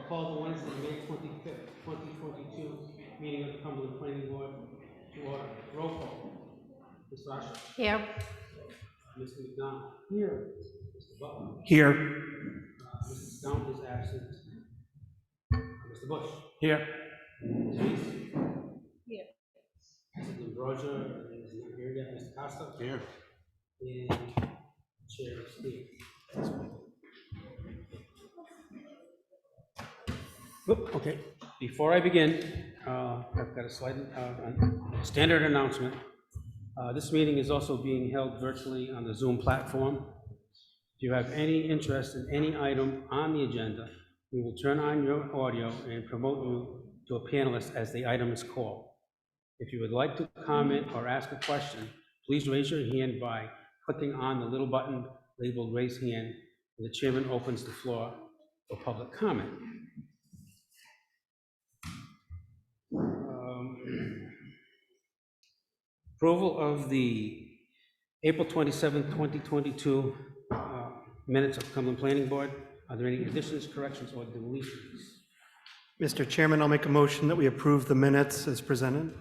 call the Wednesday, May 25th, 2022 meeting of the Cumberland Planning Board to order. Roll call. Ms. Rasha. Here. Mr. McDonald. Here. Mr. Butler. Here. Mrs. Stone is absent. Mr. Bush. Here. Ms. Reese. Here. Mrs. Ambrosia is not here yet. Mr. Costa. Here. And Chair Steve. Oop, okay, before I begin, I've got a slight standard announcement. This meeting is also being held virtually on the Zoom platform. If you have any interest in any item on the agenda, we will turn on your audio and promote you to a panelist as the item is called. If you would like to comment or ask a question, please raise your hand by clicking on the little button labeled raise hand, and the chairman opens the floor for public comment. Approval of the April 27th, 2022 minutes of Cumberland Planning Board. Are there any additions, corrections, or deletions? Mr. Chairman, I'll make a motion that we approve the minutes as presented.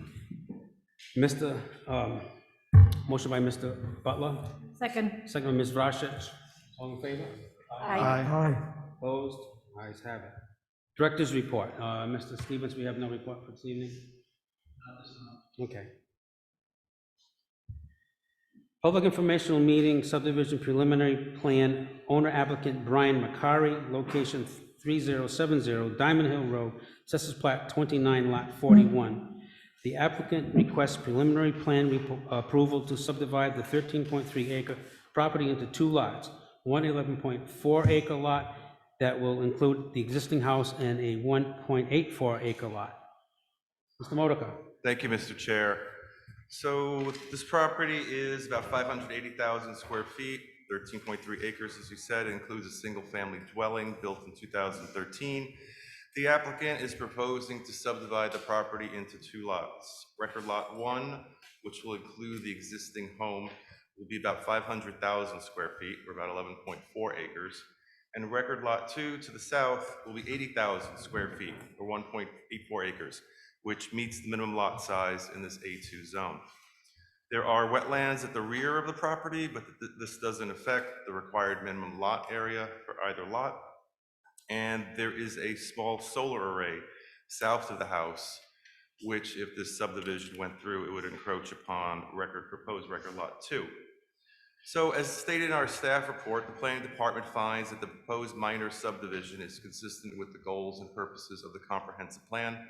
Motion by Mr. Butler. Second. Second by Ms. Vrashich. All in favor? Aye. Opposed? Ayes have it. Director's report. Mr. Stevens, we have no report for this evening? Okay. Public informational meeting, subdivision preliminary plan, owner applicant Brian McCary, location 3070 Diamond Hill Road, Assessors Plat 29, Lot 41. The applicant requests preliminary plan approval to subdivide the 13.3 acre property into two lots, one 11.4 acre lot that will include the existing house and a 1.84 acre lot. Mr. Modica. Thank you, Mr. Chair. So this property is about 580,000 square feet, 13.3 acres, as you said. It includes a single-family dwelling built in 2013. The applicant is proposing to subdivide the property into two lots. Record Lot 1, which will include the existing home, will be about 500,000 square feet, or about 11.4 acres. And Record Lot 2 to the south will be 80,000 square feet, or 1.84 acres, which meets the minimum lot size in this A2 zone. There are wetlands at the rear of the property, but this doesn't affect the required minimum lot area for either lot. And there is a small solar array south of the house, which, if this subdivision went through, it would encroach upon proposed Record Lot 2. So, as stated in our staff report, the planning department finds that the proposed minor subdivision is consistent with the goals and purposes of the comprehensive plan,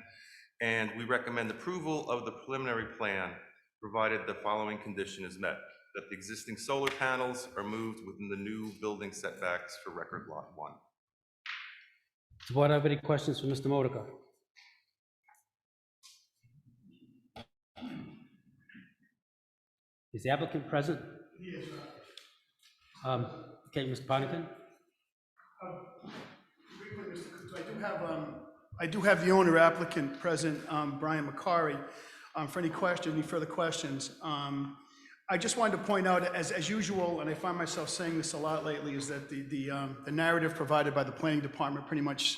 and we recommend approval of the preliminary plan, provided the following condition is met: that the existing solar panels are moved within the new building setbacks for Record Lot 1. Does the board have any questions for Mr. Modica? Is the applicant present? Yes, Okay, Mr. Partington? briefly, Mr. Coons, I do have the owner applicant present, Brian McCary, for any further questions. I just wanted to point out, as usual, and I find myself saying this a lot lately, is that the narrative provided by the planning department pretty much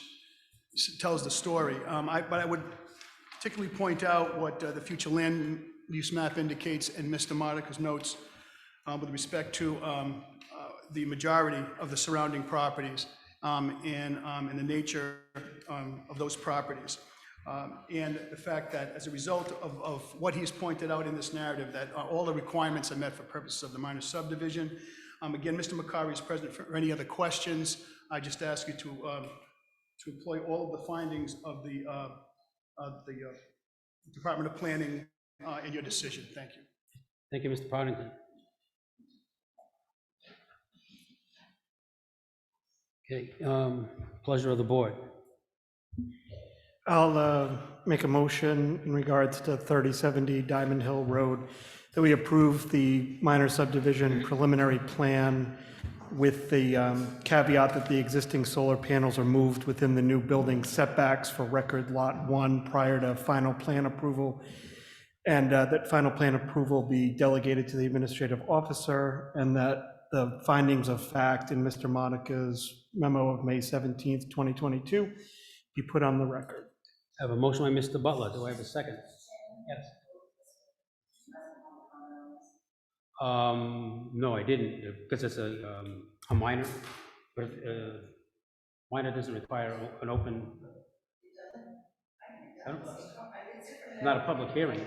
tells the story. But I would particularly point out what the future land use map indicates in Mr. Modica's notes with respect to the majority of the surrounding properties and the nature of those properties. And the fact that as a result of what he's pointed out in this narrative, that all the requirements are met for purposes of the minor subdivision. Again, Mr. McCary is present for any other questions. I just ask you to employ all of the findings of the Department of Planning in your decision. Thank you. Thank you, Mr. Partington. Okay, pleasure of the board. I'll make a motion in regards to 3070 Diamond Hill Road that we approve the minor subdivision preliminary plan with the caveat that the existing solar panels are moved within the new building setbacks for Record Lot 1 prior to final plan approval, and that final plan approval be delegated to the administrative officer, and that the findings of fact in Mr. Modica's memo of May 17th, 2022 be put on the record. I have a motion by Mr. Butler. Do I have a second? Yes. No, I didn't, because it's a minor, but minor doesn't require an open, I don't, not a public hearing.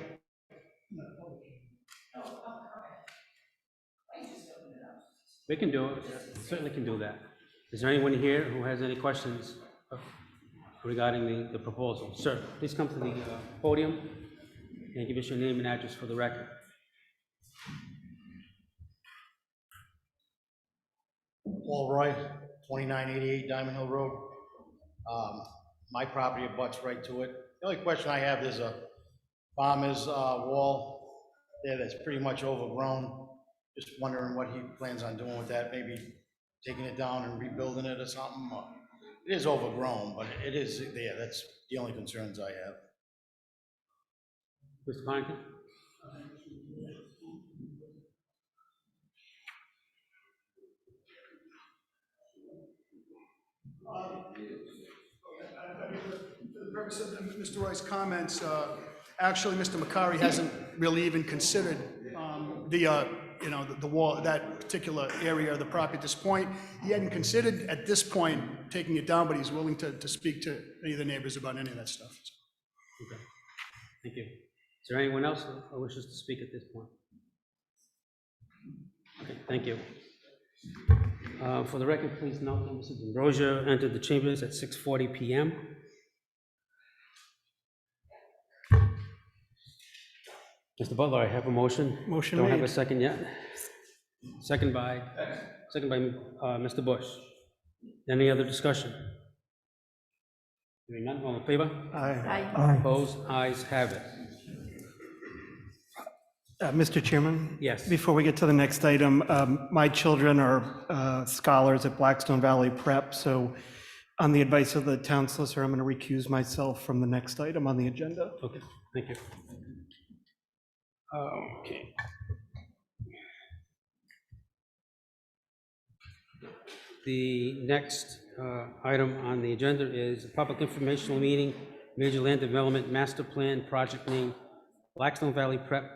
We can do it, certainly can do that. Is there anyone here who has any questions regarding the proposal? Sir, please come to the podium and give us your name and address for the record. Paul Roy, 2988 Diamond Hill Road. My property abuts right to it. The only question I have, there's a farmer's wall there that's pretty much overgrown. Just wondering what he plans on doing with that, maybe taking it down and rebuilding it or something. It is overgrown, but it is there. That's the only concerns I have. Mr. Conington? For the purpose of Mr. Roy's comments, actually, Mr. McCarry hasn't really even considered the wall, that particular area of the property at this point. He hadn't considered at this point taking it down, but he's willing to speak to any of the neighbors about any of that stuff. Okay, thank you. Is there anyone else who wishes to speak at this point? Okay, thank you. For the record, please note that Mrs. Ambrosia entered the chambers at 6:40 p.m. Mr. Butler, I have a motion. Motion Don't have a made. second yet. Second by Mr. Bush. Any other discussion? Hearing none, all in favor? Aye. Opposed? Ayes have it. Mr. Chairman? Yes. Before we get to the next item, my children are scholars at Blackstone Valley Prep, so on the advice of the town solicitor, I'm going to recuse myself from the next item on the agenda. Okay, thank you. Okay. The next item on the agenda is a public informational meeting, Major Land Development Master Plan, project name Blackstone Valley Prep,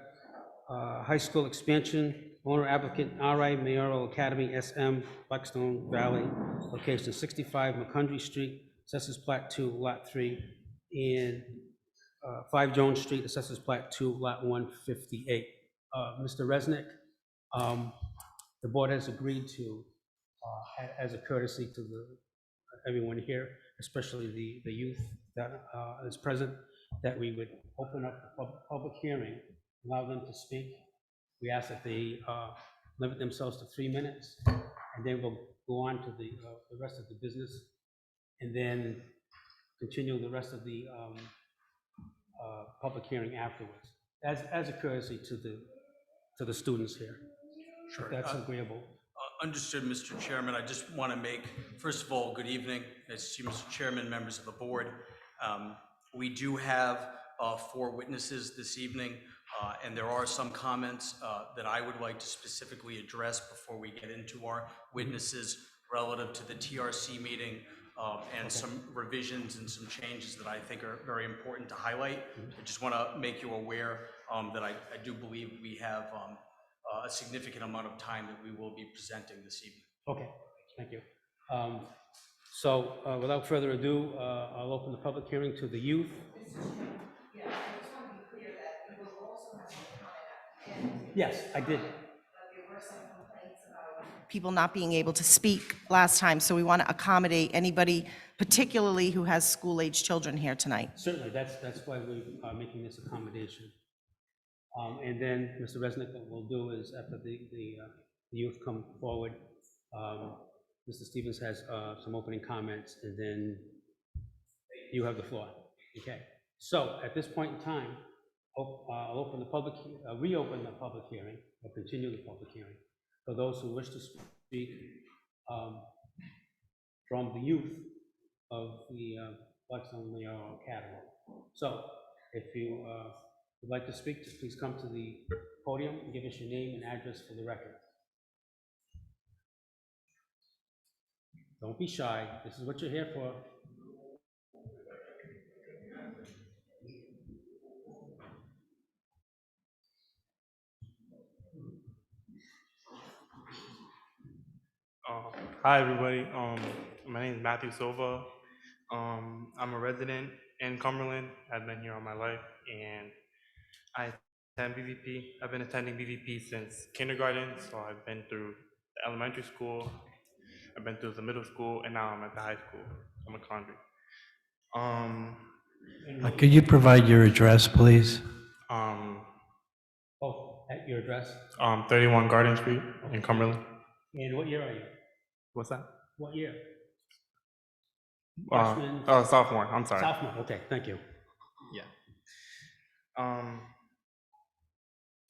High School expansion, owner applicant RI Mayoral Academy SM, Blackstone Valley, location 65 McCundry Street, Assessors Plat 2, Lot 3, and 5 Jones Street, Assessors Plat 2, Lot 158. Mr. Resnick, the board has agreed to, as a courtesy to everyone here, especially the youth that is present, that we would open up the public hearing, allow them to speak. We ask that they limit themselves to 3 minutes, and then we'll go on to the rest of the business, and then continue the rest of the public hearing afterwards, as a courtesy to the students here. Sure. If that's agreeable. Understood, Mr. Chairman. I just want to make, first of all, good evening. Nice to see you, Mr. Chairman, members of the board. We do have 4 witnesses this evening, and there are some comments that I would like to specifically address before we get into our witnesses relative to the TRC meeting and some revisions and some changes that I think are very important to highlight. I just want to make you aware that I do believe we have a significant amount of time that we will be presenting this evening. Okay, thank you. So without further ado, I'll open the public hearing to the youth. Yeah, I just want to be clear that you will also have some comment at the end. Yes, I did. But there were some complaints about people not being able to speak last time, so we want to accommodate anybody, particularly who has school-age children here tonight. Certainly, that's why we are making this accommodation. And then Mr. Resnick, what we'll do is after the youth come forward, Mr. Stevens has some opening comments, and then you have the floor. Okay. So at this point in time, I'll open the reopen the public hearing, or continue the public hearing for those who wish to speak from the youth of the Blackstone Mayoral Academy. So if you would like to speak, please come to the podium and give us your name and address for the record. Don't be shy. This is what you're here for. Hi, everybody. My name is Matthew Silva. I'm a resident in Cumberland. I've been here all my life, and I attend BVP. I've been attending BVP since kindergarten, so I've been through the elementary school, I've been through the middle school, and now I'm at the high school. I'm a convict. Um, Could you provide your address, please? um, Oh, at your address? 31 Garden Street in Cumberland. And what year are you? What's that? What year? Freshman? Sophomore. I'm sorry. Sophomore, okay, thank you. Yeah.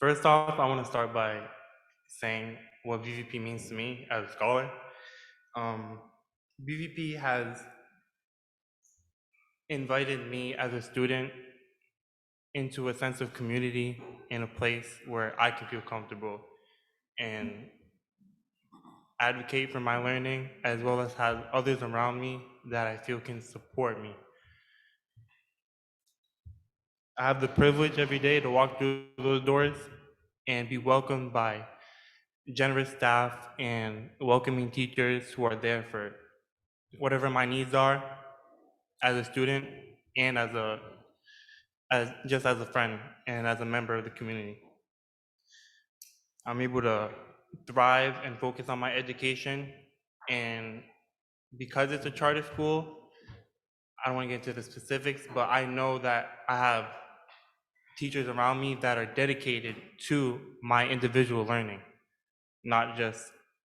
First off, I want to start by saying what BVP means to me as a scholar. BVP has invited me as a student into a sense of community in a place where I can feel comfortable and advocate for my learning, as well as have others around me that I feel can support me. I have the privilege every day to walk through those doors and be welcomed by generous staff and welcoming teachers who are there for whatever my needs are as a student and as a friend and as a member of the community. I'm able to thrive and focus on my education, and because it's a charter school, I don't want to get into the specifics, but I know that I have teachers around me that are dedicated to my individual learning, not just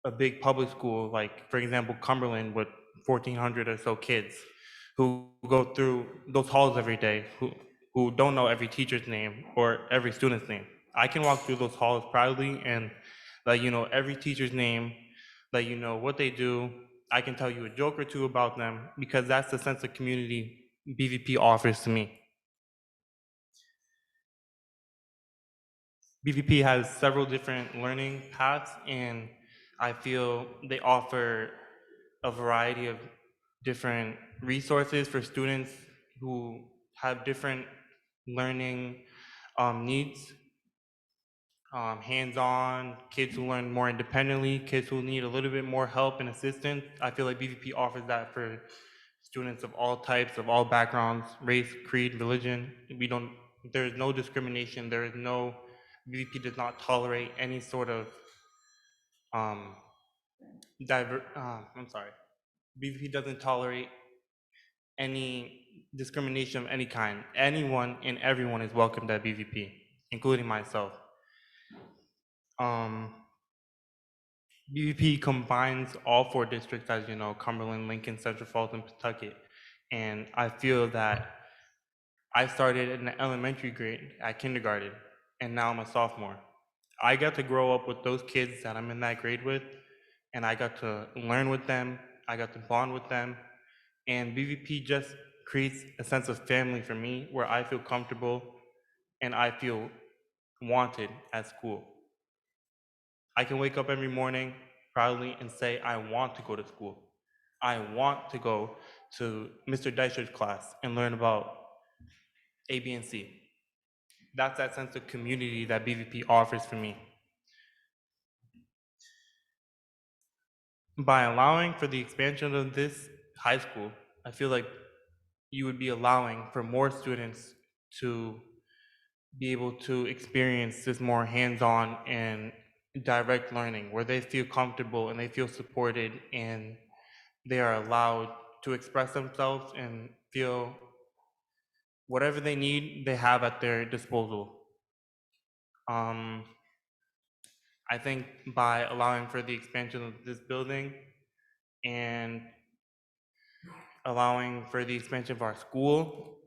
a big public school like, for example, Cumberland with 1,400 or so kids who go through those halls every day, who don't know every teacher's name or every student's name. I can walk through those halls proudly and let you know every teacher's name, let you know what they do. I can tell you a joke or two about them because that's the sense of community BVP offers to me. BVP has several different learning paths, and I feel they offer a variety of different resources for students who have different learning needs. Hands-on, kids who learn more independently, kids who need a little bit more help and assistance. I feel like BVP offers that for students of all types, of all backgrounds, race, creed, religion. There is no discrimination. BVP does not tolerate any sort of BVP doesn't tolerate any discrimination of any kind. Anyone and everyone is welcomed at BVP, including myself. BVP combines all four districts, as you know, Cumberland, Lincoln, Central Falls, and Pawtucket. And I feel that I started in the elementary grade at kindergarten, and now I'm a sophomore. I got to grow up with those kids that I'm in that grade with, and I got to learn with them, I got to bond with them, and BVP just creates a sense of family for me where I feel comfortable and I feel wanted at school. I can wake up every morning proudly and say, I want to go to school. I want to go to Mr. Deicher's class and learn about A, B, and C. That's that sense of community that BVP offers for me. By allowing for the expansion of this high school, I feel like you would be allowing for more students to be able to experience this more hands-on and direct learning where they feel comfortable and they feel supported and they are allowed to express themselves and feel whatever they need, they have at their disposal. I think by allowing for the expansion of this building and allowing for the expansion of our school,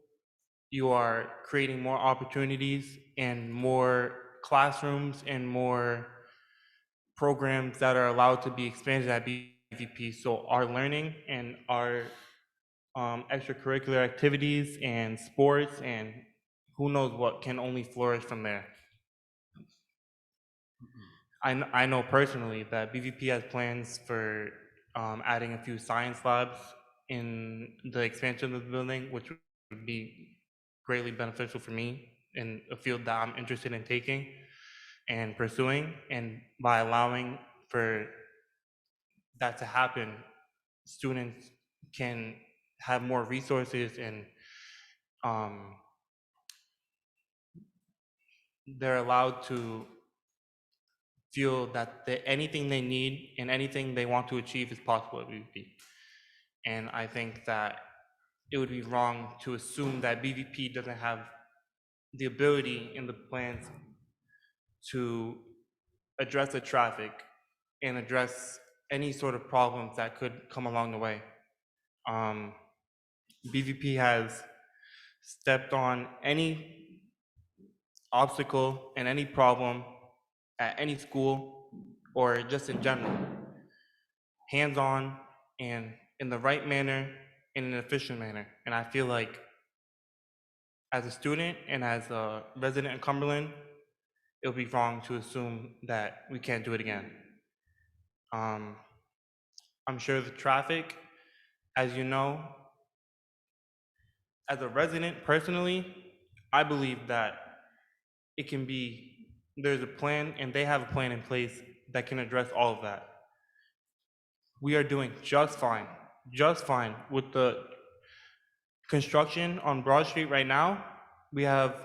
you are creating more opportunities and more classrooms and more programs that are allowed to be expanded at BVP. So our learning and our extracurricular activities and sports and who knows what can only flourish from there. I know personally that BVP has plans for adding a few science labs in the expansion of the building, which would be greatly beneficial for me in a field that I'm interested in taking and pursuing. And by allowing for that to happen, students can have more resources and they're allowed to feel that anything they need and anything they want to achieve is possible at BVP. And I think that it would be wrong to assume that BVP doesn't have the ability in the plans to address the traffic and address any sort of problems that could come along the way. BVP has stepped on any obstacle and any problem at any school or just in general, hands-on and in the right manner, in an efficient manner. And I feel like as a student and as a resident in Cumberland, it would be wrong to assume that we can't do it again. I'm sure the traffic, as you know, as a resident personally, I believe that it can be, there's a plan and they have a plan in place that can address all of that. We are doing just fine with the construction on Broad Street right now. We have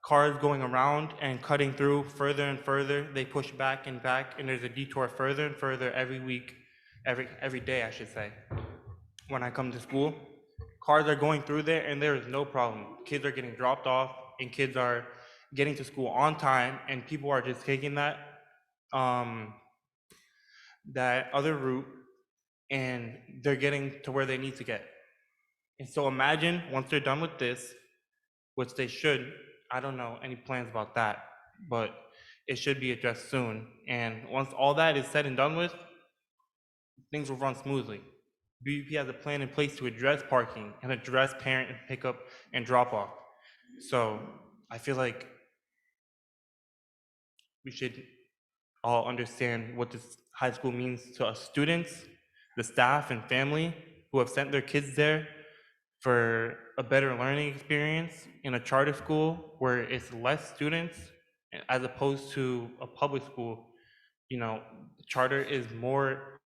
cars going around and cutting through further and further. They push back, and there's a detour further and further every week, every day, I should say. When I come to school, cars are going through there and there is no problem. Kids are getting dropped off and kids are getting to school on time, and people are just taking that that other route and they're getting to where they need to get. And so imagine once they're done with this, which they should, I don't know any plans about that, but it should be addressed soon. And once all that is said and done with, things will run smoothly. BVP has a plan in place to address parking and address parent and pickup and drop off. So I feel like we should all understand what this high school means to us students, the staff and family who have sent their kids there for a better learning experience in a charter school where it's less students as opposed to a public school. You know, charter is more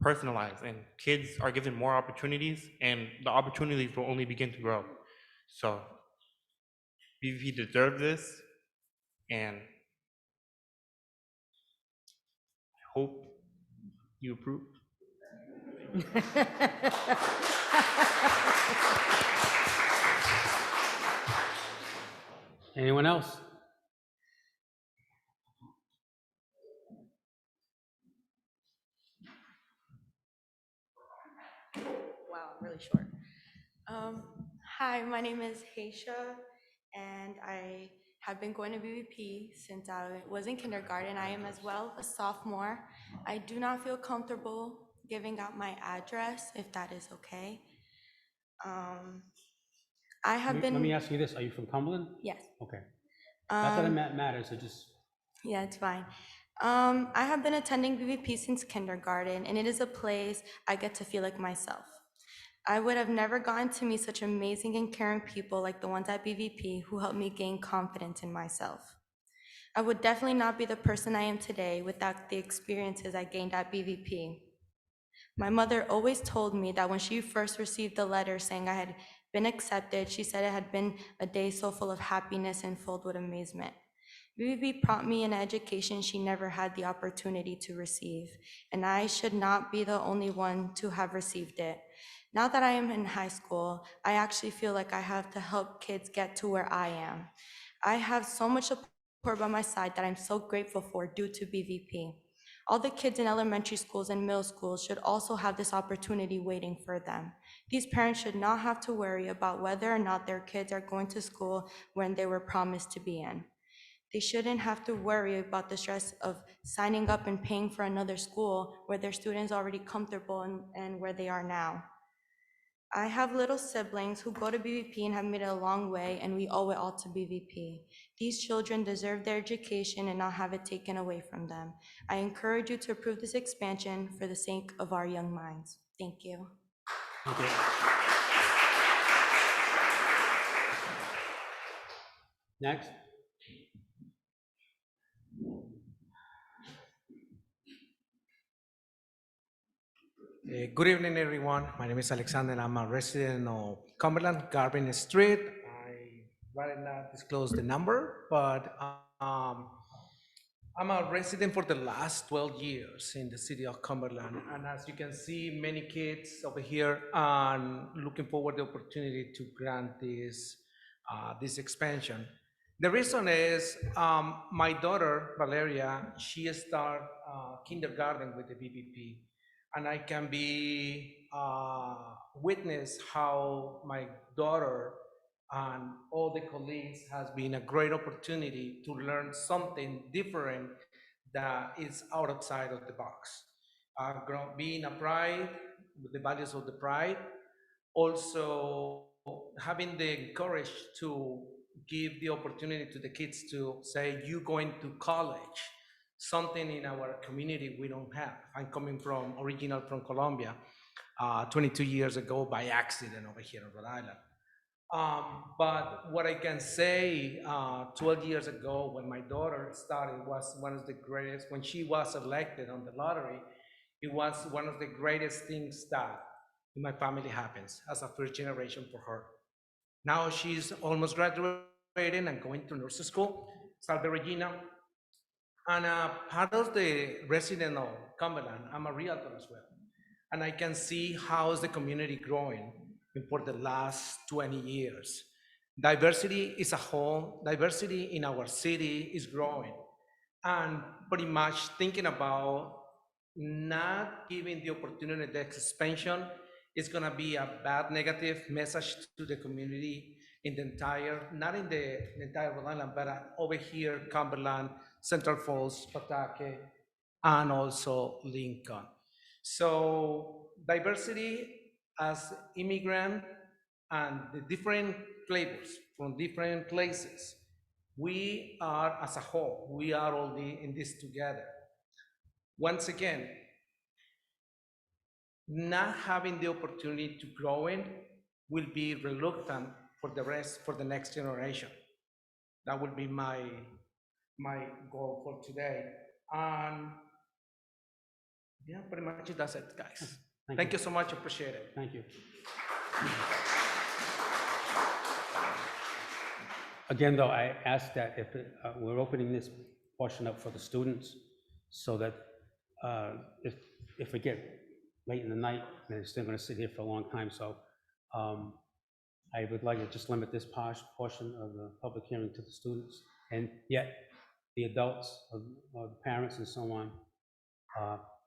personalized and kids are given more opportunities and the opportunities will only begin to grow. So BVP deserves this, and I hope you approve. Anyone else? Wow, really short. Hi, my name is Haisha, and I have been going to BVP since I was in kindergarten. I am as well a sophomore. I do not feel comfortable giving out my address, if that is okay. I have Let me been, ask you this, are you from Cumberland? yes, Okay. Not that it matters, it just, yeah, it's fine. I have been attending BVP since kindergarten, and it is a place I get to feel like myself. I would have never gotten to meet such amazing and caring people like the ones at BVP who helped me gain confidence in myself. I would definitely not be the person I am today without the experiences I gained at BVP. My mother always told me that when she first received the letter saying I had been accepted, she said it had been a day so full of happiness and filled with amazement. BVP brought me an education she never had the opportunity to receive, and I should not be the only one to have received it. Now that I am in high school, I actually feel like I have to help kids get to where I am. I have so much support by my side that I'm so grateful for due to BVP. All the kids in elementary schools and middle schools should also have this opportunity waiting for them. These parents should not have to worry about whether or not their kids are going to school when they were promised to be in. They shouldn't have to worry about the stress of signing up and paying for another school where their students are already comfortable and where they are now. I have little siblings who go to BVP and have made it a long way, and we owe it all to BVP. These children deserve their education and not have it taken away from them. I encourage you to approve this expansion for the sake of our young minds. Thank you. okay. Next. Good evening, everyone. My name is Alexander. I'm a resident of Cumberland, Garvin Street. I rather not disclose the number, but I'm a resident for the last 12 years in the city of Cumberland. And as you can see, many kids over here are looking forward to the opportunity to grant this expansion. The reason is my daughter, Valeria, she started kindergarten with the BVP. And I can be witness how my daughter and all the colleagues has been a great opportunity to learn something different that is outside of the box. Being a pride, with the values of the pride, also having the courage to give the opportunity to the kids to say, you going to college, something in our community we don't have. I'm coming from, original from Colombia, 22 years ago by accident over here in Rhode Island. But what I can say, 12 years ago when my daughter started was one of the greatest, when she was elected on the lottery, it was one of the greatest things that in my family happens as a first generation for her. Now she's almost graduating and going to nursing school, Salve Regina. And part of the resident of Cumberland, I'm a realtor as well. And I can see how is the community growing for the last 20 years. Diversity is a whole, diversity in our city is growing. And pretty much thinking about not giving the opportunity the expansion is gonna be a bad negative message to the community in the entire, not in the entire Rhode Island, but over here, Cumberland, Central Falls, Pawtucket, and also Lincoln. So diversity as immigrant and the different flavors from different places, we are as a whole, we are all in this together. Once again, not having the opportunity to grow in will be reluctant for the next generation. That would be my goal for today. Yeah, pretty much that's it, guys. Thank you so much, appreciate it. Thank you. Again, though, I ask that if we're opening this portion up for the students, so that if we get late in the night, they're still going to sit here for a long time. So I would like to just limit this portion of the public hearing to the students, and yet the adults, or the parents and so on,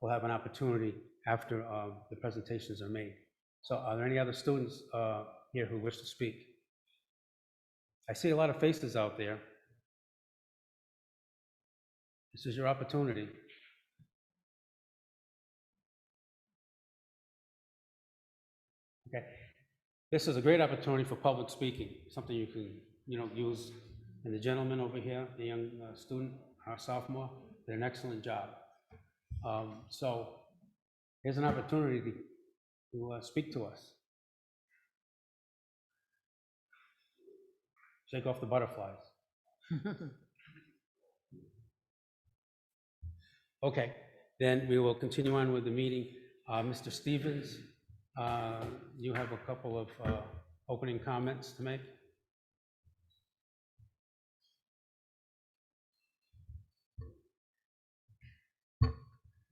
will have an opportunity after the presentations are made. So are there any other students here who wish to speak? I see a lot of faces out there. This is your opportunity. Okay. This is a great opportunity for public speaking, something you can, use. And the gentleman over here, the young student, our sophomore, did an excellent job. So here's an opportunity to speak to us. Shake off the butterflies. Okay, then we will continue on with the meeting. Mr. Stevens, you have a couple of opening comments to make.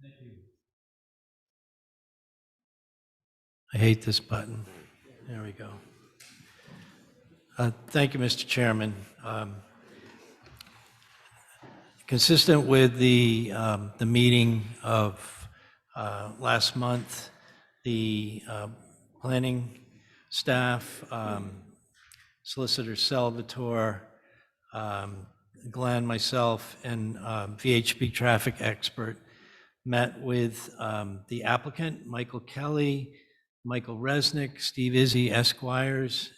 Thank you. I hate this button. There we go. Thank you, Mr. Chairman. Consistent with the meeting of last month, the planning staff, Solicitor Salvatore, Glenn, myself, and VHB traffic expert met with the applicant, Michael Kelly, Michael Resnick, Steve Izzy, Esquires,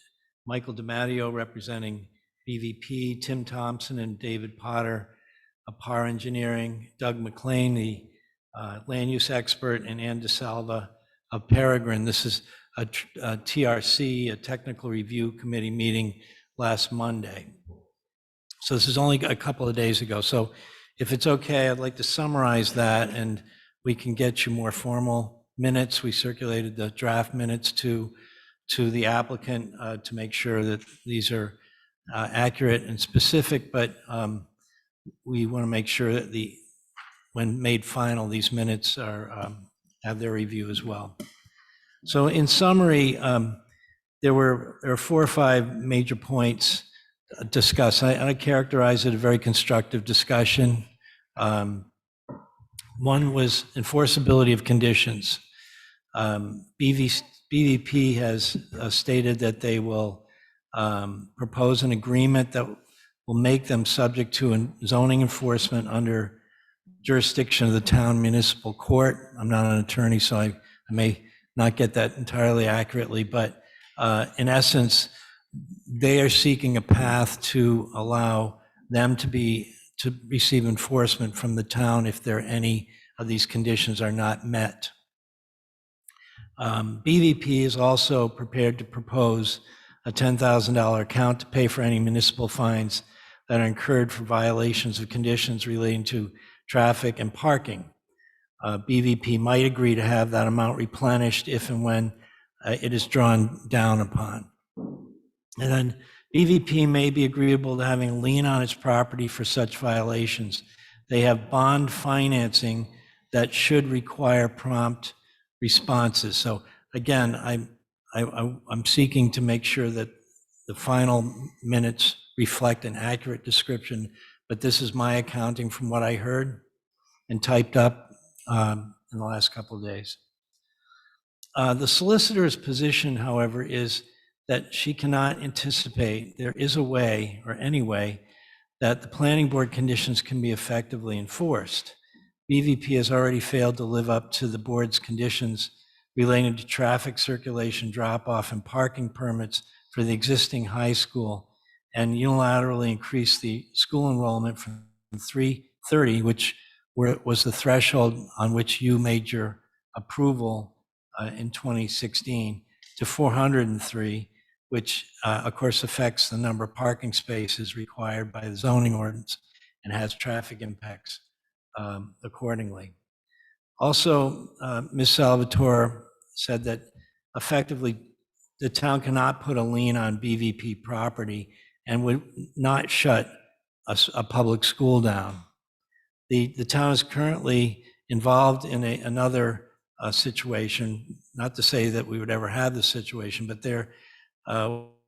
Michael DiMatteo representing BVP, Tim Thompson and David Potter of PAR Engineering, Doug McLean, the land use expert, and Ann DeSalva of Peregrine. This is a TRC, a technical review committee meeting last Monday. So this is only a couple of days ago. So if it's okay, I'd like to summarize that and we can get you more formal minutes. We circulated the draft minutes to the applicant to make sure that these are accurate and specific, but we want to make sure that when made final, these minutes are have their review as well. So in summary, there are 4 or 5 major points discussed. I characterize it a very constructive discussion. One was enforceability of conditions. BVP has stated that they will propose an agreement that will make them subject to zoning enforcement under jurisdiction of the town municipal court. I'm not an attorney, so I may not get that entirely accurately, but in essence, they are seeking a path to allow them to receive enforcement from the town if any of these conditions are not met. BVP is also prepared to propose a $10,000 account to pay for any municipal fines that are incurred for violations of conditions relating to traffic and parking. BVP might agree to have that amount replenished if and when it is drawn down upon. And then BVP may be agreeable to having a lien on its property for such violations. They have bond financing that should require prompt responses. So again, I'm seeking to make sure that the final minutes reflect an accurate description, but this is my accounting from what I heard and typed up in the last couple of days. The solicitor's position, however, is that she cannot anticipate there is a way, or any way, that the planning board conditions can be effectively enforced. BVP has already failed to live up to the board's conditions relating to traffic circulation, drop-off, and parking permits for the existing high school, and unilaterally increased the school enrollment from 330, which was the threshold on which you made your approval in 2016, to 403, which of course affects the number of parking spaces required by the zoning ordinance and has traffic impacts accordingly. Also, Ms. Salvatore said that effectively the town cannot put a lien on BVP property and would not shut a public school down. The town is currently involved in another situation, not to say that we would ever have this situation, but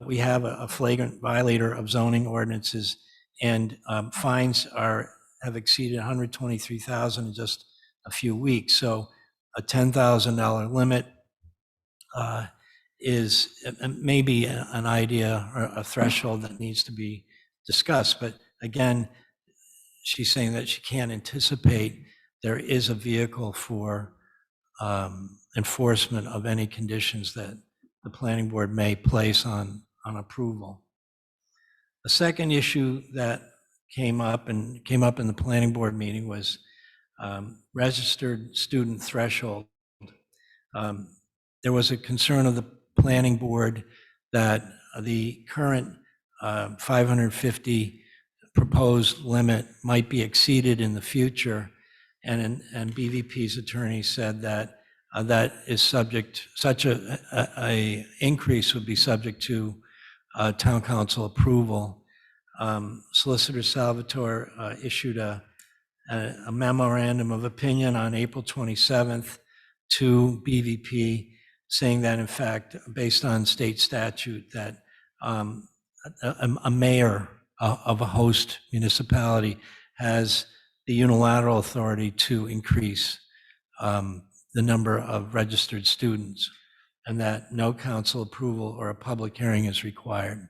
we have a flagrant violator of zoning ordinances, and fines have exceeded $123,000 in just a few weeks. So a $10,000 limit is maybe an idea or a threshold that needs to be discussed. But again, she's saying that she can't anticipate there is a vehicle for enforcement of any conditions that the planning board may place on approval. The second issue that came up in the planning board meeting was registered student threshold. There was a concern of the planning board that the current 550 proposed limit might be exceeded in the future, and BVP's attorney said that that is subject, such a increase would be subject to town council approval. Solicitor Salvatore issued a memorandum of opinion on April 27th to BVP, saying that in fact, based on state statute, that a mayor of a host municipality has the unilateral authority to increase the number of registered students, and that no council approval or a public hearing is required.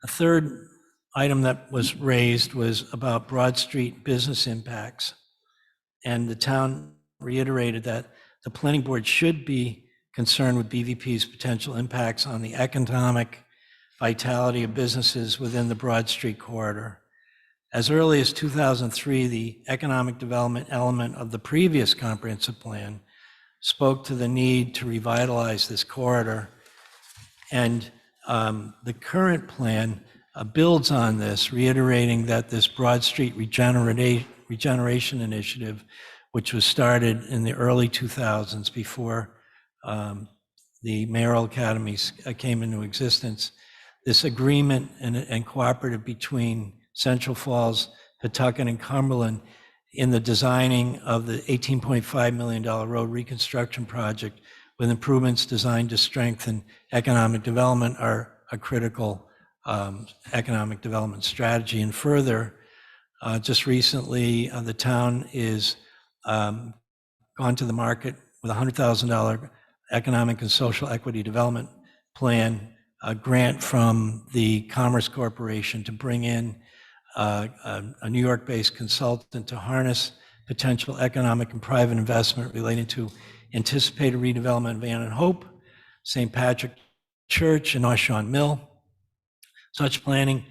A third item that was raised was about Broad Street business impacts, and the town reiterated that the planning board should be concerned with BVP's potential impacts on the economic vitality of businesses within the Broad Street corridor. As early as 2003, the economic development element of the previous comprehensive plan spoke to the need to revitalize this corridor. And the current plan builds on this, reiterating that this Broad Street regeneration initiative which was started in the early 2000s before the mayoral academies came into existence. This agreement and cooperative between Central Falls, Pawtucket, and Cumberland in the designing of the $18.5 million road reconstruction project with improvements designed to strengthen economic development are a critical economic development strategy. And further, just recently, the town is gone to the market with a $100,000 economic and social equity development plan, a grant from the Commerce Corporation to bring in a New York-based consultant to harness potential economic and private investment relating to anticipated redevelopment of Ann and Hope, St. Patrick Church, and North Shore Mill. Such planning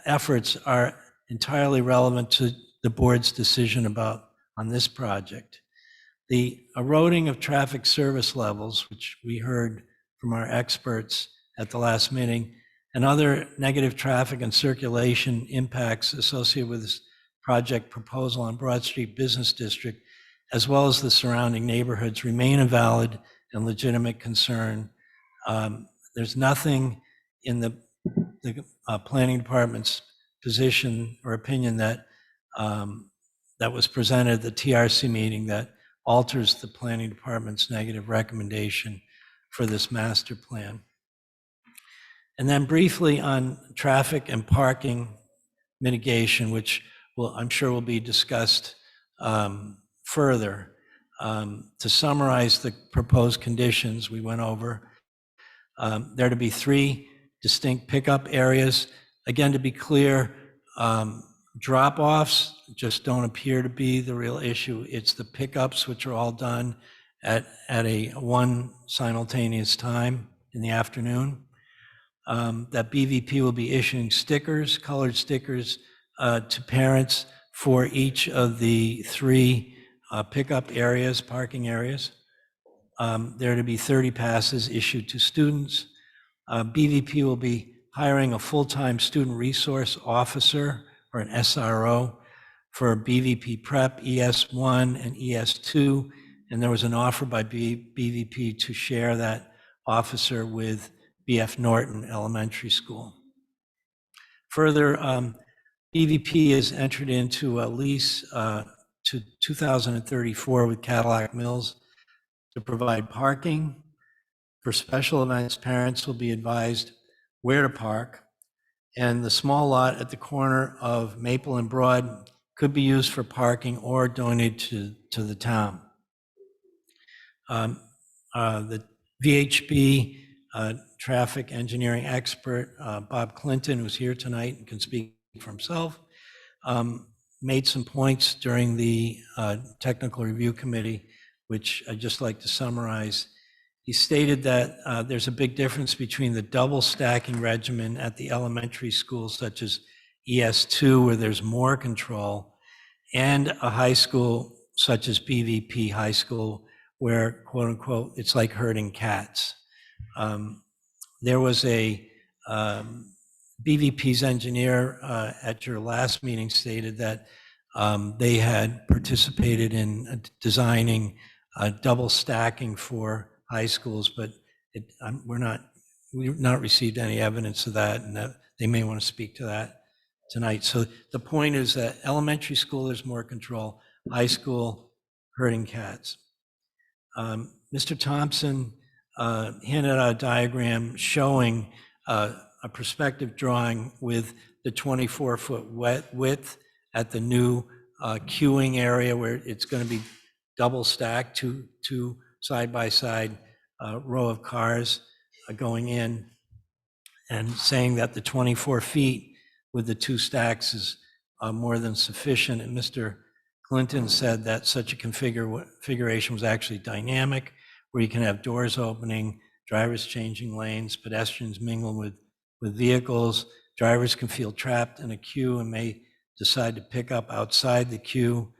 efforts are entirely relevant to the board's decision on this project. The eroding of traffic service levels, which we heard from our experts at the last meeting, and other negative traffic and circulation impacts associated with this project proposal on Broad Street Business District, as well as the surrounding neighborhoods, remain a valid and legitimate concern. There's nothing in the planning department's position or opinion that that was presented at the TRC meeting that alters the planning department's negative recommendation for this master plan. And then briefly on traffic and parking mitigation, which I'm sure will be discussed further. To summarize the proposed conditions we went over, there to be 3 distinct pickup areas. Again, to be clear, drop-offs just don't appear to be the real issue. It's the pickups, which are all done at a one simultaneous time in the afternoon. That BVP will be issuing stickers, colored stickers, to parents for each of the 3 pickup areas, parking areas. There to be 30 passes issued to students. BVP will be hiring a full-time student resource officer, or an SRO, for BVP Prep, ES1, and ES2, and there was an offer by BVP to share that officer with BF Norton Elementary School. Further, BVP has entered into a lease to 2034 with Cadillac Mills to provide parking. For special events, parents will be advised where to park, and the small lot at the corner of Maple and Broad could be used for parking or donated to the town. The VHB traffic engineering expert, Bob Clinton, who's here tonight and can speak for himself, made some points during the technical review committee, which I'd just like to summarize. He stated that there's a big difference between the double stacking regimen at the elementary schools, such as ES2, where there's more control, and a high school such as BVP High School, where, quote unquote, it's like herding cats. There was a BVP's engineer at your last meeting stated that they had participated in designing double stacking for high schools, but we've not received any evidence of that, and that they may want to speak to that tonight. So the point is that elementary school, there's more control, high school, herding cats. Mr. Thompson handed out a diagram showing a perspective drawing with the 24-foot width at the new queuing area where it's going to be double stacked, two side-by-side row of cars going in, and saying that the 24 feet with the 2 stacks is more than sufficient. And Mr. Clinton said that such a configuration was actually dynamic, where you can have doors opening, drivers changing lanes, pedestrians mingling with vehicles, drivers can feel trapped in a queue and may decide to pick up outside the queue.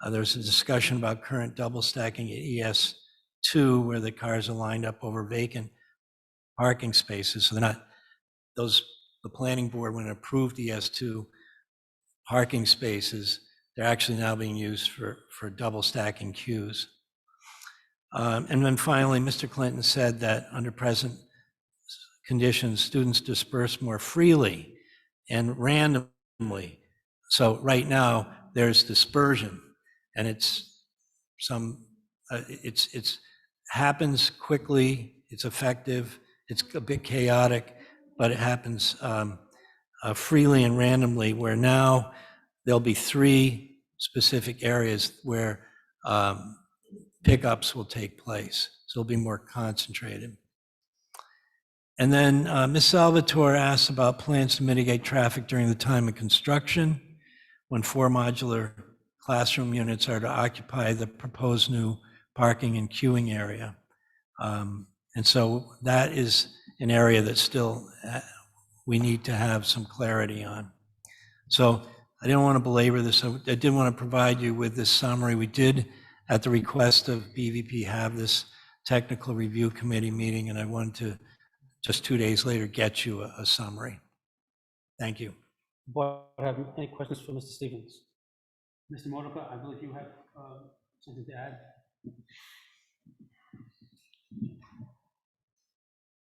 There's a discussion about current double stacking at ES2, where the cars are lined up over vacant parking spaces. So they're not, the planning board, when it approved ES2 parking spaces, They're actually now being used for double stacking queues. And then finally, Mr. Clinton said that under present conditions, students disperse more freely and randomly. So right now, there's dispersion, and it's happens quickly, it's effective, it's a bit chaotic, but it happens freely and randomly, where now there'll be 3 specific areas where pickups will take place. So it'll be more concentrated. And then Ms. Salvatore asked about plans to mitigate traffic during the time of construction when 4 modular classroom units are to occupy the proposed new parking and queuing area. And so that is an area that still we need to have some clarity on. So I didn't want to belabor this. I did want to provide you with this summary. We did, at the request of BVP, have this technical review committee meeting, and I wanted to just 2 days later get you a summary. Thank you. Board have any questions for Mr. Stevens? Mr. Modica, I believe you have something to add.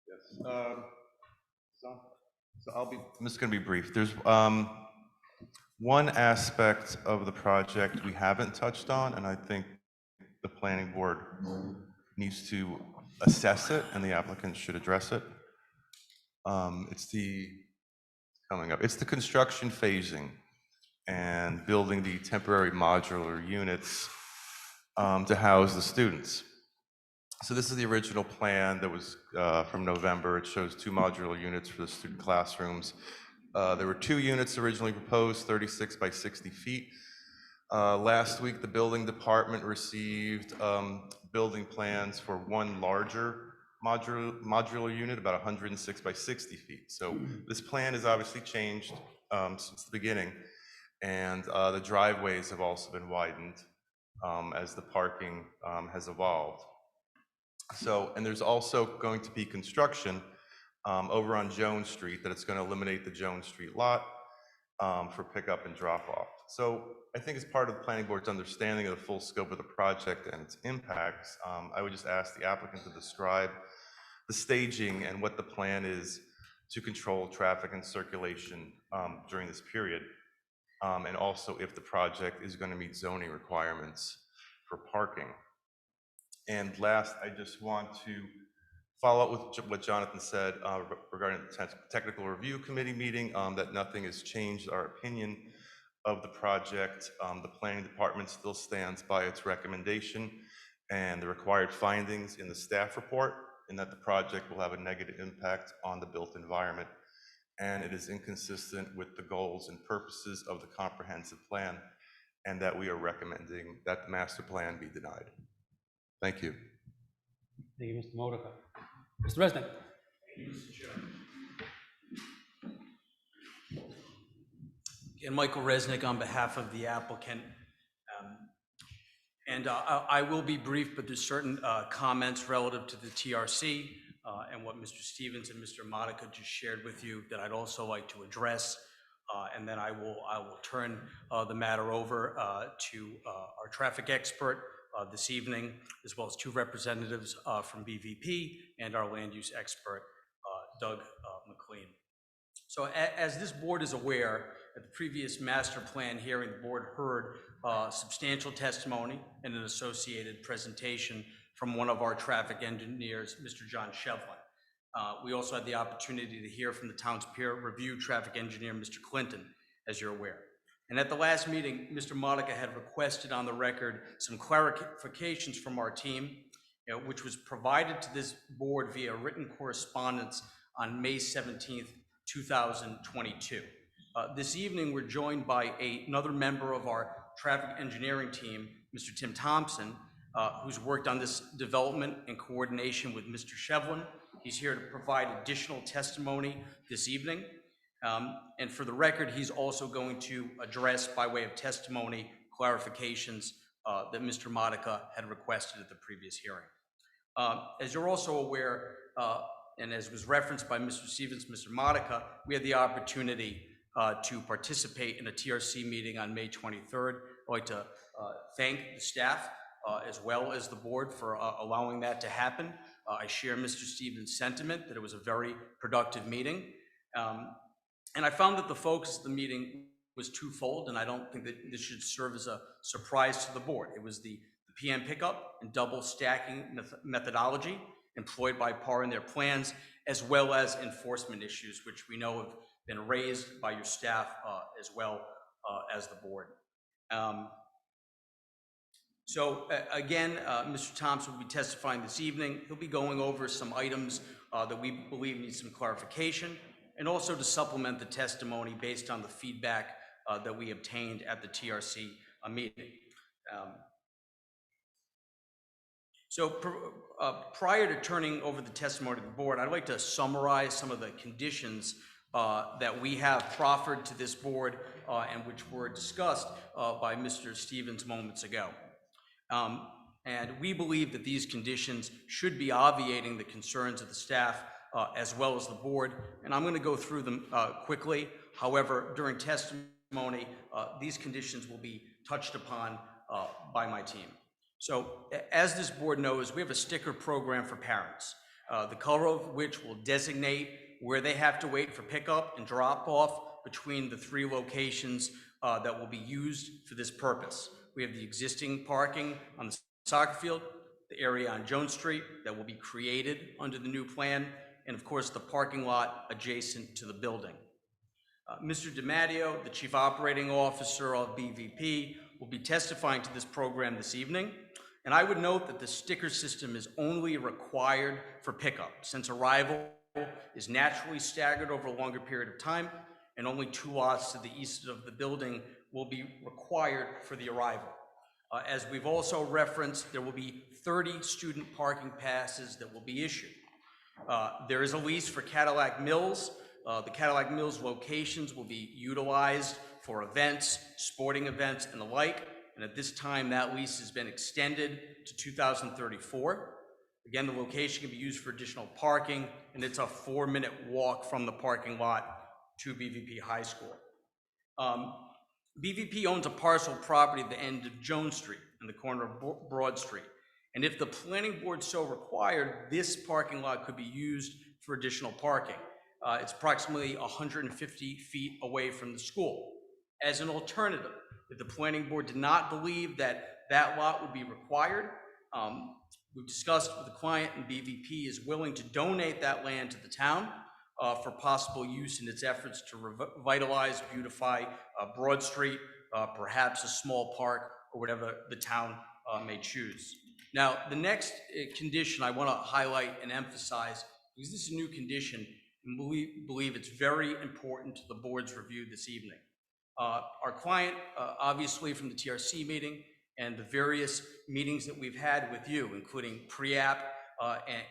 Yes. So I'm just going to be brief. There's one aspect of the project we haven't touched on, and I think the planning board needs to assess it, and the applicant should address it. It's the construction phasing and building the temporary modular units to house the students. So this is the original plan that was from November. It shows 2 modular units for the student classrooms. There were 2 units originally proposed, 36 by 60 feet. Last week, the building department received building plans for 1 larger modular unit, about 106 by 60 feet. So this plan has obviously changed since the beginning, and the driveways have also been widened as the parking has evolved. So, and there's also going to be construction over on Jones Street that it's going to eliminate the Jones Street lot for pickup and drop off. So I think as part of the planning board's understanding of the full scope of the project and its impacts, I would just ask the applicant to describe the staging and what the plan is to control traffic and circulation during this period. And also if the project is going to meet zoning requirements for parking. And last, I just want to follow up with what Jonathan said regarding the technical review committee meeting, that nothing has changed our opinion of the project. The planning department still stands by its recommendation and the required findings in the staff report, and that the project will have a negative impact on the built environment. And it is inconsistent with the goals and purposes of the comprehensive plan, and that we are recommending that the master plan be denied. Thank you. Thank you, Mr. Modica. Mr. Resnick. Thank you, Mr. Chair. And Michael Resnick on behalf of the applicant. I will be brief, but there's certain comments relative to the TRC and what Mr. Stevens and Mr. Modica just shared with you that I'd also like to address. And then I will turn the matter over to our traffic expert this evening, as well as 2 representatives from BVP and our land use expert, Doug McLean. So as this board is aware, at the previous master plan hearing, the board heard substantial testimony and an associated presentation from one of our traffic engineers, Mr. John Shevlin. We also had the opportunity to hear from the town's peer review traffic engineer, Mr. Clinton, as you're aware. And at the last meeting, Mr. Modica had requested on the record some clarifications from our team, which was provided to this board via written correspondence on May 17th, 2022. This evening, we're joined by another member of our traffic engineering team, Mr. Tim Thompson, who's worked on this development in coordination with Mr. Shevlin. He's here to provide additional testimony this evening. And for the record, he's also going to address, by way of testimony, clarifications that Mr. Modica had requested at the previous hearing. As you're also aware, and as was referenced by Mr. Stevens, Mr. Modica, we had the opportunity to participate in a TRC meeting on May 23rd, I'd like to thank the staff as well as the board for allowing that to happen. I share Mr. Stevens' sentiment that it was a very productive meeting. And I found that the focus of the meeting was twofold, and I don't think that this should serve as a surprise to the board. It was the PM pickup and double stacking methodology employed by PAR in their plans, as well as enforcement issues, which we know have been raised by your staff as well as the board. Again, Mr. Thompson will be testifying this evening. He'll be going over some items that we believe need some clarification, and also to supplement the testimony based on the feedback that we obtained at the TRC meeting. Prior to turning over the testimony to the board, I'd like to summarize some of the conditions that we have proffered to this board and which were discussed by Mr. Stevens moments ago. And we believe that these conditions should be obviating the concerns of the staff as well as the board, and I'm going to go through them quickly. However, during testimony, these conditions will be touched upon by my team. So, as this board knows, we have a sticker program for parents, the color of which will designate where they have to wait for pickup and drop off between the 3 locations that will be used for this purpose. We have the existing parking on the soccer field, the area on Jones Street that will be created under the new plan, and of course the parking lot adjacent to the building. Mr. DiMatteo, the Chief Operating Officer of BVP, will be testifying to this program this evening, and I would note that the sticker system is only required for pickup, since arrival is naturally staggered over a longer period of time, and only 2 lots to the east of the building will be required for the arrival. As we've also referenced, there will be 30 student parking passes that will be issued. There is a lease for Cadillac Mills. The Cadillac Mills locations will be utilized for events, sporting events, and the like. And at this time, that lease has been extended to 2034. Again, the location can be used for additional parking, and it's a 4-minute walk from the parking lot to BVP High School. BVP owns a parcel of property at the end of Jones Street in the corner of Broad Street. And if the planning board so required, this parking lot could be used for additional parking. It's approximately 150 feet away from the school. As an alternative, if the planning board did not believe that that lot would be required, we've discussed with the client, and BVP is willing to donate that land to the town for possible use in its efforts to revitalize, beautify Broad Street, perhaps a small park, or whatever the town may choose. Now, the next condition I want to highlight and emphasize, because this is a new condition, and we believe it's very important to the board's review this evening. Our client, obviously from the TRC meeting and the various meetings that we've had with you, including pre-app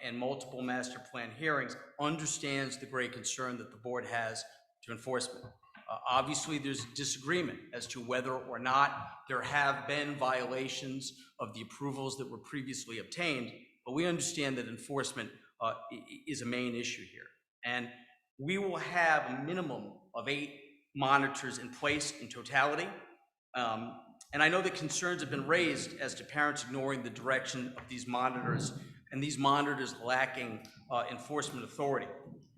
and multiple master plan hearings, understands the great concern that the board has to enforcement. Obviously, there's disagreement as to whether or not there have been violations of the approvals that were previously obtained, but we understand that enforcement is a main issue here. And we will have a minimum of 8 monitors in place in totality. And I know that concerns have been raised as to parents ignoring the direction of these monitors, and these monitors lacking enforcement authority.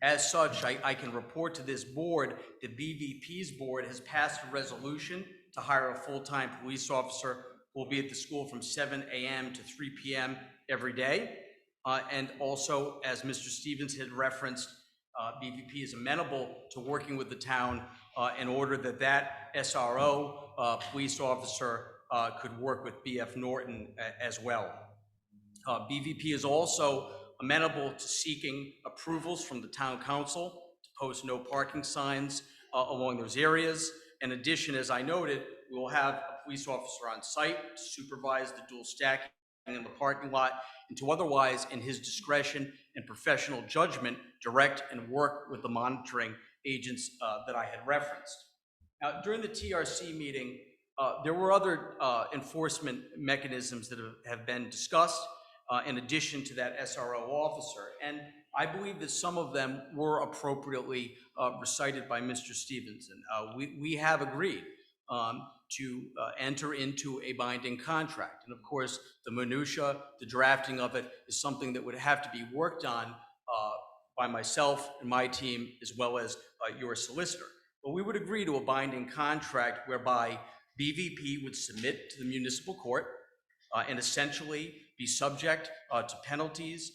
As such, I can report to this board that BVP's board has passed a resolution to hire a full-time police officer who will be at the school from 7 a.m. to 3 p.m. every day. And also, as Mr. Stevens had referenced, BVP is amenable to working with the town in order that that SRO police officer could work with BF Norton as well. BVP is also amenable to seeking approvals from the town council to post no parking signs along those areas. In addition, as I noted, we will have a police officer on site to supervise the dual stacking in the parking lot and to otherwise, in his discretion and professional judgment, direct and work with the monitoring agents that I had referenced. Now, during the TRC meeting, there were other enforcement mechanisms that have been discussed in addition to that SRO officer. And I believe that some of them were appropriately recited by Mr. Stevens. And we have agreed to enter into a binding contract. And of course, the minutia, the drafting of it is something that would have to be worked on by myself and my team, as well as your solicitor. But we would agree to a binding contract whereby BVP would submit to the municipal court and essentially be subject to penalties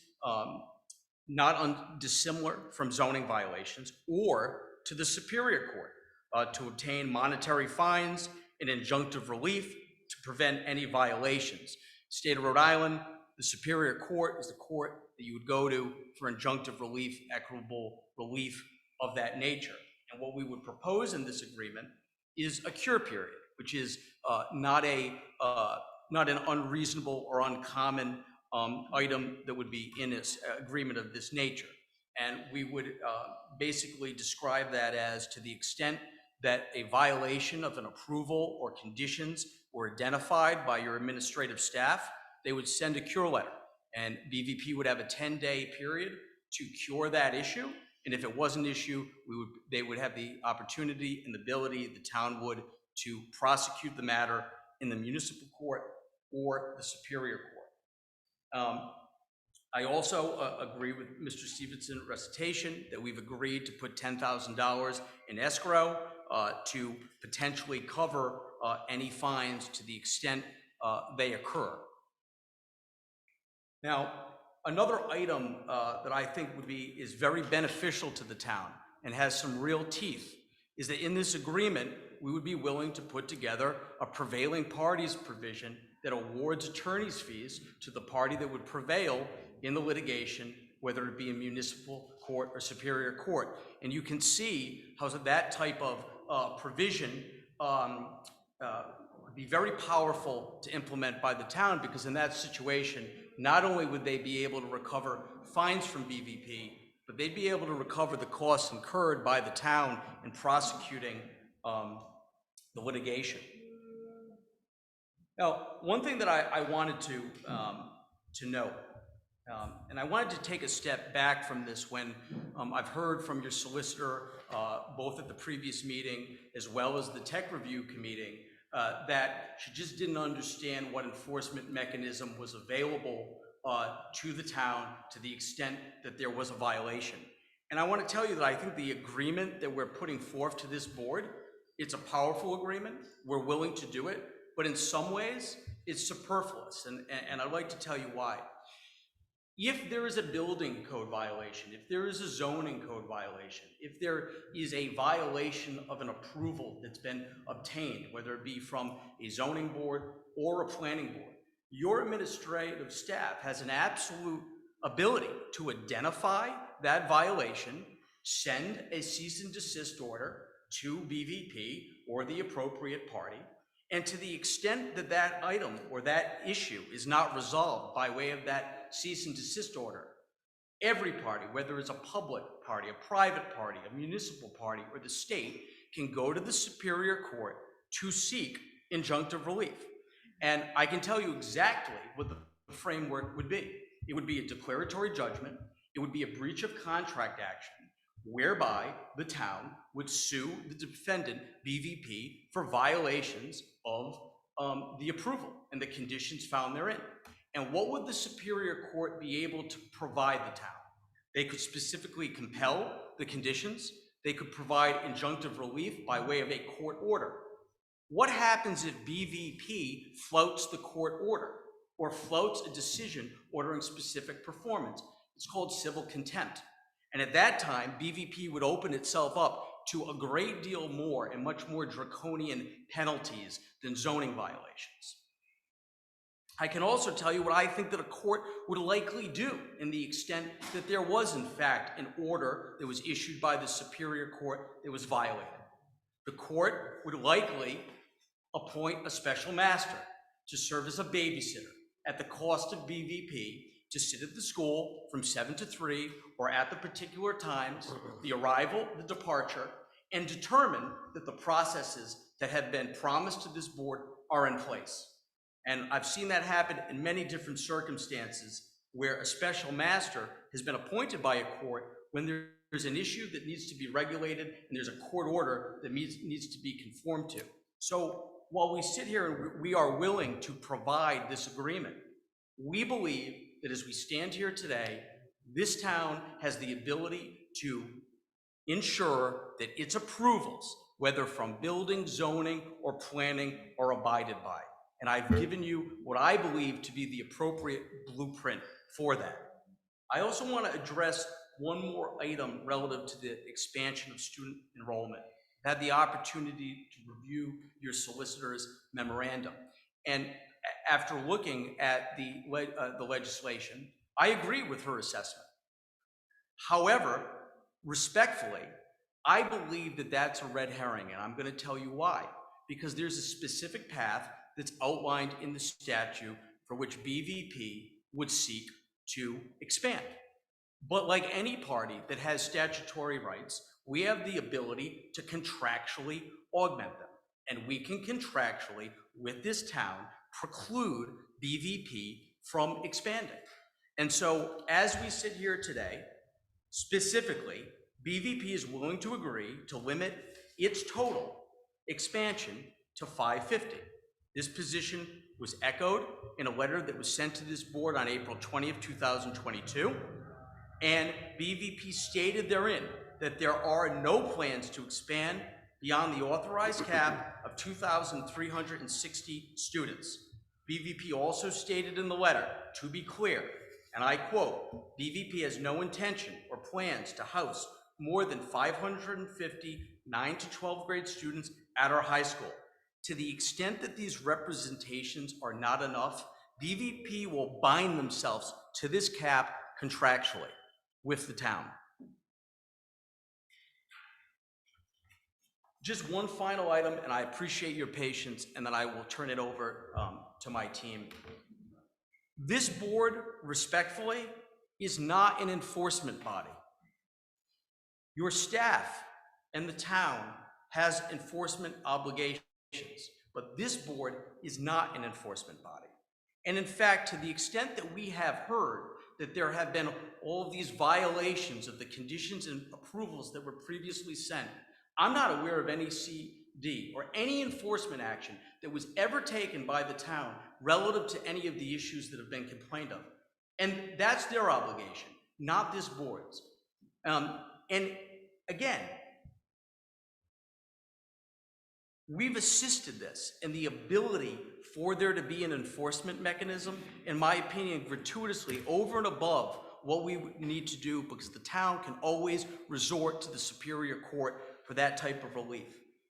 not dissimilar from zoning violations, or to the Superior Court to obtain monetary fines and injunctive relief to prevent any violations. State of Rhode Island, the Superior Court is the court that you would go to for injunctive relief, equitable relief of that nature. And what we would propose in this agreement is a cure period, which is not an unreasonable or uncommon item that would be in this agreement of this nature. And we would basically describe that as, to the extent that a violation of an approval or conditions were identified by your administrative staff, they would send a cure letter. And BVP would have a 10-day period to cure that issue. And if it was an issue, they would have the opportunity and the ability, the town would, to prosecute the matter in the municipal court or the Superior Court. I also agree with Mr. Stevenson's recitation that we've agreed to put $10,000 in escrow to potentially cover any fines to the extent they occur. Now, another item that I think is very beneficial to the town and has some real teeth is that in this agreement, we would be willing to put together a prevailing parties provision that awards attorney's fees to the party that would prevail in the litigation, whether it be a municipal court or Superior Court. And you can see how that type of provision would be very powerful to implement by the town, because in that situation, not only would they be able to recover fines from BVP, but they'd be able to recover the costs incurred by the town in prosecuting the litigation. Now, one thing that I wanted to note, and I wanted to take a step back from this when I've heard from your solicitor, both at the previous meeting as well as the tech review committee, that she just didn't understand what enforcement mechanism was available to the town to the extent that there was a violation. And I want to tell you that I think the agreement that we're putting forth to this board, it's a powerful agreement. We're willing to do it, but in some ways it's superfluous. And I'd like to tell you why. If there is a building code violation, if there is a zoning code violation, if there is a violation of an approval that's been obtained, whether it be from a zoning board or a planning board, your administrative staff has an absolute ability to identify that violation, send a cease and desist order to BVP or the appropriate party, and to the extent that that item or that issue is not resolved by way of that cease and desist order, every party, whether it's a public party, a private party, a municipal party, or the state, can go to the Superior Court to seek injunctive relief. And I can tell you exactly what the framework would be. It would be a declaratory judgment. It would be a breach of contract action, whereby the town would sue the defendant, BVP, for violations of the approval and the conditions found therein. And what would the Superior Court be able to provide the town? They could specifically compel the conditions. They could provide injunctive relief by way of a court order. What happens if BVP floats the court order or floats a decision ordering specific performance? It's called civil contempt. And at that time, BVP would open itself up to a great deal more and much more draconian penalties than zoning violations. I can also tell you what I think that a court would likely do in the extent that there was, in fact, an order that was issued by the Superior Court that was violated. The court would likely appoint a special master to serve as a babysitter at the cost of BVP to sit at the school from 7 to 3 or at the particular times, the arrival, the departure, and determine that the processes that have been promised to this board are in place. And I've seen that happen in many different circumstances where a special master has been appointed by a court when there's an issue that needs to be regulated and there's a court order that needs to be conformed to. So while we sit here and we are willing to provide this agreement, we believe that as we stand here today, this town has the ability to ensure that its approvals, whether from building, zoning, or planning, are abided by. And I've given you what I believe to be the appropriate blueprint for that. I also want to address one more item relative to the expansion of student enrollment. I've had the opportunity to review your solicitor's memorandum. And after looking at the legislation, I agree with her assessment. However, respectfully, I believe that that's a red herring, and I'm going to tell you why. Because there's a specific path that's outlined in the statute for which BVP would seek to expand. But like any party that has statutory rights, we have the ability to contractually augment them. And we can contractually, with this town, preclude BVP from expanding. And so as we sit here today, specifically, BVP is willing to agree to limit its total expansion to 550. This position was echoed in a letter that was sent to this board on April 20th, 2022. And BVP stated therein that there are no plans to expand beyond the authorized cap of 2,360 students. BVP also stated in the letter, to be clear, and I quote, BVP has no intention or plans to house more than 550 9 to 12th grade students at our high school. To the extent that these representations are not enough, BVP will bind themselves to this cap contractually with the town. Just one final item, and I appreciate your patience, and then I will turn it over to my team. This board, respectfully, is not an enforcement body. Your staff and the town has enforcement obligations, but this board is not an enforcement body. And in fact, to the extent that we have heard that there have been all of these violations of the conditions and approvals that were previously sent, I'm not aware of any CD or any enforcement action that was ever taken by the town relative to any of the issues that have been complained of. And that's their obligation, not this board's. And again, we've assisted this in the ability for there to be an enforcement mechanism, in my opinion, gratuitously over and above what we need to do, because the town can always resort to the Superior Court for that type of relief.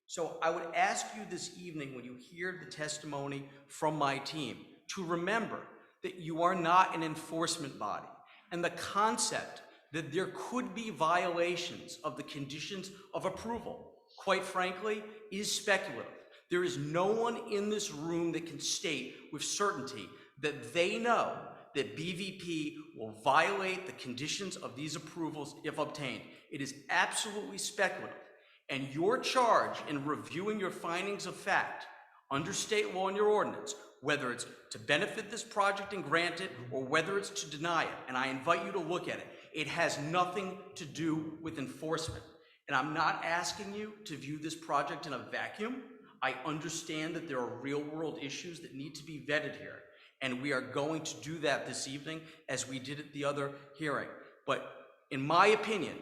So I would ask you this evening, when you hear the testimony from my team, to remember that you are not an enforcement body. And the concept that there could be violations of the conditions of approval, quite frankly, is speculative. There is no one in this room that can state with certainty that they know that BVP will violate the conditions of these approvals if obtained. It is absolutely speculative. And your charge in reviewing your findings of fact under state law and your ordinance, whether it's to benefit this project and grant it, or whether it's to deny it, and I invite you to look at it, it has nothing to do with enforcement. And I'm not asking you to view this project in a vacuum. I understand that there are real-world issues that need to be vetted here, and we are going to do that this evening as we did at the other hearing. But in my opinion,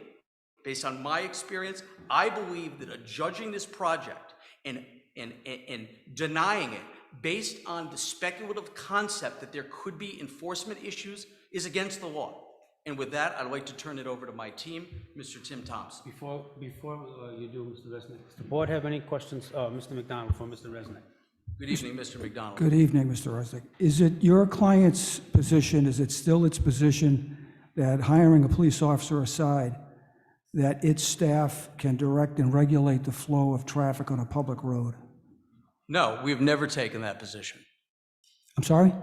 based on my experience, I believe that judging this project and denying it based on the speculative concept that there could be enforcement issues is against the law. And with that, I'd like to turn it over to my team, Mr. Tim Thompson. Before you do, Mr. Resnick, does the board have any questions, Mr. McDonald, for Mr. Resnick? Good evening, Mr. McDonald. Good evening, Mr. Resnick. Is it your client's position, is it still its position that hiring a police officer aside, that its staff can direct and regulate the flow of traffic on a public road? No, we've never taken that position. I'm sorry?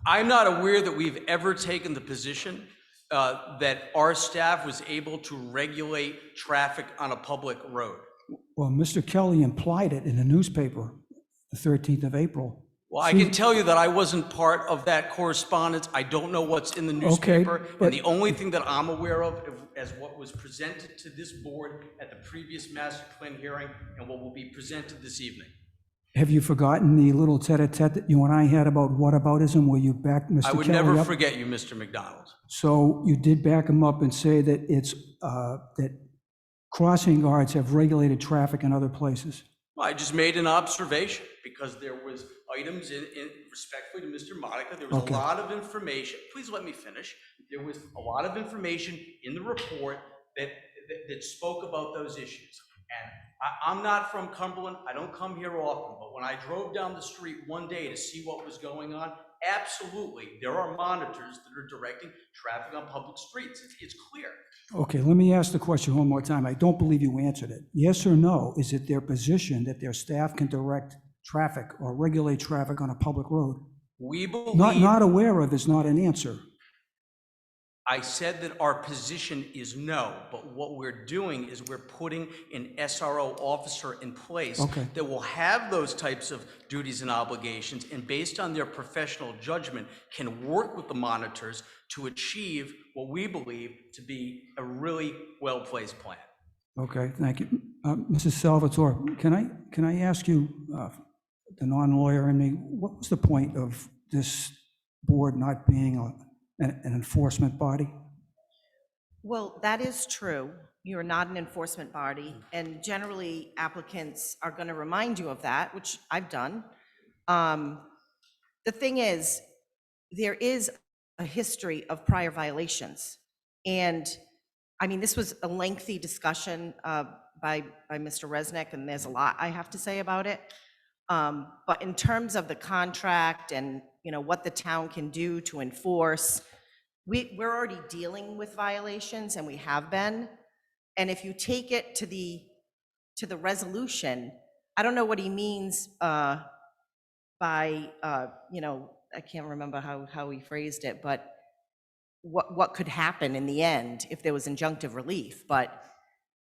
I'm not aware that we've ever taken the position that our staff was able to regulate traffic on a public road. Well, Mr. Kelly implied it in the newspaper, the 13th of April. Well, I can tell you that I wasn't part of that correspondence. I don't know what's in the newspaper. but- And the only thing that I'm aware of as what was presented to this board at the previous master plan hearing and what will be presented this evening. Have you forgotten the little tete-a-tete that you and I had about whataboutism, where you backed Mr. I Kelly would never up? forget you, Mr. McDonald. So you did back him up and say that it's, that crossing guards have regulated traffic in other places? Well, I just made an observation because there was items in respectfully to Mr. Monica, there was Okay. a lot of information. Please let me finish. There was a lot of information in the report that spoke about those issues. And I'm not from Cumberland. I don't come here often, but when I drove down the street one day to see what was going on, absolutely, there are monitors that are directing traffic on public streets. It's clear. Okay, let me ask the question one more time. I don't believe you answered it. Yes or no, is it their position that their staff can direct traffic or regulate traffic on a public road? We believe. Not aware of is not an answer. I said that our position is no, but what we're doing is we're putting an SRO officer in place Okay. that will have those types of duties and obligations, and based on their professional judgment, can work with the monitors to achieve what we believe to be a really well-placed plan. Okay, thank you. Mrs. Salvatore, can I ask you, the non-lawyer in me, what was the point of this board not being an enforcement body? Well, that is true. You're not an enforcement body, and generally applicants are going to remind you of that, which I've done. The thing is, there is a history of prior violations. And I mean, this was a lengthy discussion by Mr. Resnick, and there's a lot I have to say about it. But in terms of the contract and, you know, what the town can do to enforce, we're already dealing with violations, and we have been. And if you take it to the resolution, I don't know what he means by, you know, I can't remember how he phrased it, but what could happen in the end if there was injunctive relief. But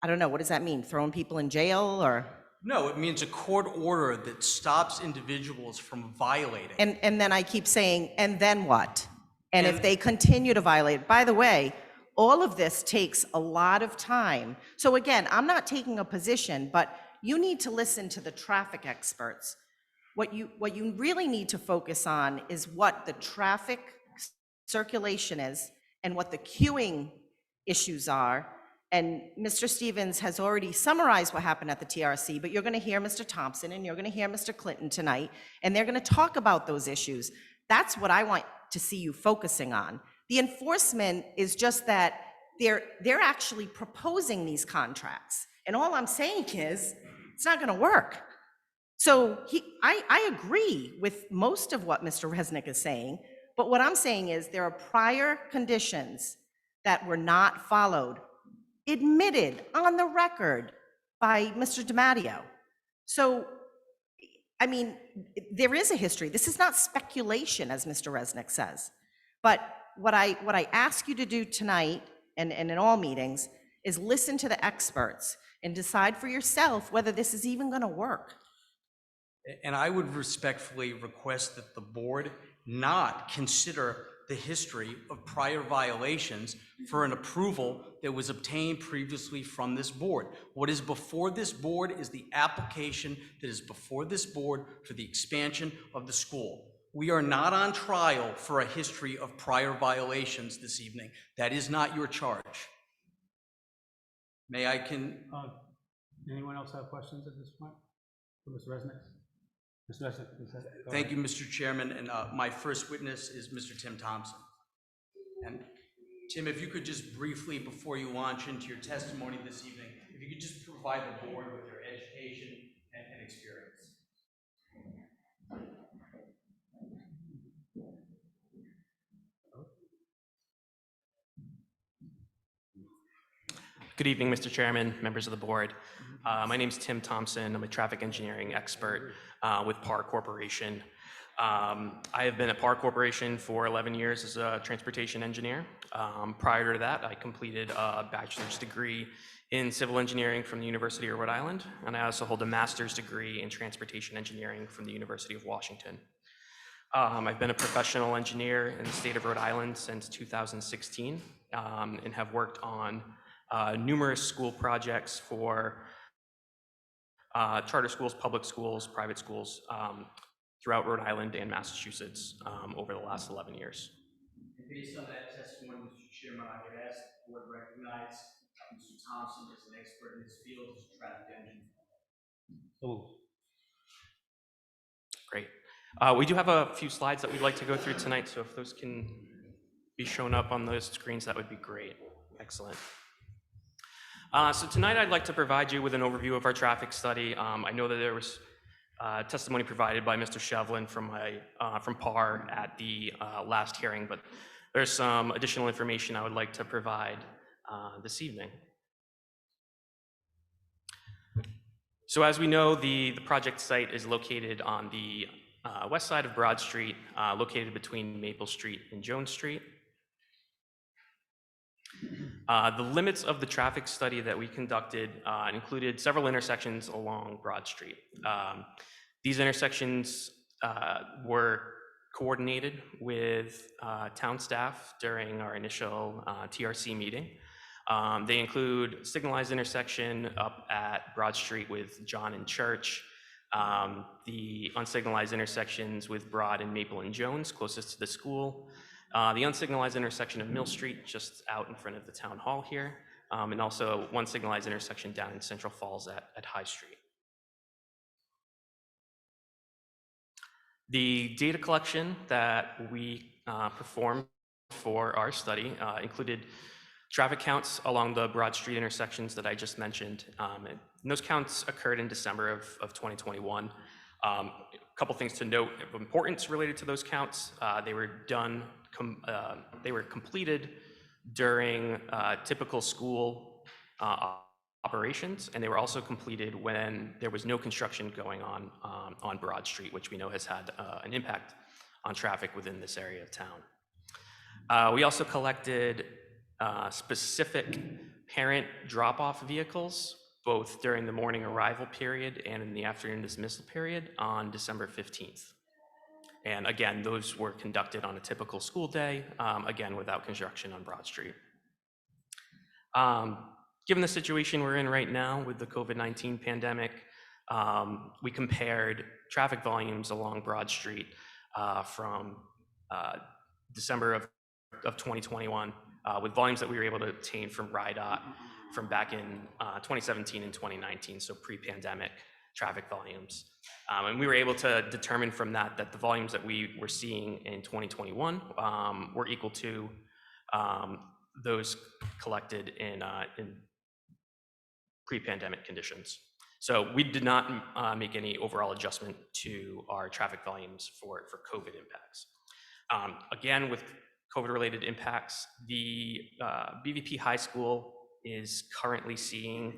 I don't know, what does that mean? Throwing people in jail, or? No, it means a court order that stops individuals from violating. And then I keep saying, and then what? And if they continue to violate, by the way, all of this takes a lot of time. So again, I'm not taking a position, but you need to listen to the traffic experts. What you really need to focus on is what the traffic circulation is and what the queuing issues are. And Mr. Stevens has already summarized what happened at the TRC, but you're going to hear Mr. Thompson and you're going to hear Mr. Clinton tonight, and they're going to talk about those issues. That's what I want to see you focusing on. The enforcement is just that they're actually proposing these contracts. And all I'm saying is, it's not going to work. So I agree with most of what Mr. Resnick is saying, but what I'm saying is there are prior conditions that were not followed, admitted on the record by Mr. DiMatteo. So, I mean, there is a history. This is not speculation, as Mr. Resnick says. But what I ask you to do tonight, and in all meetings, is listen to the experts and decide for yourself whether this is even going to work. And I would respectfully request that the board not consider the history of prior violations for an approval that was obtained previously from this board. What is before this board is the application that is before this board for the expansion of the school. We are not on trial for a history of prior violations this evening. That is not your charge. May I Anyone else have questions at this point for Mr. Resnick? Mr. Resnick, Thank you, Mr. Chairman, and my first witness is Mr. Tim Thompson. And Tim, if you could just briefly, before you launch into your testimony this evening, if you could just provide the board with your education and experience. Good evening, Mr. Chairman, members of the board. My name is Tim Thompson. I'm a traffic engineering expert with PAR Corporation. I have been at PAR Corporation for 11 years as a transportation engineer. Prior to that, I completed a bachelor's degree in civil engineering from the University of Rhode Island, and I also hold a master's degree in transportation engineering from the University of Washington. I've been a professional engineer in the state of Rhode Island since 2016 and have worked on numerous school projects for charter schools, public schools, private schools throughout Rhode Island and Massachusetts over the last 11 years. And based on that testimony, Mr. Chairman, I would ask the board recognize Mr. Thompson as an expert in his field as a traffic engineer. Great. We do have a few slides that we'd like to go through tonight, so if those can be shown up on those screens, that would be great. Excellent. So tonight I'd like to provide you with an overview of our traffic study. I know that there was testimony provided by Mr. Shevlin from PAR at the last hearing, but there's some additional information I would like to provide this evening. So as we know, the project site is located on the west side of Broad Street, located between Maple Street and Jones Street. The limits of the traffic study that we conducted included several intersections along Broad Street. These intersections were coordinated with town staff during our initial TRC meeting. They include signalized intersection up at Broad Street with John and Church, the unsignalized intersections with Broad and Maple and Jones closest to the school, the unsignalized intersection of Mill Street just out in front of the town hall here, and also one signalized intersection down in Central Falls at High Street. The data collection that we performed for our study included traffic counts along the Broad Street intersections that I just mentioned. And those counts occurred in December of 2021. A couple things to note of importance related to those counts. They were completed during typical school operations, and they were also completed when there was no construction going on Broad Street, which we know has had an impact on traffic within this area of town. We also collected specific parent drop-off vehicles, both during the morning arrival period and in the afternoon dismissal period on December 15th. And again, those were conducted on a typical school day, again, without construction on Broad Street. Given the situation we're in right now with the COVID-19 pandemic, we compared traffic volumes along Broad Street from December of 2021 with volumes that we were able to obtain from RIDOT from back in 2017 and 2019, so pre-pandemic traffic volumes. And we were able to determine from that the volumes that we were seeing in 2021 were equal to those collected in pre-pandemic conditions. So we did not make any overall adjustment to our traffic volumes for COVID impacts. Again, with COVID-related impacts, the BVP High School is currently seeing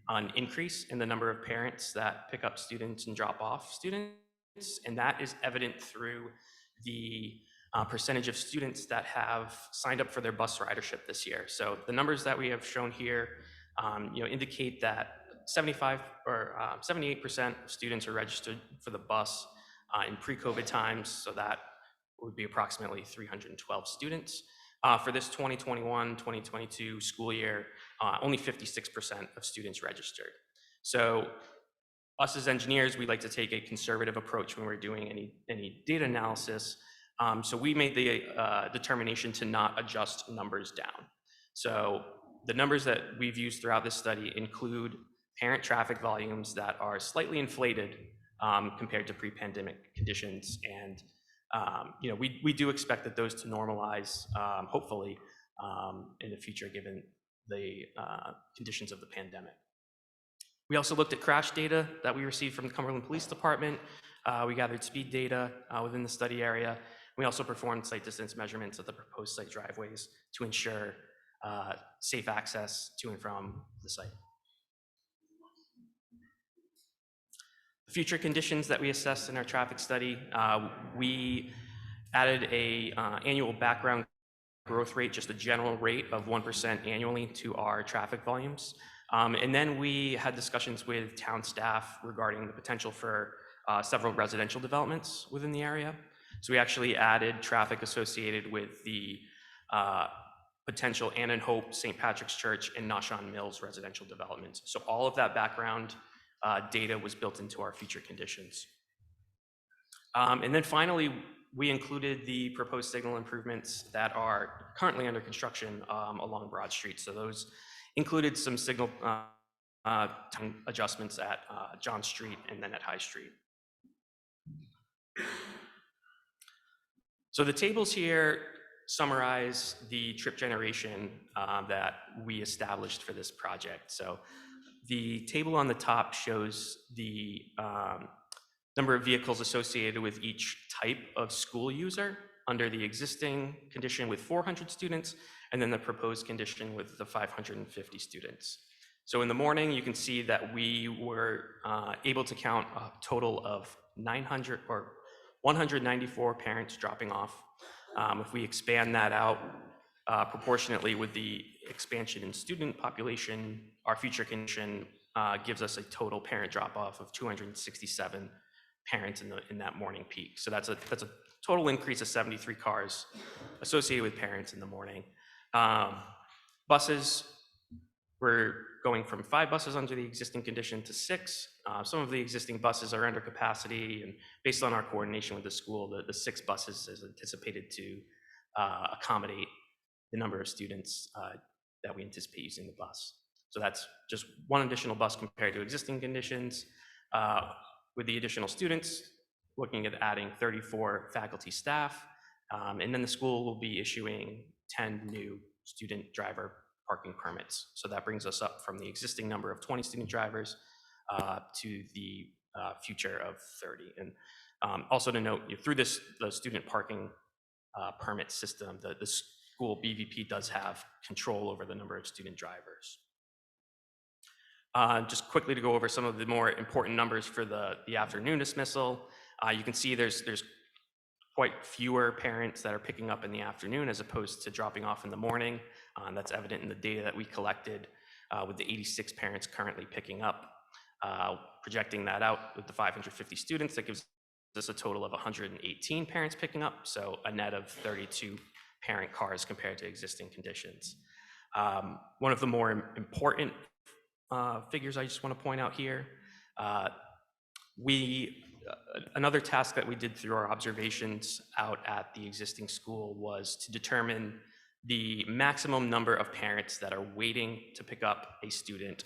an increase in the number of parents that pick up students and drop off students, and that is evident through the percentage of students that have signed up for their bus ridership this year. So the numbers that we have shown here, indicate that 75 or 78% of students are registered for the bus in pre-COVID times, so that would be approximately 312 students. For this 2021-2022 school year, only 56% of students registered. So us as engineers, we like to take a conservative approach when we're doing any data analysis. So we made the determination to not adjust numbers down. So the numbers that we've used throughout this study include parent traffic volumes that are slightly inflated compared to pre-pandemic conditions. And we do expect that those to normalize, hopefully, in the future, given the conditions of the pandemic. We also looked at crash data that we received from the Cumberland Police Department. We gathered speed data within the study area. We also performed site distance measurements at the proposed site driveways to ensure safe access to and from the site. The future conditions that we assessed in our traffic study, we added a annual background growth rate, just a general rate of 1% annually to our traffic volumes. And then we had discussions with town staff regarding the potential for several residential developments within the area. So we actually added traffic associated with the potential Ann and Hope, St. Patrick's Church, and Noshawn Mills residential developments. So all of that background data was built into our feature conditions. And then finally, we included the proposed signal improvements that are currently under construction along Broad Street. So those included some signal adjustments at John Street and then at High Street. So the tables here summarize the trip generation that we established for this project. So the table on the top shows the number of vehicles associated with each type of school user under the existing condition with 400 students, and then the proposed condition with the 550 students. So in the morning, you can see that we were able to count a total of 194 parents dropping off. If we expand that out proportionately with the expansion in student population, our future condition gives us a total parent drop-off of 267 parents in that morning peak. So that's a total increase of 73 cars associated with parents in the morning. Buses, we're going from 5 buses under the existing condition to 6. Some of the existing buses are under capacity, and based on our coordination with the school, the 6 buses is anticipated to accommodate the number of students that we anticipate using the bus. So that's just one additional bus compared to existing conditions. With the additional students, looking at adding 34 faculty staff, and then the school will be issuing 10 new student driver parking permits. So that brings us up from the existing number of 20 student drivers to the future of 30. And also to note, through the student parking permit system, the school BVP does have control over the number of student drivers. Just quickly to go over some of the more important numbers for the afternoon dismissal. You can see there's quite fewer parents that are picking up in the afternoon as opposed to dropping off in the morning. That's evident in the data that we collected with the 86 parents currently picking up. Projecting that out with the 550 students, that gives us a total of 118 parents picking up, so a net of 32 parent cars compared to existing conditions. One of the more important figures I just want to point out here, another task that we did through our observations out at the existing school was to determine the maximum number of parents that are waiting to pick up a student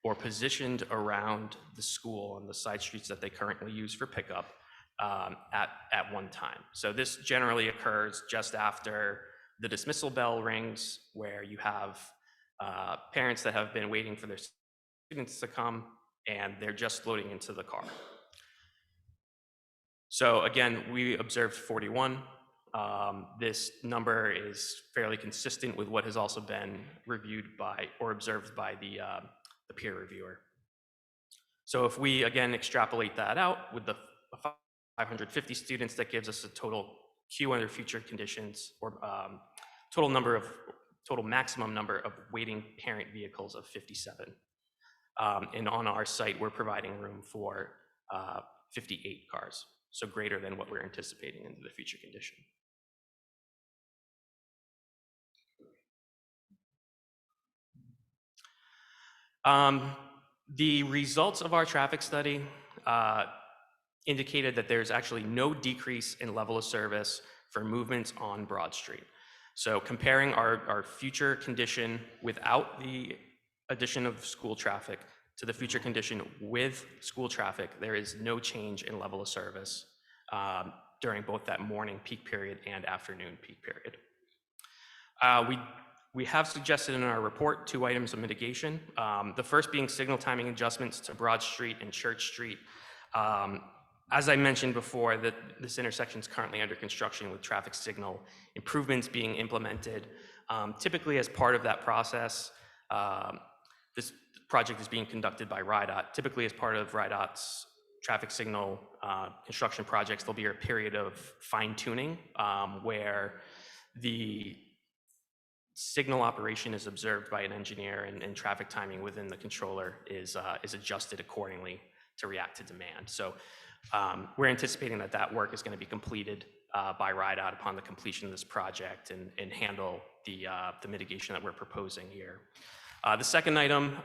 or positioned around the school on the side streets that they currently use for pickup at one time. So this generally occurs just after the dismissal bell rings, where you have parents that have been waiting for their students to come and they're just loading into the car. So again, we observed 41. This number is fairly consistent with what has also been reviewed by or observed by the peer reviewer. So if we again extrapolate that out with the 550 students, that gives us a total queue under future conditions, or total maximum number of waiting parent vehicles of 57. And on our site, we're providing room for 58 cars, so greater than what we're anticipating into the future condition. The results of our traffic study indicated that there's actually no decrease in level of service for movements on Broad Street. So comparing our future condition without the addition of school traffic to the future condition with school traffic, there is no change in level of service during both that morning peak period and afternoon peak period. We have suggested in our report 2 items of mitigation. The first being signal timing adjustments to Broad Street and Church Street. As I mentioned before, this intersection is currently under construction with traffic signal improvements being implemented. Typically as part of that process, this project is being conducted by RIDOT. Typically as part of RIDOT's traffic signal construction projects, there'll be a period of fine tuning where the signal operation is observed by an engineer and traffic timing within the controller is adjusted accordingly to react to demand. So we're anticipating that work is going to be completed by RIDOT upon the completion of this project and handle the mitigation that we're proposing here. The second item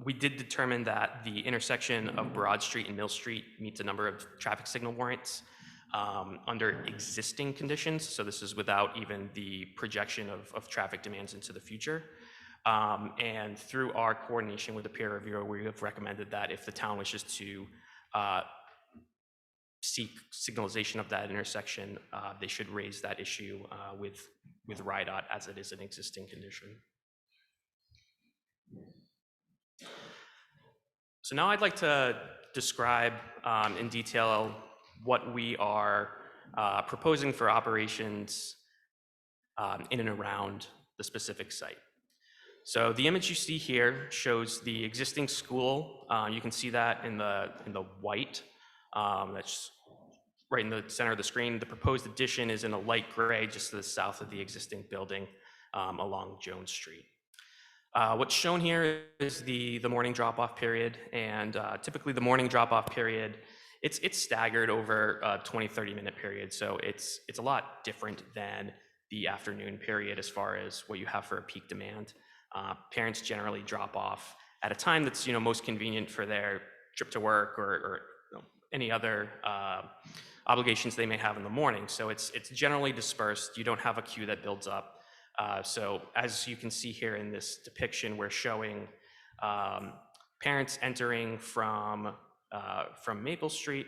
We did determine that the intersection of Broad Street and Mill Street meets a number of traffic signal warrants under existing conditions. So this is without even the projection of traffic demands into the future. And through our coordination with the peer reviewer, we have recommended that if the town wishes to seek signalization of that intersection, they should raise that issue with RIDOT as it is an existing condition. So now I'd like to describe in detail what we are proposing for operations in and around the specific site. So the image you see here shows the existing school. You can see that in the white. That's right in the center of the screen. The proposed addition is in a light gray just to the south of the existing building along Jones Street. What's shown here is the morning drop-off period, and typically the morning drop-off period, it's staggered over a 20-30 minute period, so it's a lot different than the afternoon period as far as what you have for a peak demand. Parents generally drop off at a time that's most convenient for their trip to work or any other obligations they may have in the morning. So it's generally dispersed. You don't have a queue that builds up. So as you can see here in this depiction, we're showing parents entering from Maple Street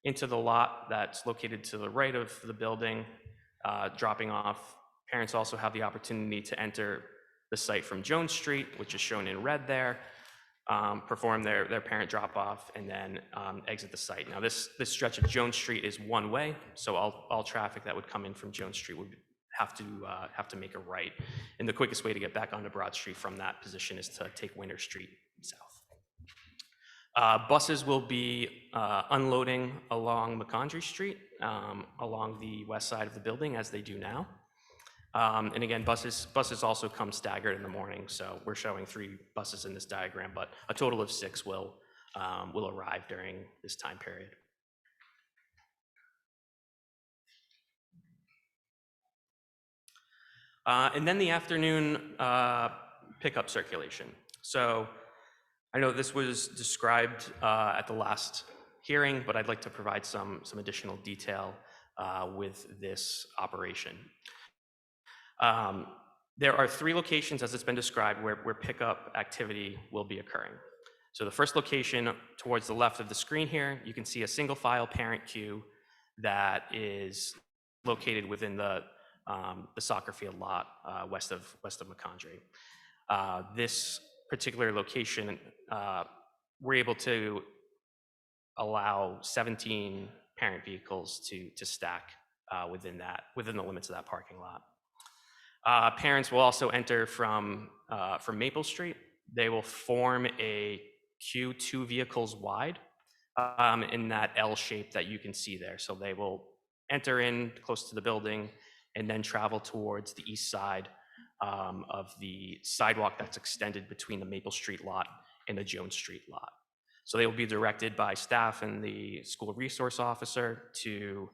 into the lot that's located to the right of the building, dropping off. Parents also have the opportunity to enter the site from Jones Street, which is shown in red there, perform their parent drop-off, and then exit the site. Now this stretch of Jones Street is one way, so all traffic that would come in from Jones Street would have to make a right. And the quickest way to get back onto Broad Street from that position is to take Winter Street south. Buses will be unloading along McCondry Street, along the west side of the building as they do now. And again, buses also come staggered in the morning, so we're showing 3 buses in this diagram, but a total of 6 will arrive during this time period. And then the afternoon pickup circulation. So I know this was described at the last hearing, but I'd like to provide some additional detail with this operation. There are 3 locations, as it's been described, where pickup activity will be occurring. So the first location towards the left of the screen here, you can see a single file parent queue that is located within the soccer field lot west of McCondry. This particular location, we're able to allow 17 parent vehicles to stack within the limits of that parking lot. Parents will also enter from Maple Street. They will form a queue 2 vehicles wide in that L shape that you can see there. So they will enter in close to the building and then travel towards the east side of the sidewalk that's extended between the Maple Street lot and the Jones Street lot. So they will be directed by staff and the school resource officer to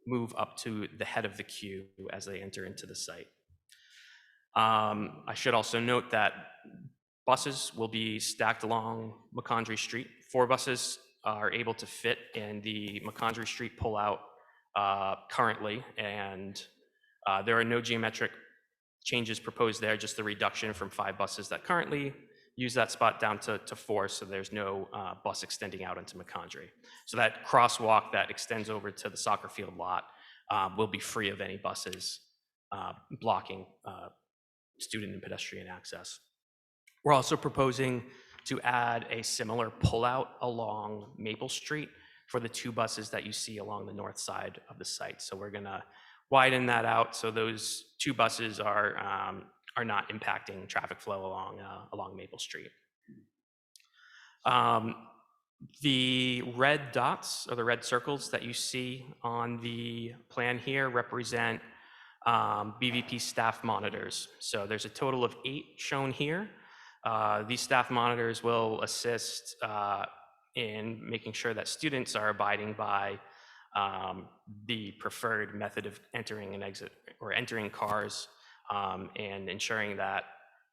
move up to the head of the queue as they enter into the site. I should also note that buses will be stacked along McCondry Street. 4 buses are able to fit in the McCondry Street pullout currently, and there are no geometric changes proposed there, just the reduction from 5 buses that currently use that spot down to 4, so there's no bus extending out into McCondry. So that crosswalk that extends over to the soccer field lot will be free of any buses blocking student and pedestrian access. We're also proposing to add a similar pullout along Maple Street for the 2 buses that you see along the north side of the site. So we're gonna widen that out so those 2 buses are not impacting traffic flow along Maple Street. The red dots, or the red circles that you see on the plan here, represent BVP staff monitors. So there's a total of 8 shown here. These staff monitors will assist in making sure that students are abiding by the preferred method of entering and exit, or entering cars, and ensuring that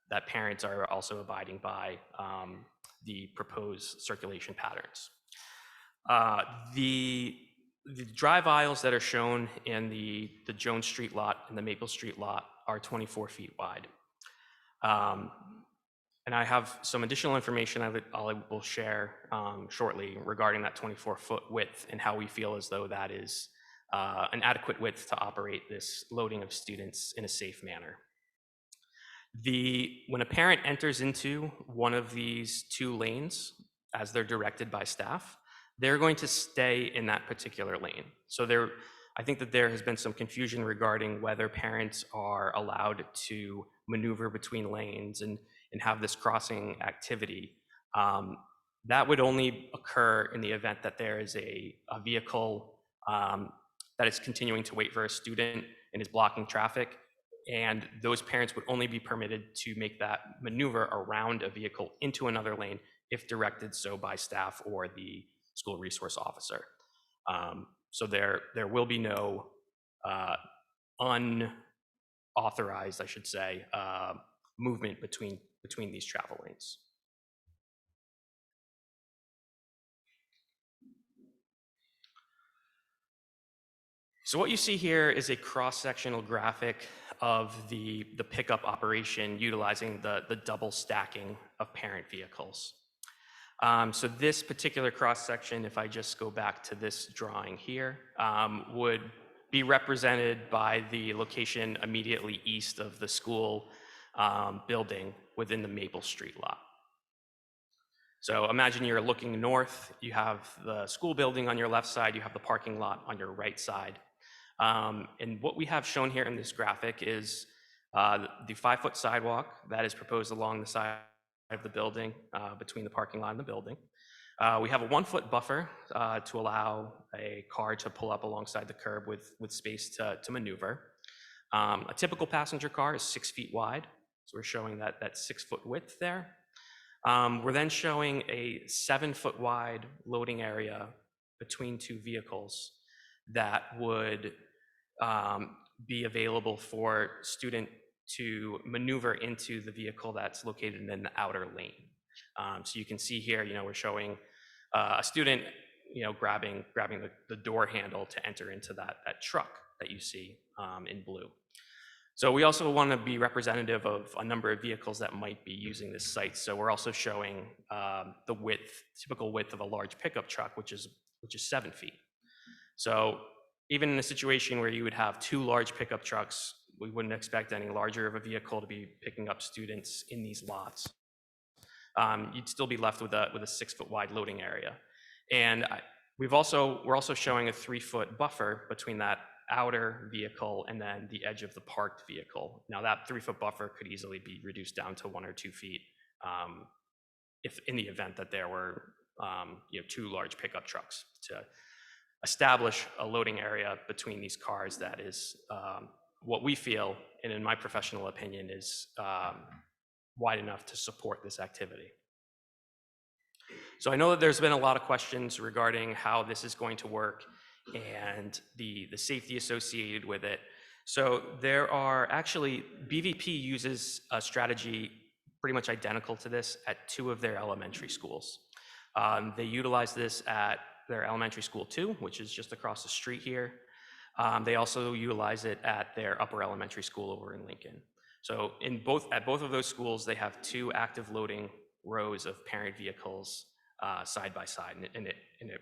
that parents are also abiding by the proposed circulation patterns. The drive aisles that are shown in the Jones Street lot and the Maple Street lot are 24 feet wide. And I have some additional information I will share shortly regarding that 24-foot width and how we feel as though that is an adequate width to operate this loading of students in a safe manner. When a parent enters into one of these two lanes, as they're directed by staff, they're going to stay in that particular lane. So I think that there has been some confusion regarding whether parents are allowed to maneuver between lanes and have this crossing activity. That would only occur in the event that there is a vehicle that is continuing to wait for a student and is blocking traffic. And those parents would only be permitted to make that maneuver around a vehicle into another lane if directed so by staff or the school resource officer. So there will be no unauthorized, I should say, movement between these travel lanes. So what you see here is a cross-sectional graphic of the pickup operation utilizing the double stacking of parent vehicles. So this particular cross-section, if I just go back to this drawing here, would be represented by the location immediately east of the school building within the Maple Street lot. So imagine you're looking north, you have the school building on your left side, you have the parking lot on your right side. And what we have shown here in this graphic is the 5-foot sidewalk that is proposed along the side of the building between the parking lot and the building. We have a 1-foot buffer to allow a car to pull up alongside the curb with space to maneuver. A typical passenger car is 6 feet wide, so we're showing that 6-foot width there. We're then showing a 7-foot wide loading area between two vehicles that would be available for student to maneuver into the vehicle that's located in the outer lane. So you can see here, we're showing a student, grabbing the door handle to enter into that truck that you see in blue. So we also want to be representative of a number of vehicles that might be using this site. So we're also showing the typical width of a large pickup truck, which is 7 feet. So even in a situation where you would have two large pickup trucks, we wouldn't expect any larger of a vehicle to be picking up students in these lots. You'd still be left with a 6-foot wide loading area. And we're also showing a 3-foot buffer between that outer vehicle and then the edge of the parked vehicle. Now that 3-foot buffer could easily be reduced down to 1 or 2 feet if in the event that there were two large pickup trucks to establish a loading area between these cars that is what we feel, and in my professional opinion, is wide enough to support this activity. So I know that there's been a lot of questions regarding how this is going to work and the safety associated with it. So there are actually, BVP uses a strategy pretty much identical to this at 2 of their elementary schools. They utilize this at their elementary school 2, which is just across the street here. They also utilize it at their upper elementary school over in Lincoln. So at both of those schools, they have 2 active loading rows of parent vehicles side by side, and it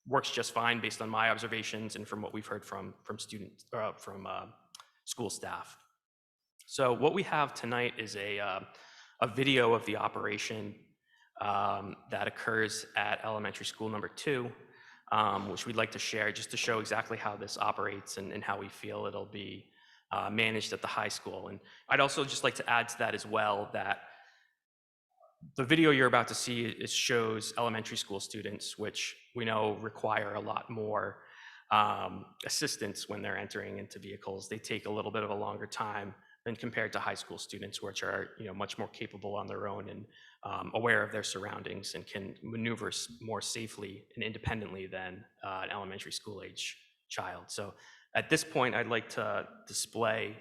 works just fine based on my observations and from what we've heard from students, from school staff. So what we have tonight is a video of the operation that occurs at elementary school number 2, which we'd like to share just to show exactly how this operates and how we feel it'll be managed at the high school. And I'd also just like to add to that as well that the video you're about to see shows elementary school students, which we know require a lot more assistance when they're entering into vehicles. They take a little bit of a longer time than compared to high school students, which are much more capable on their own and aware of their surroundings and can maneuver more safely and independently than an elementary school age child. So at this point, I'd like to display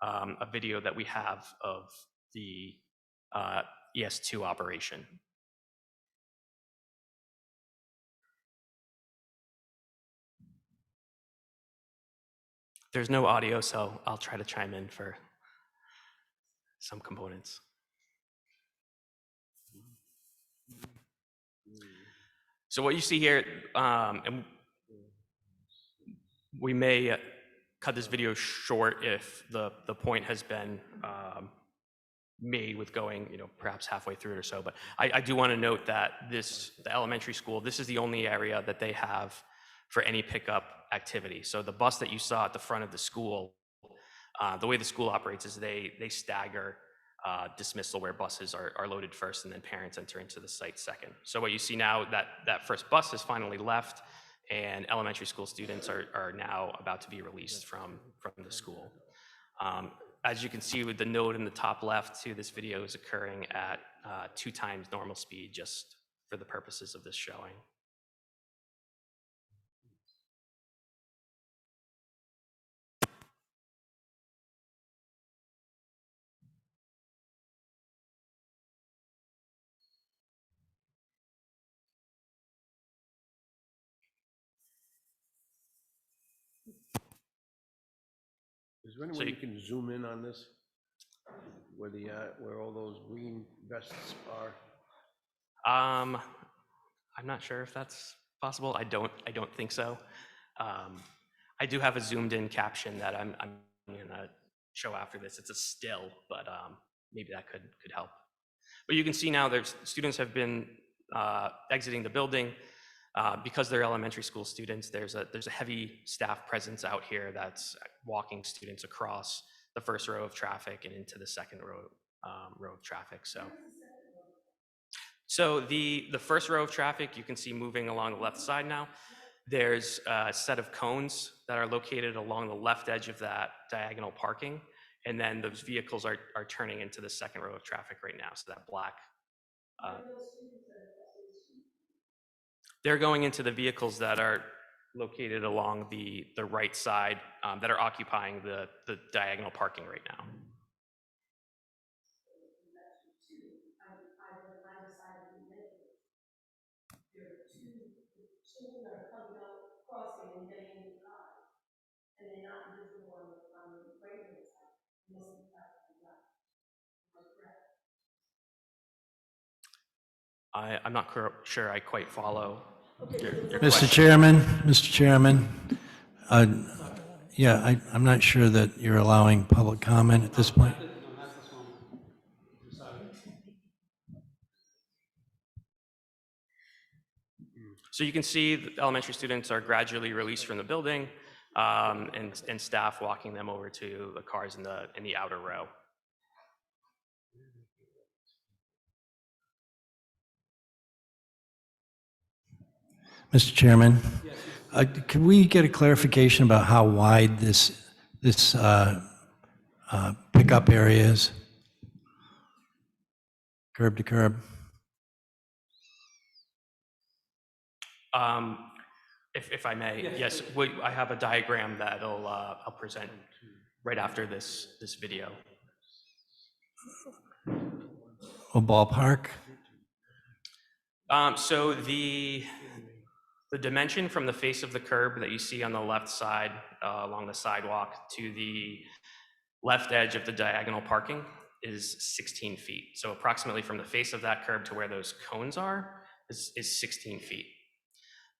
a video that we have of the ES2 operation. There's no audio, so I'll try to chime in for some components. So what you see here, and we may cut this video short if the point has been made with going, perhaps halfway through it or so. But I do want to note that the elementary school, this is the only area that they have for any pickup activity. So the bus that you saw at the front of the school, the way the school operates is they stagger dismissal, where buses are loaded first and then parents enter into the site second. So what you see now, that first bus has finally left, and elementary school students are now about to be released from the school. As you can see with the note in the top left too, this video is occurring at 2 times normal speed, just for the purposes of this showing. Is there any So way you- you can zoom in on this? Where all those green vests are? I'm not sure if that's possible. I don't think so. I do have a zoomed in caption that I'm gonna show after this. It's a still, but maybe that could help. But you can see now students have been exiting the building. Because they're elementary school students, there's a heavy staff presence out here that's walking students across the first row of traffic and into the second row of traffic. So the first row of traffic you can see moving along the left side now. There's a set of cones that are located along the left edge of that diagonal parking, and then those vehicles are turning into the second row of traffic right now. So that black. They're going into the vehicles that are located along the right side, that are occupying the diagonal parking right now. I'm not sure I quite follow your Mr. question. Chairman, yeah, I'm not sure that you're allowing public comment at this point. No, not this moment. I'm sorry. So you can see the elementary students are gradually released from the building, and staff walking them over to the cars in the outer row. Mr. Chairman, could we get a clarification about how wide this pickup area is? Curb to curb? If I may, yes, I have a diagram that I'll present right after this video. A ballpark? So the dimension from the face of the curb that you see on the left side along the sidewalk to the left edge of the diagonal parking is 16 feet. So approximately from the face of that curb to where those cones are is 16 feet.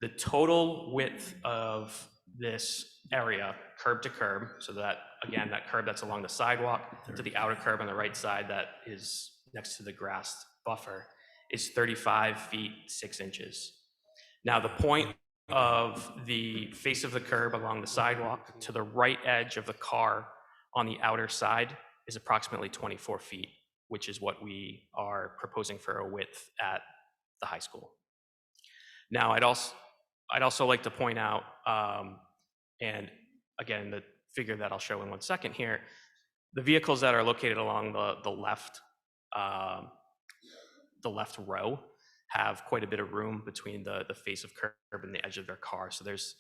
The total width of this area, curb to curb, so that, again, that curb that's along the sidewalk to the outer curb on the right side that is next to the grassed buffer, is 35 feet 6 inches. Now, the point of the face of the curb along the sidewalk to the right edge of the car on the outer side is approximately 24 feet, which is what we are proposing for a width at the high school. Now, I'd also like to point out, and again, the figure that I'll show in 1 second here, the vehicles that are located along the left row have quite a bit of room between the face of curb and the edge of their car. So there's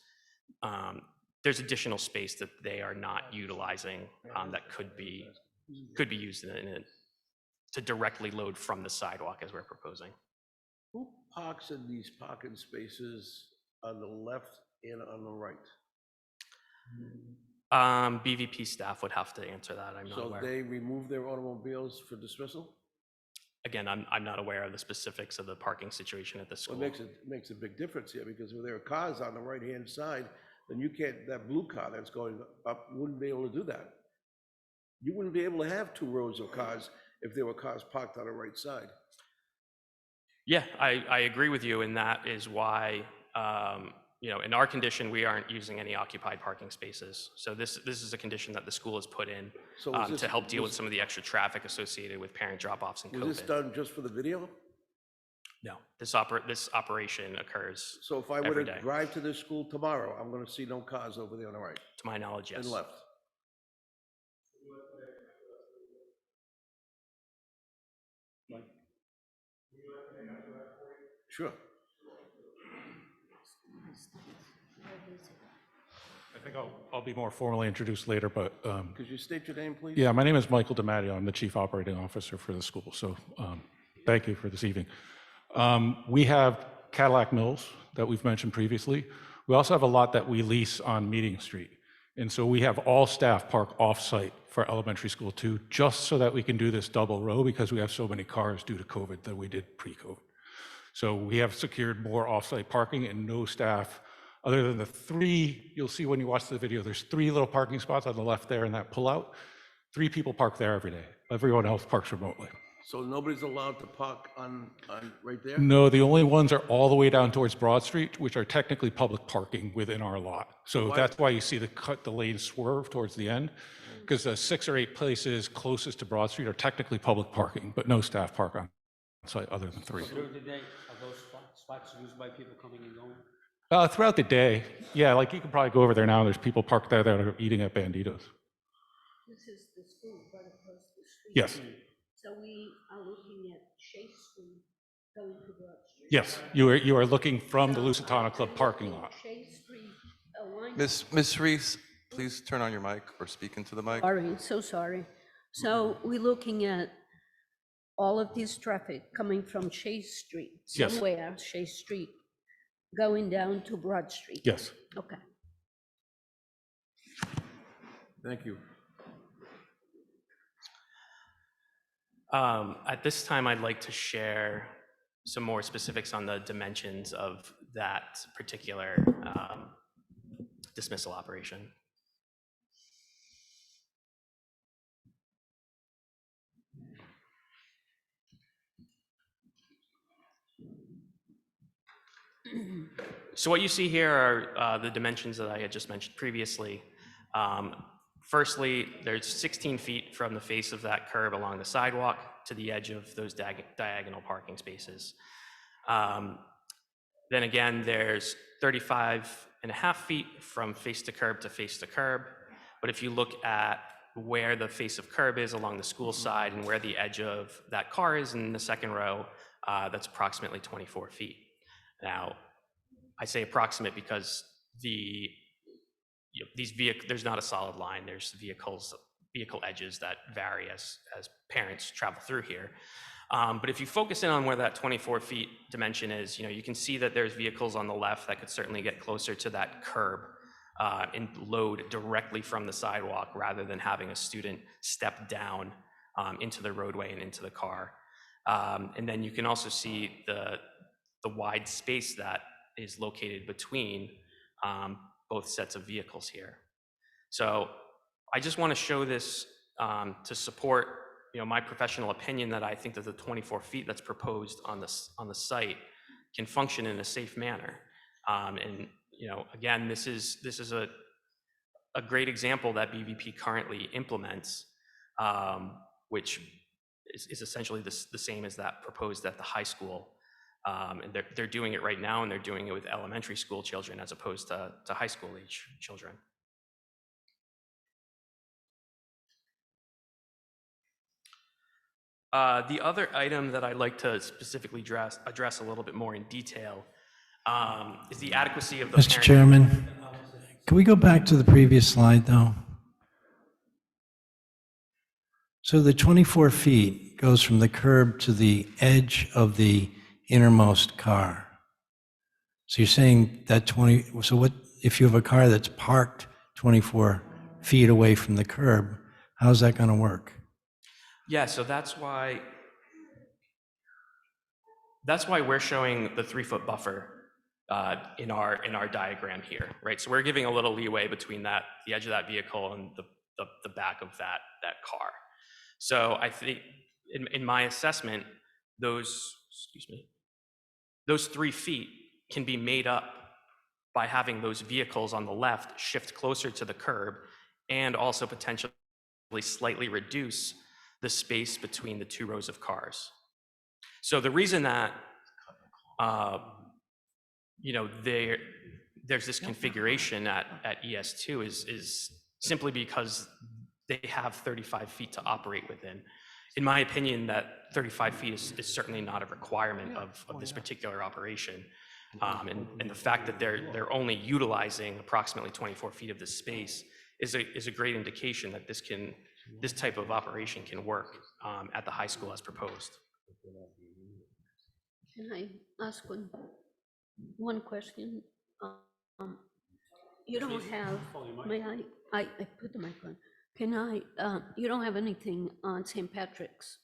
additional space that they are not utilizing that could be used in to directly load from the sidewalk as we're proposing. Who parks in these parking spaces on the left and on the right? BVP staff would have to answer that. I'm not So aware. they remove their automobiles for dismissal? Again, I'm not aware of the specifics of the parking situation at the Well, school. it makes a big difference here, because if there are cars on the right-hand side, then you can't, that blue car that's going up wouldn't be able to do that. You wouldn't be able to have 2 rows of cars if there were cars parked on the right side. Yeah, I agree with you, and that is why, in our condition, we aren't using any occupied parking spaces. So this is a condition that the school has put in So was to help deal with was- some of the extra traffic associated with parent drop-offs and Was this COVID. done just for the video? No, this operation occurs, So if I were every to day. drive to this school tomorrow, I'm gonna see no cars over there on the right to my knowledge, yes. and left? Sure. I think I'll be more formally introduced later, but Could you state your name, please? yeah, my name is Michael DiMatteo. I'm the Chief Operating Officer for the school, so thank you for this evening. We have Cadillac Mills that we've mentioned previously. We also have a lot that we lease on Meeting Street. And so we have all staff park off-site for elementary school too, just so that we can do this double row because we have so many cars due to COVID than we did pre-COVID. So we have secured more off-site parking and no staff, other than the 3, you'll see when you watch the video, there's 3 little parking spots on the left there in that pullout. 3 people park there every day. Everyone else parks remotely. So nobody's allowed to park on right there? No, the only ones are all the way down towards Broad Street, which are technically public parking within our lot. So Why- that's why you see the lane swerve towards the end, because the 6 or 8 places closest to Broad Street are technically public parking, but no staff park on site other than 3. During the day, are those spots used by people coming and going? Throughout the day, yeah, like you can probably go over there now, there's people parked there that are eating at Banditos. This is the school right across the street. Yes, So we are looking at Chase Street going to Broad Street. yes, you are looking from the Lusitano Club parking lot. Chase Street, line. Miss Reese, please turn on your mic or speak into the mic. Sorry, so sorry. So we're looking at all of this traffic coming from Chase Street, Yes. somewhere, Chase Street, going down to Broad Street. Yes. Okay. Thank you. At this time, I'd like to share some more specifics on the dimensions of that particular dismissal operation. So what you see here are the dimensions that I had just mentioned previously. Firstly, there's 16 feet from the face of that curb along the sidewalk to the edge of those diagonal parking spaces. Then again, there's 35.5 feet from face to curb to face to curb. But if you look at where the face of curb is along the school side and where the edge of that car is in the second row, that's approximately 24 feet. Now, I say approximate because there's not a solid line. There's vehicle edges that vary as parents travel through here. But if you focus in on where that 24 feet dimension is, you can see that there's vehicles on the left that could certainly get closer to that curb and load directly from the sidewalk rather than having a student step down into the roadway and into the car. And then you can also see the wide space that is located between both sets of vehicles here. So I just want to show this to support my professional opinion that I think that the 24 feet that's proposed on the site can function in a safe manner. And again, this is a great example that BVP currently implements, which is essentially the same as that proposed at the high school. And they're doing it right now, and they're doing it with elementary school children as opposed to high school age children. The other item that I'd like to specifically address a little bit more in detail is the adequacy of the Mr. Chairman, can we go back to the previous slide, though? So the 24 feet goes from the curb to the edge of the innermost car. So you're saying that 20, so what, if you have a car that's parked 24 feet away from the curb, how's that going to work? Yeah, so that's why we're showing the 3-foot buffer in our diagram here, right? So we're giving a little leeway between the edge of that vehicle and the back of that car. So I think in my assessment, those 3 feet can be made up by having those vehicles on the left shift closer to the curb and also potentially slightly reduce the space between the 2 rows of cars. So the reason that there's this configuration at ES2 is simply because they have 35 feet to operate within. In my opinion, that 35 feet is certainly not a requirement of this particular operation. And the fact that they're only utilizing approximately 24 feet of this space is a great indication that this type of operation can work at the high school as proposed. Can I ask one question? You don't have, may I put the mic on. Can I, you don't have anything on St. Patrick's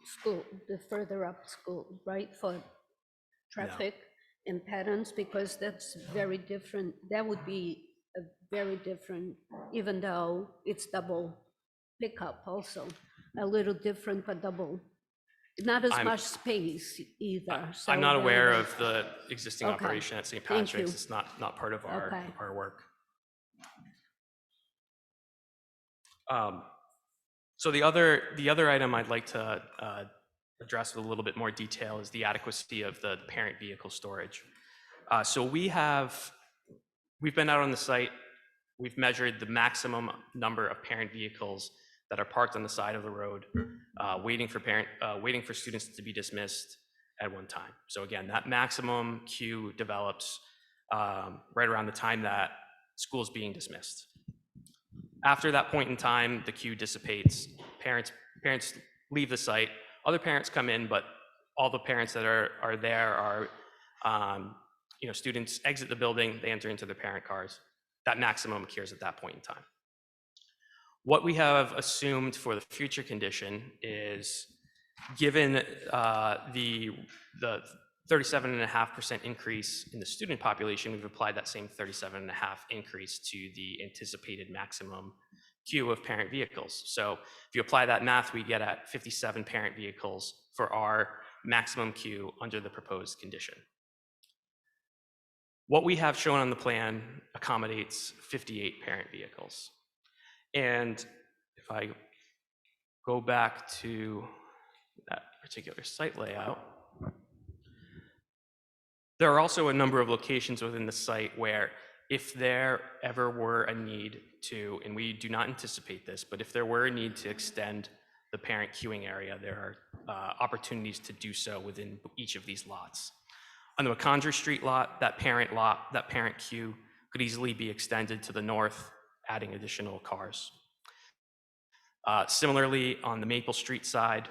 School, the further up school, right, for traffic and patterns, because that's very different. That would be a very different, even though it's double pickup also, a little different, but double. Not as much space either. So I'm not aware very- of the existing Okay. operation at St. Thank Patrick's. you. It's not part of our, Okay. our work. So the other item I'd like to address with a little bit more detail is the adequacy of the parent vehicle storage. So we've been out on the site. We've measured the maximum number of parent vehicles that are parked on the side of the road, waiting for students to be dismissed at one time. So again, that maximum queue develops right around the time that school is being dismissed. After that point in time, the queue dissipates. Parents leave the site. Other parents come in, but all the parents that are there are, students exit the building, they enter into their parent cars. That maximum occurs at that point in time. What we have assumed for the future condition is, given the 37.5% increase in the student population, we've applied that same 37.5 increase to the anticipated maximum queue of parent vehicles. So if you apply that math, we get at 57 parent vehicles for our maximum queue under the proposed condition. What we have shown on the plan accommodates 58 parent vehicles. And if I go back to that particular site layout, there are also a number of locations within the site where, if there ever were a need to, and we do not anticipate this, but if there were a need to extend the parent queuing area, there are opportunities to do so within each of these lots. On the McCondra Street lot, that parent queue could easily be extended to the north, adding additional cars. Similarly, on the Maple Street side,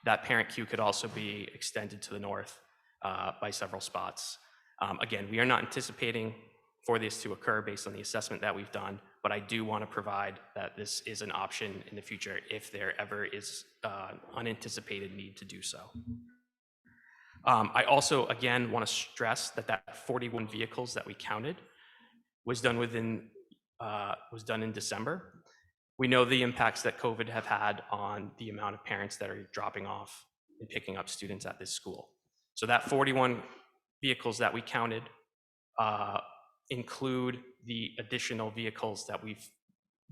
that parent queue could also be extended to the north by several spots. Again, we are not anticipating for this to occur based on the assessment that we've done, but I do want to provide that this is an option in the future if there ever is unanticipated need to do so. I also, again, want to stress that 41 vehicles that we counted was done in December. We know the impacts that COVID have had on the amount of parents that are dropping off and picking up students at this school. So that 41 vehicles that we counted include the additional vehicles that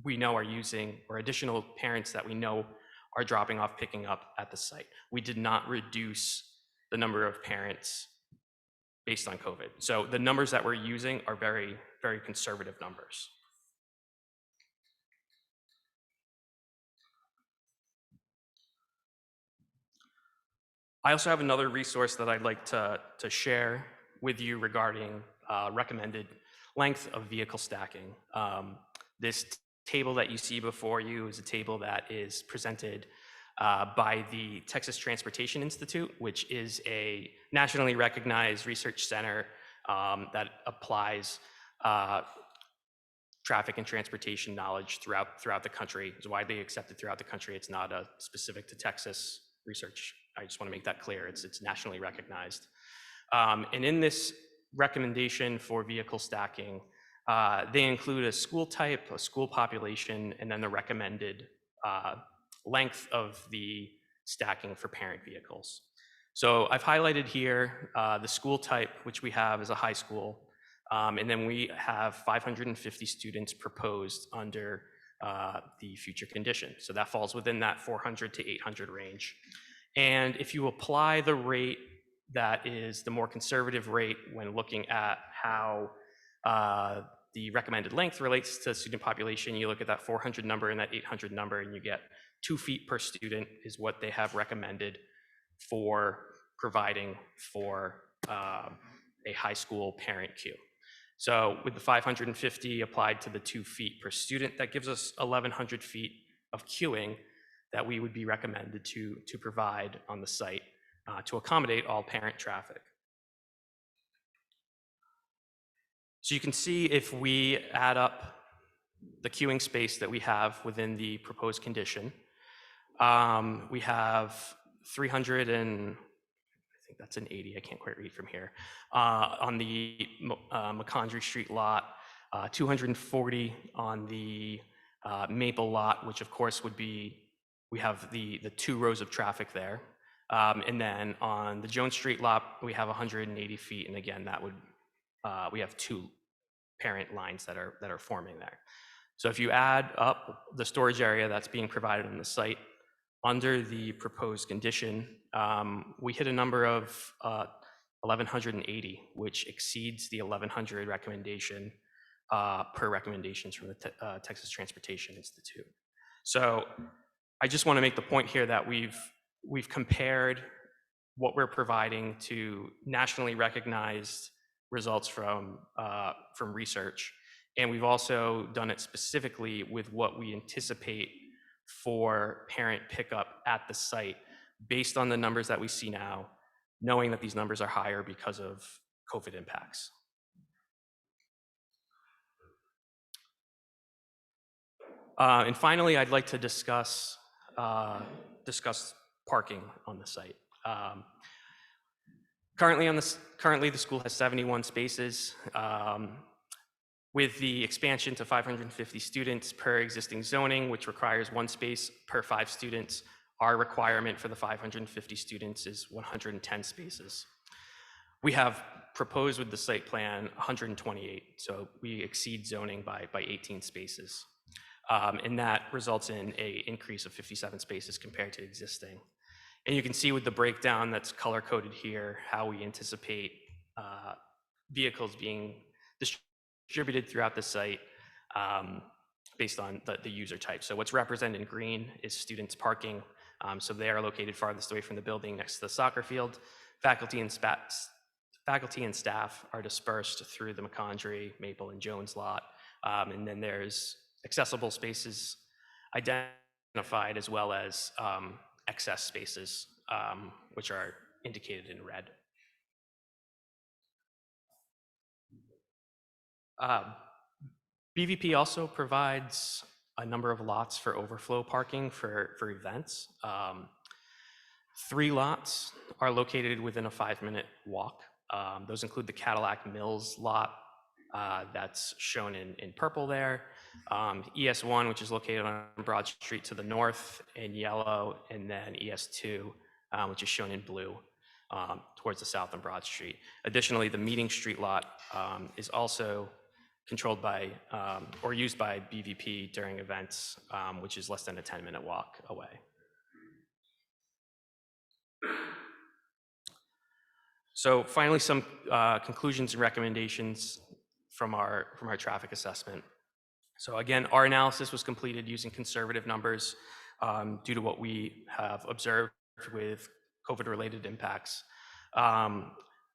we know are using, or additional parents that we know are dropping off, picking up at the site. We did not reduce the number of parents based on COVID. So the numbers that we're using are very, very conservative numbers. I also have another resource that I'd like to share with you regarding recommended length of vehicle stacking. This table that you see before you is a table that is presented by the Texas Transportation Institute, which is a nationally recognized research center that applies traffic and transportation knowledge throughout the country. It's widely accepted throughout the country. It's not specific to Texas research. I just want to make that clear. It's nationally recognized. And in this recommendation for vehicle stacking, they include a school type, a school population, and then the recommended length of the stacking for parent vehicles. So I've highlighted here the school type, which we have as a high school, and then we have 550 students proposed under the future condition. So that falls within that 400 to 800 range. And if you apply the rate that is the more conservative rate when looking at how the recommended length relates to student population, you look at that 400 number and that 800 number, and you get 2 feet per student is what they have recommended for providing for a high school parent queue. So with the 550 applied to the 2 feet per student, that gives us 1,100 feet of queuing that we would be recommended to provide on the site to accommodate all parent traffic. So you can see if we add up the queuing space that we have within the proposed condition, we have 300 and I think that's an 80, I can't quite read from here, on the McCondry Street lot, 240 on the Maple lot, which of course would be, we have the 2 rows of traffic there. And then on the Jones Street lot, we have 180 feet. And again, that would, we have 2 parent lines that are forming there. So if you add up the storage area that's being provided on the site under the proposed condition, we hit a number of 1,180, which exceeds the 1,100 recommendation per recommendations from the Texas Transportation Institute. So I just want to make the point here that we've compared what we're providing to nationally recognized results from research, and we've also done it specifically with what we anticipate for parent pickup at the site based on the numbers that we see now, knowing that these numbers are higher because of COVID impacts. And finally, I'd like to discuss parking on the site. Currently, the school has 71 spaces. With the expansion to 550 students per existing zoning, which requires 1 space per 5 students, our requirement for the 550 students is 110 spaces. We have proposed with the site plan 128, so we exceed zoning by 18 spaces. And that results in an increase of 57 spaces compared to existing. And you can see with the breakdown that's color-coded here, how we anticipate vehicles being distributed throughout the site based on the user type. So what's represented in green is students parking. So they are located farthest away from the building next to the soccer field. Faculty and staff are dispersed through the McCondry, Maple, and Jones lot. And then there's accessible spaces identified as well as excess spaces, which are indicated in red. BVP also provides a number of lots for overflow parking for events. 3 lots are located within a 5-minute walk. Those include the Cadillac Mills lot that's shown in purple there, ES1, which is located on Broad Street to the north in yellow, and then ES2, which is shown in blue towards the south on Broad Street. Additionally, the Meeting Street lot is also controlled by or used by BVP during events, which is less than a 10-minute walk away. So finally, some conclusions and recommendations from our traffic assessment. So again, our analysis was completed using conservative numbers due to what we have observed with COVID-related impacts.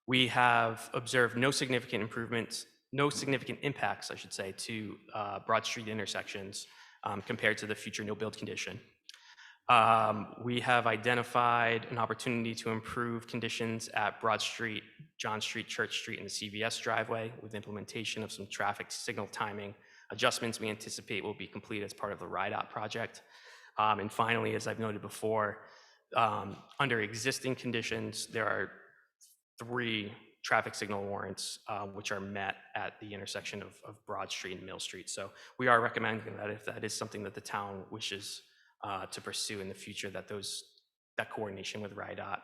We have observed no significant impacts, I should say, to Broad Street intersections compared to the future no-build condition. We have identified an opportunity to improve conditions at Broad Street, John Street, Church Street, and the CVS driveway with implementation of some traffic signal timing adjustments we anticipate will be complete as part of the RIDOT project. And finally, as I've noted before, under existing conditions, there are 3 traffic signal warrants which are met at the intersection of Broad Street and Mill Street. So we are recommending that if that is something that the town wishes to pursue in the future, that that coordination with RIDOT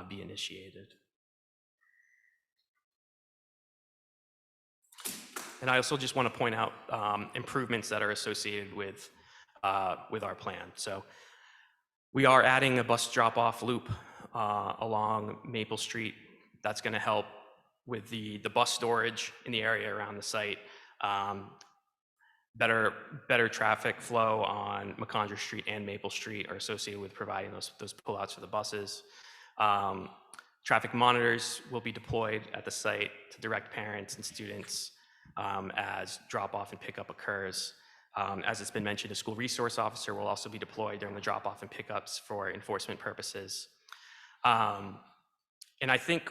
be initiated. And I also just want to point out improvements that are associated with our plan. So we are adding a bus drop-off loop along Maple Street. That's going to help with the bus storage in the area around the site. Better traffic flow on McCondra Street and Maple Street are associated with providing those pullouts for the buses. Traffic monitors will be deployed at the site to direct parents and students as drop-off and pickup occurs. As it's been mentioned, a school resource officer will also be deployed during the drop-off and pickups for enforcement purposes. And I think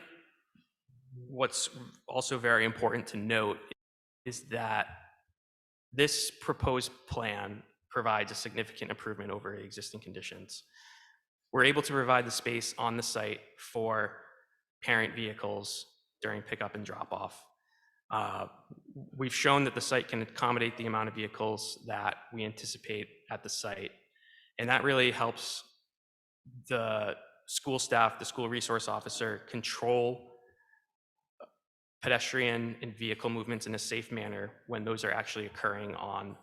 what's also very important to note is that this proposed plan provides a significant improvement over existing conditions. We're able to provide the space on the site for parent vehicles during pickup and drop-off. We've shown that the site can accommodate the amount of vehicles that we anticipate at the site, and that really helps the school staff, the school resource officer, control pedestrian and vehicle movements in a safe manner when those are actually occurring on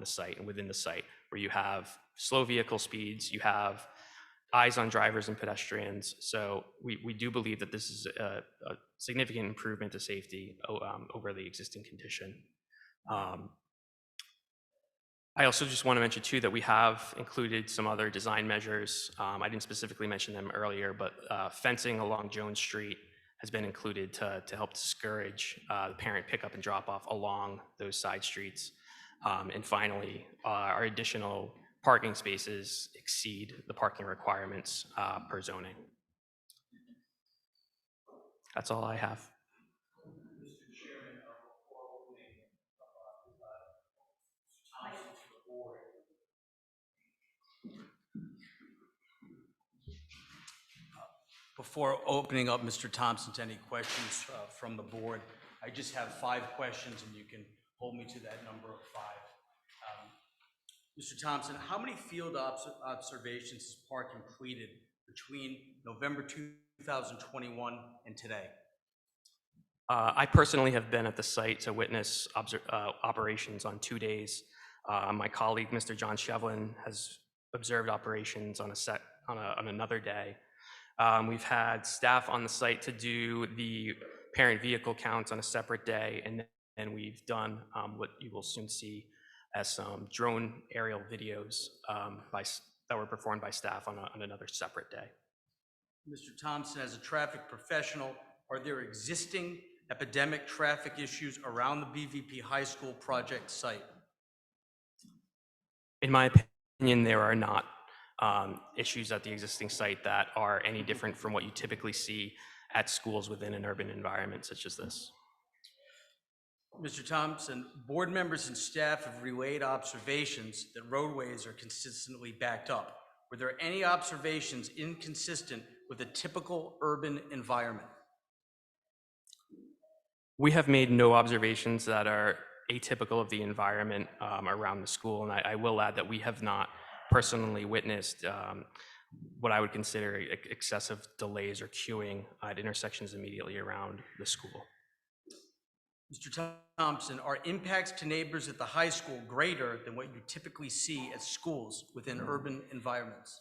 the site and within the site, where you have slow vehicle speeds, you have eyes on drivers and pedestrians. So we do believe that this is a significant improvement to safety over the existing condition. I also just want to mention too that we have included some other design measures. I didn't specifically mention them earlier, but fencing along Jones Street has been included to help discourage the parent pickup and drop off along those side streets. And finally, our additional parking spaces exceed the parking requirements per zoning. That's all I have. Before opening up Mr. Thompson to any questions from the board, I just have 5 questions and you can hold me to that number of 5. Mr. Thompson, how many field observations has Park completed between November 2021 and today? I personally have been at the site to witness operations on 2 days. My colleague, Mr. John Shevlin, has observed operations on another day. We've had staff on the site to do the parent vehicle counts on a separate day, and then we've done what you will soon see as some drone aerial videos that were performed by staff on another separate day. Mr. Thompson, as a traffic professional, are there existing epidemic traffic issues around the BVP High School project site? In my opinion, there are not issues at the existing site that are any different from what you typically see at schools within an urban environment such as this. Mr. Thompson, board members and staff have relayed observations that roadways are consistently backed up. Were there any observations inconsistent with a typical urban environment? We have made no observations that are atypical of the environment around the school, and I will add that we have not personally witnessed what I would consider excessive delays or queuing at intersections immediately around the school. Mr. Thompson, are impacts to neighbors at the high school greater than what you typically see at schools within urban environments?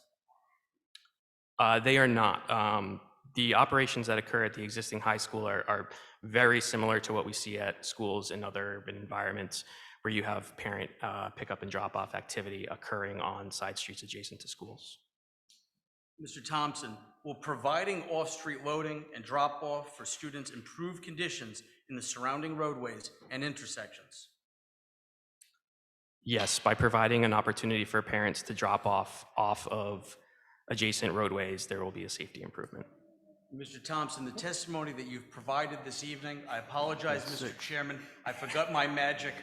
They are not. The operations that occur at the existing high school are very similar to what we see at schools in other urban environments, where you have parent pickup and drop-off activity occurring on side streets adjacent to schools. Mr. Thompson, will providing off-street loading and drop-off for students improve conditions in the surrounding roadways and intersections? Yes, by providing an opportunity for parents to drop off of adjacent roadways, there will be a safety improvement. Mr. Thompson, the testimony that you've provided this evening, I apologize, Mr. Chairman, I forgot my magic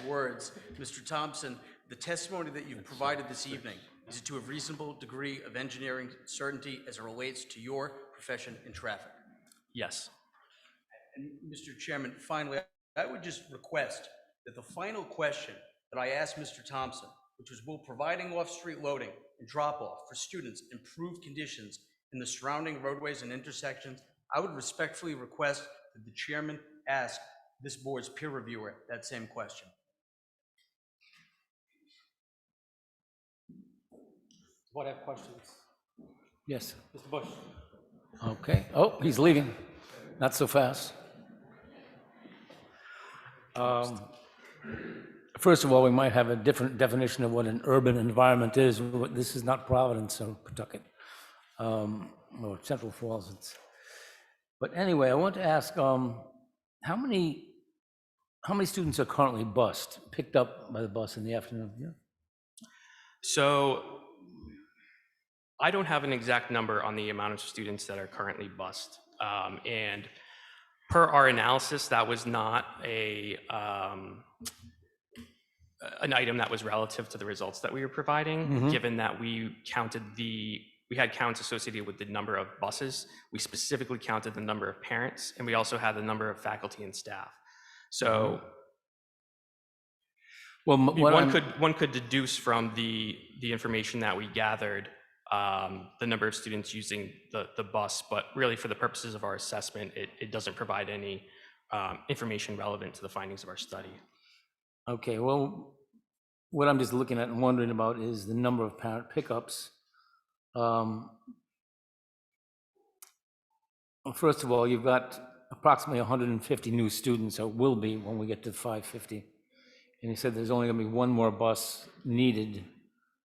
words. Mr. Thompson, the testimony that you've provided this evening, is it to a reasonable degree of engineering certainty as it relates to your profession in traffic? Yes. And Mr. Chairman, finally, I would just request that the final question that I asked Mr. Thompson, which was, will providing off-street loading and drop-off for students improve conditions in the surrounding roadways and intersections? I would respectfully request that the chairman ask this board's peer reviewer that same question. What have questions? Yes. Mr. Bush. Okay. Oh, he's leaving. Not so fast. First of all, we might have a different definition of what an urban environment is. This is not Providence or Pawtucket or Central Falls. But anyway, I want to ask, how many students are currently picked up by the bus in the afternoon? Yeah. So I don't have an exact number on the amount of students that are currently bused. And per our analysis, that was not an item that was relative to the results that we were providing, given that we had counts associated with the number of buses. We specifically counted the number of parents, and we also had the number of faculty and staff. So well, one could deduce from the information that we gathered the number of students using the bus, but really for the purposes of our assessment, it doesn't provide any information relevant to the findings of our study. Okay, well, what I'm just looking at and wondering about is the number of parent pickups. First of all, you've got approximately 150 new students, or will be when we get to 550. And you said there's only going to be one more bus needed.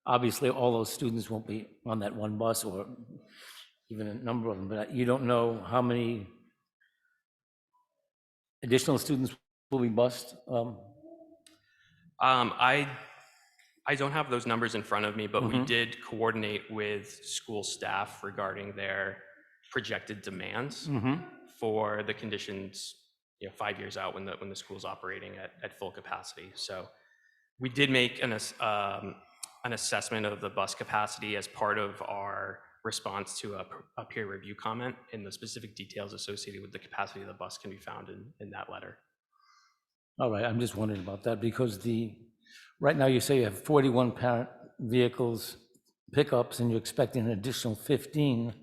Obviously, all those students won't be on that one bus, or even a number of them, but you don't know how many additional students will be bused? I don't have those numbers in front of me, but we did coordinate with school staff regarding their projected demands for the conditions, 5 years out when the school's operating at full capacity. So we did make an assessment of the bus capacity as part of our response to a peer review comment, and the specific details associated with the capacity of the bus can be found in that letter. All right, I'm just wondering about that because right now you say you have 41 parent vehicles pickups and you're expecting an additional 15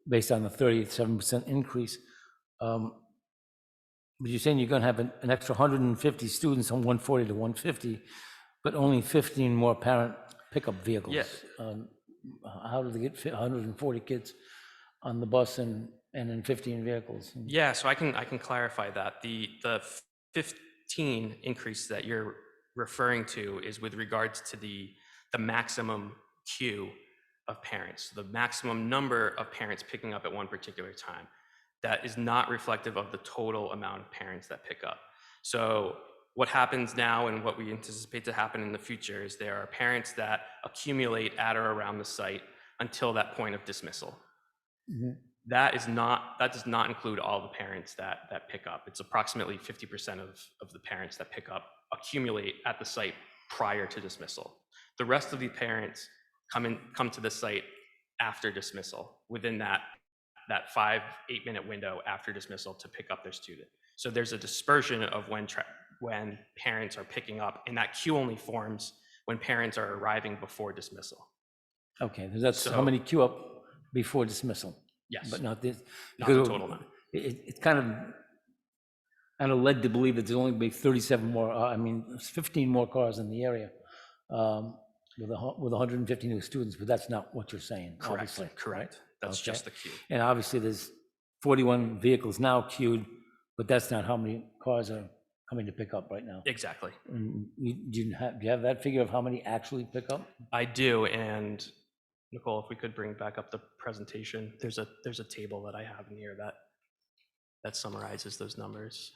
based on the 37% increase. But you're saying you're going to have an extra 150 students on 140 to 150, but only 15 more parent pickup vehicles. Yes. How do they get 140 kids on the bus and in 15 vehicles? Yeah, so I can clarify that. The 15 increase that you're referring to is with regards to the maximum queue of parents, the maximum number of parents picking up at one particular time. That is not reflective of the total amount of parents that pick up. So what happens now and what we anticipate to happen in the future is there are parents that accumulate at or around the site until that point of dismissal. That does not include all the parents that pick up. It's approximately 50% of the parents that pick up accumulate at the site prior to dismissal. The rest of the parents come to the site after dismissal, within that 5-8 minute window after dismissal to pick up their student. So there's a dispersion of when parents are picking up, and that queue only forms when parents are arriving before dismissal. Okay, that's how many queue up before dismissal? Yes. But not this? Not the total amount. It's kind of led to believe that there's only be 37 more, 15 more cars in the area with 150 new students, but that's not what you're saying, obviously. Correct. Right? That's Okay. just the queue. And obviously there's 41 vehicles now queued, but that's not how many cars are coming to pick up right now. Exactly. And do you have that figure of how many actually pick up? I do, and Nicole, if we could bring back up the presentation, there's a table that I have in here that summarizes those numbers.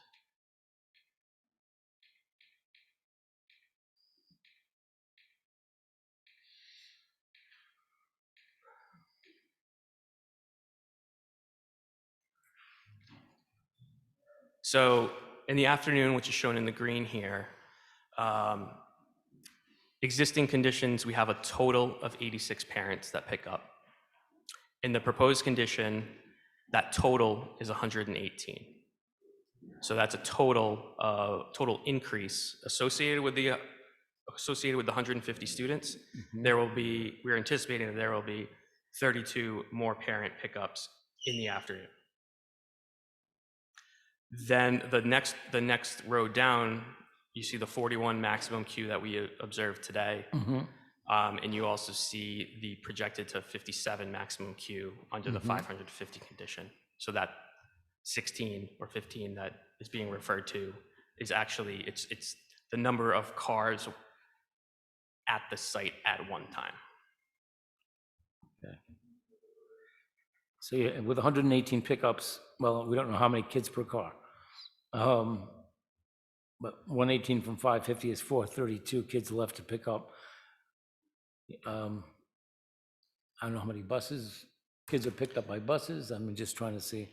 So in the afternoon, which is shown in the green here, existing conditions, we have a total of 86 parents that pick up. In the proposed condition, that total is 118. So that's a total increase associated with the 150 students. We're anticipating that there will be 32 more parent pickups in the afternoon. Then the next row down, you see the 41 maximum queue that we observed today. And you also see the projected to 57 maximum queue under the 550 condition. So that 16 or 15 that is being referred to is actually, it's the number of cars at the site at one time. Okay. So yeah, with 118 pickups, well, we don't know how many kids per car. But 118 from 550 is 432 kids left to pick up. I don't know how many kids are picked up by buses. I'm just trying to see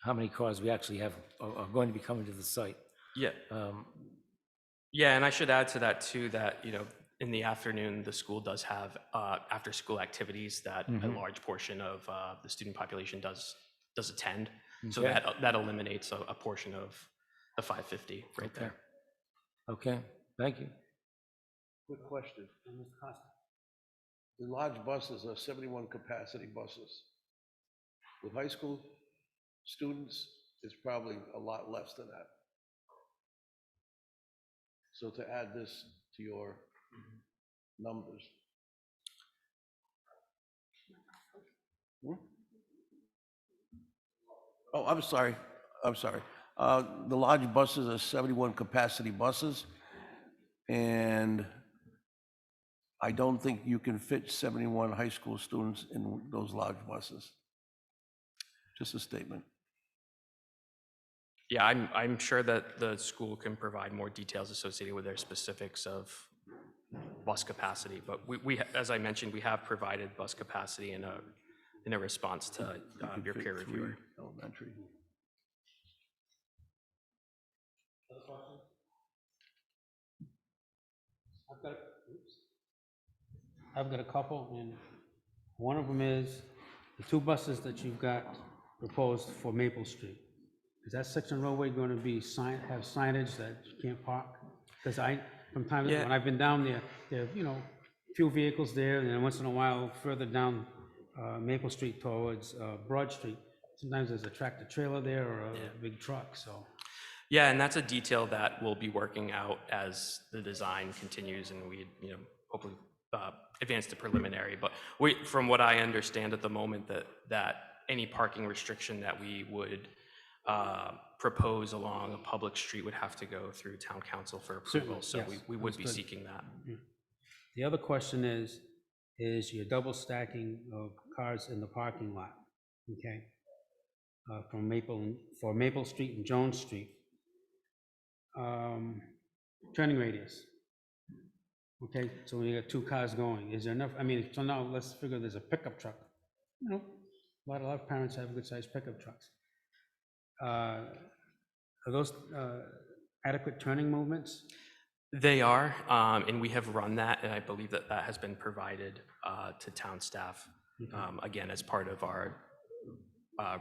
how many cars we actually have are going to be coming to the site. Yeah. Yeah, and I should add to that too, that, you know, in the afternoon, the school does have after-school activities that a large portion of the student population does attend. So Okay. that eliminates a portion of the 550 right there. Okay, thank you. Quick question. The large buses are 71 capacity buses. With high school students, it's probably a lot less than that. So to add this to your numbers. Oh, I'm sorry. The large buses are 71 capacity buses, and I don't think you can fit 71 high school students in those large buses. Just a statement. Yeah, I'm sure that the school can provide more details associated with their specifics of bus capacity, but we as I mentioned, we have provided bus capacity in a response to your peer reviewer. Elementary. I've got a couple, and one of them is the two buses that you've got proposed for Maple Street. Is that section roadway going to be have signage that you can't park? Because from time to time, when I've been down there, there are, you know, few vehicles there, and then once in a while, further down Maple Street towards Broad Street, sometimes there's a tractor trailer there or a big truck, so. Yeah, and that's a detail that we'll be working out as the design continues, and we, you know, hopefully advance to preliminary. But from what I understand at the moment, that any parking restriction that we would propose along a public street would have to go through town council for approval. Certainly, So we would be seeking that. Yeah. The other question is your double stacking of cars in the parking lot, okay? For Maple Street and Jones Street. Turning radius. Okay, so when you got two cars going, is there enough? I mean, so now let's figure there's a pickup truck. You know, a lot of parents have good sized pickup trucks. Are those adequate turning movements? They are, and we have run that, and I believe that has been provided to town staff, again, as part of our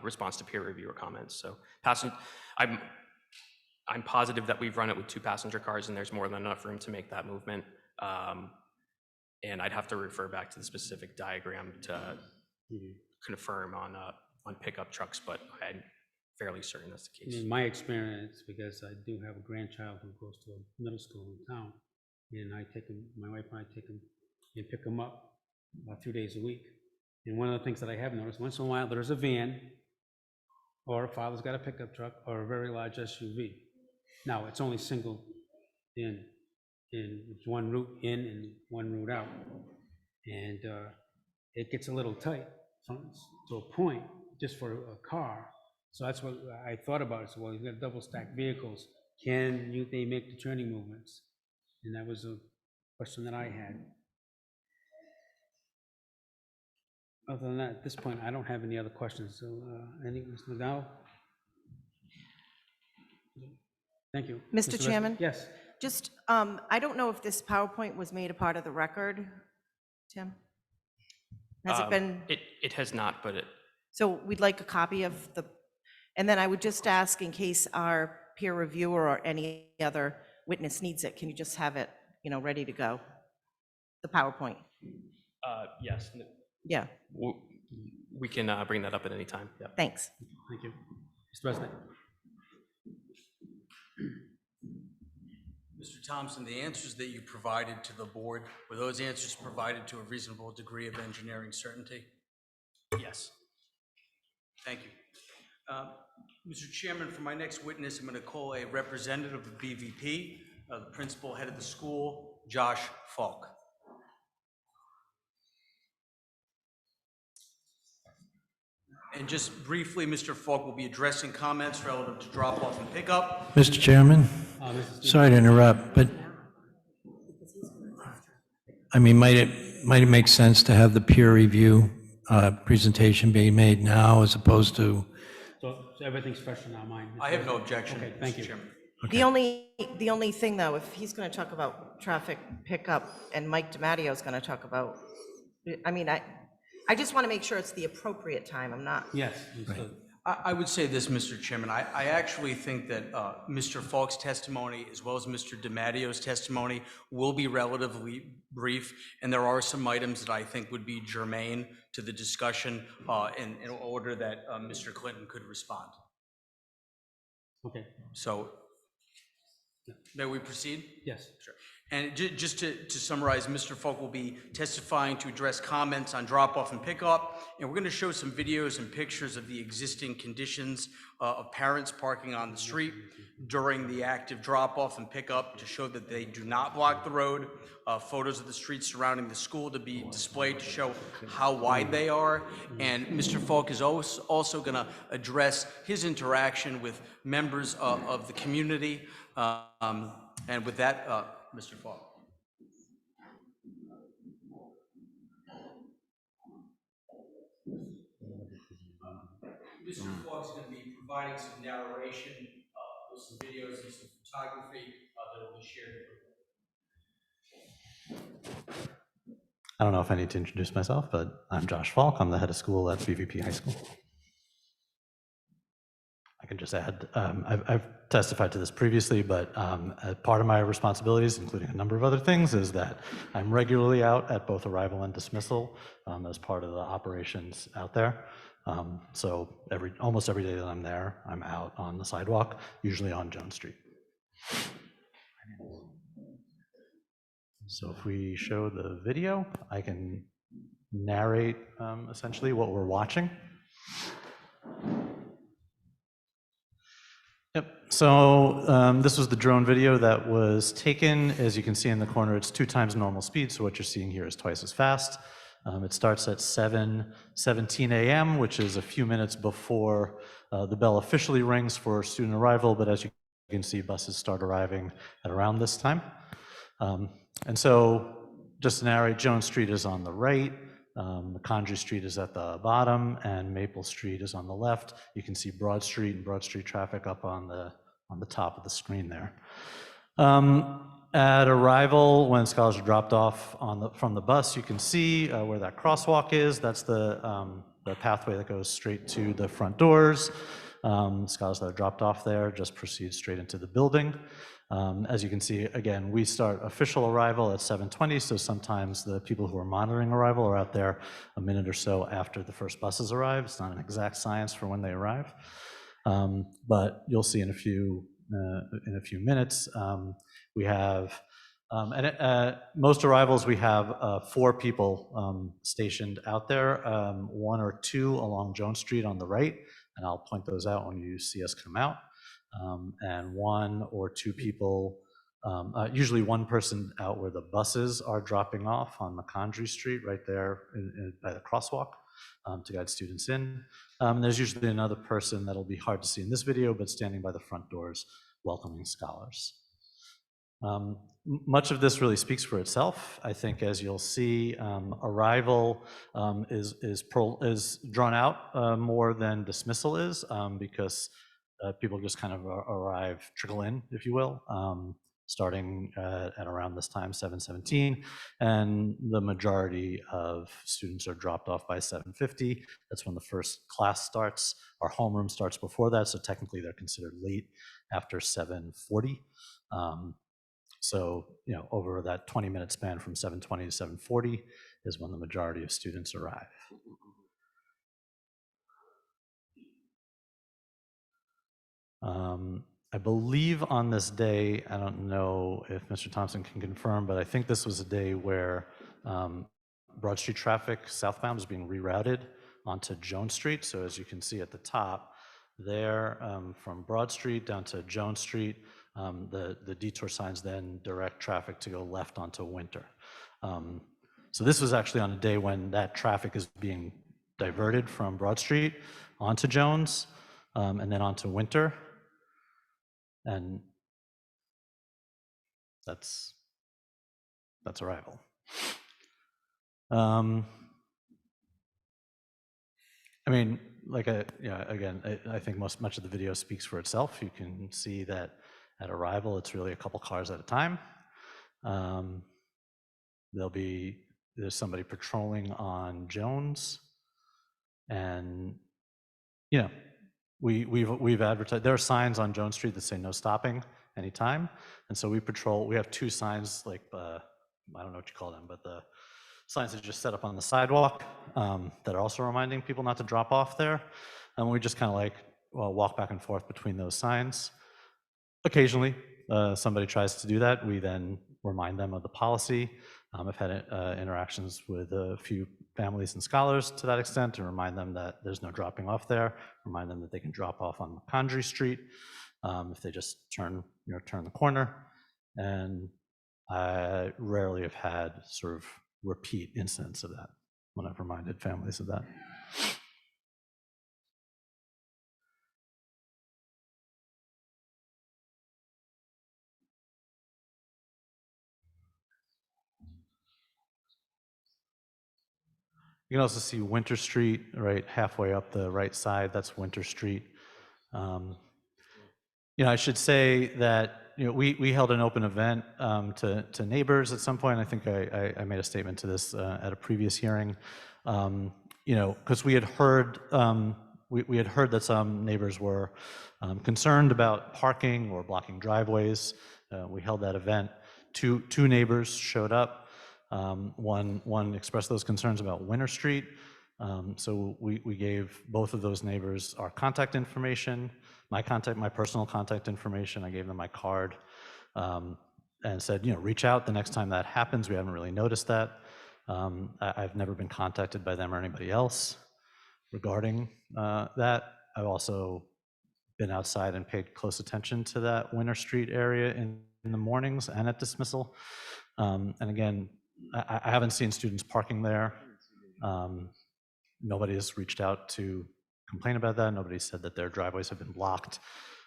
response to peer reviewer comments. So I'm positive that we've run it with 2 passenger cars, and there's more than enough room to make that movement. And I'd have to refer back to the specific diagram to confirm on pickup trucks, but I'm fairly certain that's the case. In my experience, because I do have a grandchild who goes to a middle school in town, and I take him, my wife and I take him and pick him up about 2 days a week. And one of the things that I have noticed, once in a while, there's a van, or a father's got a pickup truck, or a very large SUV. Now, it's only single in one route in and one route out. And it gets a little tight to a point just for a car. So that's what I thought about. So, well, you've got double stacked vehicles. Can they make the turning movements? And that was a question that I had. Other than that, at this point, I don't have any other questions. So, Mr. McDowell? Thank you. Mr. Resnick? Chairman? Yes. Just, I don't know if this PowerPoint was made a part of the record, Tim? Has it been? It has not, but So we'd like a copy of the, and then I would just ask, in case our peer reviewer or any other witness needs it, can you just have it, ready to go? The PowerPoint? yes, Yeah, we can bring that up at any time. Yeah. thanks. Thank you. Mr. Resnick? Mr. Thompson, the answers that you provided to the board, were those answers provided to a reasonable degree of engineering certainty? Yes. Thank you. Mr. Chairman, for my next witness, I'm going to call a representative of BVP, the principal head of the school, Josh Falk. And just briefly, Mr. Falk will be addressing comments relative to drop-off and pickup. Mr. Chairman, sorry to interrupt, but I mean, might it make sense to have the peer review presentation being made now as opposed to? So everything's fresh in our mind. I have no objection, Okay, thank Mr. you. Chairman. The only thing, though, if he's going to talk about traffic pickup and Mike DiMatteo is going to talk about, I mean, I just want to make sure it's the appropriate time. I'm not. Yes. I would say this, Mr. Chairman. I actually think that Mr. Falk's testimony, as well as Mr. DiMatteo's testimony, will be relatively brief, and there are some items that I think would be germane to the discussion in order that Mr. Clinton could respond. Okay. So, may we proceed? Yes. Sure. And just to summarize, Mr. Falk will be testifying to address comments on drop-off and pickup, and we're going to show some videos and pictures of the existing conditions of parents parking on the street during the active drop-off and pickup to show that they do not block the road, photos of the streets surrounding the school to be displayed to show how wide they are, and Mr. Falk is also going to address his interaction with members of the community, and with that, Mr. Falk. Mr. Falk is going to be providing some narration with some videos and some photography that will be shared. I don't know if I need to introduce myself, but I'm Josh Falk. I'm the head of school at BVP High School. I can just add, I've testified to this previously, but part of my responsibilities, including a number of other things, is that I'm regularly out at both arrival and dismissal as part of the operations out there. So almost every day that I'm there, I'm out on the sidewalk, usually on Jones Street. So if we show the video, I can narrate essentially what we're watching. Yep, so this was the drone video that was taken. As you can see in the corner, it's 2 times normal speed, so what you're seeing here is twice as fast. It starts at 7:17 a.m., which is a few minutes before the bell officially rings for student arrival, but as you can see, buses start arriving at around this time. And so, just to narrate, Jones Street is on the right, Macondry Street is at the bottom, and Maple Street is on the left. You can see Broad Street and Broad Street traffic up on the top of the screen there. At arrival, when scholars are dropped off from the bus, you can see where that crosswalk is. That's the pathway that goes straight to the front doors. Scholars that are dropped off there just proceed straight into the building. As you can see, again, we start official arrival at 7:20, so sometimes the people who are monitoring arrival are out there a minute or so after the first buses arrive. It's not an exact science for when they arrive, but you'll see in a few minutes. We have, most arrivals, we have 4 people stationed out there, 1 or 2 along Jones Street on the right, and I'll point those out when you see us come out. And 1 or 2 people, usually 1 person out where the buses are dropping off on Macondry Street, right there by the crosswalk, to guide students in. There's usually another person that'll be hard to see in this video, but standing by the front doors welcoming scholars. Much of this really speaks for itself. I think, as you'll see, arrival is drawn out more than dismissal is, because people just kind of arrive, trickle in, if you will, starting at around this time, 7:17, and the majority of students are dropped off by 7:50. That's when the first class starts. Our homeroom starts before that, so technically they're considered late after 7:40. So, over that 20-minute span from 7:20 to 7:40 is when the majority of students arrive. I believe on this day, I don't know if Mr. Thompson can confirm, but I think this was a day where Broad Street traffic southbound was being rerouted onto Jones Street. So as you can see at the top there, from Broad Street down to Jones Street, the detour signs then direct traffic to go left onto Winter. So this was actually on a day when that traffic is being diverted from Broad Street onto Jones and then onto Winter. And that's arrival. I mean, again, I think much of the video speaks for itself. You can see that at arrival, it's really a couple cars at a time. There's somebody patrolling on Jones, and we've advertised. There are signs on Jones Street that say no stopping anytime, and so we patrol. We have two signs, like I don't know what you call them, but the signs that are just set up on the sidewalk that are also reminding people not to drop off there, and we just kind of walk back and forth between those signs. Occasionally, somebody tries to do that. We then remind them of the policy. I've had interactions with a few families and scholars to that extent to remind them that there's no dropping off there, remind them that they can drop off on Macondri Street if they just turn the corner. And I rarely have had sort of repeat incidents of that when I've reminded families of that. You can also see Winter Street, right halfway up the right side. That's Winter Street. I should say that we held an open event to neighbors at some point. I think I made a statement to this at a previous hearing. Because we had heard we had heard that some neighbors were concerned about parking or blocking driveways. We held that event. Two neighbors showed up. One expressed those concerns about Winter Street. So we gave both of those neighbors our contact information, my personal contact information. I gave them my card and said, reach out the next time that happens. We haven't really noticed that. I've never been contacted by them or anybody else regarding that. I've also been outside and paid close attention to that Winter Street area in the mornings and at dismissal. And again, I haven't seen students parking there. Nobody has reached out to complain about that. Nobody said that their driveways have been blocked.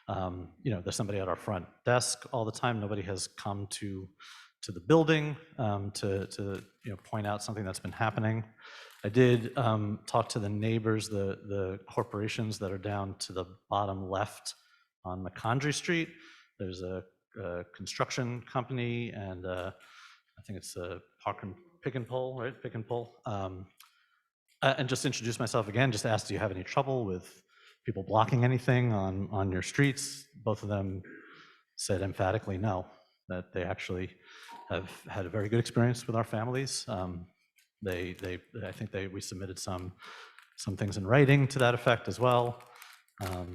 There's somebody at our front desk all the time. Nobody has come to the building to point out something that's been happening. I did talk to the neighbors, the corporations that are down to the bottom left on Macondri Street. There's a construction company, and I think it's a Pick and Pull, right? Pick and Pull. And just introduce myself again, just asked, do you have any trouble with people blocking anything on your streets? Both of them said emphatically no, that they actually have had a very good experience with our families. I think we submitted some things in writing to that effect as well. A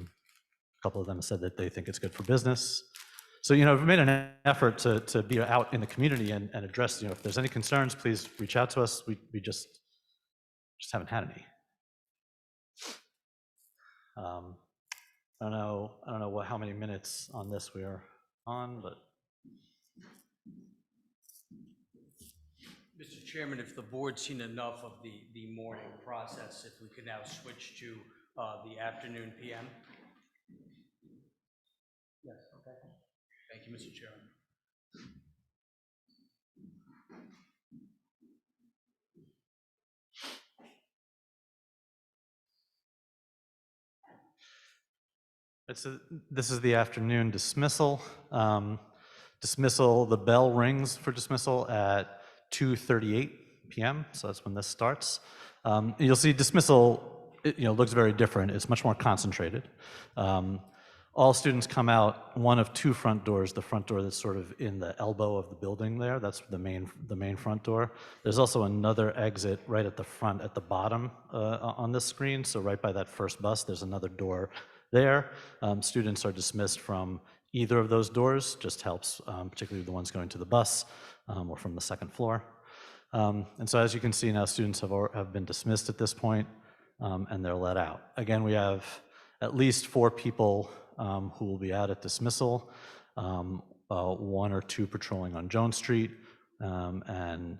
couple of them said that they think it's good for business. So, we've made an effort to be out in the community and address, if there's any concerns, please reach out to us. We just haven't had any. I don't know how many minutes on this we are on, but. Mr. Chairman, if the board's seen enough of the morning process, if we could now switch to the afternoon PM. Yes, okay. Thank you, Mr. Chairman. This is the afternoon dismissal. Dismissal, the bell rings for dismissal at 2:38 p.m., so that's when this starts. You'll see dismissal, looks very different. It's much more concentrated. All students come out one of two front doors, the front door that's sort of in the elbow of the building there, that's the main front door. There's also another exit right at the front at the bottom on this screen, so right by that first bus, there's another door there. Students are dismissed from either of those doors, just helps, particularly the ones going to the bus or from the second floor. And so as you can see now, students have been dismissed at this point, and they're let out. Again, we have at least 4 people who will be out at dismissal, 1 or 2 patrolling on Jones Street, and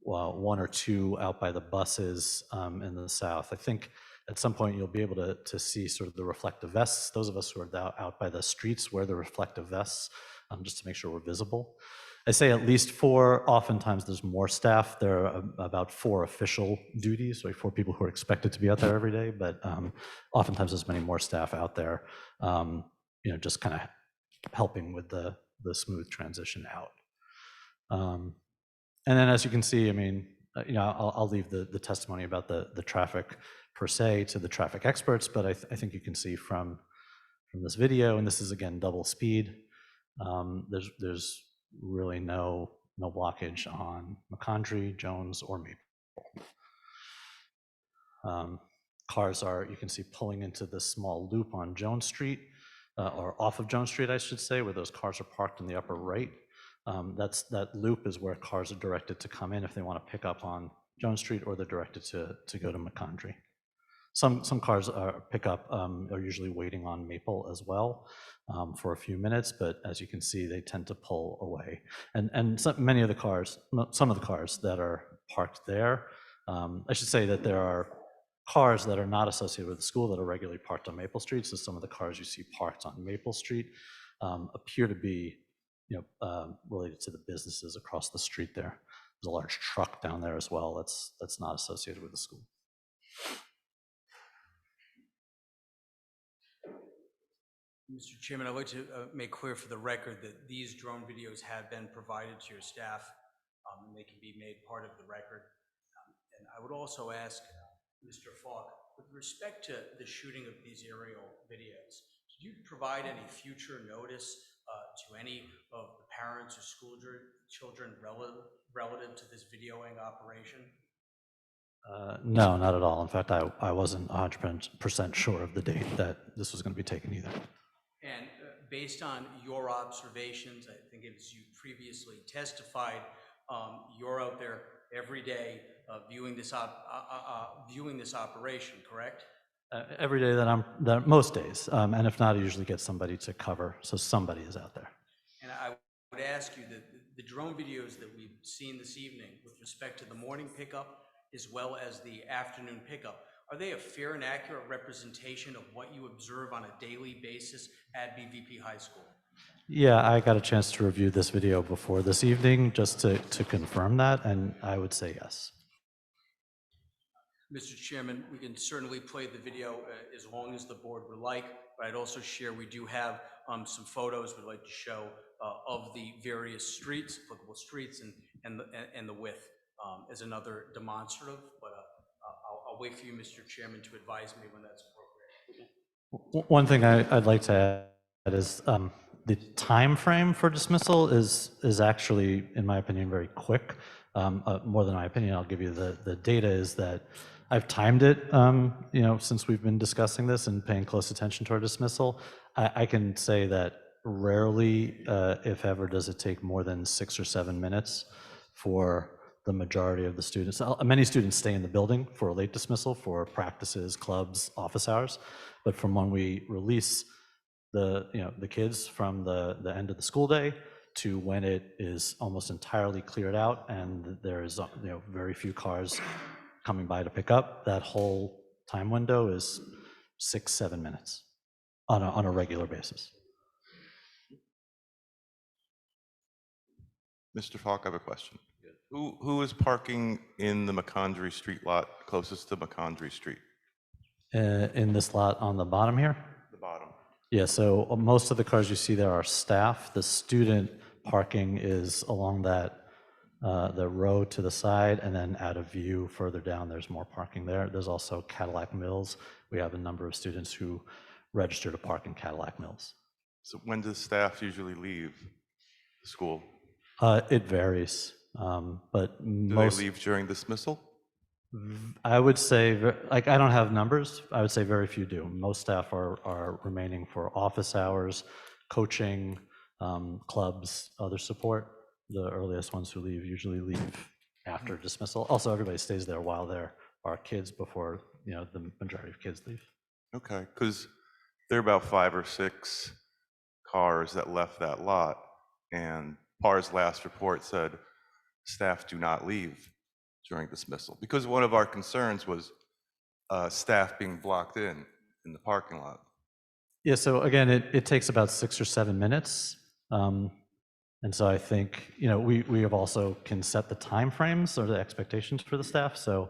1 or 2 out by the buses in the south. I think at some point you'll be able to see sort of the reflective vests. Those of us who are out by the streets wear the reflective vests just to make sure we're visible. I say at least 4, oftentimes there's more staff. There are about 4 official duties, so 4 people who are expected to be out there every day, but oftentimes there's many more staff out there, just kind of helping with the smooth transition out. And then as you can see, I mean, I'll leave the testimony about the traffic per se to the traffic experts, but I think you can see from this video, and this is again double speed, there's really no blockage on McCondry, Jones, or Maple. Cars are, you can see, pulling into this small loop on Jones Street, or off of Jones Street, I should say, where those cars are parked in the upper right. That loop is where cars are directed to come in if they want to pick up on Jones Street, or they're directed to go to McCondry. Some cars pick up are usually waiting on Maple as well for a few minutes, but as you can see, they tend to pull away. And some of the cars that are parked there, I should say that there are cars that are not associated with the school that are regularly parked on Maple Street. So some of the cars you see parked on Maple Street appear to be related to the businesses across the street there. There's a large truck down there as well that's not associated with the school. Mr. Chairman, I'd like to make clear for the record that these drone videos have been provided to your staff, and they can be made part of the record. And I would also ask Mr. Falk, with respect to the shooting of these aerial videos, did you provide any future notice to any of the parents or school children relative to this videoing operation? No, not at all. In fact, I wasn't 100% sure of the date that this was going to be taken either. And based on your observations, I think as you previously testified, you're out there every day viewing this operation, correct? Every day that most days, and if not, I usually get somebody to cover, so somebody is out there. And I would ask you that the drone videos that we've seen this evening with respect to the morning pickup as well as the afternoon pickup, are they a fair and accurate representation of what you observe on a daily basis at BVP High School? Yeah, I got a chance to review this video before this evening just to confirm that, and I would say yes. Mr. Chairman, we can certainly play the video as long as the board would like, but I'd also share we do have some photos we'd like to show of the various streets, applicable streets, and the width as another demonstrative, but I'll wait for you, Mr. Chairman, to advise me when that's appropriate. One thing I'd like to add is the time frame for dismissal is actually, in my opinion, very quick. More than my opinion, I'll give you the data is that I've timed it, since we've been discussing this and paying close attention to our dismissal. I can say that rarely, if ever, does it take more than 6 or 7 minutes for the majority of the students. Many students stay in the building for a late dismissal for practices, clubs, office hours, but from when we release the kids from the end of the school day to when it is almost entirely cleared out and there is very few cars coming by to pick up, that whole time window is 6-7 minutes on a regular basis. Mr. Falk, I have a question. Who is parking in the McCondry Street lot closest to McCondry Street? In this lot on the bottom here? The bottom. Yeah, so most of the cars you see there are staff. The student parking is along that, the road to the side, and then out of view further down, there's more parking there. There's also Cadillac Mills. We have a number of students who register to park in Cadillac Mills. So when does staff usually leave the school? It varies, but Do they leave during dismissal? I would say, like, I don't have numbers. I would say very few do. Most staff are remaining for office hours, coaching, clubs, other support. The earliest ones who leave usually leave after dismissal. Also, everybody stays there while there are kids before, the majority of kids leave. Okay, because there are about 5 or 6 cars that left that lot, and PAR's last report said staff do not leave during dismissal, because one of our concerns was staff being blocked in the parking lot. Yeah, so again, it takes about 6 or 7 minutes. And so I think, we have also can set the timeframes or the expectations for the staff. So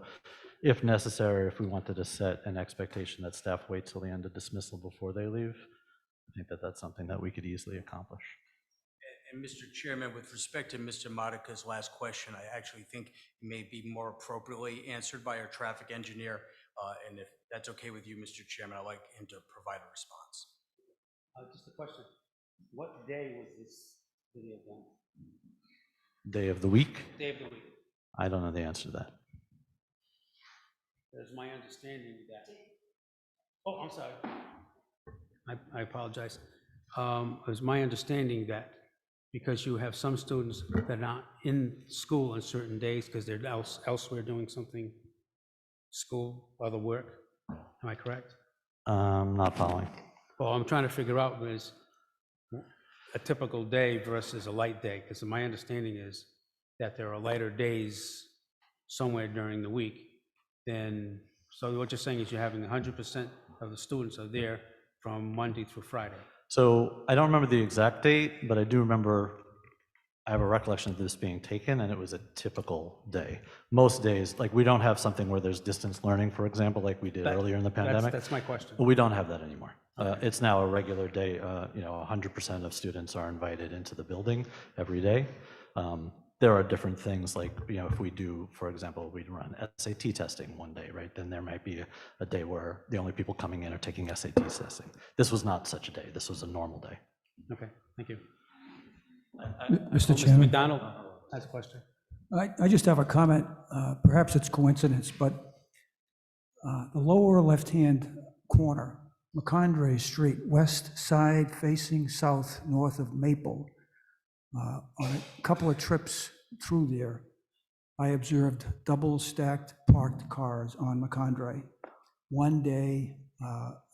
if necessary, if we wanted to set an expectation that staff wait till the end of dismissal before they leave, I think that that's something that we could easily accomplish. And Mr. Chairman, with respect to Mr. Modica's last question, I actually think it may be more appropriately answered by our traffic engineer. And if that's okay with you, Mr. Chairman, I'd like him to provide a response. Just a question. What day was this video done? Day of the week? Day of the week. I don't know the answer to that. There's my understanding that. Oh, I'm sorry. I apologize. It was my understanding that because you have some students that are not in school on certain days because they're elsewhere doing something, school, other work. Am I correct? Not following. Well, I'm trying to figure out is a typical day versus a light day, because my understanding is that there are lighter days somewhere during the week. So what you're saying is you're having 100% of the students are there from Monday through Friday. So I don't remember the exact date, but I do remember, I have a recollection of this being taken, and it was a typical day. Most days, like, we don't have something where there's distance learning, for example, like we did earlier in the pandemic. That's my question. But we don't have that anymore. It's now a regular day. 100% of students are invited into the building every day. There are different things like, if we do, for example, we run SAT testing one day, right? Then there might be a day where the only people coming in are taking SAT testing. This was not such a day. This was a normal day. Okay, thank you. Mr. Chairman. Mr. McDonald has a question. I just have a comment. Perhaps it's coincidence, but the lower left-hand corner, McCondray Street, west side facing south, north of Maple. On a couple of trips through there, I observed double-stacked parked cars on McCondray. One day,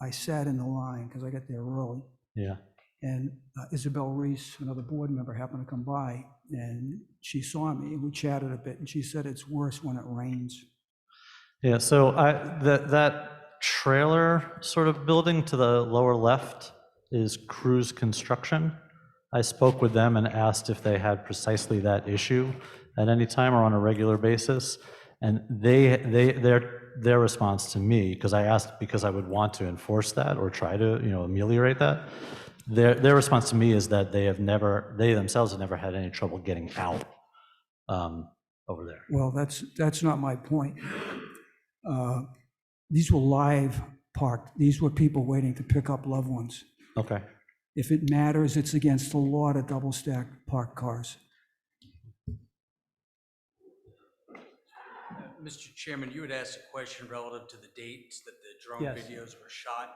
I sat in the line because I got there early. Yeah. And Isabel Reese, another board member, happened to come by, and she saw me, and we chatted a bit, and she said it's worse when it rains. Yeah, so that trailer sort of building to the lower left is Cruise Construction. I spoke with them and asked if they had precisely that issue at any time or on a regular basis, and their response to me, because I asked because I would want to enforce that or try to ameliorate that, their response to me is that they themselves have never had any trouble getting out over there. Well, that's not my point. These were live parked. These were people waiting to pick up loved ones. Okay. If it matters, it's against the law to double stack parked cars. Mr. Chairman, you had asked a question relative to the dates that the drone Yes. videos were shot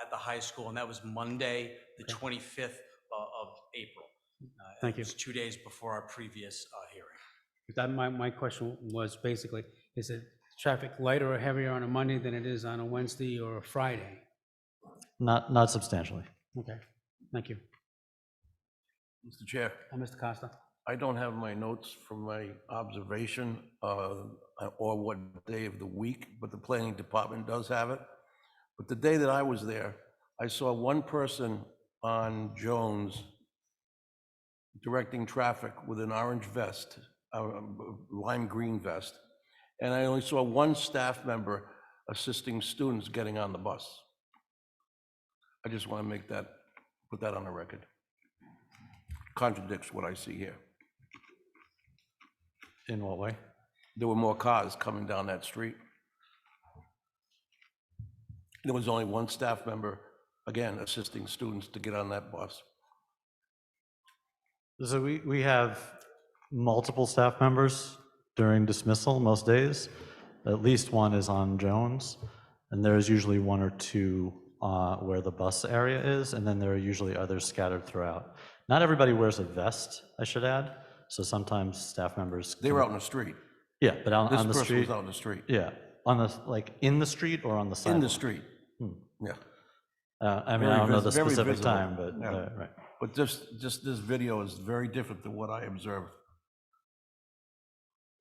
at the high school, and that was Monday, the 25th of April. Thank you. It was 2 days before our previous hearing. My question was basically, is it traffic lighter or heavier on a Monday than it is on a Wednesday or a Friday? Not substantially. Okay, thank you. Mr. Chair, Mr. Costa? I don't have my notes from my observation or what day of the week, but the planning department does have it. But the day that I was there, I saw one person on Jones directing traffic with an orange vest, lime green vest, and I only saw one staff member assisting students getting on the bus. I just want to make that, put that on the record. Contradicts what I see here. In what way? There were more cars coming down that street. There was only one staff member, again, assisting students to get on that bus. So we have multiple staff members during dismissal most days. At least one is on Jones, and there's usually one or two where the bus area is, and then there are usually others scattered throughout. Not everybody wears a vest, I should add, so sometimes staff members. They were out in the street. Yeah, but on the This person street. was out in the street. Yeah, on the, like, in the street or on the sidewalk? In the street. Yeah. I mean, Very I don't know the very specific visible. time, but, Yeah. right. But just this video is very different than what I observed.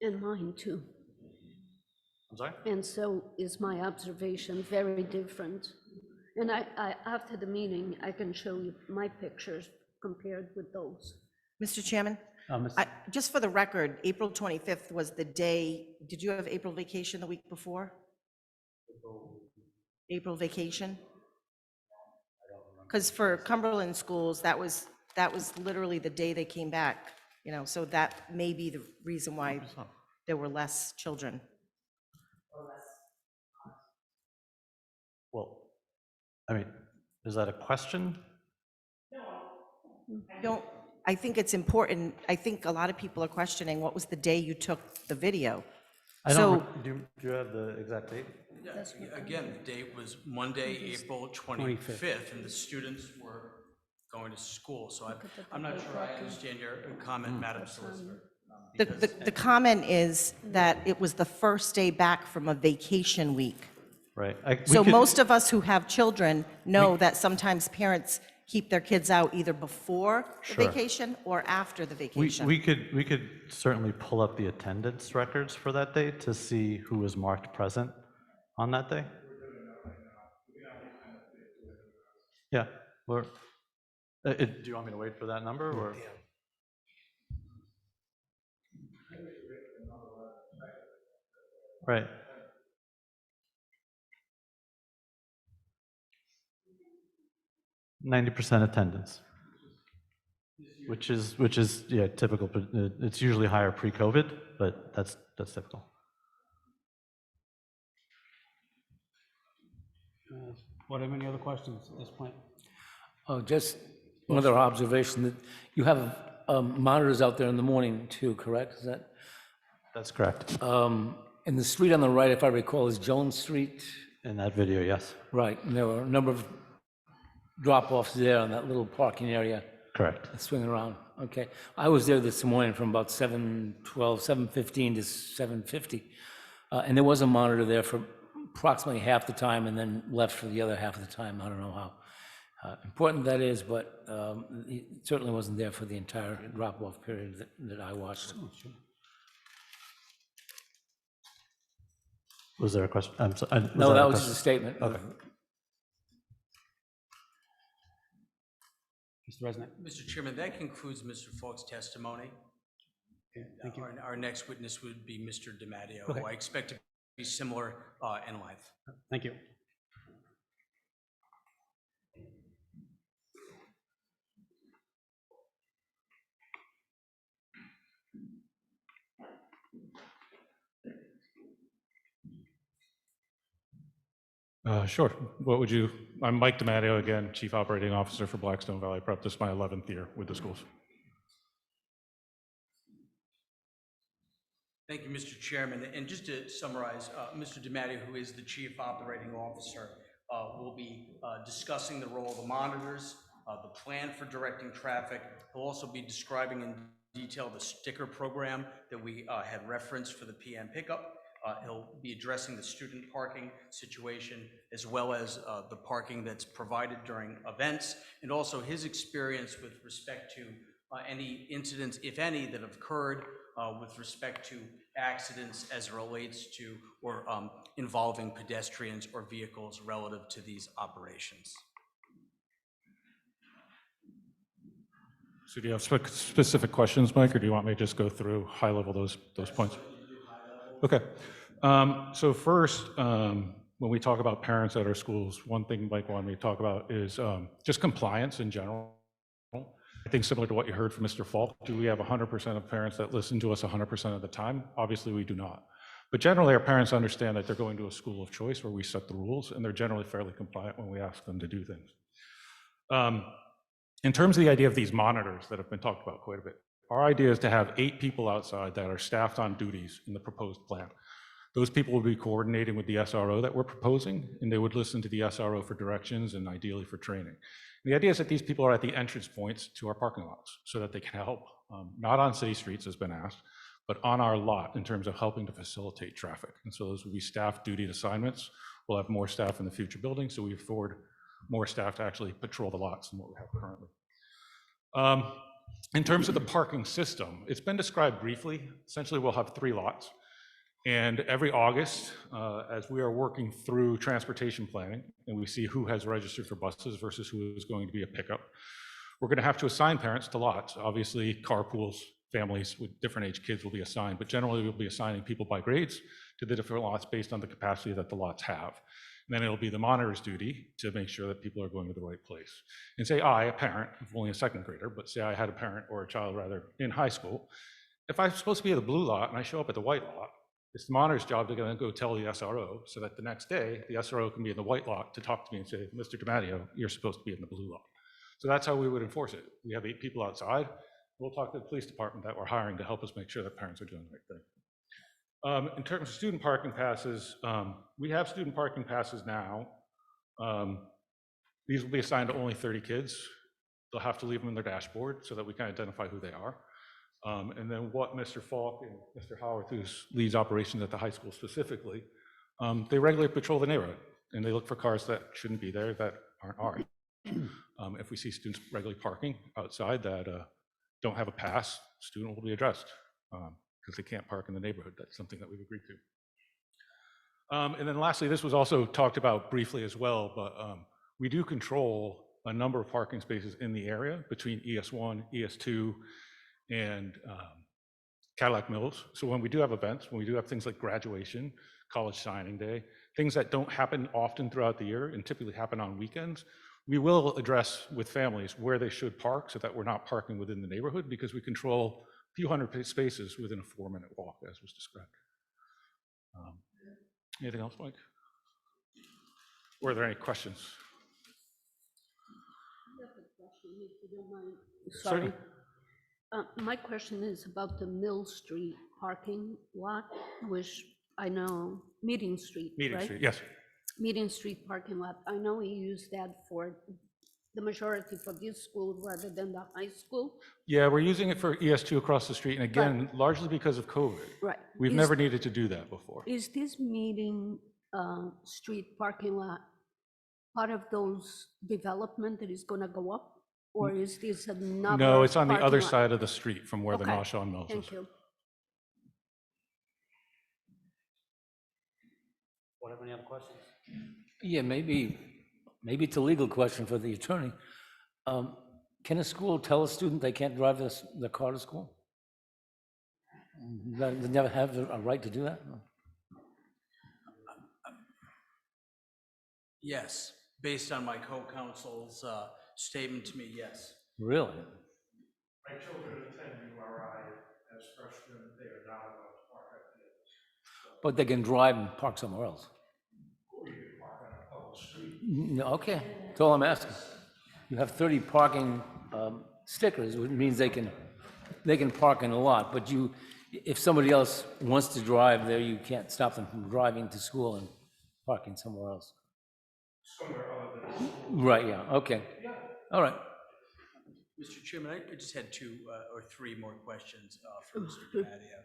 And mine too. I'm sorry? And so is my observation very different. And I after the meeting, I can show you my pictures compared with those. Mr. Chairman, just for the record, April 25th was the day, did you have April vacation the week before? April vacation? Because for Cumberland schools, that was literally the day they came back, you know, so that may be the reason why there were less children. Well, I mean, is that a question? I think it's important, I think a lot of people are questioning, what was the day you took the video? I So, don't, do you have the exact date? Yeah, again, the date was Monday, April 25th, and the students were going to school. So I'm not sure I understand your comment, Madam Solicitor. the comment is that it was the first day back from a vacation week. Right. So most of us who have children know that sometimes parents keep their kids out either before the Sure. vacation or after the We vacation. we could certainly pull up the attendance records for that day to see who was marked present on that day. Yeah, or, do you want me to wait for that number, or? Right. %90 attendance, which is, yeah, typical, but it's usually higher pre-COVID, but that's typical. What are any other questions at this point? Oh, just another observation, that you have monitors out there in the morning too, correct? Is that? That's correct. And the street on the right, if I recall, is Jones Street? In that video, yes. Right, and there were a number of drop-offs there on that little parking area. Correct. that swing around, okay. I was there this morning from about 7:15 to 7:50. And there was a monitor there for approximately half the time and then left for the other half of the time. I don't know how important that is, but it certainly wasn't there for the entire drop-off period that I watched. Was there a question? No, that was just a statement. Okay. Mr. Resnick? Mr. Chairman, that concludes Mr. Falk's testimony. Okay, thank you. Our next witness would be Mr. DiMatteo, Okay. who I expect to be similar in length. Thank you. Sure. What would you, I'm Mike DiMatteo again, Chief Operating Officer for Blackstone Valley Prep. This is my 11th year with the schools. Thank you, Mr. Chairman. And just to summarize, Mr. DiMatteo, who is the Chief Operating Officer, will be discussing the role of the monitors, the plan for directing traffic. He'll also be describing in detail the sticker program that we had referenced for the PM pickup. He'll be addressing the student parking situation, as well as the parking that's provided during events, and also his experience with respect to any incidents, if any, that have occurred with respect to accidents as it relates to or involving pedestrians or vehicles relative to these operations. So do you have specific questions, Mike, or do you want me to just go through high level those points? Okay. So first, when we talk about parents at our schools, one thing Mike wanted me to talk about is just compliance in general. I think similar to what you heard from Mr. Falk, do we have 100% of parents that listen to us 100% of the time? Obviously, we do not. But generally, our parents understand that they're going to a school of choice where we set the rules, and they're generally fairly compliant when we ask them to do things. In terms of the idea of these monitors that have been talked about quite a bit, our idea is to have 8 people outside that are staffed on duties in the proposed plan. Those people will be coordinating with the SRO that we're proposing, and they would listen to the SRO for directions and ideally for training. The idea is that these people are at the entrance points to our parking lots so that they can help, not on city streets as been asked, but on our lot in terms of helping to facilitate traffic. And so those will be staff duty assignments. We'll have more staff in the future building, so we afford more staff to actually patrol the lots than what we have currently. In terms of the parking system, it's been described briefly. Essentially, we'll have 3 lots. And every August, as we are working through transportation planning and we see who has registered for buses versus who is going to be a pickup, we're going to have to assign parents to lots. Obviously, carpools, families with different age kids will be assigned, but generally we'll be assigning people by grades to the different lots based on the capacity that the lots have. And then it'll be the monitor's duty to make sure that people are going to the right place. And say I, a parent, I'm only a 2nd grader, but say I had a parent or a child rather in high school, if I'm supposed to be at the blue lot and I show up at the white lot, it's the monitor's job to go tell the SRO so that the next day, the SRO can be in the white lot to talk to me and say, Mr. DiMatteo, you're supposed to be in the blue lot. So that's how we would enforce it. We have 8 people outside. We'll talk to the police department that we're hiring to help us make sure that parents are doing the right thing. In terms of student parking passes, we have student parking passes now. These will be assigned to only 30 kids. They'll have to leave them in their dashboard so that we can identify who they are. And then what Mr. Falk and Mr. Howarth, who leads operations at the high school specifically, they regularly patrol the neighborhood and they look for cars that shouldn't be there that aren't ours. If we see students regularly parking outside that don't have a pass, student will be addressed because they can't park in the neighborhood. That's something that we've agreed to. And then lastly, this was also talked about briefly as well, but we do control a number of parking spaces in the area between ES1, ES2, and Cadillac Mills. So when we do have events, when we do have things like graduation, college signing day, things that don't happen often throughout the year and typically happen on weekends, we will address with families where they should park so that we're not parking within the neighborhood because we control a few hundred spaces within a 4-minute walk, as was described. Anything else, Mike? Or are there any questions? I have a question, if you don't mind. Certainly. My question is about the Mill Street parking lot, which I know, Meeting Street, right? Meeting Street, yes. Meeting Street parking lot. I know we use that for the majority for this school rather than the high school. Yeah, we're using it for ES2 across the street, and again, largely because of COVID. Right. We've never needed to do that before. Is this Meeting Street parking lot part of those development that is gonna go up? Or is this another? No, it's on the parking other lot? side of the street from where the Okay, Marshawn Mills is. Thank you. Whatever, any other questions? Yeah, maybe it's a legal question for the attorney. Can a school tell a student they can't drive the car to school? They never have a right to do that? No. Yes, based on my co-counsel's statement to me, yes. Really? My children attend URI as freshmen. They are not allowed to park at fields. But they can drive and park somewhere else? Or you can park on a public street. No, okay, that's all I'm asking. You have 30 parking stickers, which means they can park in a lot, but if somebody else wants to drive there, you can't stop them from driving to school and parking somewhere else. Somewhere other than school. Right, yeah, okay. Yeah. All right. Mr. Chairman, I just had 2 or 3 more questions for Mr. DiMatteo.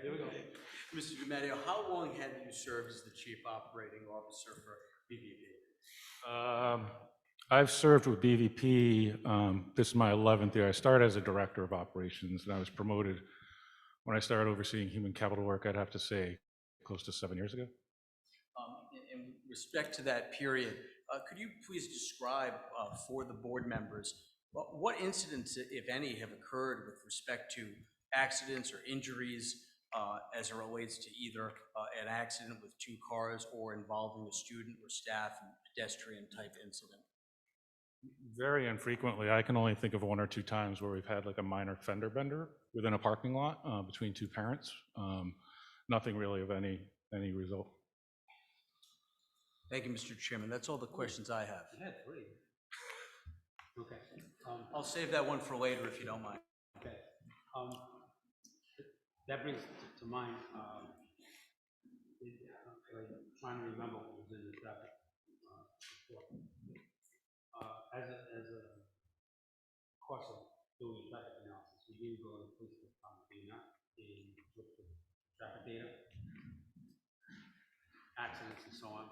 Here we go. Mr. DiMatteo, how long have you served as the Chief Operating Officer for BVP? I've served with BVP, this is my 11th year. I started as a Director of Operations, and I was promoted when I started overseeing human capital work, I'd have to say, close to 7 years ago. In respect to that period, could you please describe for the board members what incidents, if any, have occurred with respect to accidents or injuries as it relates to either an accident with two cars or involving a student or staff and pedestrian type incident? Very infrequently. I can only think of one or two times where we've had like a minor fender bender within a parking lot between two parents. Nothing really of any result. Thank you, Mr. Chairman. That's all the questions I have. You had three. Okay. I'll save that one for later if you don't mind. Okay. That brings to mind, trying to remember what was in the traffic report. As a course of doing a traffic analysis, we do go to the police department, do not, and look at traffic data, accidents and so on.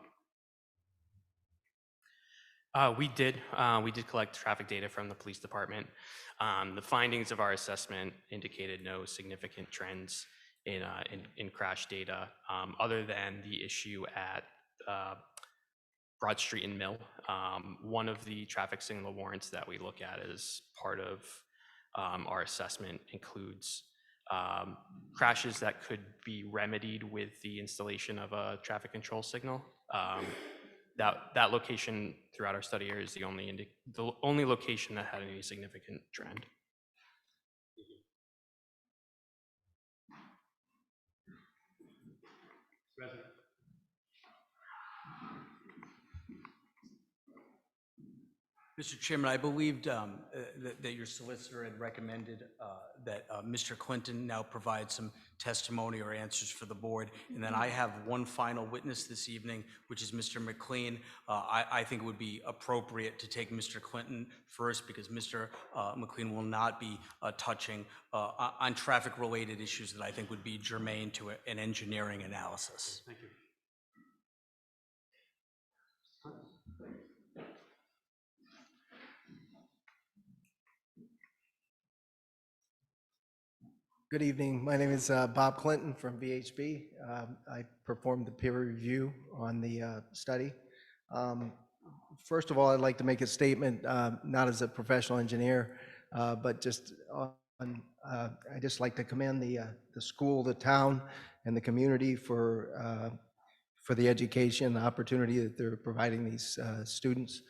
We did collect traffic data from the police department. The findings of our assessment indicated no significant trends in crash data, other than the issue at Broad Street and Mill. One of the traffic signal warrants that we look at as part of our assessment includes crashes that could be remedied with the installation of a traffic control signal. That location throughout our study area is the only location that had any significant trend. President. Mr. Chairman, I believed that your solicitor had recommended that Mr. Clinton now provide some testimony or answers for the board. And then I have one final witness this evening, which is Mr. McLean. I think it would be appropriate to take Mr. Clinton first because Mr. McLean will not be touching on traffic-related issues that I think would be germane to an engineering analysis. Thank you. Good evening. My name is Bob Clinton from VHB. I performed the peer review on the study. First of all, I'd like to make a statement, not as a professional engineer, but just on, I just like to commend the school, the town, and the community for the education, the opportunity that they're providing these students.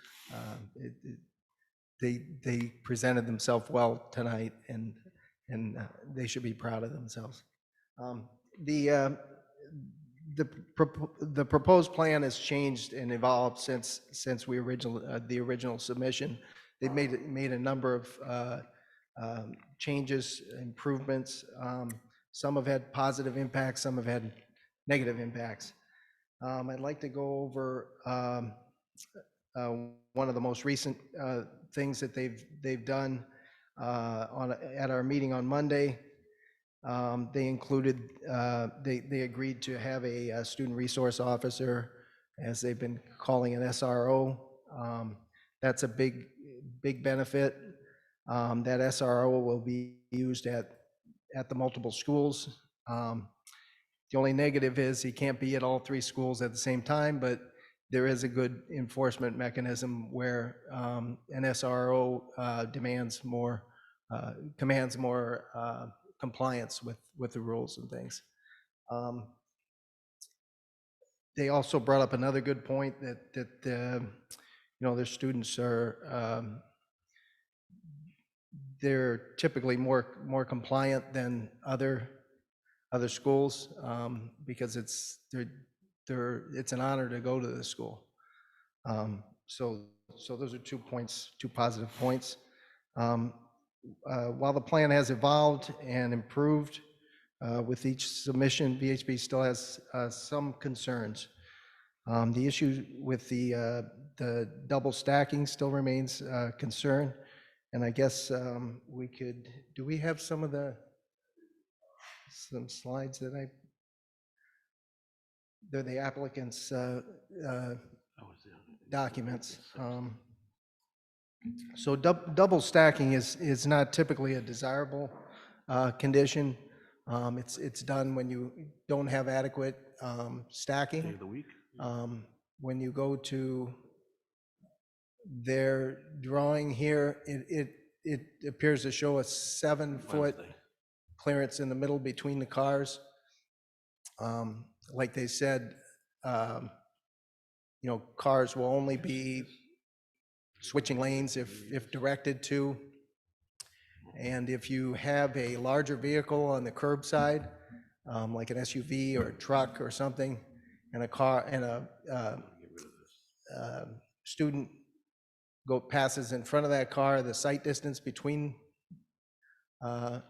They presented themselves well tonight, and they should be proud of themselves. The proposed plan has changed and evolved since the original submission. They've made a number of changes, improvements. Some have had positive impacts, some have had negative impacts. I'd like to go over one of the most recent things that they've done. At our meeting on Monday, they included, they agreed to have a student resource officer, as they've been calling an SRO. That's a big benefit. That SRO will be used at the multiple schools. The only negative is he can't be at all three schools at the same time, but there is a good enforcement mechanism where an SRO commands more compliance with the rules and things. They also brought up another good point that their students are they're typically more compliant than other schools because it's an honor to go to the school. So those are 2 positive points. While the plan has evolved and improved with each submission, VHB still has some concerns. The issue with the double stacking still remains a concern. And I guess we could, do we have some slides that they're the applicant's documents. So double stacking is not typically a desirable condition. It's done when you don't have adequate stacking. Day of the week. When you go to their drawing here, it appears to show a 7-foot clearance in the middle between the cars. Like they said, um, cars will only be switching lanes if directed to. And if you have a larger vehicle on the curbside, like an SUV or a truck or something, and a car and a student passes in front of that car, the sight distance between the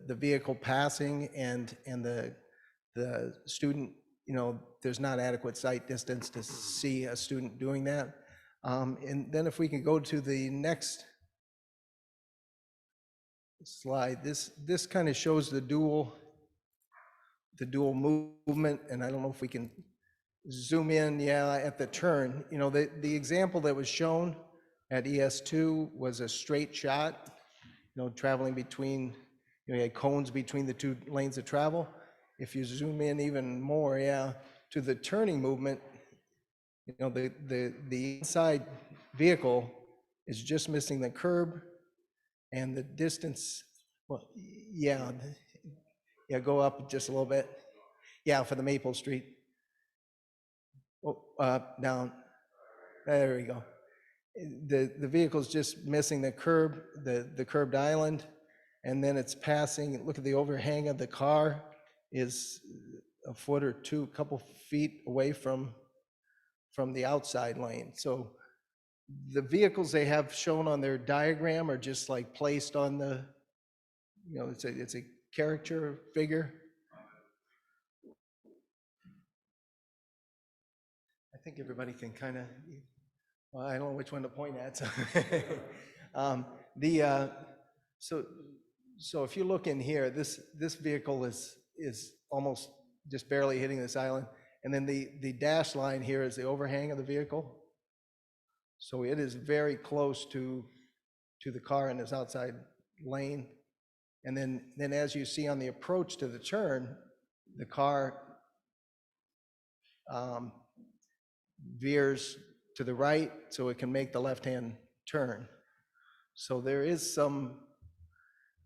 vehicle passing and the student, there's not adequate sight distance to see a student doing that. And then if we can go to the next slide, this kind of shows the dual movement, and I don't know if we can zoom in, at the turn. The example that was shown at ES2 was a straight shot, traveling between, you had cones between the two lanes of travel. If you zoom in even more, to the turning movement, the inside vehicle is just missing the curb, and the distance, well, go up just a little bit. For the Maple Street. Down. There we go. The vehicle's just missing the curb, the curbed island, and then it's passing. Look at the overhang of the car is a foot or two, a couple feet away from the outside lane. So the vehicles they have shown on their diagram are just like placed on the, it's a caricature figure. I think everybody can kind of, well, I don't know which one to point at. So, so if you look in here, this vehicle is almost just barely hitting this island, and then the dash line here is the overhang of the vehicle. So it is very close to the car in its outside lane, and then as you see on the approach to the turn, the car veers to the right so it can make the left-hand turn. So there is some,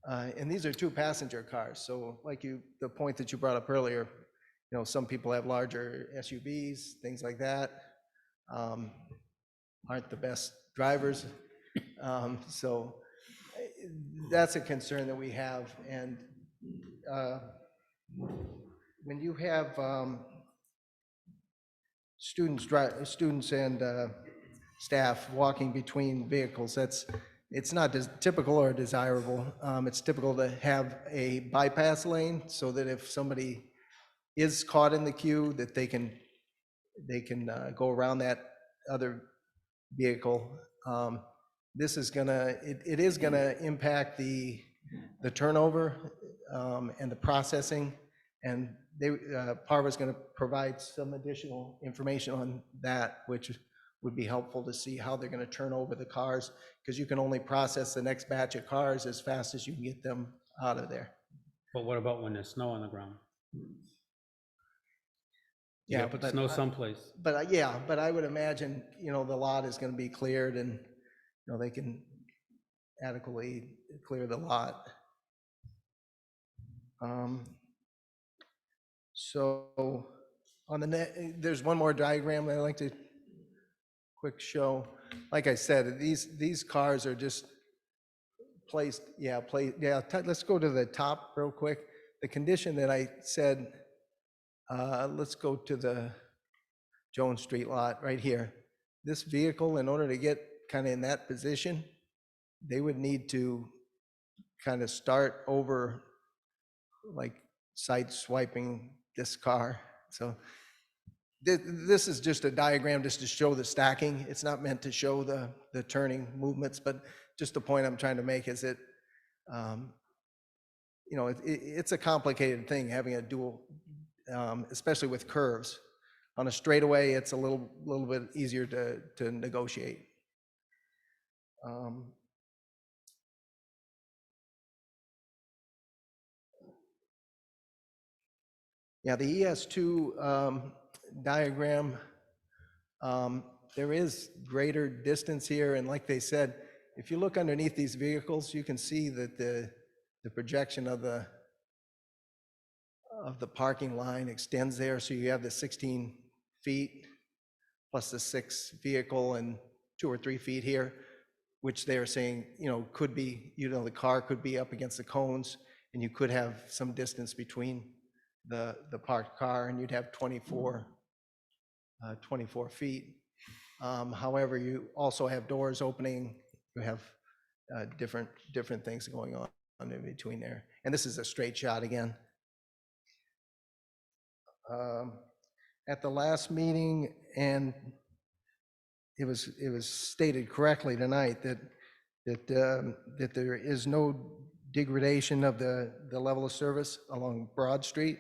and these are two passenger cars. So like the point that you brought up earlier, some people have larger SUVs, things like that, aren't the best drivers. So that's a concern that we have. And when you have students and staff walking between vehicles, it's not typical or desirable. It's typical to have a bypass lane so that if somebody is caught in the queue, that they can go around that other vehicle. This is it is gonna impact the turnover and the processing, and Parva's going to provide some additional information on that, which would be helpful to see how they're going to turn over the cars, because you can only process the next batch of cars as fast as you can get them out of there. But what about when there's snow on the ground? Yeah, but snow someplace. But but I would imagine, the lot is going to be cleared, and they can adequately clear the lot. So on the there's one more diagram that I'd like to quick show. Like I said, these cars are just placed. Let's go to the top real quick. The condition that I said. Let's go to the Jones Street lot right here. This vehicle, in order to get kind of in that position, they would need to kind of start over, like side swiping this car. So this is just a diagram just to show the stacking. It's not meant to show the turning movements, but just the point I'm trying to make is that, it's a complicated thing having a dual, especially with curves. On a straightaway, it's a little bit easier to negotiate. The ES2 diagram, there is greater distance here, and like they said, if you look underneath these vehicles, you can see that the projection of the parking line extends there, so you have the 16 feet plus the 6 vehicle and 2 or 3 feet here, which they're saying, could be, the car could be up against the cones, and you could have some distance between the parked car, and you'd have 24 feet. However, you also have doors opening, you have different things going on in between there. And this is a straight shot again. At the last meeting, and it was stated correctly tonight that there is no degradation of the level of service along Broad Street.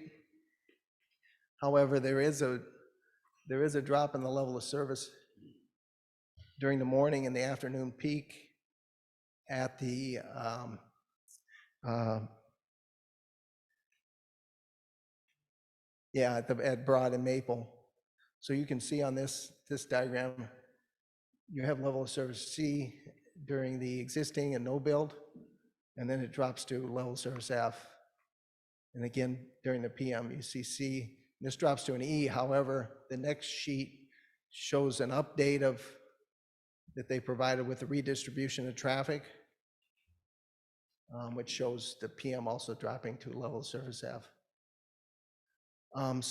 However, there is a drop in the level of service during the morning and the afternoon peak at the at Broad and Maple. So you can see on this diagram, you have level of service C during the existing and no build, and then it drops to level of service F. And again, during the PM, you see C. This drops to an E. However, the next sheet shows an update that they provided with the redistribution of traffic, which shows the PM also dropping to level of service F. And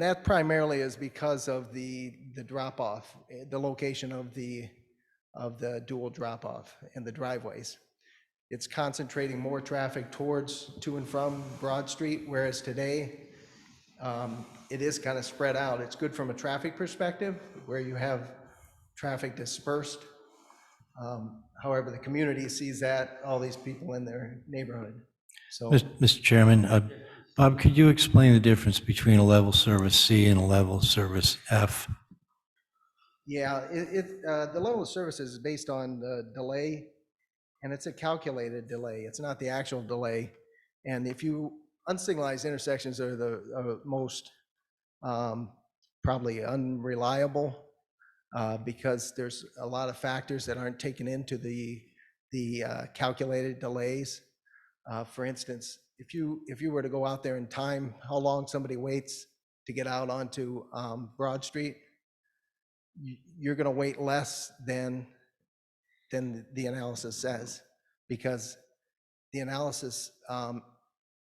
that primarily is because of the drop-off, the location of the dual drop-off and the driveways. It's concentrating more traffic to and from Broad Street, whereas today it is kind of spread out. It's good from a traffic perspective, where you have traffic dispersed. However, the community sees that, all these people in their neighborhood. So, Mr. Chairman, Bob, could you explain the difference between a level service C and a level service F? yeah, the level of service is based on the delay, and it's a calculated delay. It's not the actual delay. And if unsignalized intersections are the most probably unreliable because there's a lot of factors that aren't taken into the calculated delays. For instance, if you were to go out there and time how long somebody waits to get out onto Broad Street, you're going to wait less than the analysis says, because the analysis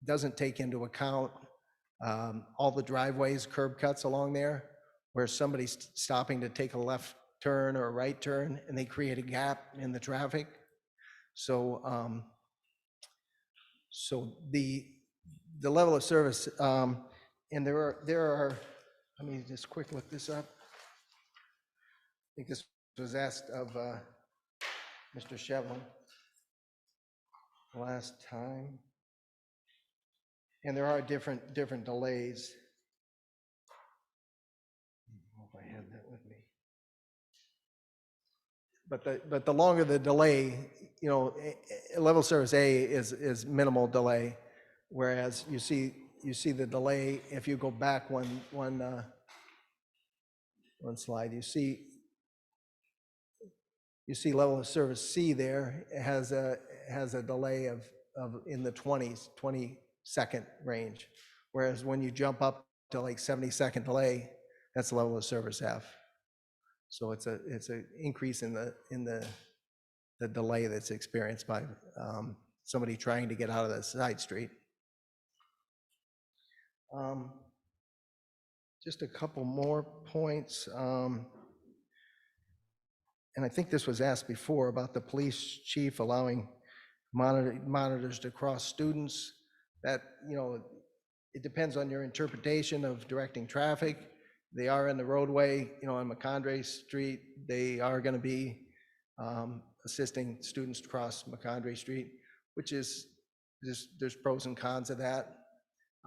doesn't take into account all the driveways, curb cuts along there, where somebody's stopping to take a left turn or a right turn, and they create a gap in the traffic. So the level of service, and there are, let me just quick look this up. I think this was asked of Mr. Shevlin last time. And there are different delays. I hope I have that with me. But the longer the delay, level service A is minimal delay, whereas you see the delay if you go back one slide. You see level of service C there. It has a delay of in the 20-second range, whereas when you jump up to like 70-second delay, that's level of service F. So it's an increase in the delay that's experienced by somebody trying to get out of the side street. Just a couple more points. And I think this was asked before about the police chief allowing monitors to cross students. That, it depends on your interpretation of directing traffic. They are in the roadway, on McCondray Street. They are going to be assisting students to cross McCondray Street, which is, there's pros and cons of that.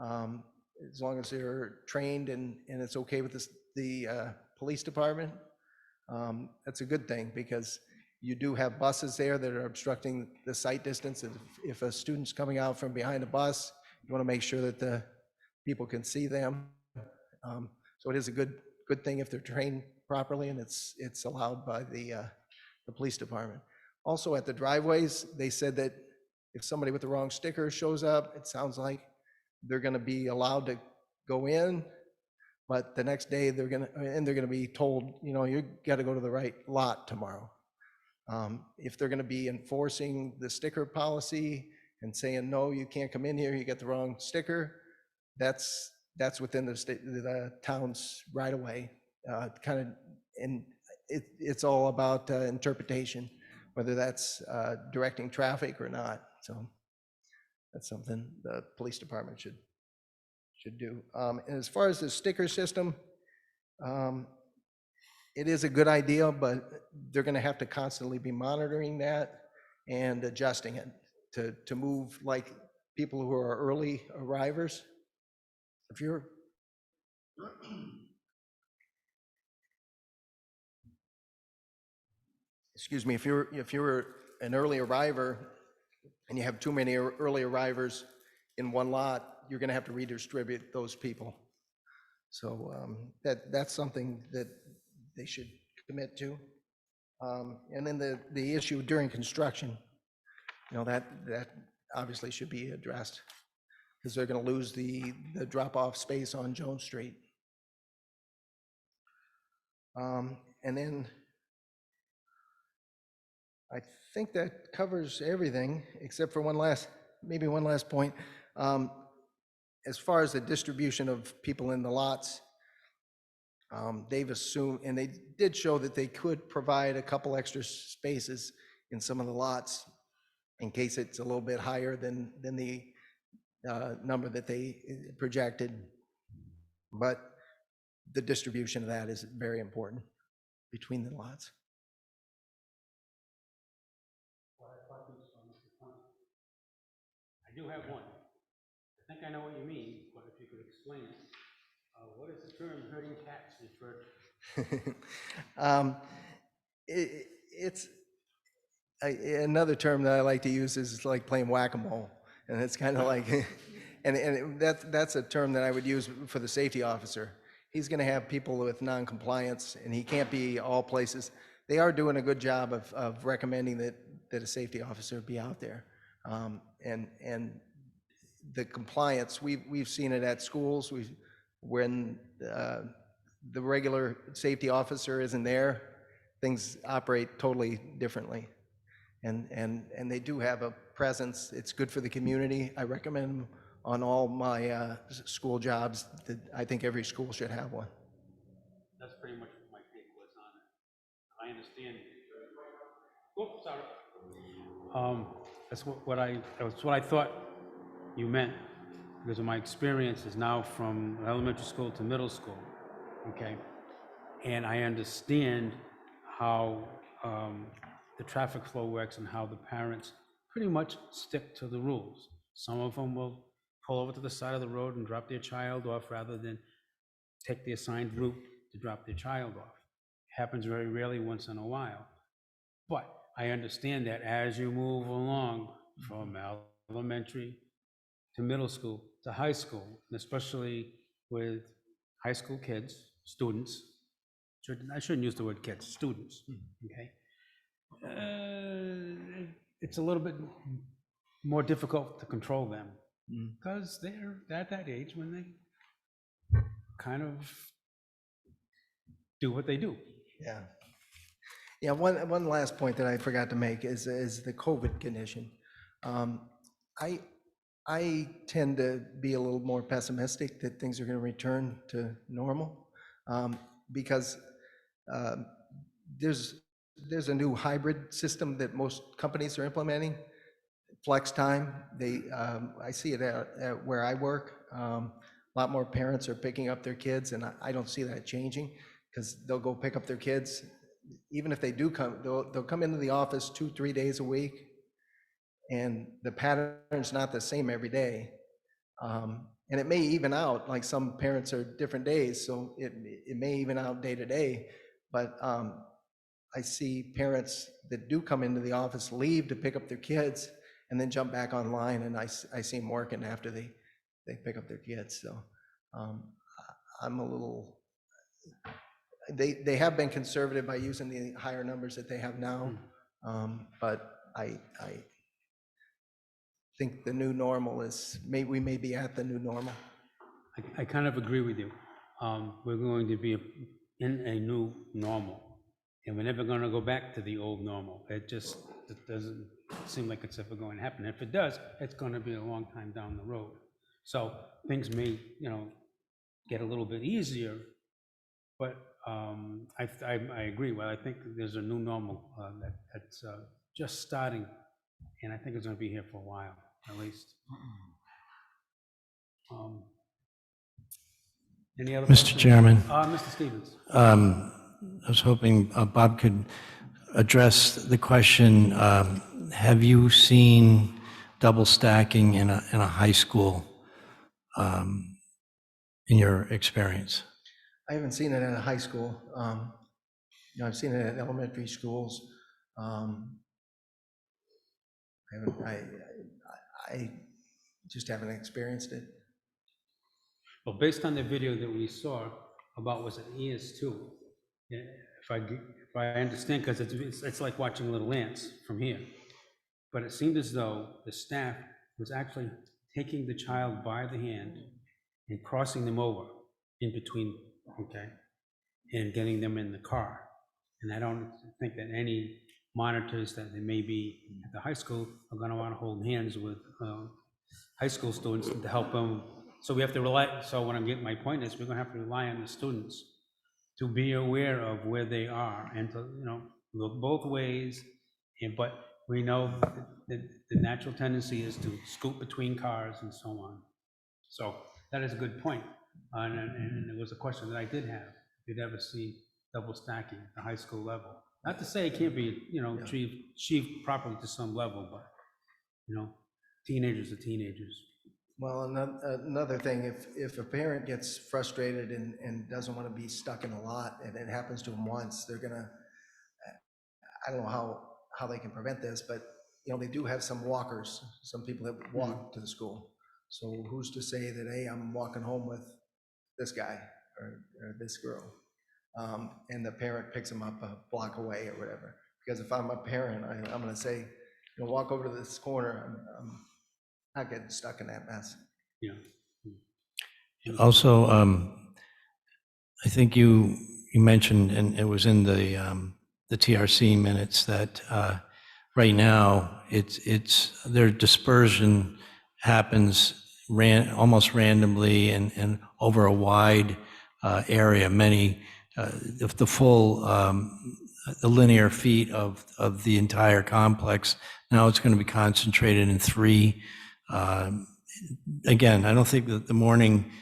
As long as they're trained and it's okay with the police department, that's a good thing, because you do have buses there that are obstructing the sight distance. If a student's coming out from behind a bus, you want to make sure that the people can see them. So it is a good thing if they're trained properly, and it's allowed by the police department. Also at the driveways, they said that if somebody with the wrong sticker shows up, it sounds like they're gonna be allowed to go in, but the next day they're gonna be told, you know, you gotta go to the right lot tomorrow. If they're gonna be enforcing the sticker policy and saying, no, you can't come in here, you got the wrong sticker, that's within the town's right of way. Kind of, and it's all about interpretation, whether that's directing traffic or not. So that's something the police department should do. And as far as the sticker system, it is a good idea, but they're gonna have to constantly be monitoring that and adjusting it to move like people who are early arrivers. If you're excuse me, if you're an early arriver and you have too many early arrivers in one lot, you're gonna have to redistribute those people. So that's something that they should commit to. And then the issue during construction, you know, that obviously should be addressed because they're gonna lose the drop-off space on Jones Street. And then I think that covers everything except for maybe one last point. As far as the distribution of people in the lots, they've assumed, and they did show that they could provide a couple extra spaces in some of the lots in case it's a little bit higher than the number that they projected. But the distribution of that is very important between the lots. I do have one. I think I know what you mean, but if you could explain it. What is the term herding cats refer to? It's another term that I like to use is like playing whack-a-mole, and it's kind of like, and that's a term that I would use for the safety officer. He's going to have people with non-compliance, and he can't be all places. They are doing a good job of recommending that a safety officer be out there, and the compliance, we've seen it at schools. When the regular safety officer isn't there, things operate totally differently. And they do have a presence. It's good for the community. I recommend them on all my school jobs. I think every school should have one. That's pretty much what my take was on it. I understand. Oh, sorry. That's what I thought you meant, because of my experience is now from elementary school to middle school, okay? And I understand how the traffic flow works and how the parents pretty much stick to the rules. Some of them will pull over to the side of the road and drop their child off rather than take the assigned route to drop their child off. Happens very rarely, once in a while. But I understand that as you move along from elementary to middle school to high school, and especially with high school kids, students, I shouldn't use the word kids, students, okay? It's a little bit more difficult to control them because they're at that age when they kind of do what they do. Yeah. Yeah, one last point that I forgot to make is the COVID condition. I tend to be a little more pessimistic that things are going to return to normal because there's a new hybrid system that most companies are implementing. Flex time, I see it at where I work. A lot more parents are picking up their kids, and I don't see that changing because they'll go pick up their kids. Even if they do come, they'll come into the office 2-3 days a week, and the pattern's not the same every day. And it may even out, like some parents are different days, so it may even out day to day. But I see parents that do come into the office leave to pick up their kids and then jump back online, and I see them working after they pick up their kids. So I'm a little, they have been conservative by using the higher numbers that they have now, but think the new normal is, we may be at the new normal. I kind of agree with you. We're going to be in a new normal, and we're never gonna go back to the old normal. It doesn't seem like it's ever going to happen. If it does, it's gonna be a long time down the road. So things may, get a little bit easier, but I agree. Well, I think there's a new normal that's just starting, and I think it's gonna be here for a while, at least. Any other Mr. questions? Chairman. Mr. Stevens. I was hoping Bob could address the question, have you seen double stacking in a high school in your experience? I haven't seen it in a high school. I've seen it at elementary schools. I just haven't experienced it. Well, based on the video that we saw about, was it ES2? If I understand, because it's like watching little ants from here. But it seemed as though the staff was actually taking the child by the hand and crossing them over in between, okay, and getting them in the car. And I don't think that any monitors that they may be at the high school are gonna wanna hold hands with high school students to help them. So we have to rely, so what I'm getting, my point is, we're gonna have to rely on the students to be aware of where they are and to, look both ways. But we know that the natural tendency is to scoot between cars and so on. So that is a good point. And it was a question that I did have, if you'd ever see double stacking at the high school level. Not to say it can't be, achieved properly to some level, but, teenagers are teenagers. Well, another thing, if a parent gets frustrated and doesn't want to be stuck in a lot, and it happens to them once, they're gonna, I don't know how they can prevent this, but, they do have some walkers, some people that walk to the school. So who's to say that, hey, I'm walking home with this guy or this girl, and the parent picks them up a block away or whatever? Because if I'm a parent, I'm gonna say, walk over to this corner, I'm not getting stuck in that mess. Yeah. Also, I think you mentioned, and it was in the TRC minutes, that right now their dispersion happens almost randomly and over a wide area. Many, the full the linear feet of the entire complex. Now it's going to be concentrated in 3. Again, I don't think that the morning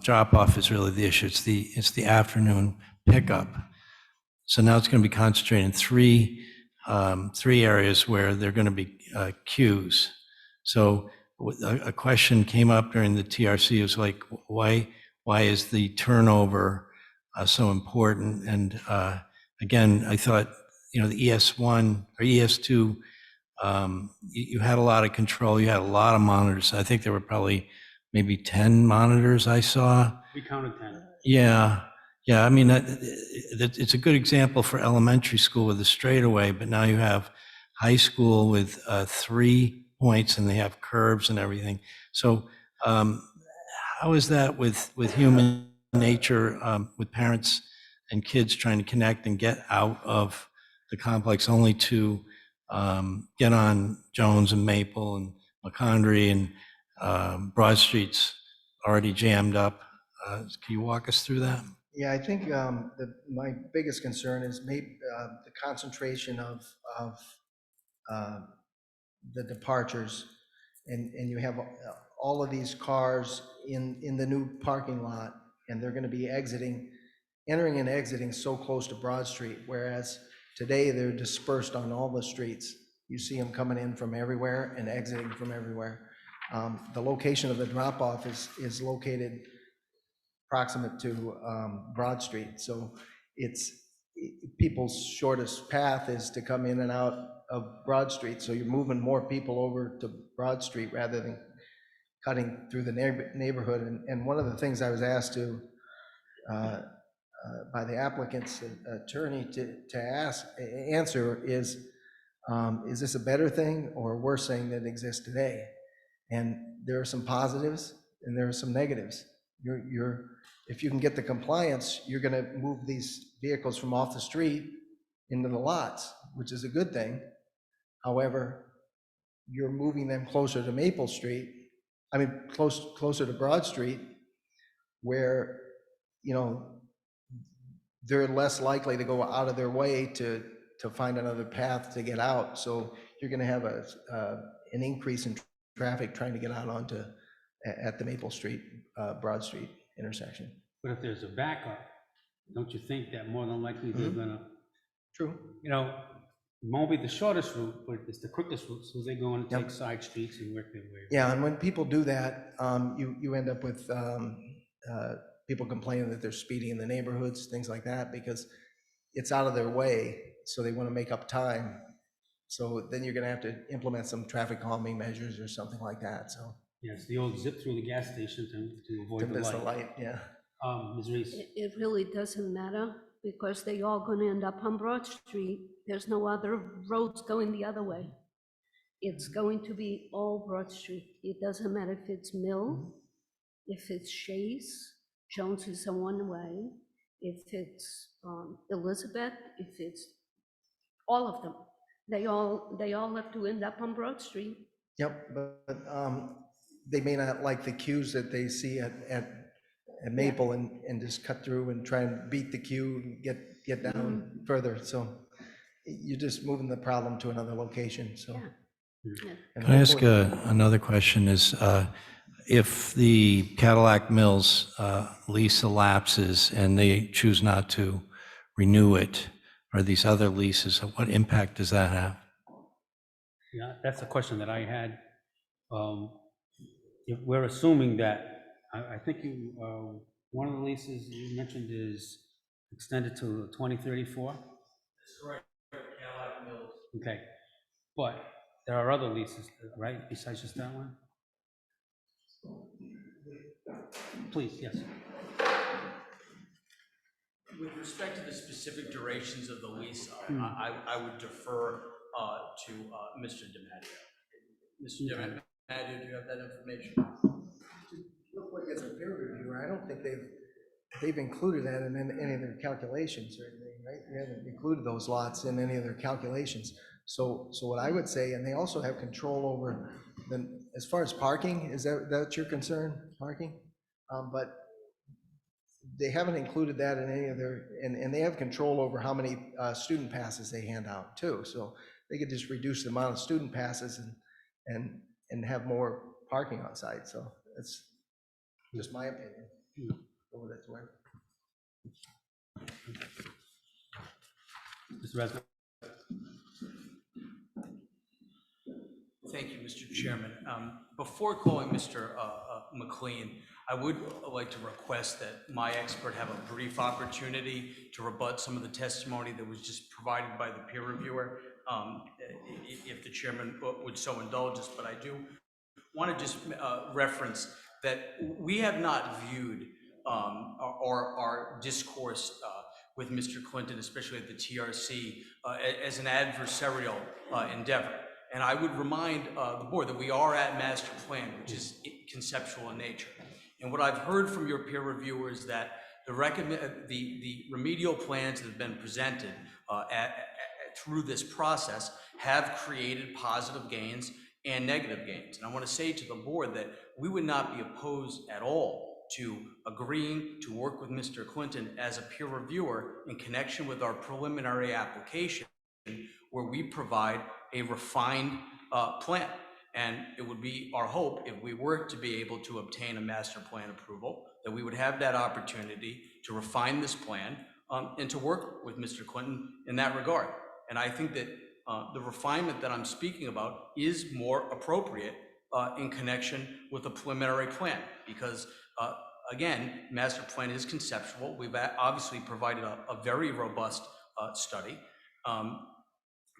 drop-off is really the issue. It's the afternoon pickup. So now it's going to be concentrated in 3 areas where there are going to be queues. So a question came up during the TRC. It was like, why is the turnover so important? And again, I thought, the ES1 or ES2, you had a lot of control. You had a lot of monitors. I think there were probably maybe 10 monitors I saw. We counted 10. Yeah. I mean, it's a good example for elementary school with a straightaway, but now you have high school with 3 points and they have curves and everything. So how is that with human nature, with parents and kids trying to connect and get out of the complex only to get on Jones and Maple and McCondry and Broad Street's already jammed up? Can you walk us through that? Yeah, I think my biggest concern is maybe the concentration of the departures, and you have all of these cars in the new parking lot, and they're going to be entering and exiting so close to Broad Street, whereas today they're dispersed on all the streets. You see them coming in from everywhere and exiting from everywhere. The location of the drop-off is located proximate to Broad Street. So people's shortest path is to come in and out of Broad Street. So you're moving more people over to Broad Street rather than cutting through the neighborhood. And one of the things I was asked to by the applicant's attorney to answer is, Is this a better thing or a worse thing that exists today? And there are some positives and there are some negatives. If you can get the compliance, you're gonna move these vehicles from off the street into the lots, which is a good thing. However, you're moving them closer to Maple Street, closer to Broad Street, where, you know, they're less likely to go out of their way to find another path to get out. So you're gonna have an increase in traffic trying to get out at the Maple Street, Broad Street intersection. But if there's a backup, don't you think that more than likely they're gonna, True. you know, it won't be the shortest route, but it's the quickest route, so they're going to take side streets and work their way. Yeah, and when people do that, you end up with people complaining that they're speeding in the neighborhoods, things like that, because it's out of their way, so they want to make up time. So then you're gonna have to implement some traffic calming measures or something like that, so. Yes, the old zip through the gas station to avoid To the miss the light. light, yeah. Ms. Reese? It really doesn't matter because they all gonna end up on Broad Street. There's no other roads going the other way. It's going to be all Broad Street. It doesn't matter if it's Mill, if it's Chase, Jones is on one way, if it's Elizabeth, if it's all of them. They all have to end up on Broad Street. Yep, but they may not like the queues that they see at Maple and just cut through and try and beat the queue and get down further. So you're just moving the problem to another location, so. And Can I ask hopefully- another question is, if the Cadillac Mills lease elapses and they choose not to renew it, or these other leases, what impact does that have? Yeah, that's a question that I had. If we're assuming that, I think you, one of the leases you mentioned is extended to 2034? That's correct, Cadillac Mills. Okay, but there are other leases, right, besides just that one? Please, yes. With respect to the specific durations of the lease, I would defer to Mr. DiMatteo. Mr. DiMatteo, do you have that information? Look like as a peer reviewer, I don't think they've included that in any of their calculations or anything, right? They haven't included those lots in any of their calculations. So what I would say, and they also have control over as far as parking, is that's your concern, parking? But they haven't included that in any of their, and they have control over how many student passes they hand out too. So they could just reduce the amount of student passes and have more parking on site. So that's just my opinion. Over that's where. Mr. Resnick? Thank you, Mr. Chairman. Before calling Mr. McLean, I would like to request that my expert have a brief opportunity to rebut some of the testimony that was just provided by the peer reviewer, if the chairman would so indulge us. But I do want to just reference that we have not viewed our discourse with Mr. Clinton, especially at the TRC, as an adversarial endeavor. And I would remind the board that we are at master plan, which is conceptual in nature. And what I've heard from your peer reviewer is that the remedial plans that have been presented through this process have created positive gains and negative gains. And I want to say to the board that we would not be opposed at all to agreeing to work with Mr. Clinton as a peer reviewer in connection with our preliminary application, where we provide a refined plan. And it would be our hope, if we were to be able to obtain a master plan approval, that we would have that opportunity to refine this plan and to work with Mr. Clinton in that regard. And I think that the refinement that I'm speaking about is more appropriate in connection with a preliminary plan, because again, master plan is conceptual. We've obviously provided a very robust study.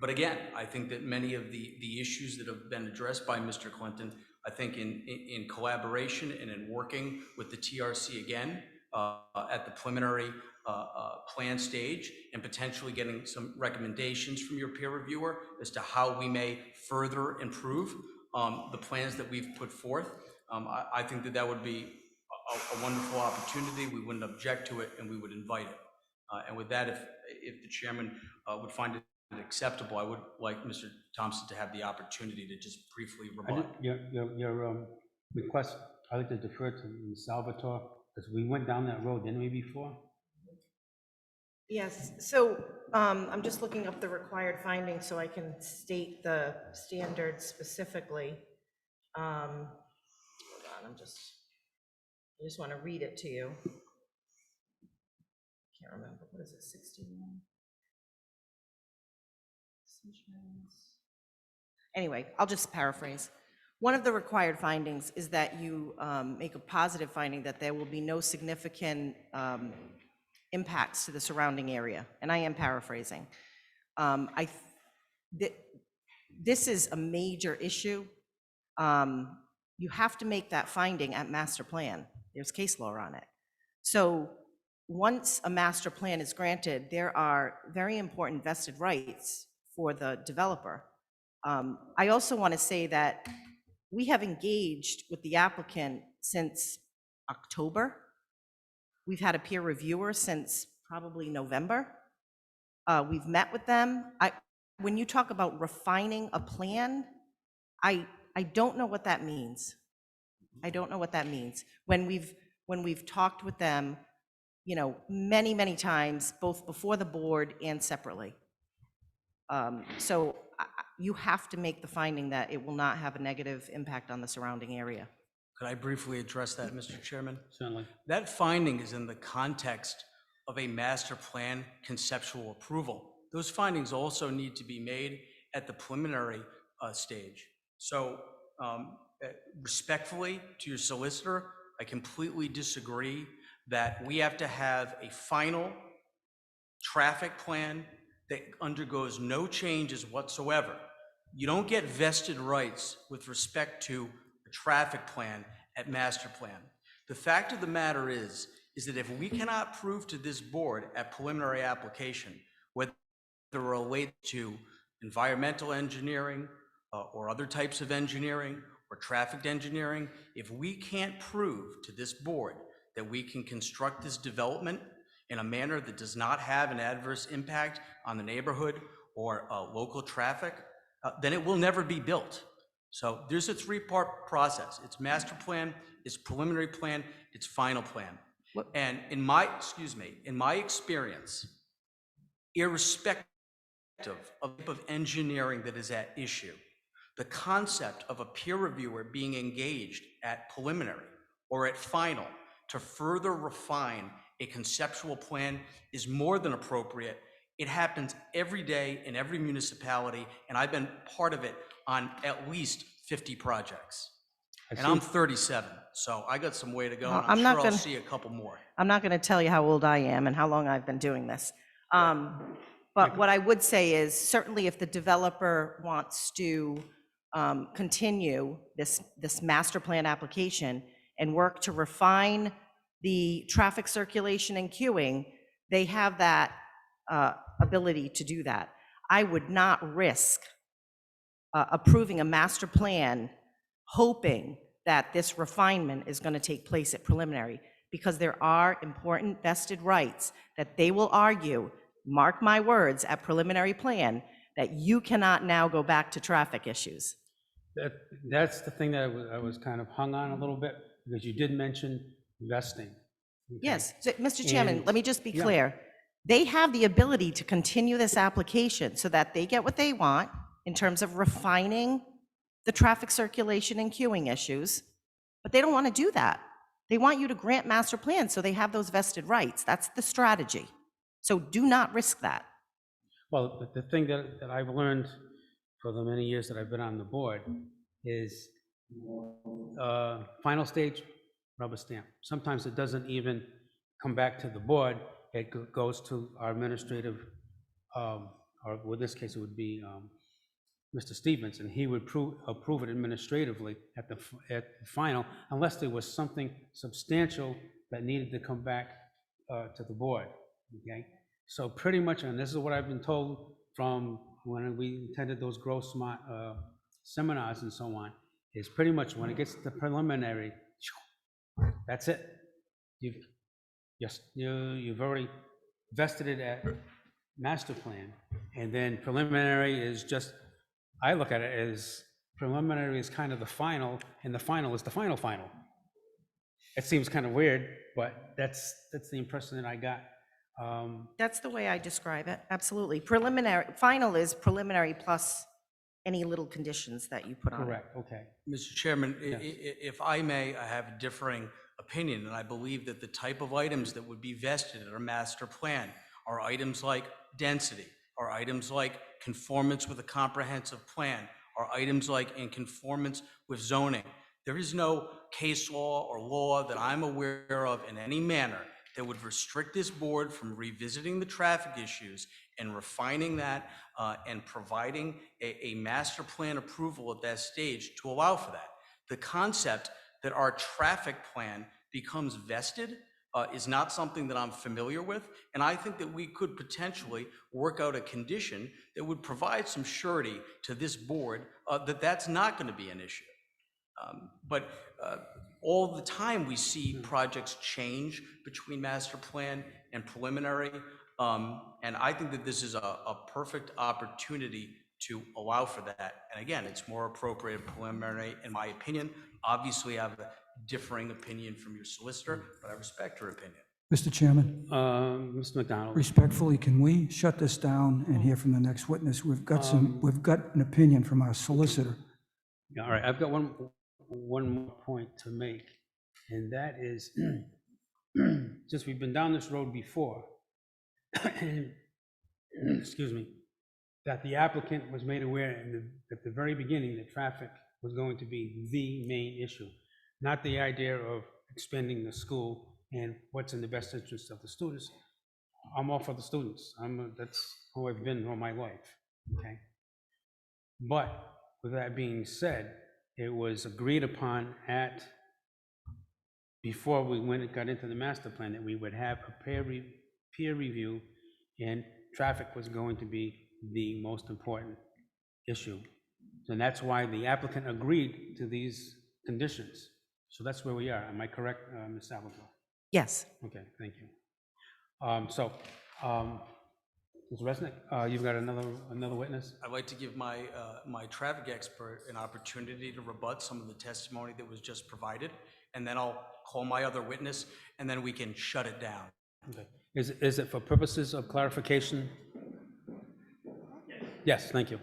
But again, I think that many of the issues that have been addressed by Mr. Clinton, I think in collaboration and in working with the TRC again, at the preliminary plan stage and potentially getting some recommendations from your peer reviewer as to how we may further improve the plans that we've put forth. I think that that would be a wonderful opportunity. We wouldn't object to it, and we would invite it. And with that, if the chairman would find it acceptable, I would like Mr. Thompson to have the opportunity to just briefly rebut. Your request, I'd like to defer to Ms. Salvatore, because we went down that road, didn't we, before? Yes, so I'm just looking up the required findings so I can state the standards specifically. Hold on, I just want to read it to you. Can't remember, what is it, 61? Anyway, I'll just paraphrase. One of the required findings is that you make a positive finding that there will be no significant impacts to the surrounding area, and I am paraphrasing. This is a major issue. You have to make that finding at master plan. There's case law on it. So once a master plan is granted, there are very important vested rights for the developer. I also want to say that we have engaged with the applicant since October. We've had a peer reviewer since probably November. We've met with them. When you talk about refining a plan, I don't know what that means. I don't know what that means. When we've talked with them, you know, many, many times, both before the board and separately. So you have to make the finding that it will not have a negative impact on the surrounding area. Could I briefly address that, Mr. Chairman? Certainly. That finding is in the context of a master plan conceptual approval. Those findings also need to be made at the preliminary stage. So respectfully to your solicitor, I completely disagree that we have to have a final traffic plan that undergoes no changes whatsoever. You don't get vested rights with respect to a traffic plan at master plan. The fact of the matter is that if we cannot prove to this board at preliminary application whether related to environmental engineering or other types of engineering or traffic engineering, if we can't prove to this board that we can construct this development in a manner that does not have an adverse impact on the neighborhood or local traffic, then it will never be built. So there's a three-part process. It's master plan, it's preliminary plan, it's final plan. And in my experience, irrespective of engineering that is at issue, the concept of a peer reviewer being engaged at preliminary or at final to further refine a conceptual plan is more than appropriate. It happens every day in every municipality, and I've been part of it on at least 50 projects. And I'm 37, so I got some way to go, and I'm sure I'll see a couple more. I'm not going to tell you how old I am and how long I've been doing this. But what I would say is certainly if the developer wants to continue this master plan application and work to refine the traffic circulation and queuing, they have that ability to do that. I would not risk approving a master plan hoping that this refinement is going to take place at preliminary, because there are important vested rights that they will argue, mark my words, at preliminary plan, that you cannot now go back to traffic issues. That's the thing that I was kind of hung on a little bit, because you did mention vesting. Okay. Yes, so, Mr. Chairman, And- let me just be yeah. clear. They have the ability to continue this application so that they get what they want in terms of refining the traffic circulation and queuing issues, but they don't want to do that. They want you to grant master plans so they have those vested rights. That's the strategy. So do not risk that. Well, the thing that I've learned for the many years that I've been on the board is final stage, rubber stamp. Sometimes it doesn't even come back to the board. It goes to our administrative, or in this case, it would be Mr. Stevens, and he would approve it administratively at the final, unless there was something substantial that needed to come back to the board, okay? So pretty much, and this is what I've been told from when we attended those growth smart seminars and so on, is pretty much when it gets to preliminary, that's it. You've already vested it at master plan, and then preliminary is just, I look at it as preliminary is kind of the final, and the final is the final. It seems kind of weird, but that's the impression that I got. That's the way I describe it, absolutely. Preliminary, final is preliminary plus any little conditions that you put on it. Correct, okay. Mr. Chairman, Yes. If I may, I have a differing opinion, and I believe that the type of items that would be vested in a master plan are items like density, are items like conformance with a comprehensive plan, are items like in conformance with zoning. There is no case law or law that I'm aware of in any manner that would restrict this board from revisiting the traffic issues and refining that and providing a master plan approval at that stage to allow for that. The concept that our traffic plan becomes vested is not something that I'm familiar with, and I think that we could potentially work out a condition that would provide some surety to this board that that's not going to be an issue. But all the time we see projects change between master plan and preliminary, and I think that this is a perfect opportunity to allow for that. And again, it's more appropriate in preliminary, in my opinion. Obviously, I have a differing opinion from your solicitor, but I respect her opinion. Mr. Chairman, Mr. McDonald. respectfully, can we shut this down and hear from the next witness? We've got an opinion from our solicitor. Yeah, all right, I've got one more point to make, and that is, just we've been down this road before, and, excuse me, that the applicant was made aware at the very beginning that traffic was going to be the main issue, not the idea of expanding the school and what's in the best interest of the students. I'm all for the students. That's who I've been all my life, okay? But with that being said, it was agreed upon before we got into the master plan, that we would have a peer review, and traffic was going to be the most important issue. And that's why the applicant agreed to these conditions. So that's where we are. Am I correct, Ms. Salvatore? Yes. Okay, thank you. Ms. Resnick, you've got another witness? I'd like to give my traffic expert an opportunity to rebut some of the testimony that was just provided, and then I'll call my other witness, and then we can shut it down. Okay. Is it for purposes of clarification? Yes, thank you.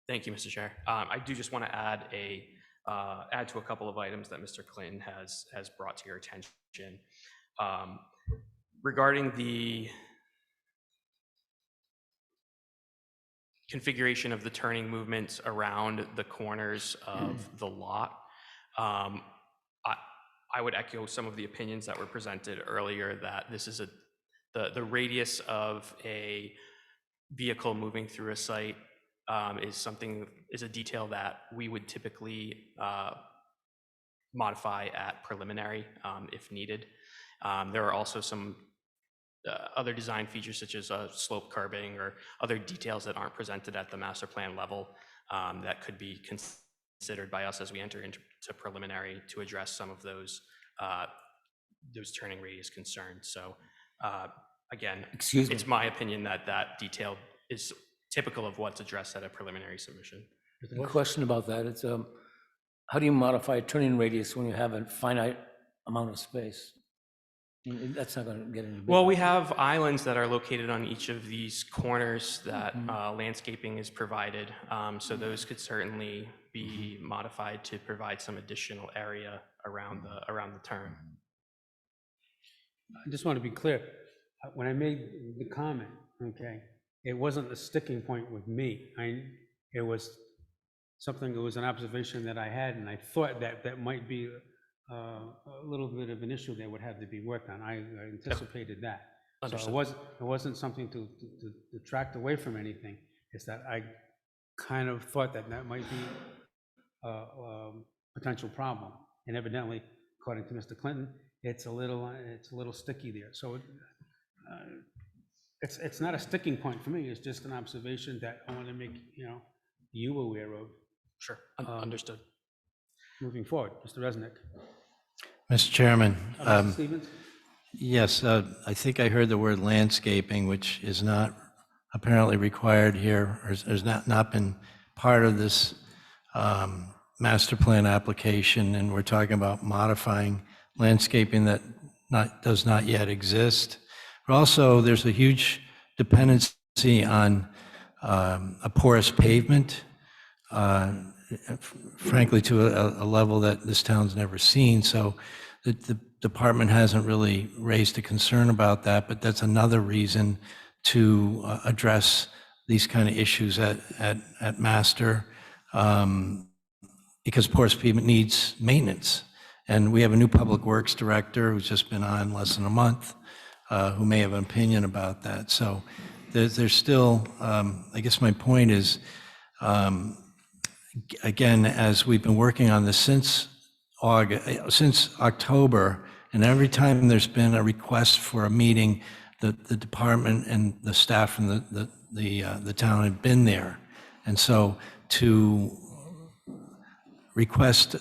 Thank you, Mr. Chair. I do just want to add to a couple of items that Mr. Clinton has brought to your attention. Regarding the configuration of the turning movements around the corners of the lot, I would echo some of the opinions that were presented earlier, that this is the radius of a vehicle moving through a site is a detail that we would typically modify at preliminary if needed. There are also some other design features such as slope curbing or other details that aren't presented at the master plan level that could be considered by us as we enter into preliminary to address some of those turning radius concerns. So again, it's my opinion that that detail is typical of what's addressed at a preliminary submission. A question about that, it's how do you modify a turning radius when you have a finite amount of space? That's not going to get any bigger. Well, we have islands that are located on each of these corners that landscaping is provided. So those could certainly be modified to provide some additional area around the turn. I just want to be clear. When I made the comment, okay, it wasn't a sticking point with me. It was something, it was an observation that I had, and I thought that might be a little bit of an issue that would have to be worked on. I anticipated that. So it wasn't something to detract away from anything. It's that kind of thought that that might be a potential problem. And evidently, according to Mr. Clinton, it's a little sticky there. So it's not a sticking point for me. It's just an observation that I want to make, you aware of. Sure, understood. Moving forward, Mr. Resnick. Mr. Chairman. Mr. Stevens? Yes, I think I heard the word landscaping, which is not apparently required here, or has not been part of this master plan application, and we're talking about modifying landscaping that does not yet exist. But also, there's a huge dependency on a porous pavement, frankly, to a level that this town's never seen. So the department hasn't really raised a concern about that, but that's another reason to address these kind of issues at master, because porous pavement needs maintenance. And we have a new public works director who's just been on less than a month, who may have an opinion about that. So there's still, I guess my point is, again, as we've been working on this since October, and every time there's been a request for a meeting, the department and the staff from the town have been there. And so to request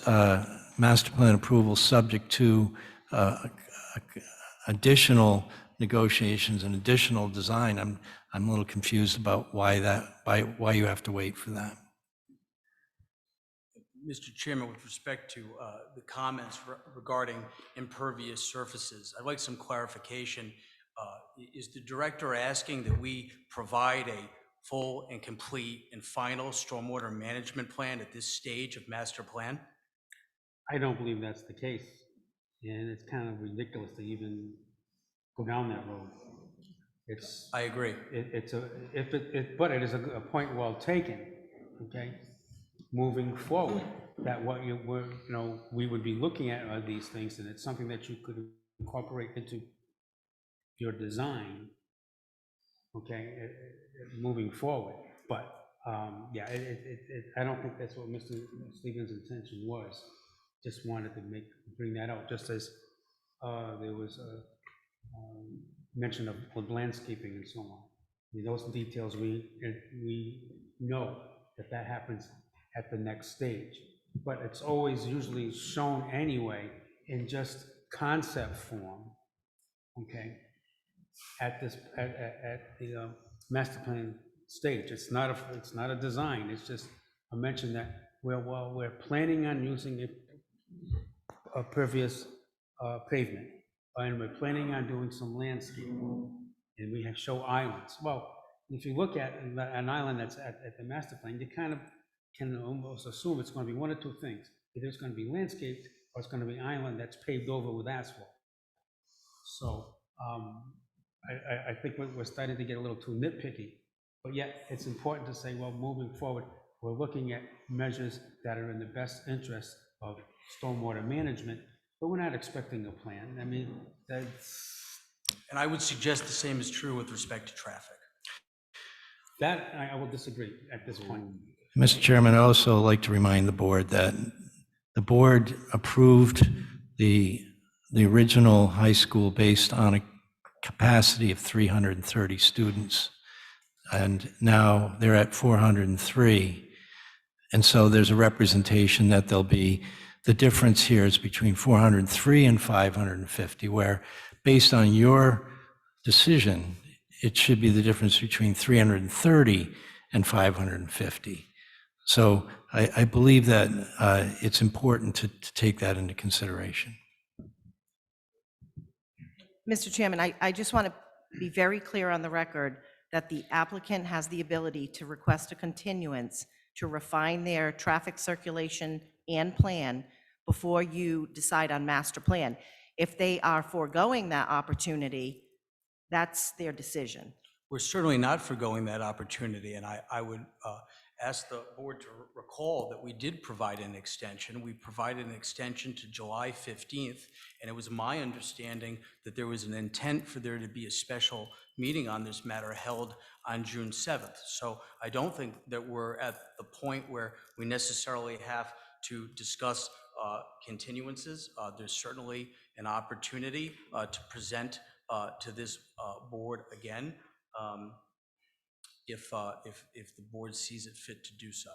master plan approval subject to additional negotiations and additional design, I'm a little confused about why you have to wait for that. Mr. Chairman, with respect to the comments regarding impervious surfaces, I'd like some clarification. Is the director asking that we provide a full and complete and final stormwater management plan at this stage of master plan? I don't believe that's the case. And it's kind of ridiculous to even go down that road. I agree. But it is a point well taken, okay? Moving forward, that we would be looking at are these things, and it's something that you could incorporate into your design, okay, moving forward. But yeah, I don't think that's what Mr. Stevens' intention was. Just wanted to bring that out, just as there was a mention of landscaping and so on. I mean, those details, we know that happens at the next stage, but it's always usually shown anyway in just concept form, okay, at the master plan stage. It's not a design, it's just a mention that we're planning on using a pervious pavement, and we're planning on doing some landscaping, and we show islands. Well, if you look at an island that's at the master plan, you kind of can almost assume it's going to be one of two things. Either it's going to be landscaped, or it's going to be island that's paved over with asphalt. So I think we're starting to get a little too nitpicky, but yet it's important to say, well, moving forward, we're looking at measures that are in the best interest of stormwater management, but we're not expecting a plan. I mean, that's... And I would suggest the same is true with respect to traffic. That I will disagree at this point. Mr. Chairman, I'd also like to remind the board that the board approved the original high school based on a capacity of 330 students, and now they're at 403. And so there's a representation that there'll be, the difference here is between 403 and 550, where based on your decision, it should be the difference between 330 and 550. So I believe that it's important to take that into consideration. Mr. Chairman, I just want to be very clear on the record that the applicant has the ability to request a continuance to refine their traffic circulation and plan before you decide on master plan. If they are foregoing that opportunity, that's their decision. We're certainly not forgoing that opportunity, and I would ask the board to recall that we did provide an extension. We provided an extension to July 15th, and it was my understanding that there was an intent for there to be a special meeting on this matter held on June 7th. So I don't think that we're at the point where we necessarily have to discuss continuances. There's certainly an opportunity to present to this board again if the board sees it fit to do so.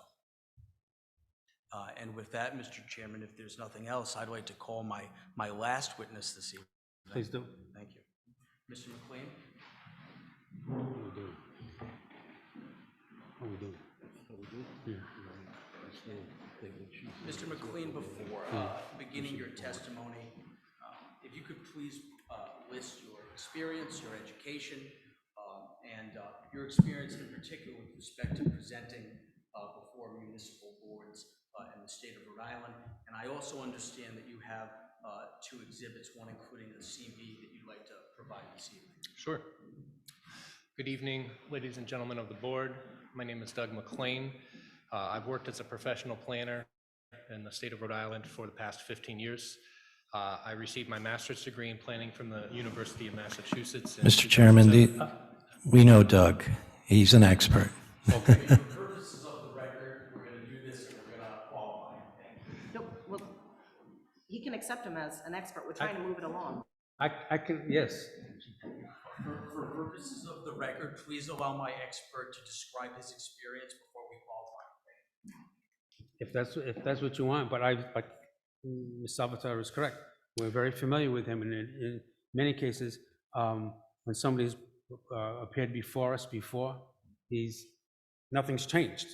And with that, Mr. Chairman, if there's nothing else, I'd like to call my last witness this evening. Please do. Thank you. Mr. McLean? Mr. McLean, before beginning your testimony, if you could please list your experience, your education, and your experience in particular with respect to presenting before municipal boards in the state of Rhode Island. And I also understand that you have 2 exhibits, one including a CV that you'd like to provide this evening. Sure. Good evening, ladies and gentlemen of the board. My name is Doug McLean. I've worked as a professional planner in the state of Rhode Island for the past 15 years. I received my master's degree in planning from the University of Massachusetts. Mr. Chairman, we know Doug. He's an expert. Okay. For purposes of the record, we're going to do this and we're going to qualify. No, well, he can accept him as an expert. We're trying to move it along. I can, yes. For purposes of the record, please allow my expert to describe his experience before we qualify. If that's what you want, but Ms. Salvatore is correct. We're very familiar with him, and in many cases, when somebody's appeared before us before, nothing's changed.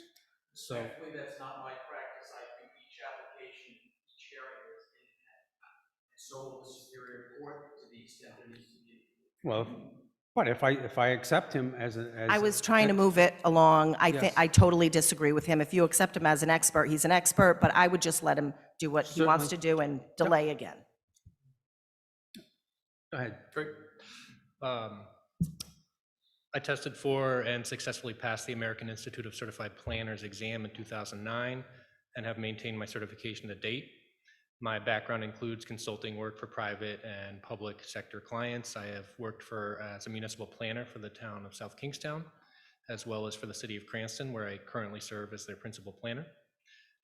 So Respectfully, that's not my practice. I think each application, each hearing is independent, and so will the Superior Court to the extent there needs to be. well, but if I accept him as I was trying to move it along. I think Yes. I totally disagree with him. If you accept him as an expert, he's an expert, but I would just let him do what he wants to do and delay again. Go ahead. Great. I tested for and successfully passed the American Institute of Certified Planners exam in 2009 and have maintained my certification to date. My background includes consulting work for private and public sector clients. I have worked as a municipal planner for the town of South Kingstown, as well as for the city of Cranston, where I currently serve as their principal planner.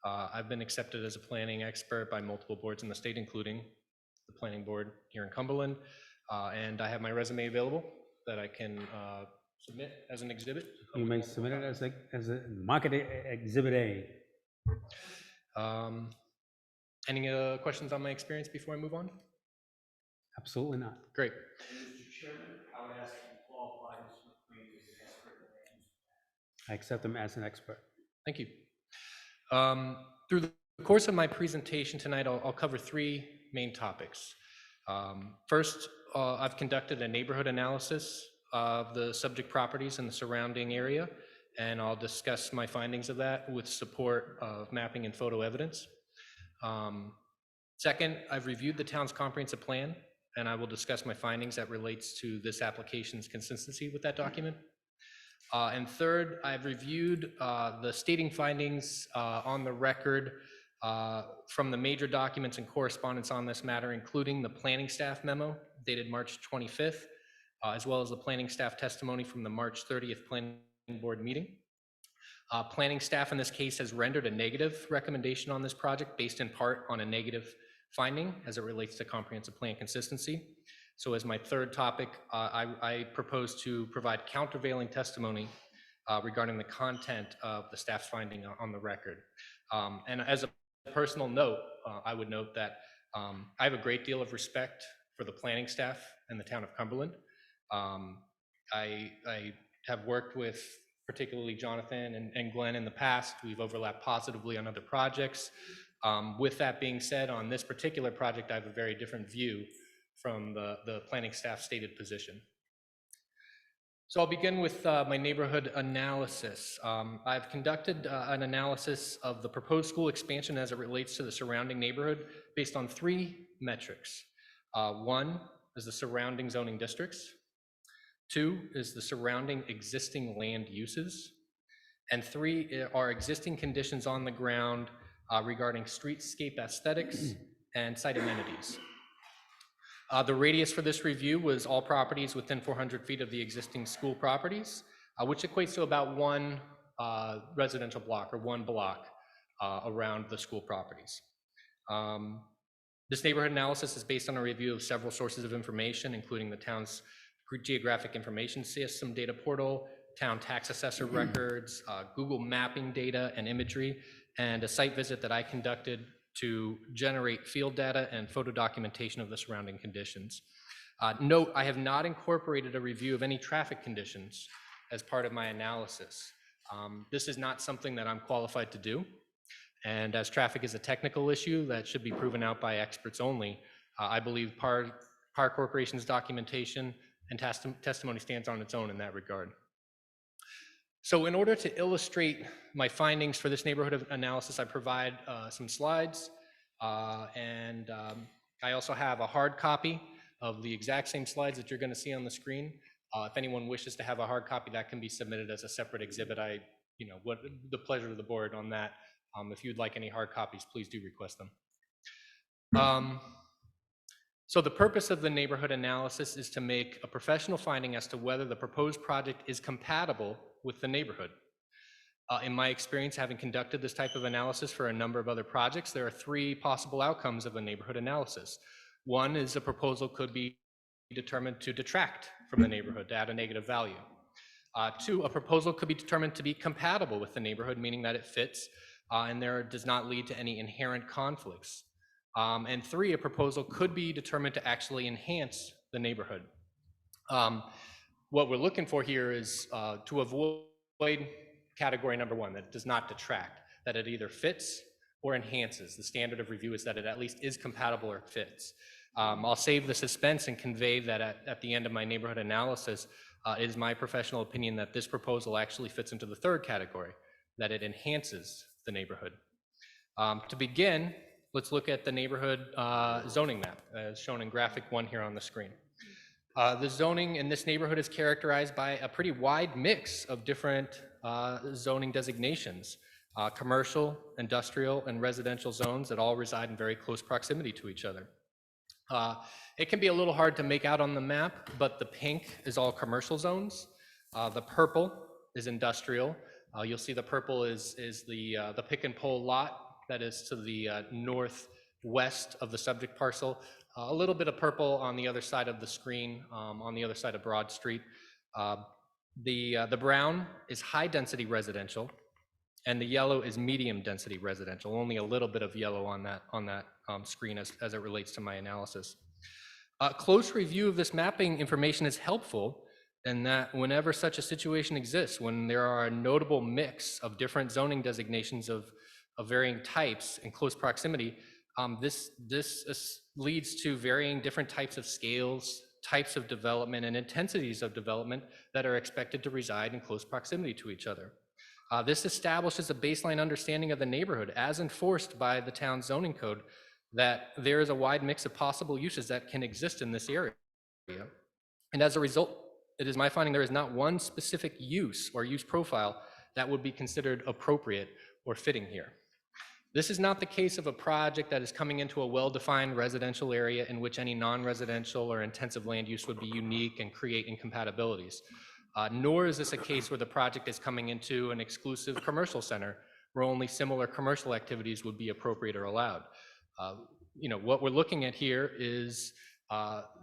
I've been accepted as a planning expert by multiple boards in the state, including the planning board here in Cumberland. And I have my resume available that I can submit as an exhibit. You may submit it as a market exhibit A. Any questions on my experience before I move on? Absolutely not. Great. Mr. Chairman, I would ask you to qualify Mr. McLean as an expert. I accept him as an expert. Thank you. Through the course of my presentation tonight, I'll cover 3 main topics. First, I've conducted a neighborhood analysis of the subject properties in the surrounding area, and I'll discuss my findings of that with support of mapping and photo evidence. Second, I've reviewed the town's comprehensive plan, and I will discuss my findings that relates to this application's consistency with that document. And third, I've reviewed the stating findings on the record from the major documents and correspondence on this matter, including the planning staff memo dated March 25th, as well as the planning staff testimony from the March 30th planning board meeting. Planning staff in this case has rendered a negative recommendation on this project based in part on a negative finding as it relates to comprehensive plan consistency. So as my third topic, I propose to provide countervailing testimony regarding the content of the staff's finding on the record. And as a personal note, I would note that I have a great deal of respect for the planning staff in the town of Cumberland. I have worked with particularly Jonathan and Glenn in the past. We've overlapped positively on other projects. With that being said, on this particular project, I have a very different view from the planning staff stated position. So I'll begin with my neighborhood analysis. I've conducted an analysis of the proposed school expansion as it relates to the surrounding neighborhood based on 3 metrics. 1 is the surrounding zoning districts. 2 is the surrounding existing land uses. And 3 are existing conditions on the ground regarding streetscape aesthetics and site amenities. The radius for this review was all properties within 400 feet of the existing school properties, which equates to about 1 residential block or 1 block around the school properties. This neighborhood analysis is based on a review of several sources of information, including the town's geographic information system data portal, town tax assessor records, Google mapping data and imagery, and a site visit that I conducted to generate field data and photo documentation of the surrounding conditions. Note, I have not incorporated a review of any traffic conditions as part of my analysis. This is not something that I'm qualified to do, and as traffic is a technical issue that should be proven out by experts only, I believe Par Corporation's documentation and testimony stands on its own in that regard. So in order to illustrate my findings for this neighborhood analysis, I provide some slides, and I also have a hard copy of the exact same slides that you're going to see on the screen. If anyone wishes to have a hard copy, that can be submitted as a separate exhibit. What the pleasure of the board on that. If you'd like any hard copies, please do request them. So the purpose of the neighborhood analysis is to make a professional finding as to whether the proposed project is compatible with the neighborhood. In my experience, having conducted this type of analysis for a number of other projects, there are 3 possible outcomes of a neighborhood analysis. One is a proposal could be determined to detract from the neighborhood, to add a negative value. 2, a proposal could be determined to be compatible with the neighborhood, meaning that it fits and there does not lead to any inherent conflicts. And 3, a proposal could be determined to actually enhance the neighborhood. What we're looking for here is to avoid category number 1, that it does not detract, that it either fits or enhances. The standard of review is that it at least is compatible or fits. I'll save the suspense and convey that at the end of my neighborhood analysis, it is my professional opinion that this proposal actually fits into the 3rd category, that it enhances the neighborhood. To begin, let's look at the neighborhood zoning map, as shown in graphic 1 here on the screen. The zoning in this neighborhood is characterized by a pretty wide mix of different zoning designations, commercial, industrial, and residential zones that all reside in very close proximity to each other. It can be a little hard to make out on the map, but the pink is all commercial zones. The purple is industrial. You'll see the purple is the pick and pull lot that is to the northwest of the subject parcel. A little bit of purple on the other side of the screen, on the other side of Broad Street. The brown is high density residential, and the yellow is medium density residential. Only a little bit of yellow on that screen as it relates to my analysis. A close review of this mapping information is helpful in that whenever such a situation exists, when there are a notable mix of different zoning designations of varying types in close proximity, this leads to varying different types of scales, types of development, and intensities of development that are expected to reside in close proximity to each other. This establishes a baseline understanding of the neighborhood as enforced by the town's zoning code, that there is a wide mix of possible uses that can exist in this area. And as a result, it is my finding there is not one specific use or use profile that would be considered appropriate or fitting here. This is not the case of a project that is coming into a well-defined residential area in which any non-residential or intensive land use would be unique and create incompatibilities. Nor is this a case where the project is coming into an exclusive commercial center where only similar commercial activities would be appropriate or allowed. What we're looking at here is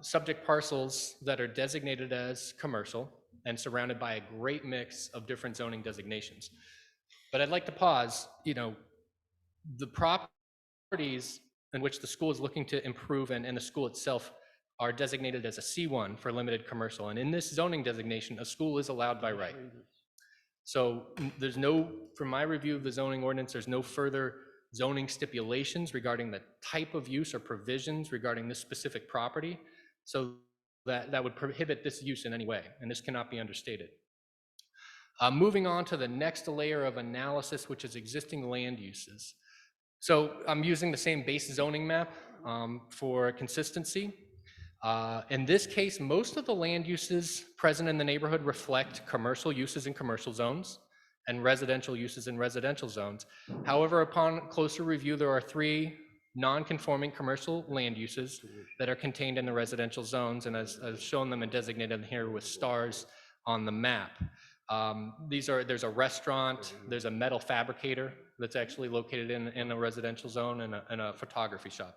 subject parcels that are designated as commercial and surrounded by a great mix of different zoning designations. But I'd like to pause. The properties in which the school is looking to improve and the school itself are designated as a C1 for limited commercial. And in this zoning designation, a school is allowed by right. So there's from my review of the zoning ordinance, there's no further zoning stipulations regarding the type of use or provisions regarding this specific property. So that would prohibit this use in any way, and this cannot be understated. Moving on to the next layer of analysis, which is existing land uses. So I'm using the same base zoning map for consistency. In this case, most of the land uses present in the neighborhood reflect commercial uses in commercial zones, and residential uses in residential zones. However, upon closer review, there are 3 non-conforming commercial land uses that are contained in the residential zones, and I've shown them and designated them here with stars on the map. There's a restaurant, there's a metal fabricator that's actually located in a residential zone, and a photography shop.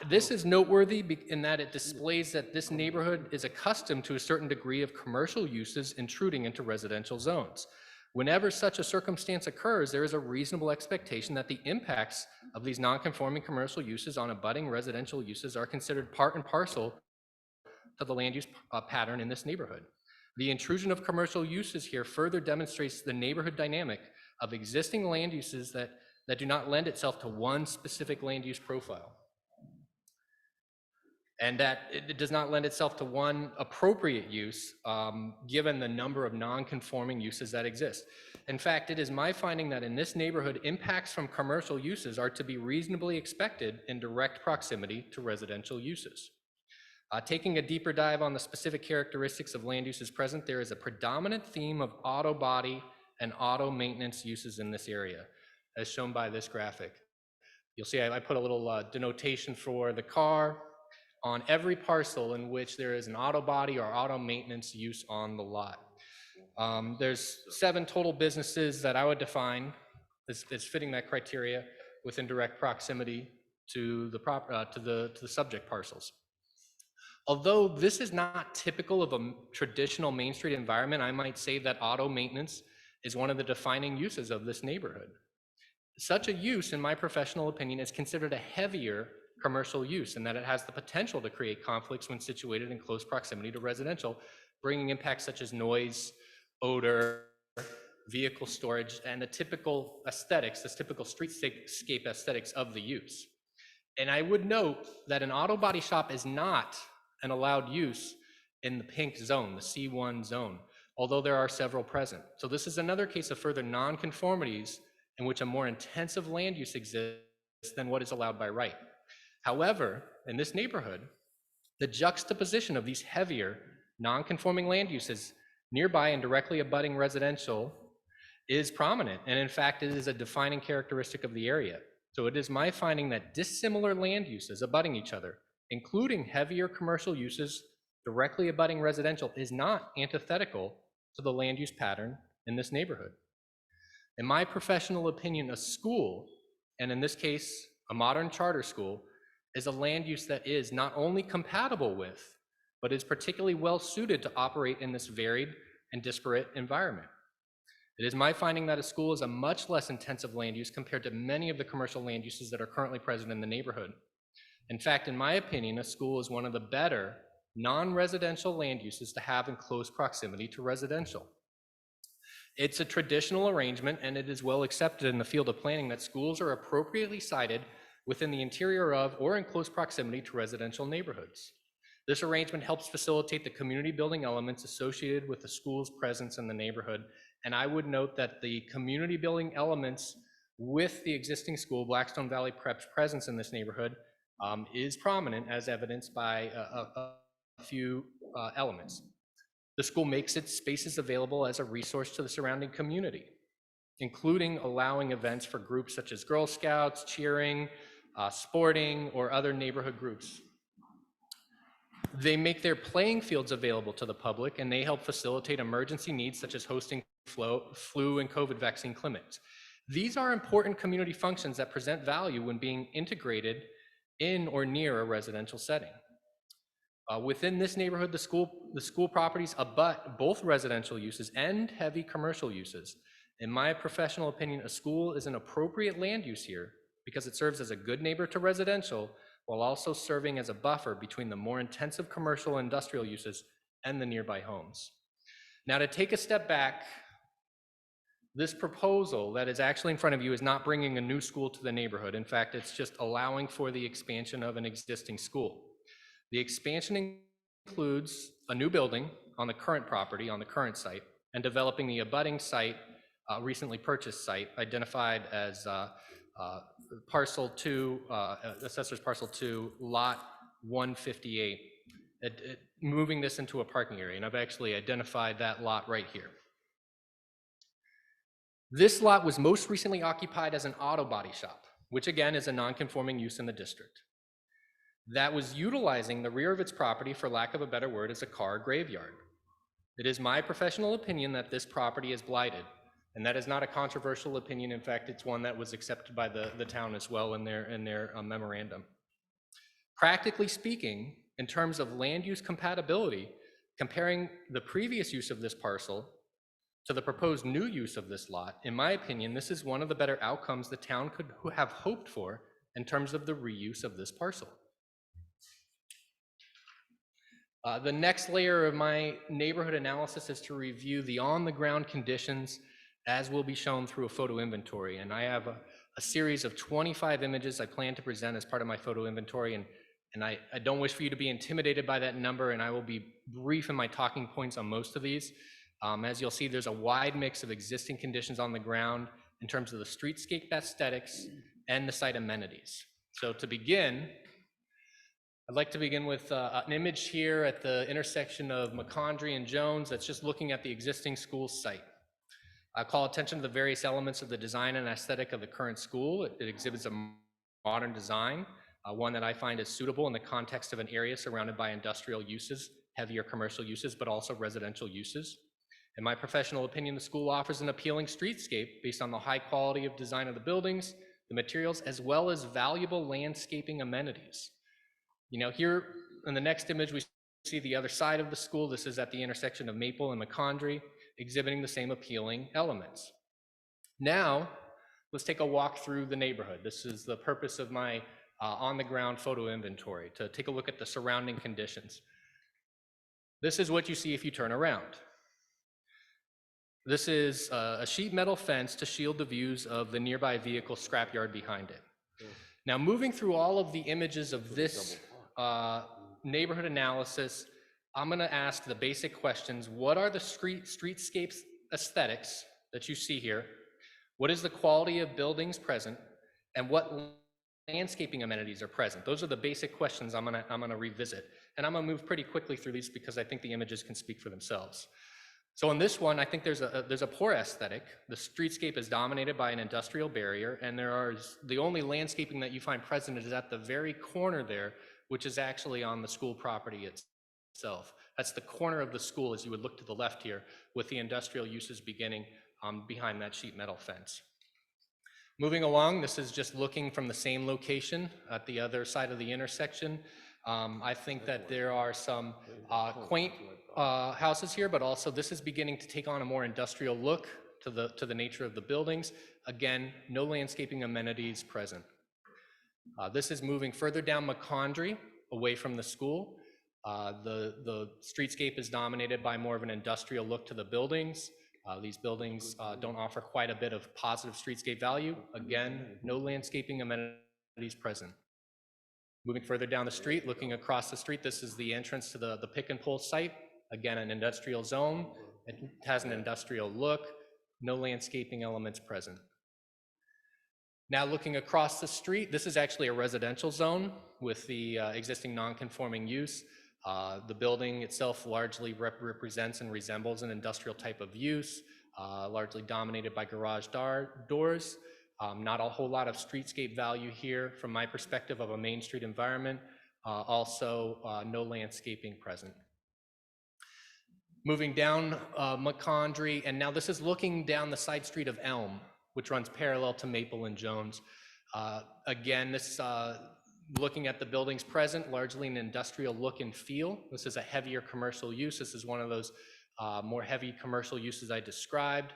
This is noteworthy in that it displays that this neighborhood is accustomed to a certain degree of commercial uses intruding into residential zones. Whenever such a circumstance occurs, there is a reasonable expectation that the impacts of these non-conforming commercial uses on abutting residential uses are considered part and parcel to the land use pattern in this neighborhood. The intrusion of commercial uses here further demonstrates the neighborhood dynamic of existing land uses that do not lend itself to one specific land use profile, and that it does not lend itself to one appropriate use given the number of non-conforming uses that exist. In fact, it is my finding that in this neighborhood, impacts from commercial uses are to be reasonably expected in direct proximity to residential uses. Taking a deeper dive on the specific characteristics of land uses present, there is a predominant theme of auto body and auto maintenance uses in this area, as shown by this graphic. You'll see I put a little denotation for the car on every parcel in which there is an auto body or auto maintenance use on the lot. There's 7 total businesses that I would define as fitting that criteria within direct proximity to the subject parcels. Although this is not typical of a traditional Main Street environment, I might say that auto maintenance is one of the defining uses of this neighborhood. Such a use, in my professional opinion, is considered a heavier commercial use, and that it has the potential to create conflicts when situated in close proximity to residential, bringing impacts such as noise, odor, vehicle storage, and the typical aesthetics, this typical streetscape aesthetics of the use. And I would note that an auto body shop is not an allowed use in the pink zone, the C1 zone, although there are several present. So this is another case of further nonconformities in which a more intensive land use exists than what is allowed by right. However, in this neighborhood, the juxtaposition of these heavier, non-conforming land uses nearby and directly abutting residential is prominent, and in fact, it is a defining characteristic of the area. So it is my finding that dissimilar land uses abutting each other, including heavier commercial uses directly abutting residential, is not antithetical to the land use pattern in this neighborhood. In my professional opinion, a school, and in this case, a modern charter school, is a land use that is not only compatible with, but is particularly well suited to operate in this varied and disparate environment. It is my finding that a school is a much less intensive land use compared to many of the commercial land uses that are currently present in the neighborhood. In fact, in my opinion, a school is one of the better non-residential land uses to have in close proximity to residential. It's a traditional arrangement, and it is well accepted in the field of planning that schools are appropriately sited within the interior of or in close proximity to residential neighborhoods. This arrangement helps facilitate the community building elements associated with the school's presence in the neighborhood. And I would note that the community building elements with the existing school, Blackstone Valley Prep's presence in this neighborhood, is prominent, as evidenced by a few elements. The school makes its spaces available as a resource to the surrounding community, including allowing events for groups such as Girl Scouts, cheering, sporting, or other neighborhood groups. They make their playing fields available to the public, and they help facilitate emergency needs such as hosting flu and COVID vaccine clinics. These are important community functions that present value when being integrated in or near a residential setting. Within this neighborhood, the school properties abut both residential uses and heavy commercial uses. In my professional opinion, a school is an appropriate land use here because it serves as a good neighbor to residential while also serving as a buffer between the more intensive commercial and industrial uses and the nearby homes. Now, to take a step back, this proposal that is actually in front of you is not bringing a new school to the neighborhood. In fact, it's just allowing for the expansion of an existing school. The expansion includes a new building on the current property, on the current site, and developing the abutting site, recently purchased site, identified as Parcel 2, Assessor's Parcel 2, Lot 158, moving this into a parking area, and I've actually identified that lot right here. This lot was most recently occupied as an auto body shop, which again is a non-conforming use in the district. That was utilizing the rear of its property, for lack of a better word, as a car graveyard. It is my professional opinion that this property is blighted, and that is not a controversial opinion. In fact, it's one that was accepted by the town as well in their memorandum. Practically speaking, in terms of land use compatibility, comparing the previous use of this parcel to the proposed new use of this lot, in my opinion, this is one of the better outcomes the town could have hoped for in terms of the reuse of this parcel. The next layer of my neighborhood analysis is to review the on-the-ground conditions as will be shown through a photo inventory. And I have a series of 25 images I plan to present as part of my photo inventory. And I don't wish for you to be intimidated by that number, and I will be brief in my talking points on most of these. As you'll see, there's a wide mix of existing conditions on the ground in terms of the streetscape aesthetics and the site amenities. So to begin, I'd like to begin with an image here at the intersection of McCondry and Jones that's just looking at the existing school site. I call attention to the various elements of the design and aesthetic of the current school. It exhibits a modern design, one that I find is suitable in the context of an area surrounded by industrial uses, heavier commercial uses, but also residential uses. In my professional opinion, the school offers an appealing streetscape based on the high quality of design of the buildings, the materials, as well as valuable landscaping amenities. You know, here in the next image, we see the other side of the school. This is at the intersection of Maple and McCondry, exhibiting the same appealing elements. Now, let's take a walk through the neighborhood. This is the purpose of my on-the-ground photo inventory, to take a look at the surrounding conditions. This is what you see if you turn around. This is a sheet metal fence to shield the views of the nearby vehicle scrapyard behind it. Now, moving through all of the images of this neighborhood analysis, I'm going to ask the basic questions. What are the streetscape aesthetics that you see here? What is the quality of buildings present? And what landscaping amenities are present? Those are the basic questions I'm going to revisit. And I'm going to move pretty quickly through these because I think the images can speak for themselves. So in this one, I think there's a poor aesthetic. The streetscape is dominated by an industrial barrier, and the only landscaping that you find present is at the very corner there, which is actually on the school property itself. That's the corner of the school as you would look to the left here, with the industrial uses beginning behind that sheet metal fence. Moving along, this is just looking from the same location at the other side of the intersection. I think that there are some quaint houses here, but also this is beginning to take on a more industrial look to the nature of the buildings. Again, no landscaping amenities present. This is moving further down McCondry, away from the school. The streetscape is dominated by more of an industrial look to the buildings. These buildings don't offer quite a bit of positive streetscape value. Again, no landscaping amenities present. Moving further down the street, looking across the street, this is the entrance to the pick and pull site. Again, an industrial zone. It has an industrial look. No landscaping elements present. Now looking across the street, this is actually a residential zone with the existing non-conforming use. The building itself largely represents and resembles an industrial type of use, largely dominated by garage doors. Not a whole lot of streetscape value here from my perspective of a Main Street environment. Also, no landscaping present. Moving down McCondry, and now this is looking down the side street of Elm, which runs parallel to Maple and Jones. Again, this looking at the buildings present, largely an industrial look and feel. This is a heavier commercial use. This is one of those more heavy commercial uses I described.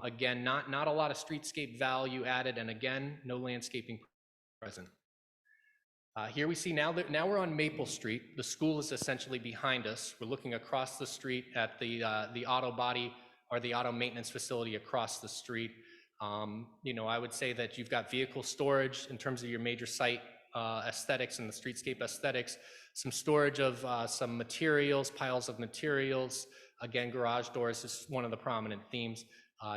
Again, not a lot of streetscape value added, and again, no landscaping present. Here we see now we're on Maple Street. The school is essentially behind us. We're looking across the street at the auto body or the auto maintenance facility across the street. You know, I would say that you've got vehicle storage in terms of your major site aesthetics and the streetscape aesthetics, some storage of some materials, piles of materials. Again, garage doors is one of the prominent themes.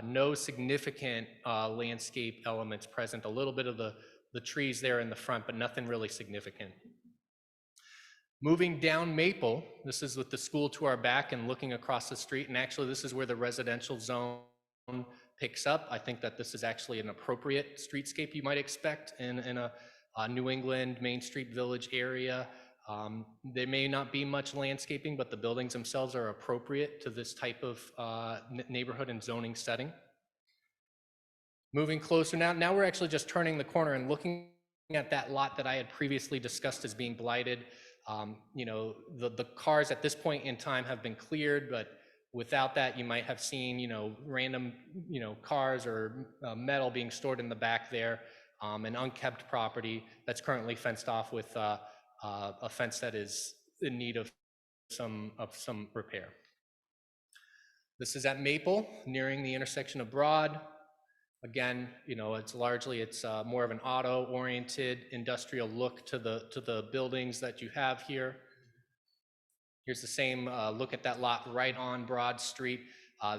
No significant landscape elements present. A little bit of the trees there in the front, but nothing really significant. Moving down Maple, this is with the school to our back and looking across the street, and actually this is where the residential zone picks up. I think that this is actually an appropriate streetscape you might expect in a New England Main Street Village area. There may not be much landscaping, but the buildings themselves are appropriate to this type of neighborhood and zoning setting. Moving closer now we're actually just turning the corner and looking at that lot that I had previously discussed as being blighted. You know, the cars at this point in time have been cleared, but without that, you might have seen, you know, random, you know, cars or metal being stored in the back there, an unkept property that's currently fenced off with a fence that is in need of some repair. This is at Maple, nearing the intersection of Broad. Again, you know, it's more of an auto-oriented industrial look to the buildings that you have here. Here's the same look at that lot right on Broad Street.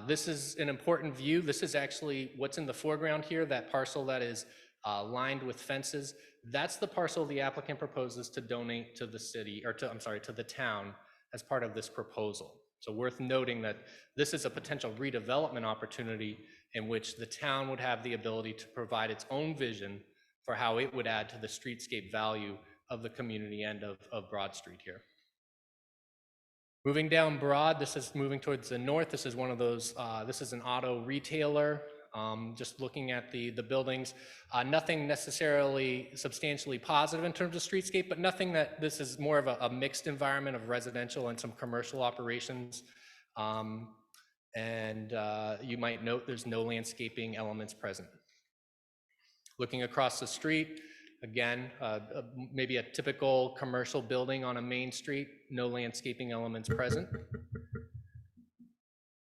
This is an important view. This is actually what's in the foreground here, that parcel that is lined with fences. That's the parcel the applicant proposes to donate to the city, or to the town as part of this proposal. So worth noting that this is a potential redevelopment opportunity in which the town would have the ability to provide its own vision for how it would add to the streetscape value of the community end of Broad Street here. Moving down Broad, this is moving towards the north. This is one of those, this is an auto retailer. Just looking at the buildings, nothing necessarily substantially positive in terms of streetscape, but nothing that this is more of a mixed environment of residential and some commercial operations. You might note there's no landscaping elements present. Looking across the street, again, maybe a typical commercial building on a main street, no landscaping elements present.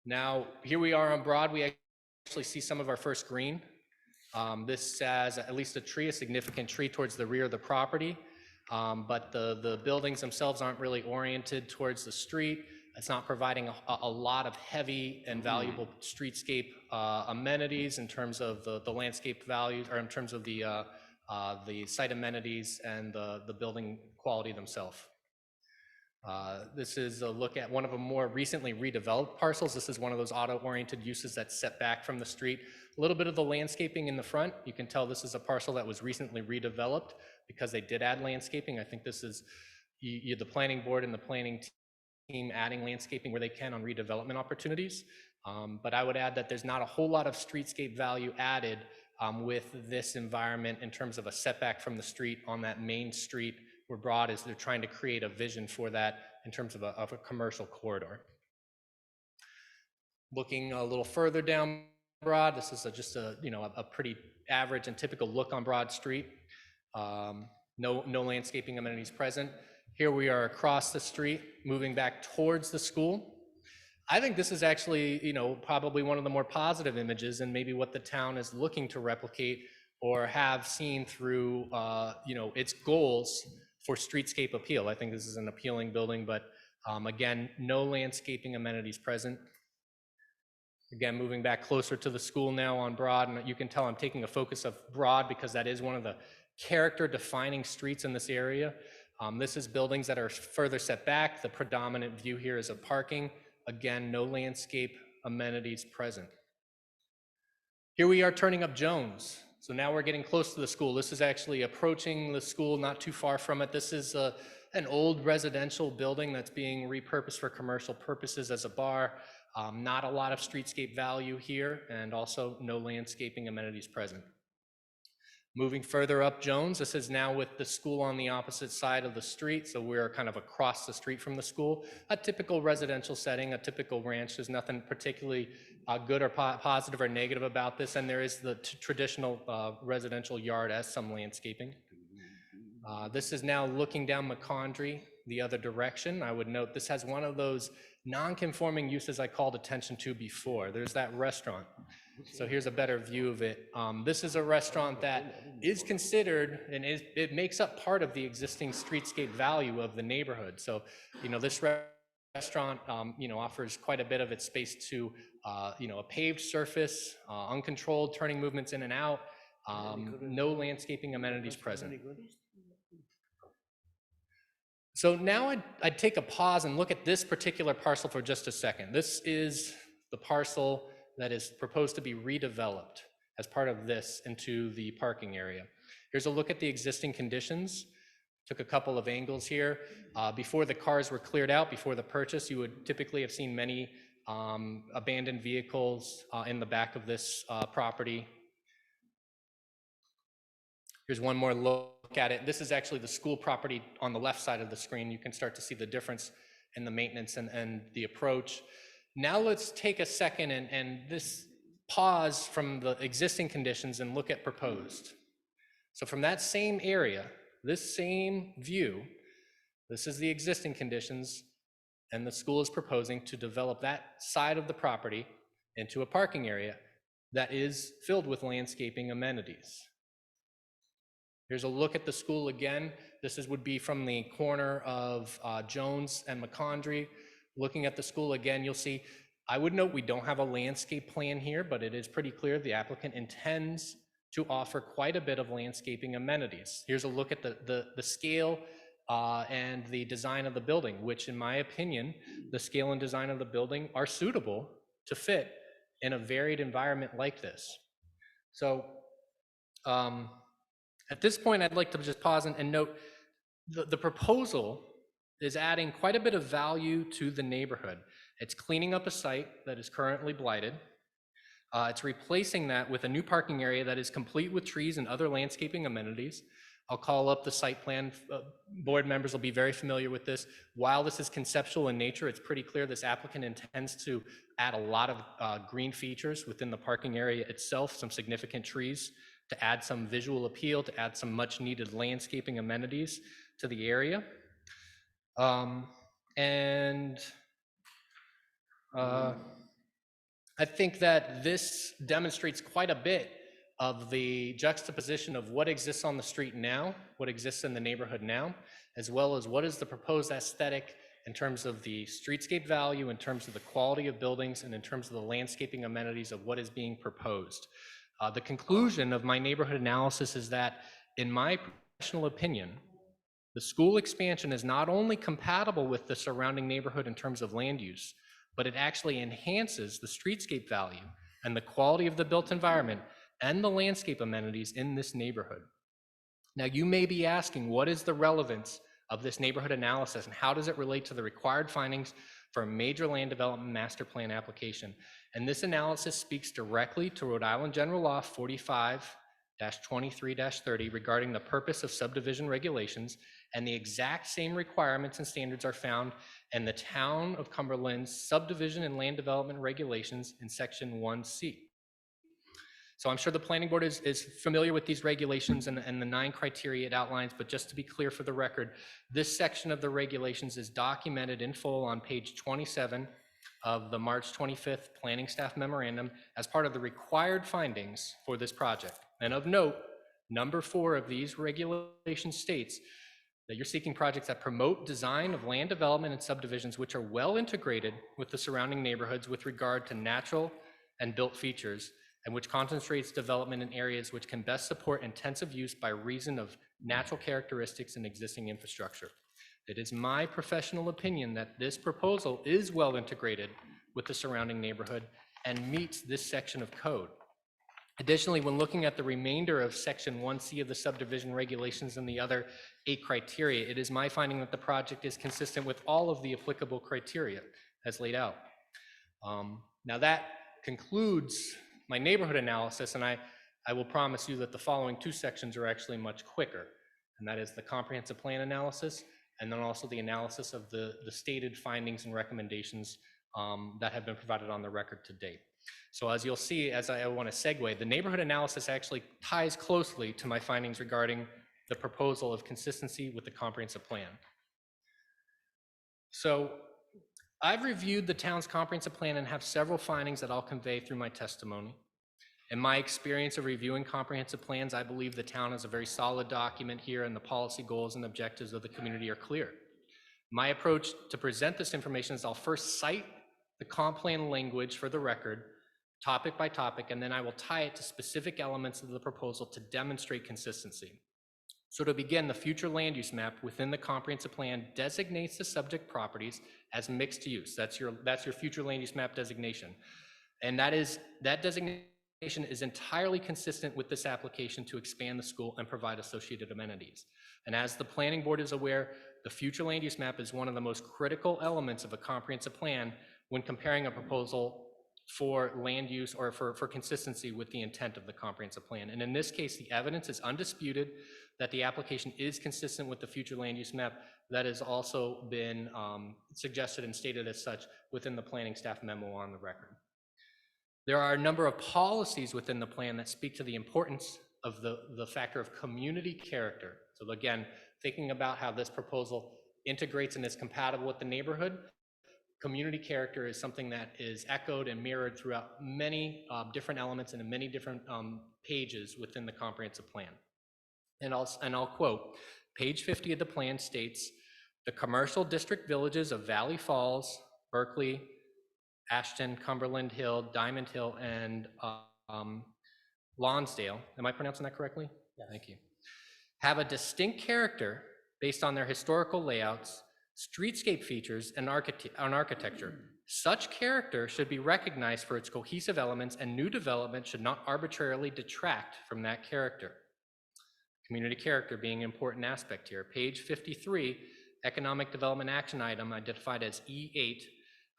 Now, here we are on Broad. We actually see some of our first green. This has at least a significant tree towards the rear of the property, but the buildings themselves aren't really oriented towards the street. It's not providing a lot of heavy and valuable streetscape amenities in terms of the landscape values, or in terms of the site amenities and the building quality themselves. This is a look at one of the more recently redeveloped parcels. This is one of those auto-oriented uses that's set back from the street. A little bit of the landscaping in the front. You can tell this is a parcel that was recently redeveloped because they did add landscaping. I think this is the planning board and the planning team adding landscaping where they can on redevelopment opportunities. But I would add that there's not a whole lot of streetscape value added with this environment in terms of a setback from the street on that main street where Broad is. They're trying to create a vision for that in terms of a commercial corridor. Looking a little further down Broad, this is just a pretty average and typical look on Broad Street. No landscaping amenities present. Here we are across the street, moving back towards the school. I think this is actually, probably one of the more positive images and maybe what the town is looking to replicate or have seen through, its goals for streetscape appeal. I think this is an appealing building, but again, no landscaping amenities present. Again, moving back closer to the school now on Broad, and you can tell I'm taking a focus of Broad because that is one of the character-defining streets in this area. This is buildings that are further set back. The predominant view here is of parking. Again, no landscape amenities present. Here we are turning up Jones. So now we're getting close to the school. This is actually approaching the school, not too far from it. This is an old residential building that's being repurposed for commercial purposes as a bar. Not a lot of streetscape value here, and also no landscaping amenities present. Moving further up Jones, this is now with the school on the opposite side of the street, so we're kind of across the street from the school. A typical residential setting, a typical ranch. There's nothing particularly good or positive or negative about this, and there is the traditional residential yard as some landscaping. This is now looking down McCondry the other direction. I would note this has one of those non-conforming uses I called attention to before. There's that restaurant. So here's a better view of it. This is a restaurant that is considered, and it makes up part of the existing streetscape value of the neighborhood. So, this restaurant, offers quite a bit of its space to, a paved surface, uncontrolled turning movements in and out, no landscaping amenities present. So now I'd take a pause and look at this particular parcel for just a second. This is the parcel that is proposed to be redeveloped as part of this into the parking area. Here's a look at the existing conditions. Took a couple of angles here. Before the cars were cleared out, before the purchase, you would typically have seen many abandoned vehicles in the back of this property. Here's one more look at it. This is actually the school property on the left side of the screen. You can start to see the difference in the maintenance and the approach. Now let's take a second and this pause from the existing conditions and look at proposed. So from that same area, this same view, this is the existing conditions, and the school is proposing to develop that side of the property into a parking area that is filled with landscaping amenities. Here's a look at the school again. This would be from the corner of Jones and McCondry. Looking at the school again, you'll see, I would note we don't have a landscape plan here, but it is pretty clear the applicant intends to offer quite a bit of landscaping amenities. Here's a look at the scale and the design of the building, which in my opinion, the scale and design of the building are suitable to fit in a varied environment like this. So at this point, I'd like to just pause and note the proposal is adding quite a bit of value to the neighborhood. It's cleaning up a site that is currently blighted. It's replacing that with a new parking area that is complete with trees and other landscaping amenities. I'll call up the site plan. Board members will be very familiar with this. While this is conceptual in nature, it's pretty clear this applicant intends to add a lot of green features within the parking area itself, some significant trees, to add some visual appeal, to add some much needed landscaping amenities to the area. I think that this demonstrates quite a bit of the juxtaposition of what exists on the street now, what exists in the neighborhood now, as well as what is the proposed aesthetic in terms of the streetscape value, in terms of the quality of buildings, and in terms of the landscaping amenities of what is being proposed. The conclusion of my neighborhood analysis is that, in my professional opinion, the school expansion is not only compatible with the surrounding neighborhood in terms of land use, but it actually enhances the streetscape value and the quality of the built environment and the landscape amenities in this neighborhood. Now, you may be asking, what is the relevance of this neighborhood analysis and how does it relate to the required findings for a major land development master plan application? And this analysis speaks directly to Rhode Island General Law 45-23-30 regarding the purpose of subdivision regulations, and the exact same requirements and standards are found in the Town of Cumberland's subdivision and land development regulations in section 1C. So I'm sure the planning board is familiar with these regulations and the 9 criteria it outlines, but just to be clear for the record, this section of the regulations is documented in full on page 27 of the March 25th Planning Staff Memorandum as part of the required findings for this project. And of note, number 4 of these regulations states that you're seeking projects that promote design of land development and subdivisions which are well integrated with the surrounding neighborhoods with regard to natural and built features, and which concentrates development in areas which can best support intensive use by reason of natural characteristics and existing infrastructure. It is my professional opinion that this proposal is well integrated with the surrounding neighborhood and meets this section of code. Additionally, when looking at the remainder of section 1C of the subdivision regulations and the other 8 criteria, it is my finding that the project is consistent with all of the applicable criteria as laid out. Now that concludes my neighborhood analysis, and I will promise you that the following 2 sections are actually much quicker, and that is the comprehensive plan analysis and then also the analysis of the stated findings and recommendations that have been provided on the record to date. So as you'll see, as I want to segue, the neighborhood analysis actually ties closely to my findings regarding the proposal of consistency with the comprehensive plan. So I've reviewed the town's comprehensive plan and have several findings that I'll convey through my testimony. In my experience of reviewing comprehensive plans, I believe the town has a very solid document here and the policy goals and objectives of the community are clear. My approach to present this information is I'll first cite the comp plan language for the record, topic by topic, and then I will tie it to specific elements of the proposal to demonstrate consistency. So to begin, the future land use map within the comprehensive plan designates the subject properties as mixed use. That's your future land use map designation. And that designation is entirely consistent with this application to expand the school and provide associated amenities. And as the planning board is aware, the future land use map is one of the most critical elements of a comprehensive plan when comparing a proposal for land use or for consistency with the intent of the comprehensive plan. And in this case, the evidence is undisputed that the application is consistent with the future land use map. That has also been suggested and stated as such within the planning staff memo on the record. There are a number of policies within the plan that speak to the importance of the factor of community character. So again, thinking about how this proposal integrates and is compatible with the neighborhood, community character is something that is echoed and mirrored throughout many different elements and in many different pages within the comprehensive plan. And I'll quote, page 50 of the plan states, the commercial district villages of Valley Falls, Berkeley, Ashton, Cumberland Hill, Diamond Hill, and Lonsdale, am I pronouncing that correctly? Yeah. Thank you. Have a distinct character based on their historical layouts, streetscape features, and architecture. Such character should be recognized for its cohesive elements, and new development should not arbitrarily detract from that character. Community character being an important aspect here. Page 53, economic development action item identified as E8,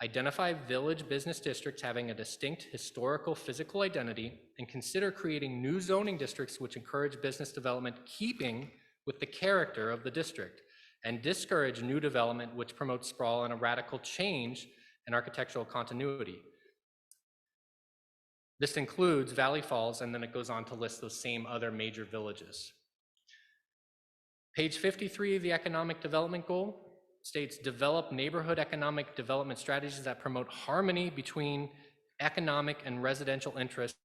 identify village business districts having a distinct historical physical identity and consider creating new zoning districts which encourage business development keeping with the character of the district, and discourage new development which promotes sprawl and a radical change in architectural continuity. This includes Valley Falls, and then it goes on to list those same other major villages. Page 53 of the economic development goal states, develop neighborhood economic development strategies that promote harmony between economic and residential interests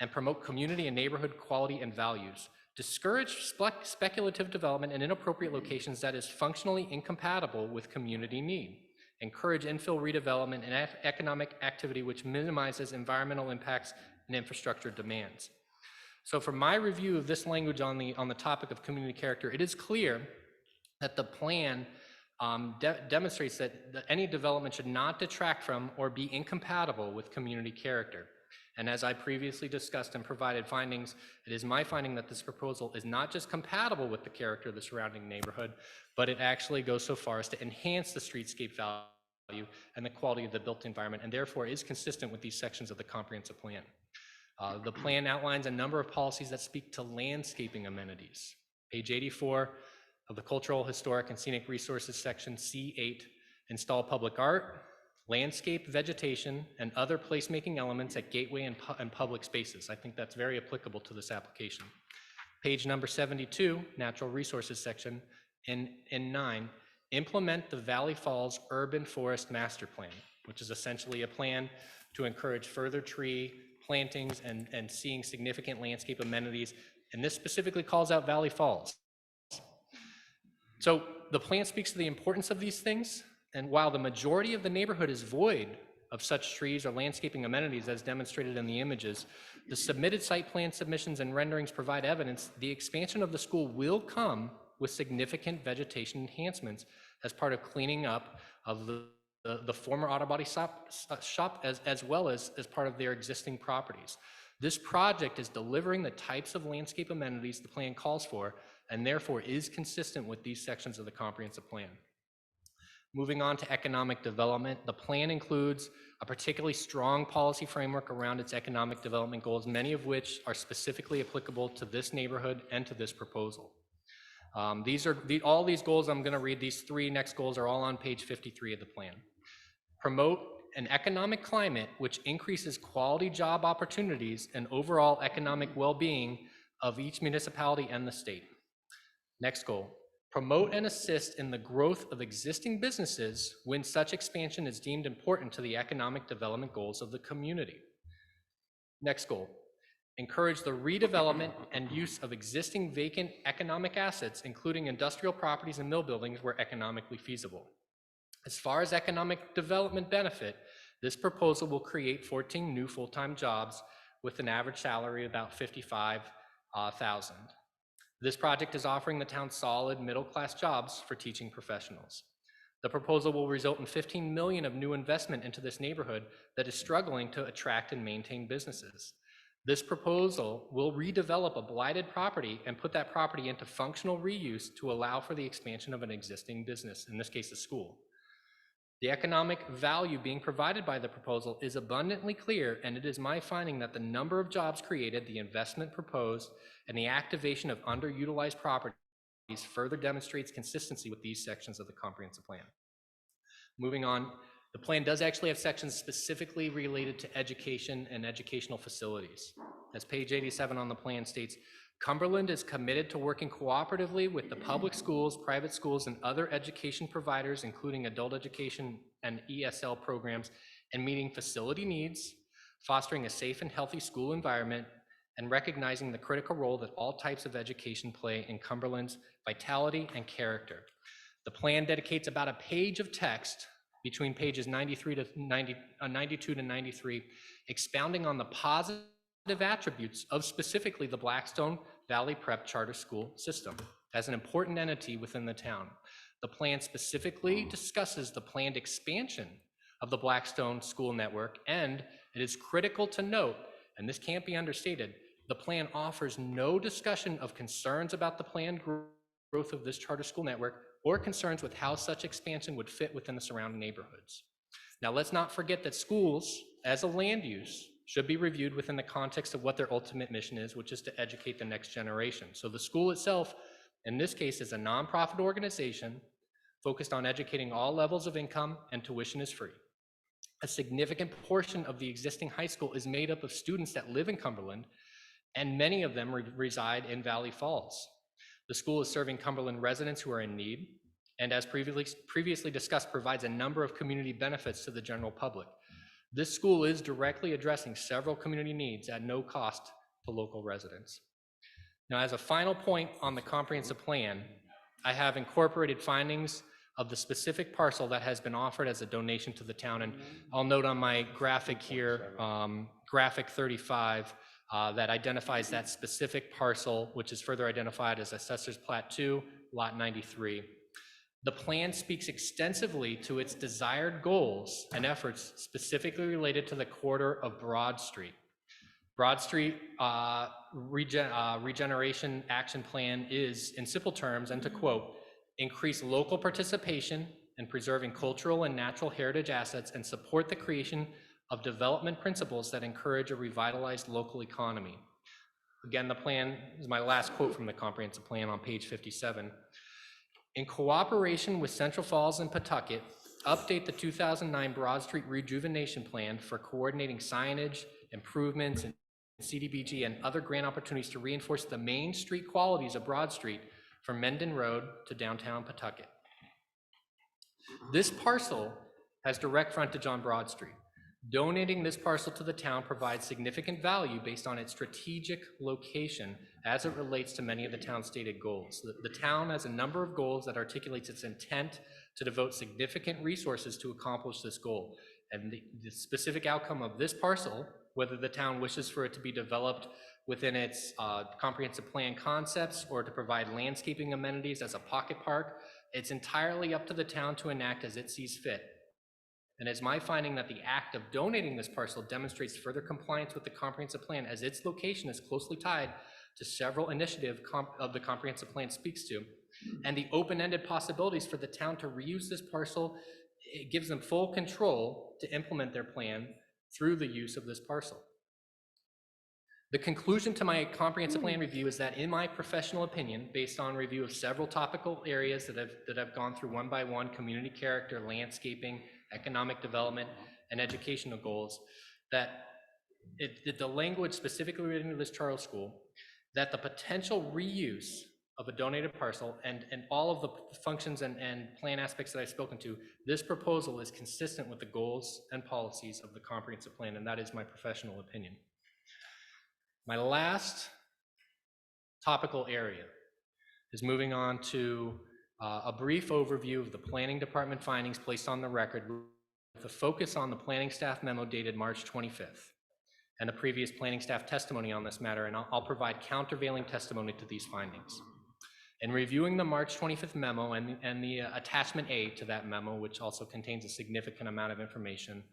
and promote community and neighborhood quality and values. Discourage speculative development in inappropriate locations that is functionally incompatible with community need. Encourage infill redevelopment and economic activity which minimizes environmental impacts and infrastructure demands. So from my review of this language on the topic of community character, it is clear that the plan demonstrates that any development should not detract from or be incompatible with community character. And as I previously discussed and provided findings, it is my finding that this proposal is not just compatible with the character of the surrounding neighborhood, but it actually goes so far as to enhance the streetscape value and the quality of the built environment, and therefore is consistent with these sections of the comprehensive plan. The plan outlines a number of policies that speak to landscaping amenities. Page 84 of the Cultural, Historic, and Scenic Resources section, C8, install public art, landscape, vegetation, and other placemaking elements at gateway and public spaces. I think that's very applicable to this application. Page number 72, Natural Resources section, in 9, implement the Valley Falls Urban Forest Master Plan, which is essentially a plan to encourage further tree plantings and seeing significant landscape amenities. And this specifically calls out Valley Falls. So the plan speaks to the importance of these things, and while the majority of the neighborhood is void of such trees or landscaping amenities as demonstrated in the images, the submitted site plan submissions and renderings provide evidence the expansion of the school will come with significant vegetation enhancements as part of cleaning up of the former auto body shop as well as part of their existing properties. This project is delivering the types of landscape amenities the plan calls for, and therefore is consistent with these sections of the comprehensive plan. Moving on to economic development, the plan includes a particularly strong policy framework around its economic development goals, many of which are specifically applicable to this neighborhood and to this proposal. All these goals I'm going to read, these three next goals are all on page 53 of the plan. Promote an economic climate which increases quality job opportunities and overall economic well-being of each municipality and the state. Next goal, promote and assist in the growth of existing businesses when such expansion is deemed important to the economic development goals of the community. Next goal, encourage the redevelopment and use of existing vacant economic assets, including industrial properties and mill buildings where economically feasible. As far as economic development benefit, this proposal will create 14 new full-time jobs with an average salary of about $55,000. This project is offering the town solid middle-class jobs for teaching professionals. The proposal will result in 15 million of new investment into this neighborhood that is struggling to attract and maintain businesses. This proposal will redevelop a blighted property and put that property into functional reuse to allow for the expansion of an existing business, in this case, a school. The economic value being provided by the proposal is abundantly clear, and it is my finding that the number of jobs created, the investment proposed, and the activation of underutilized properties further demonstrates consistency with these sections of the comprehensive plan. Moving on, the plan does actually have sections specifically related to education and educational facilities. As page 87 on the plan states, Cumberland is committed to working cooperatively with the public schools, private schools, and other education providers, including adult education and ESL programs, and meeting facility needs, fostering a safe and healthy school environment, and recognizing the critical role that all types of education play in Cumberland's vitality and character. The plan dedicates about a page of text between pages 92 to 93, expounding on the positive attributes of specifically the Blackstone Valley Prep Charter School system as an important entity within the town. The plan specifically discusses the planned expansion of the Blackstone school network, and it is critical to note, and this can't be understated, the plan offers no discussion of concerns about the planned growth of this charter school network or concerns with how such expansion would fit within the surrounding neighborhoods. Now, let's not forget that schools, as a land use, should be reviewed within the context of what their ultimate mission is, which is to educate the next generation. So the school itself, in this case, is a nonprofit organization focused on educating all levels of income, and tuition is free. A significant portion of the existing high school is made up of students that live in Cumberland, and many of them reside in Valley Falls. The school is serving Cumberland residents who are in need, and as previously discussed, provides a number of community benefits to the general public. This school is directly addressing several community needs at no cost to local residents. Now, as a final point on the comprehensive plan, I have incorporated findings of the specific parcel that has been offered as a donation to the town, and I'll note on my graphic here, graphic 35, that identifies that specific parcel, which is further identified as Assessor's Plat 2, Lot 93. The plan speaks extensively to its desired goals and efforts specifically related to the corridor of Broad Street. Broad Street Regeneration Action Plan is, in simple terms, and to quote, increase local participation in preserving cultural and natural heritage assets and support the creation of development principles that encourage a revitalized local economy. Again, the plan is my last quote from the comprehensive plan on page 57. In cooperation with Central Falls and Pawtucket, update the 2009 Broad Street Rejuvenation Plan for coordinating signage, improvements, and CDBG and other grant opportunities to reinforce the main street qualities of Broad Street from Mendon Road to downtown Pawtucket. This parcel has direct frontage on Broad Street. Donating this parcel to the town provides significant value based on its strategic location as it relates to many of the town's stated goals. The town has a number of goals that articulates its intent to devote significant resources to accomplish this goal. And the specific outcome of this parcel, whether the town wishes for it to be developed within its comprehensive plan concepts or to provide landscaping amenities as a pocket park, it's entirely up to the town to enact as it sees fit. And it's my finding that the act of donating this parcel demonstrates further compliance with the comprehensive plan, as its location is closely tied to several initiatives of the comprehensive plan speaks to. And the open-ended possibilities for the town to reuse this parcel, it gives them full control to implement their plan through the use of this parcel. The conclusion to my comprehensive plan review is that, in my professional opinion, based on review of several topical areas that I've gone through one by one, community character, landscaping, economic development, and educational goals, that the language specifically relating to this charter school, that the potential reuse of a donated parcel and all of the functions and plan aspects that I've spoken to, this proposal is consistent with the goals and policies of the comprehensive plan, and that is my professional opinion. My last topical area is moving on to a brief overview of the planning department findings placed on the record with a focus on the planning staff memo dated March 25th and the previous planning staff testimony on this matter, and I'll provide countervailing testimony to these findings. In reviewing the March 25th memo and the attachment A to that memo, which also contains a significant amount of information,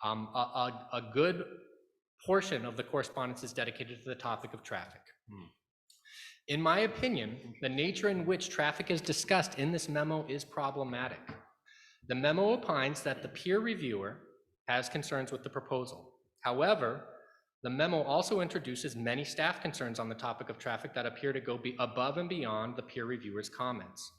a good portion of the correspondence is dedicated to the topic of traffic. In my opinion, the nature in which traffic is discussed in this memo is problematic. The memo opines that the peer reviewer has concerns with the proposal. However, the memo also introduces many staff concerns on the topic of traffic that appear to go above and beyond the peer reviewer's comments.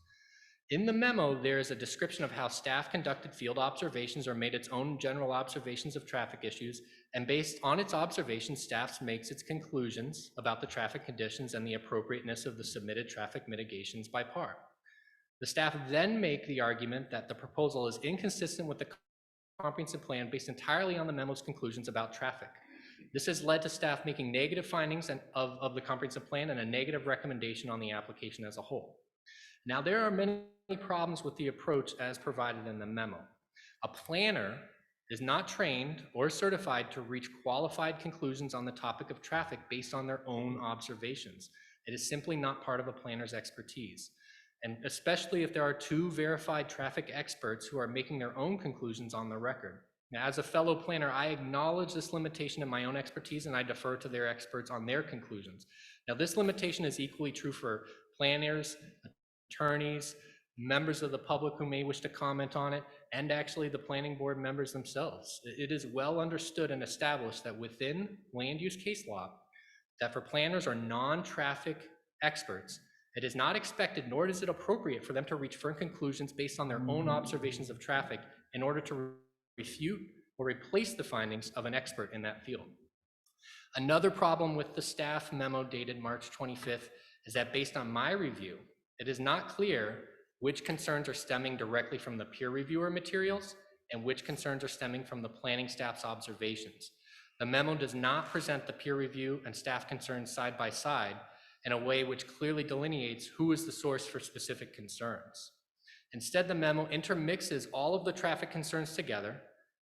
In the memo, there is a description of how staff conducted field observations or made its own general observations of traffic issues, and based on its observations, staff makes its conclusions about the traffic conditions and the appropriateness of the submitted traffic mitigations by PAR. The staff then make the argument that the proposal is inconsistent with the comprehensive plan based entirely on the memo's conclusions about traffic. This has led to staff making negative findings of the comprehensive plan and a negative recommendation on the application as a whole. Now, there are many problems with the approach as provided in the memo. A planner is not trained or certified to reach qualified conclusions on the topic of traffic based on their own observations. It is simply not part of a planner's expertise. And especially if there are two verified traffic experts who are making their own conclusions on the record. Now, as a fellow planner, I acknowledge this limitation in my own expertise and I defer to their experts on their conclusions. Now, this limitation is equally true for planners, attorneys, members of the public who may wish to comment on it, and actually the planning board members themselves. It is well understood and established that within land use case law, that for planners or non-traffic experts, it is not expected, nor is it appropriate for them to reach firm conclusions based on their own observations of traffic in order to refute or replace the findings of an expert in that field. Another problem with the staff memo dated March 25th is that based on my review, it is not clear which concerns are stemming directly from the peer reviewer materials and which concerns are stemming from the planning staff's observations. The memo does not present the peer review and staff concerns side by side in a way which clearly delineates who is the source for specific concerns. Instead, the memo intermixes all of the traffic concerns together.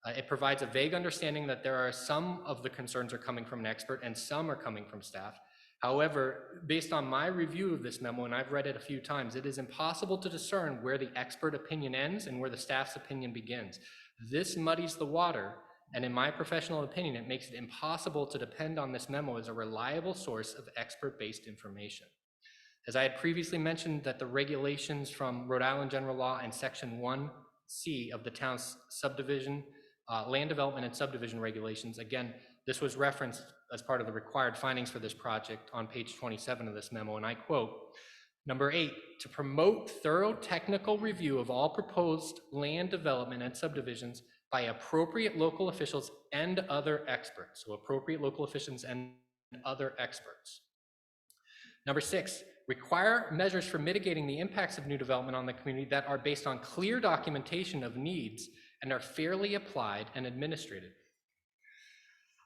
It provides a vague understanding that there are some of the concerns are coming from an expert and some are coming from staff. However, based on my review of this memo, and I've read it a few times, it is impossible to discern where the expert opinion ends and where the staff's opinion begins. This muddies the water, and in my professional opinion, it makes it impossible to depend on this memo as a reliable source of expert-based information. As I had previously mentioned, that the regulations from Rhode Island General Law and Section 1C of the town's subdivision, land development and subdivision regulations, again, this was referenced as part of the required findings for this project on page 27 of this memo, and I quote, number 8, to promote thorough technical review of all proposed land development and subdivisions by appropriate local officials and other experts. So appropriate local officials and other experts. Number 6, require measures for mitigating the impacts of new development on the community that are based on clear documentation of needs and are fairly applied and administrated.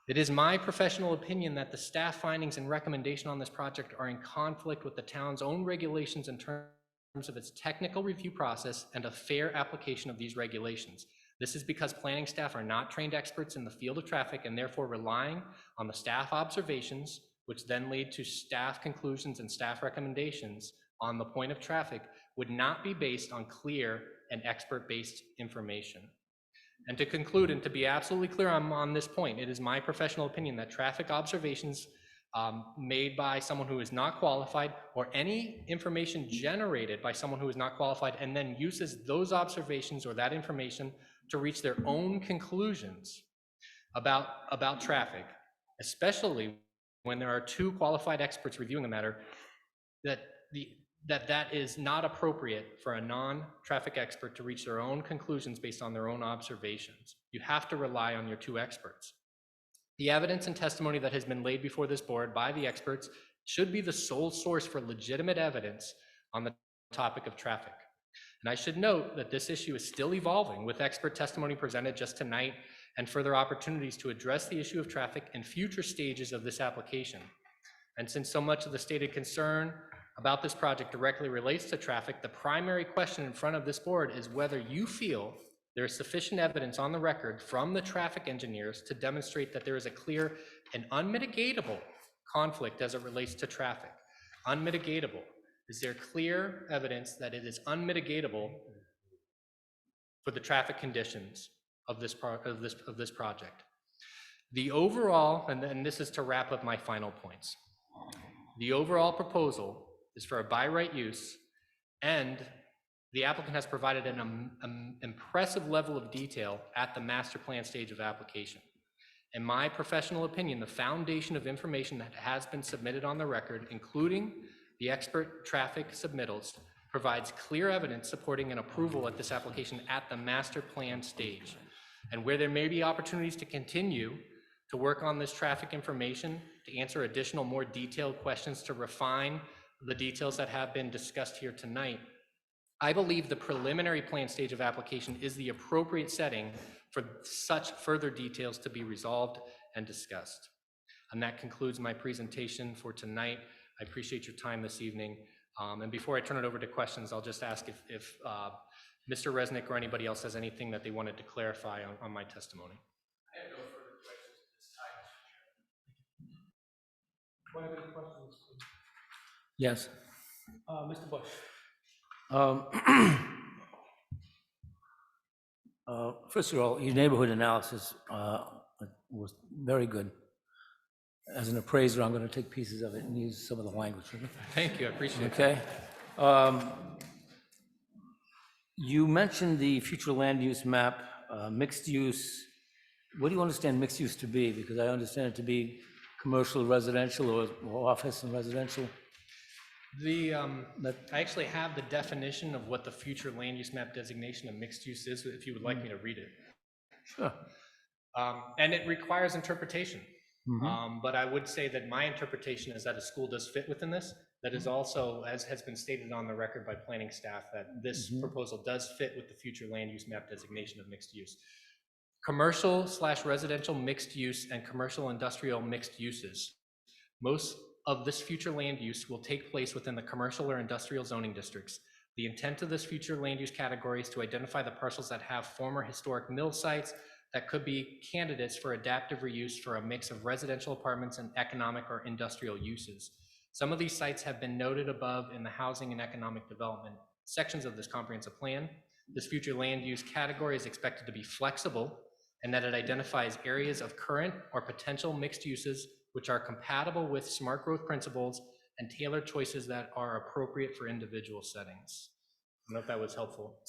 It is my professional opinion that the staff findings and recommendation on this project are in conflict with the town's own regulations in terms of its technical review process and a fair application of these regulations. This is because planning staff are not trained experts in the field of traffic and therefore relying on the staff observations, which then lead to staff conclusions and staff recommendations on the point of traffic, would not be based on clear and expert-based information. And to conclude, and to be absolutely clear on this point, it is my professional opinion that traffic observations made by someone who is not qualified, or any information generated by someone who is not qualified and then uses those observations or that information to reach their own conclusions about traffic, especially when there are two qualified experts reviewing the matter, that is not appropriate for a non-traffic expert to reach their own conclusions based on their own observations. You have to rely on your two experts. The evidence and testimony that has been laid before this board by the experts should be the sole source for legitimate evidence on the topic of traffic. And I should note that this issue is still evolving, with expert testimony presented just tonight and further opportunities to address the issue of traffic in future stages of this application. And since so much of the stated concern about this project directly relates to traffic, the primary question in front of this board is whether you feel there is sufficient evidence on the record from the traffic engineers to demonstrate that there is a clear and unmitigatable conflict as it relates to traffic. Unmitigatable. Is there clear evidence that it is unmitigatable for the traffic conditions of this project? The overall, and this is to wrap up my final points. The overall proposal is for a by right use, and the applicant has provided an impressive level of detail at the master plan stage of application. In my professional opinion, the foundation of information that has been submitted on the record, including the expert traffic submittals, provides clear evidence supporting an approval at this application at the master plan stage. And where there may be opportunities to continue to work on this traffic information, to answer additional more detailed questions, to refine the details that have been discussed here tonight, I believe the preliminary plan stage of application is the appropriate setting for such further details to be resolved and discussed. And that concludes my presentation for tonight. I appreciate your time this evening. And before I turn it over to questions, I'll just ask if Mr. Resnick or anybody else has anything that they wanted to clarify on my testimony. I have no further questions at this time. What are the questions? Yes. Mr. Bush. First of all, your neighborhood analysis was very good. As an appraiser, I'm going to take pieces of it and use some of the language. Thank you, I appreciate it. Okay. You mentioned the future land use map, mixed use. What do you understand mixed use to be? Because I understand it to be commercial, residential, or office and residential. I actually have the definition of what the future land use map designation of mixed use is, if you would like me to read it. Sure. And it requires interpretation. But I would say that my interpretation is that a school does fit within this. That is also, as has been stated on the record by planning staff, that this proposal does fit with the future land use map designation of mixed use. Commercial/residential mixed use and commercial industrial mixed uses. Most of this future land use will take place within the commercial or industrial zoning districts. The intent of this future land use category is to identify the parcels that have former historic mill sites that could be candidates for adaptive reuse for a mix of residential apartments and economic or industrial uses. Some of these sites have been noted above in the housing and economic development sections of this comprehensive plan. This future land use category is expected to be flexible and that it identifies areas of current or potential mixed uses which are compatible with smart growth principles and tailored choices that are appropriate for individual settings. I don't know if that was helpful.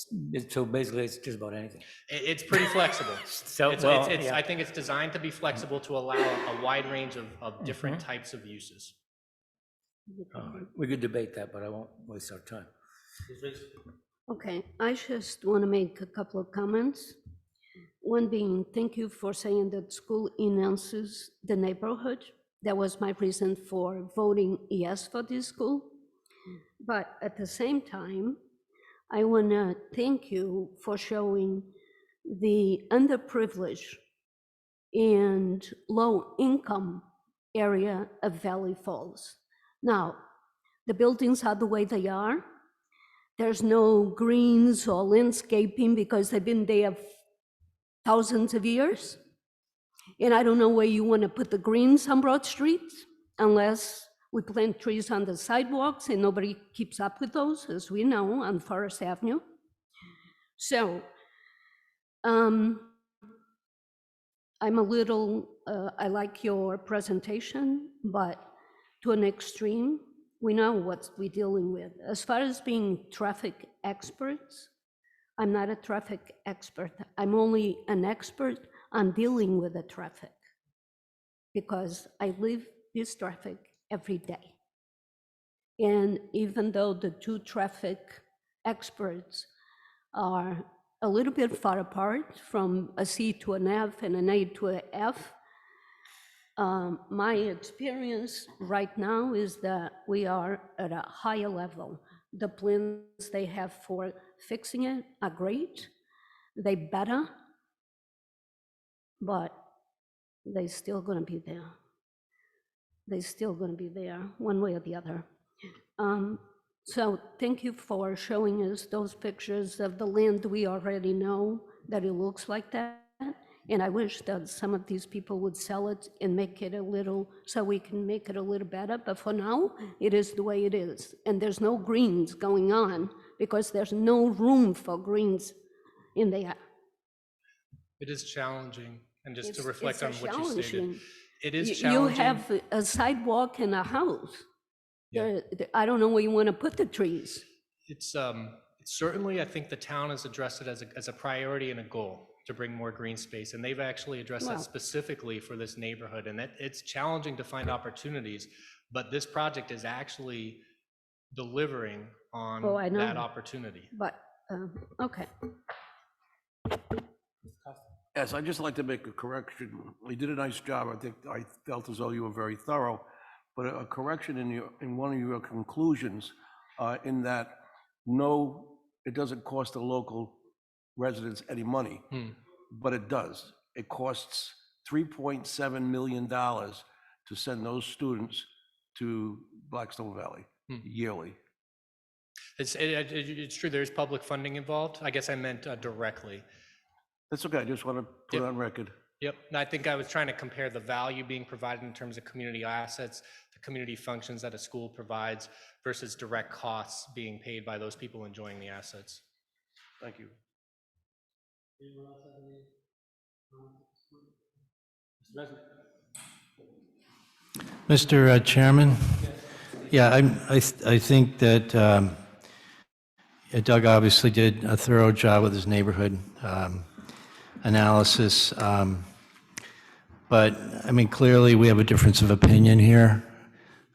So basically, it's just about anything. It's pretty flexible. So, yeah. I think it's designed to be flexible to allow a wide range of different types of uses. We could debate that, but I won't waste our time. Okay, I just want to make a couple of comments. One being, thank you for saying that school enhances the neighborhood. That was my reason for voting yes for this school. But at the same time, I want to thank you for showing the underprivileged and low-income area of Valley Falls. Now, the buildings are the way they are. There's no greens or landscaping because they've been there thousands of years. And I don't know where you want to put the greens on Broad Street unless we plant trees on the sidewalks and nobody keeps up with those, as we know, on Forest Avenue. So I'm a little, I like your presentation, but to an extreme, we know what we're dealing with. As far as being traffic experts, I'm not a traffic expert. I'm only an expert on dealing with the traffic because I live this traffic every day. And even though the two traffic experts are a little bit far apart from a C to an F and an A to an F, my experience right now is that we are at a higher level. The plans they have for fixing it are great. They better, but they're still gonna be there. They're still gonna be there, one way or the other. So thank you for showing us those pictures of the land we already know that it looks like that. And I wish that some of these people would sell it and make it a little, so we can make it a little better, but for now, it is the way it is. And there's no greens going on because there's no room for greens in there. It is challenging, and just to It's- reflect on it's what you stated, challenging. it is You challenging. have a sidewalk and a house. Yeah. I don't know where you want to put the trees. It's certainly, I think the town has addressed it as a priority and a goal to bring more green space, and they've actually addressed that Well- specifically for this neighborhood, and that it's challenging to find opportunities, but this project is actually delivering on Oh, I know. that opportunity. But, okay. Yes, I'd just like to make a correction. You did a nice job. I felt as though you were very thorough, but a correction in one of your conclusions, in that it doesn't cost the local residents any money, but it does. It costs $3.7 million to send those students to Blackstone Valley yearly. It's true, there's public funding involved. I guess I meant directly. That's okay. I just want to put it on record. Yep, and I think I was trying to compare the value being provided in terms of community assets, the community functions that a school provides versus direct costs being paid by those people enjoying the assets. Thank you. Mr. Chairman? Yeah, I think that Doug obviously did a thorough job with his neighborhood analysis. But, I mean, clearly we have a difference of opinion here.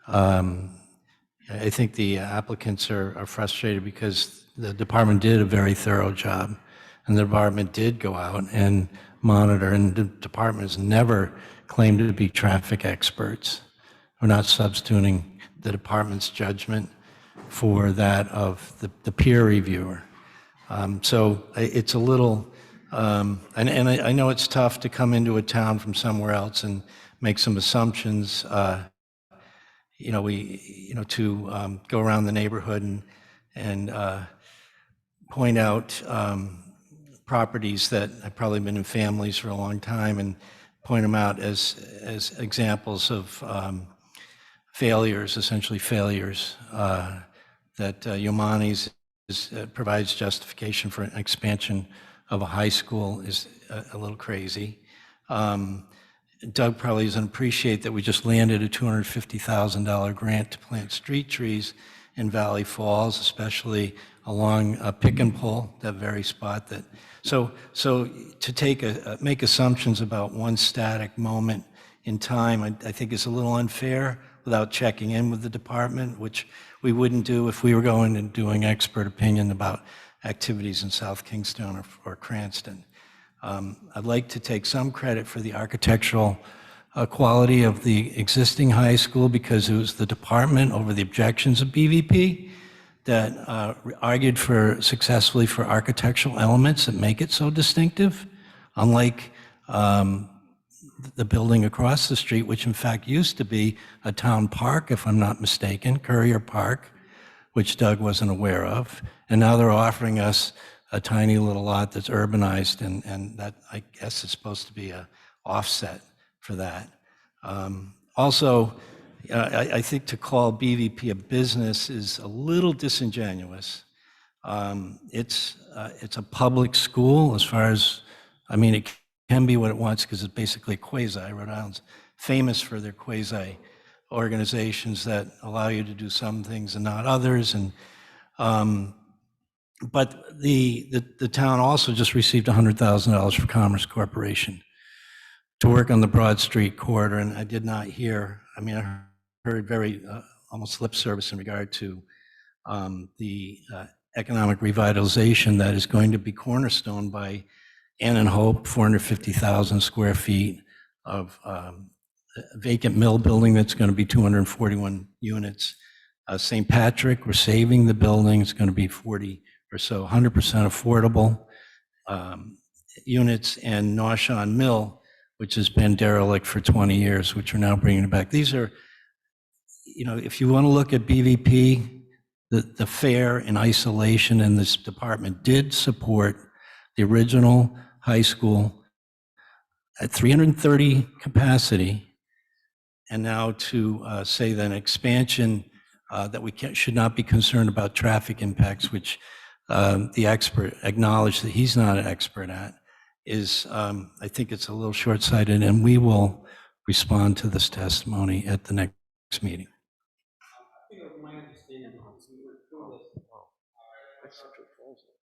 I think the applicants are frustrated because the department did a very thorough job, and the department did go out and monitor, and the department has never claimed to be traffic experts. We're not substituting the department's judgment for that of the peer reviewer. So it's a little, and I know it's tough to come into a town from somewhere else and make some assumptions, to go around the neighborhood and point out properties that have probably been in families for a long time and point them out as examples of failures, essentially failures, that Yomani's provides justification for an expansion of a high school is a little crazy. Doug probably doesn't appreciate that we just landed a $250,000 grant to plant street trees in Valley Falls, especially along Pick and Pull, that very spot that. So to make assumptions about one static moment in time, I think is a little unfair without checking in with the department, which we wouldn't do if we were going and doing expert opinion about activities in South Kingstown or Cranston. I'd like to take some credit for the architectural quality of the existing high school because it was the department over the objections of BVP that argued successfully for architectural elements that make it so distinctive, unlike the building across the street, which in fact used to be a town park, if I'm not mistaken, Courier Park, which Doug wasn't aware of. And now they're offering us a tiny little lot that's urbanized, and that, I guess, is supposed to be an offset for that. Also, I think to call BVP a business is a little disingenuous. It's a public school as far as, I mean, it can be what it wants because it's basically quasi. Rhode Island's famous for their quasi organizations that allow you to do some things and not others. And but the town also just received $100,000 from Commerce Corporation to work on the Broad Street corridor, and I did not hear. I mean, I heard very almost lip service in regard to the economic revitalization that is going to be cornerstone by Ann and Hope, 450,000 square feet of vacant mill building that's going to be 241 units. St. Patrick, we're saving the building. It's going to be 40 or so, 100% affordable units, and Noshawn Mill, which has been derelict for 20 years, which we're now bringing it back. These are, if you want to look at BVP, the fair in isolation in this department did support the original high school at 330 capacity, and now to say that an expansion that we should not be concerned about traffic impacts, which the expert acknowledged that he's not an expert at, is, I think it's a little short-sighted, and we will respond to this testimony at the next meeting.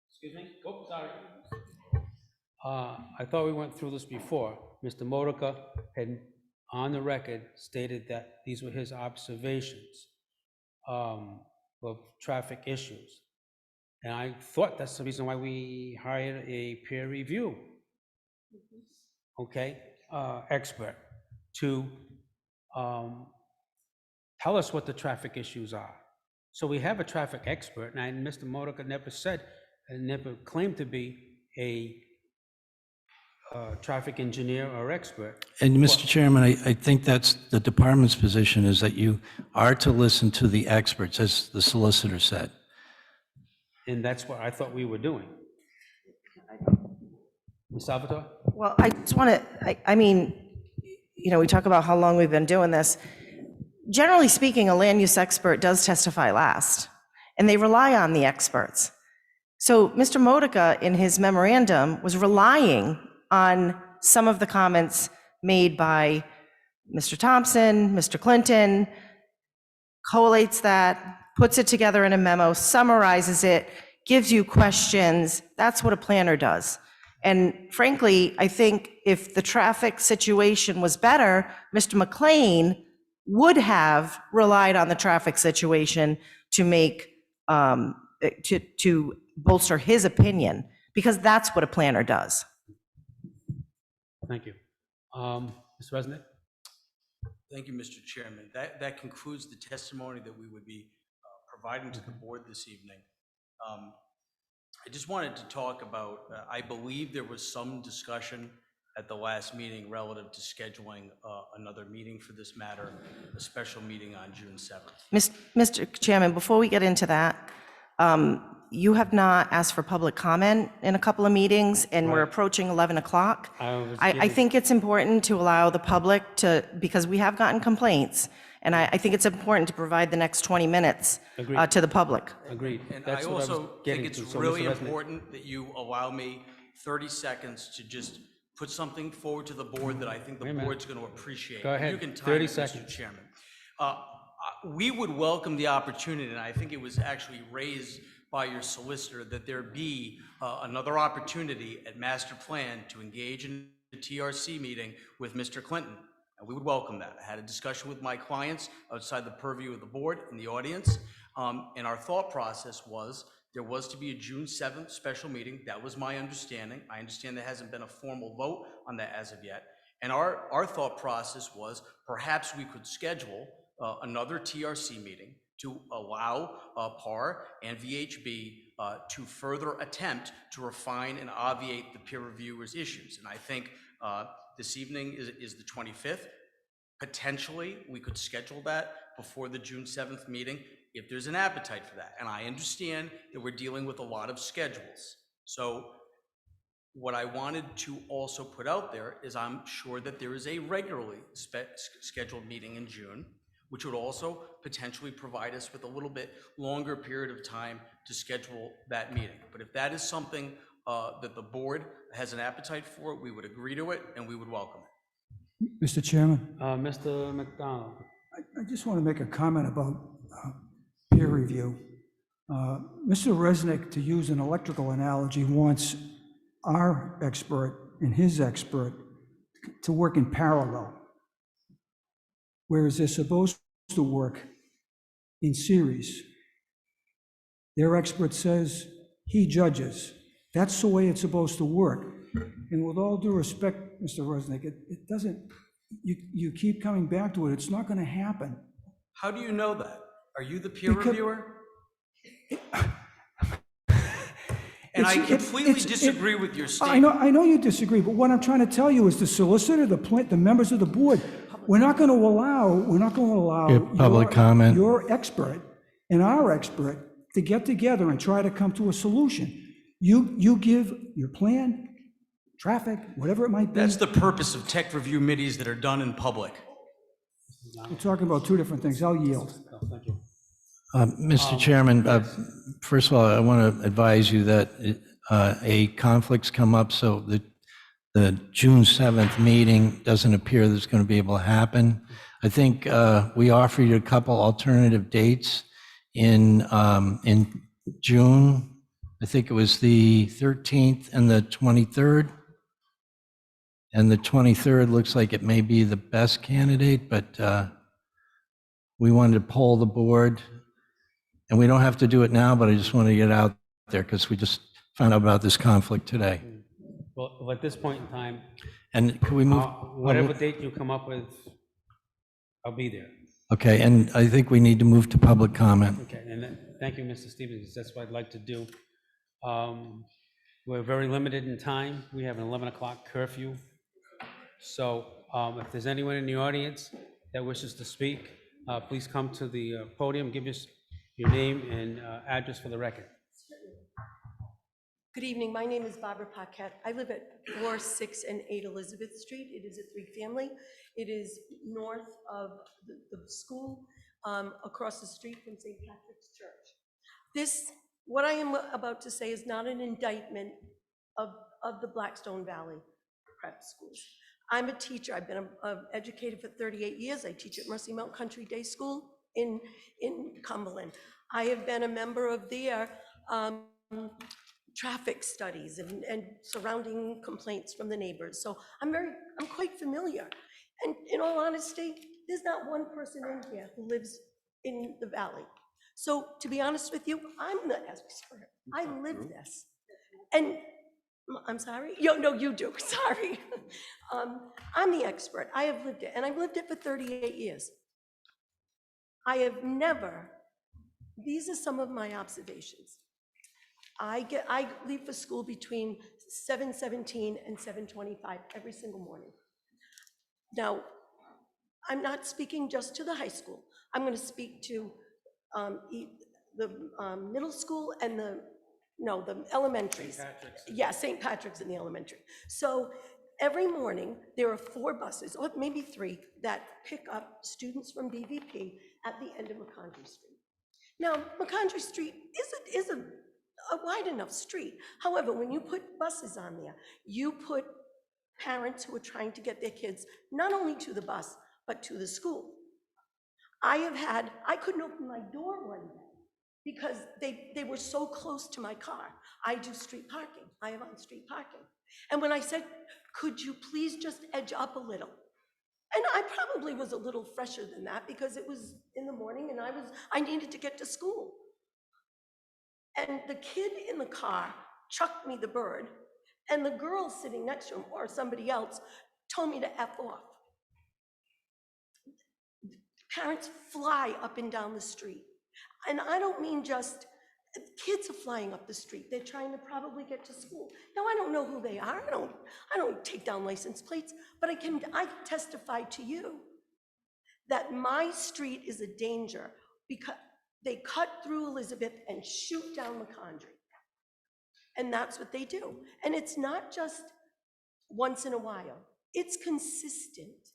Excuse me? Oh, sorry. I thought we went through this before. Mr. Modica had, on the record, stated that these were his observations of traffic issues. And I thought that's the reason why we hired a peer review, okay, expert to tell us what the traffic issues are. So we have a traffic expert, and Mr. Modica never said, and never claimed to be a traffic engineer or expert. And Mr. Chairman, I think that's the department's position, is that you are to listen to the experts, as the solicitor said. And that's what I thought we were doing. Ms. Salvatore? Well, I just want to, I mean, you know, we talk about how long we've been doing this. Generally speaking, a land use expert does testify last, and they rely on the experts. So Mr. Modica, in his memorandum, was relying on some of the comments made by Mr. Thompson, Mr. Clinton, collates that, puts it together in a memo, summarizes it, gives you questions. That's what a planner does. And frankly, I think if the traffic situation was better, Mr. McLean would have relied on the traffic situation to make, to bolster his opinion, because that's what a planner does. Thank you. Mr. Resnick? Thank you, Mr. Chairman. That concludes the testimony that we would be providing to the board this evening. I just wanted to talk about, I believe there was some discussion at the last meeting relative to scheduling another meeting for this matter, a special meeting on June 7th. Mr. Chairman, before we get into that, you have not asked for public comment in a couple of meetings, and we're approaching 11 o'clock. I think it's important to allow the public to, because we have gotten complaints, and I think it's important to provide the next 20 minutes to the public. Agreed. And That's I what was also getting think it's to. So, really Mr. Resnick? important that you allow me 30 seconds to just put something forward to the board that I think the Wait a minute. board's going to appreciate. Go ahead. You can time 30 it, Mr. seconds. Chairman. We would welcome the opportunity, and I think it was actually raised by your solicitor, that there be another opportunity at master plan to engage in a TRC meeting with Mr. Clinton. And we would welcome that. I had a discussion with my clients outside the purview of the board and the audience. And our thought process was there was to be a June 7th special meeting. That was my understanding. I understand there hasn't been a formal vote on that as of yet. And our thought process was perhaps we could schedule another TRC meeting to allow PAR and VHB to further attempt to refine and obviate the peer reviewers' issues. And I think this evening is the 25th. Potentially, we could schedule that before the June 7th meeting if there's an appetite for that. And I understand that we're dealing with a lot of schedules. So what I wanted to also put out there is I'm sure that there is a regularly scheduled meeting in June, which would also potentially provide us with a little bit longer period of time to schedule that meeting. But if that is something that the board has an appetite for, we would agree to it and we would welcome it. Mr. Chairman, Mr. McDonald. I just want to make a comment about peer review. Mr. Resnick, to use an electrical analogy, wants our expert and his expert to work in parallel, whereas they're supposed to work in series. Their expert says, he judges. That's the way it's supposed to work. And with all due respect, Mr. Resnick, it doesn't, you keep coming back to it, it's not going to happen. How do you know that? Are you the peer reviewer? And I completely disagree with your statement. I know you disagree, but what I'm trying to tell you is the solicitor, the members of the board, we're not going to allow Public comment. Your expert and our expert to get together and try to come to a solution. You give your plan, traffic, whatever it might be. That's the purpose of tech review committees that are done in public. We're talking about two different things. I'll yield. Thank you. Mr. Chairman, first of all, I want to advise you that a conflict's come up, so the June 7th meeting doesn't appear that's going to be able to happen. I think we offered you a couple alternative dates in June. I think it was the 13th and the 23rd. And the 23rd looks like it may be the best candidate, but we wanted to poll the board. And we don't have to do it now, but I just want to get out there because we just found out about this conflict today. Well, at this point in time, And can we move? whatever date you come up with, I'll be there. Okay, and I think we need to move to public comment. Okay, and thank you, Mr. Stevens. That's what I'd like to do. We're very limited in time. We have an 11 o'clock curfew. So if there's anyone in the audience that wishes to speak, please come to the podium, give us your name and address for the record. Good evening. My name is Barbara Paquette. I live at 4, 6, and 8 Elizabeth Street. It is a three-family. It is north of the school, across the street from St. Patrick's Church. What I am about to say is not an indictment of the Blackstone Valley prep schools. I'm a teacher. I've been educated for 38 years. I teach at Mercy Mount Country Day School in Cumberland. I have been a member of their traffic studies and surrounding complaints from the neighbors. So I'm quite familiar. And in all honesty, there's not one person in here who lives in the valley. So to be honest with you, I'm the expert. I live this. And I'm sorry? No, you do, sorry. I'm the expert. I have lived it, and I've lived it for 38 years. I have never, these are some of my observations. I leave for school between 7:17 and 7:25 every single morning. Now, I'm not speaking just to the high school. I'm going to speak to the middle school and the elementaries. Yeah, St. Patrick's in the elementary. So every morning, there are 4 buses, or maybe 3, that pick up students from BVP at the end of McCondry Street. Now, McCondry Street is a wide enough street. However, when you put buses on there, you put parents who are trying to get their kids not only to the bus, but to the school. I couldn't open my door one day because they were so close to my car. I do street parking. I am on street parking. And when I said, could you please just edge up a little? And I probably was a little fresher than that because it was in the morning and I needed to get to school. And the kid in the car chucked me the bird, and the girl sitting next to him, or somebody else, told me to F off. Parents fly up and down the street. And I don't mean just, kids are flying up the street. They're trying to probably get to school. Now, I don't know who they are. I don't take down license plates, but I can testify to you that my street is a danger because they cut through Elizabeth and shoot down McCondry. And that's what they do. And it's not just once in a while. It's consistent.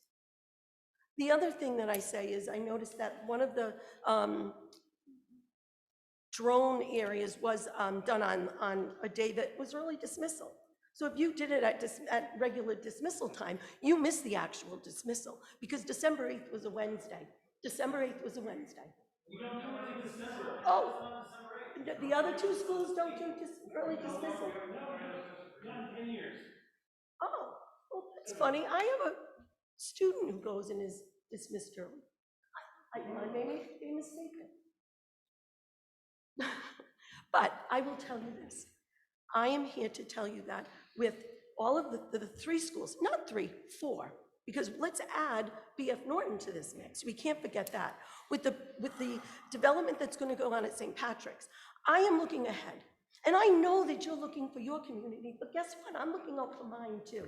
The other thing that I say is I noticed that one of the drone areas was done on a day that was early dismissal. So if you did it at regular dismissal time, you missed the actual dismissal because December 8th was a Wednesday. December 8th was a Wednesday. We don't do it in December. Oh, the other 2 schools don't do early dismissal? No, not 10 years. Oh, well, that's funny. I have a student who goes and is dismissed early. I may be mistaken. But I will tell you this. I am here to tell you that with all of the 3 schools, not 3, 4, because let's add BF Norton to this mix. We can't forget that. With the development that's going to go on at St. Patrick's, I am looking ahead. And I know that you're looking for your community, but guess what? I'm looking out for mine too.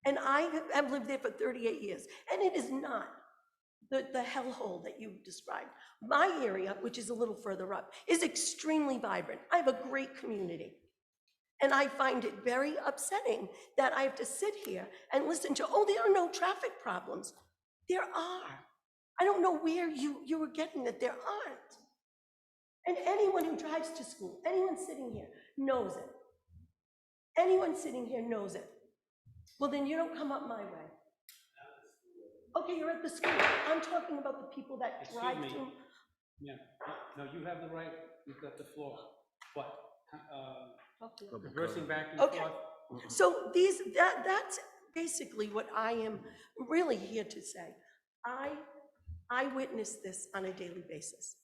And I have lived there for 38 years, and it is not the hellhole that you described. My area, which is a little further up, is extremely vibrant. I have a great community. And I find it very upsetting that I have to sit here and listen to, oh, there are no traffic problems. There are. I don't know where you were getting that there aren't. And anyone who drives to school, anyone sitting here knows it. Anyone sitting here knows it. Well, then you don't come up my way. Okay, you're at the school. I'm talking about the people that drive Excuse me. through. Yeah, no, you have the right, you've got the floor, but, reversing back and Okay, forth. so that's basically what I am really here to say. I witness this on a daily basis.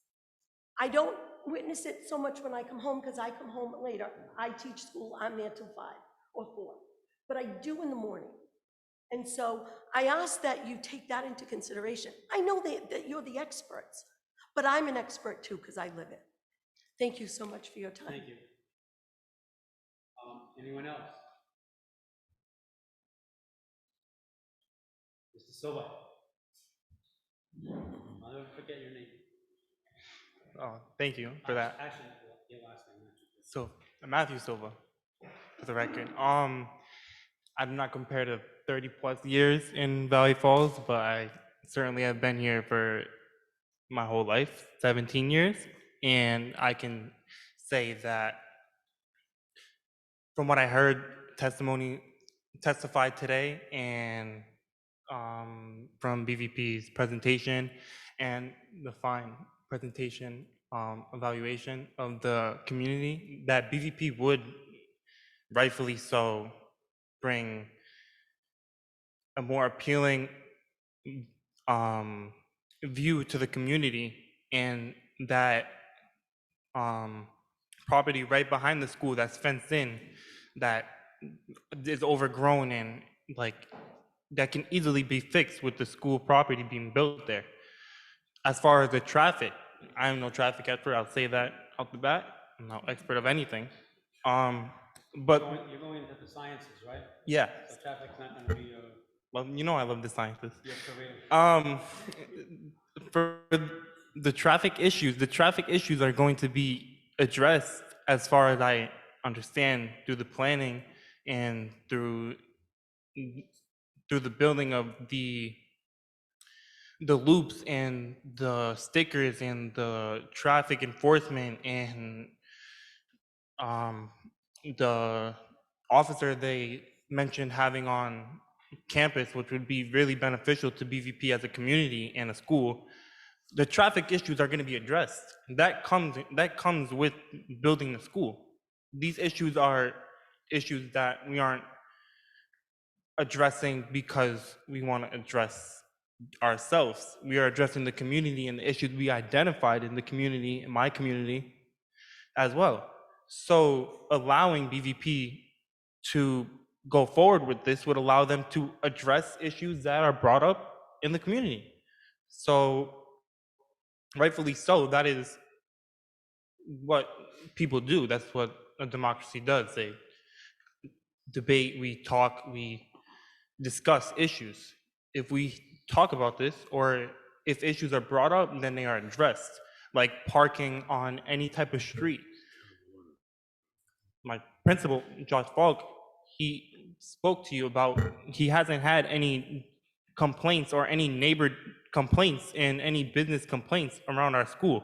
I don't witness it so much when I come home because I come home later. I teach school, I'm there till 5 or 4, but I do in the morning. And so I ask that you take that into consideration. I know that you're the experts, but I'm an expert too because I live it. Thank you so much for your time. Thank you. Anyone else? Mr. Silva. I'll never forget your name. Thank you for that. Actually, your last name. So, Matthew Silva, for the record. I've not compared to 30+ years in Valley Falls, but I certainly have been here for my whole life, 17 years. And I can say that from what I heard testified today and from BVP's presentation and the fine presentation evaluation of the community, that BVP would rightfully so bring a more appealing view to the community, and that property right behind the school that's fenced in, that is overgrown and like that can easily be fixed with the school property being built there. As far as the traffic, I am no traffic expert, I'll say that off the bat. I'm no expert of anything. But You're going into the sciences, right? yeah. So traffic's not gonna be, Well, you know I love the sciences. your career. For the traffic issues are going to be addressed, as far as I understand, through the planning and through the building of the loops and the stickers and the traffic enforcement and the officer they mentioned having on campus, which would be really beneficial to BVP as a community and a school. The traffic issues are going to be addressed. That comes with building the school. These issues are issues that we aren't addressing because we want to address ourselves. We are addressing the community and the issues we identified in the community, in my community as well. So allowing BVP to go forward with this would allow them to address issues that are brought up in the community. So rightfully so, that is what people do. That's what a democracy does. They debate, we talk, we discuss issues. If we talk about this, or if issues are brought up, then they are addressed, like parking on any type of street. My principal, Josh Falk, he spoke to you about, he hasn't had any complaints or any neighbor complaints and any business complaints around our school.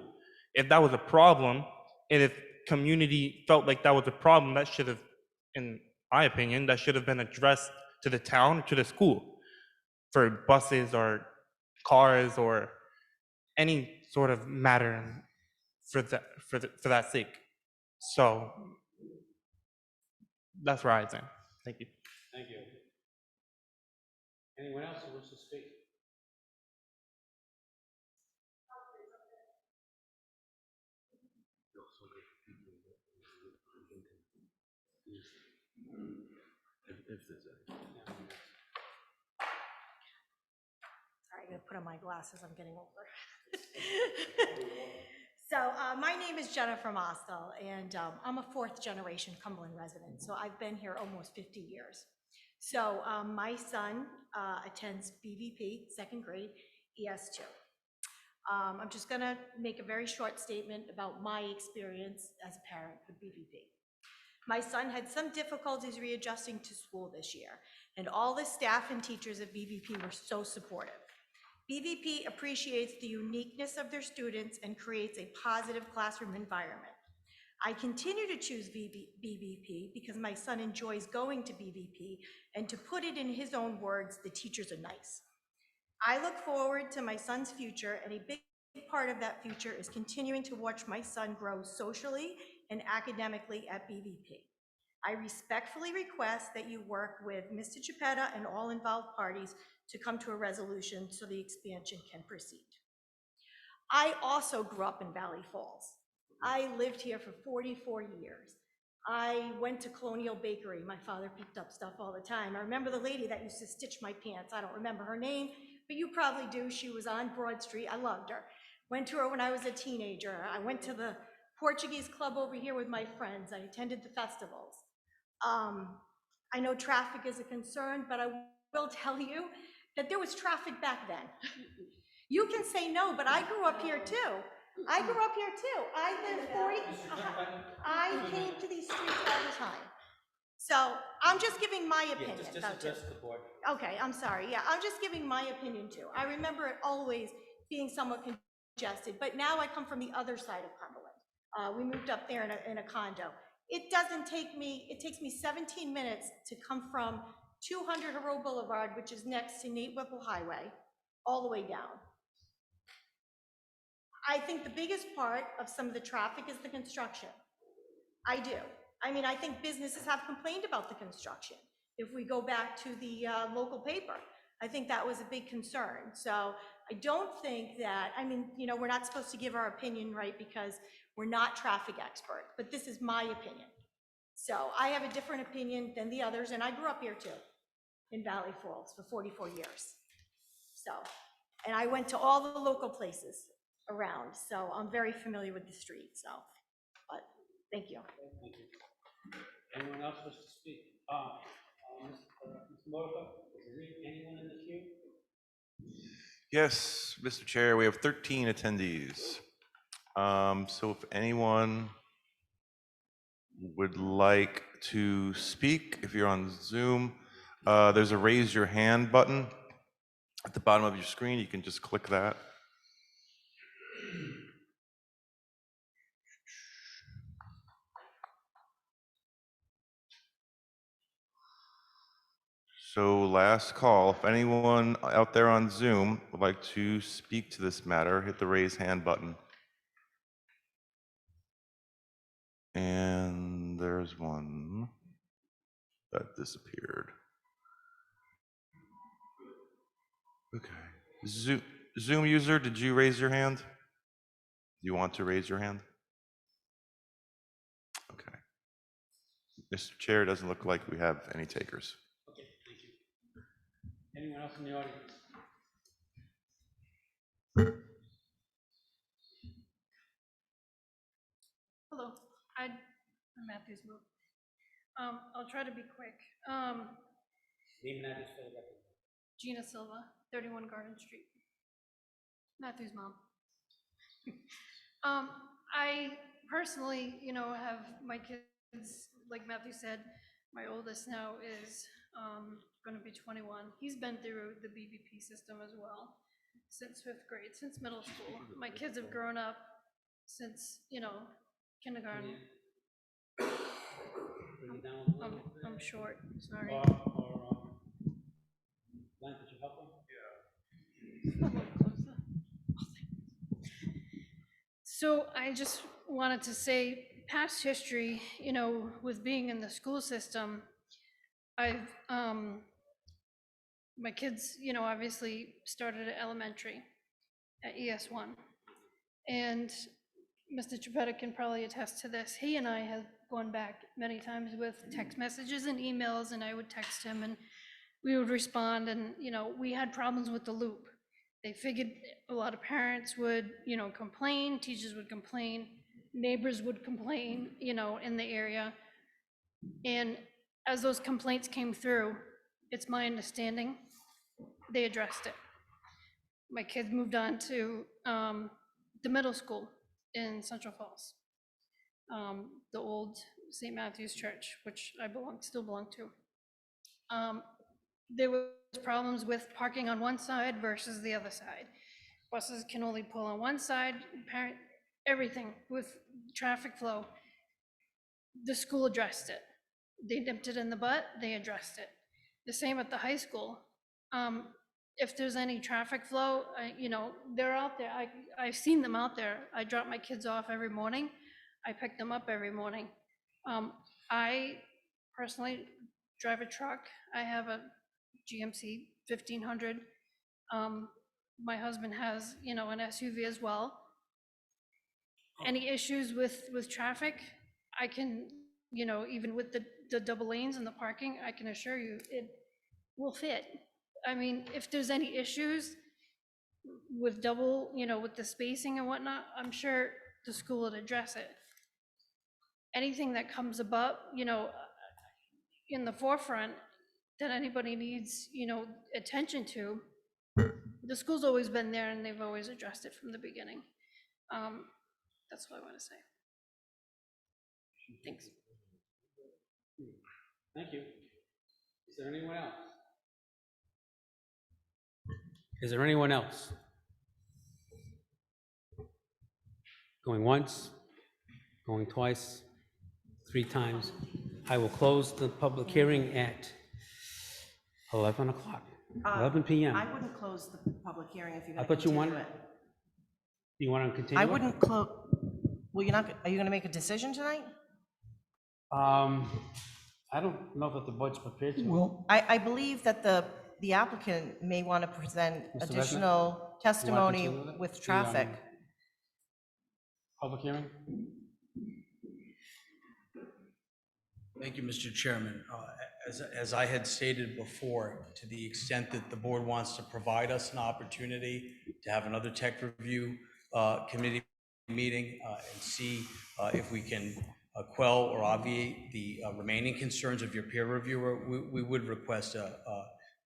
If that was a problem, and if community felt like that was a problem, that should have, in my opinion, that should have been addressed to the town, to the school, for buses or cars or any sort of matter for that sake. So that's where I stand. Thank you. Thank you. Anyone else who wishes to speak? Sorry, I'm gonna put on my glasses, I'm getting older. So my name is Jennifer Mostel, and I'm a 4th generation Cumberland resident, so I've been here almost 50 years. So my son attends BVP, 2nd grade, ES2. I'm just gonna make a very short statement about my experience as a parent with BVP. My son had some difficulties readjusting to school this year, and all the staff and teachers at BVP were so supportive. BVP appreciates the uniqueness of their students and creates a positive classroom environment. I continue to choose BVP because my son enjoys going to BVP, and to put it in his own words, the teachers are nice. I look forward to my son's future, and a big part of that future is continuing to watch my son grow socially and academically at BVP. I respectfully request that you work with Mr. Chiappetta and all involved parties to come to a resolution so the expansion can proceed. I also grew up in Valley Falls. I lived here for 44 years. I went to Colonial Bakery. My father picked up stuff all the time. I remember the lady that used to stitch my pants. I don't remember her name, but you probably do. She was on Broad Street. I loved her. Went to her when I was a teenager. I went to the Portuguese club over here with my friends. I attended the festivals. I know traffic is a concern, but I will tell you that there was traffic back then. You can say no, but I grew up here too. I grew up here too. I lived 40, I came to these streets all the time. So I'm just giving my opinion. Just though, too. address the board. Okay, I'm sorry. Yeah, I'm just giving my opinion too. I remember it always being somewhat congested, but now I come from the other side of Cumberland. We moved up there in a condo. It takes me 17 minutes to come from 200 Hero Boulevard, which is next to Nate Whipple Highway, all the way down. I think the biggest part of some of the traffic is the construction. I do. I mean, I think businesses have complained about the construction. If we go back to the local paper, I think that was a big concern. So I don't think that, I mean, you know, we're not supposed to give our opinion, right, because we're not traffic experts, but this is my opinion. So I have a different opinion than the others, and I grew up here too, in Valley Falls for 44 years. So, and I went to all the local places around, so I'm very familiar with the street, so, but, thank you. Thank you. Anyone else wish to speak? Mr. Modica, is there anyone in the queue? Yes, Mr. Chair, we have 13 attendees. So if anyone would like to speak, if you're on Zoom, there's a raise your hand button at the bottom of your screen. You can just click that. So last call, if anyone out there on Zoom would like to speak to this matter, hit the raise hand button. And there's one that disappeared. Okay. Zoom user, did you raise your hand? Do you want to raise your hand? Okay. Mr. Chair, it doesn't look like we have any takers. Okay, thank you. Anyone else in the audience? Hello, I'm Matthew's move. I'll try to be quick. Name and address for the record. Gina Silva, 31 Garden Street. Matthew's mom. I personally, you know, have my kids, like Matthew said, my oldest now is going to be 21. He's been through the BVP system as well since 5th grade, since middle school. My kids have grown up since, you know, kindergarten. I'm short, sorry. Glenn, could you help him? So I just wanted to say, past history, you know, with being in the school system, I've, my kids, you know, obviously started at elementary at ES1. And Mr. Chiappetta can probably attest to this. He and I have gone back many times with text messages and emails, and I would text him and we would respond, and, you know, we had problems with the loop. They figured a lot of parents would, you know, complain, teachers would complain, neighbors would complain, you know, in the area. And as those complaints came through, it's my understanding, they addressed it. My kids moved on to the middle school in Central Falls. the old St. Matthew's Church, which I still belong to. There was problems with parking on one side versus the other side. Buses can only pull on one side, everything with traffic flow. The school addressed it. They nipped it in the butt, they addressed it. The same at the high school. If there's any traffic flow, they're out there. I've seen them out there. I drop my kids off every morning. I pick them up every morning. I personally drive a truck. I have a GMC 1500. My husband has, an SUV as well. Any issues with traffic, I can, even with the double lanes and the parking, I can assure you it will fit. I mean, if there's any issues with with the spacing and whatnot, I'm sure the school would address it. Anything that comes above, in the forefront that anybody needs, attention to, the school's always been there and they've always addressed it from the beginning. That's what I want to say. Thanks. Thank you. Is there anyone else? Is there anyone else? Going once, going twice, 3 times. I will close the public hearing at 11 o'clock, 11 p.m. I wouldn't close the public hearing if you're I going to thought you continue wanted, it. you want to continue? I it? wouldn't close, well, are you going to make a decision tonight? I don't know that the board's prepared to. Well, I believe that the applicant may want to present Mr. Resnick, additional testimony continue with it? with The, traffic. Public hearing? Thank you, Mr. Chairman. As I had stated before, to the extent that the board wants to provide us an opportunity to have another tech review committee meeting and see if we can quell or obviate the remaining concerns of your peer reviewer, we would request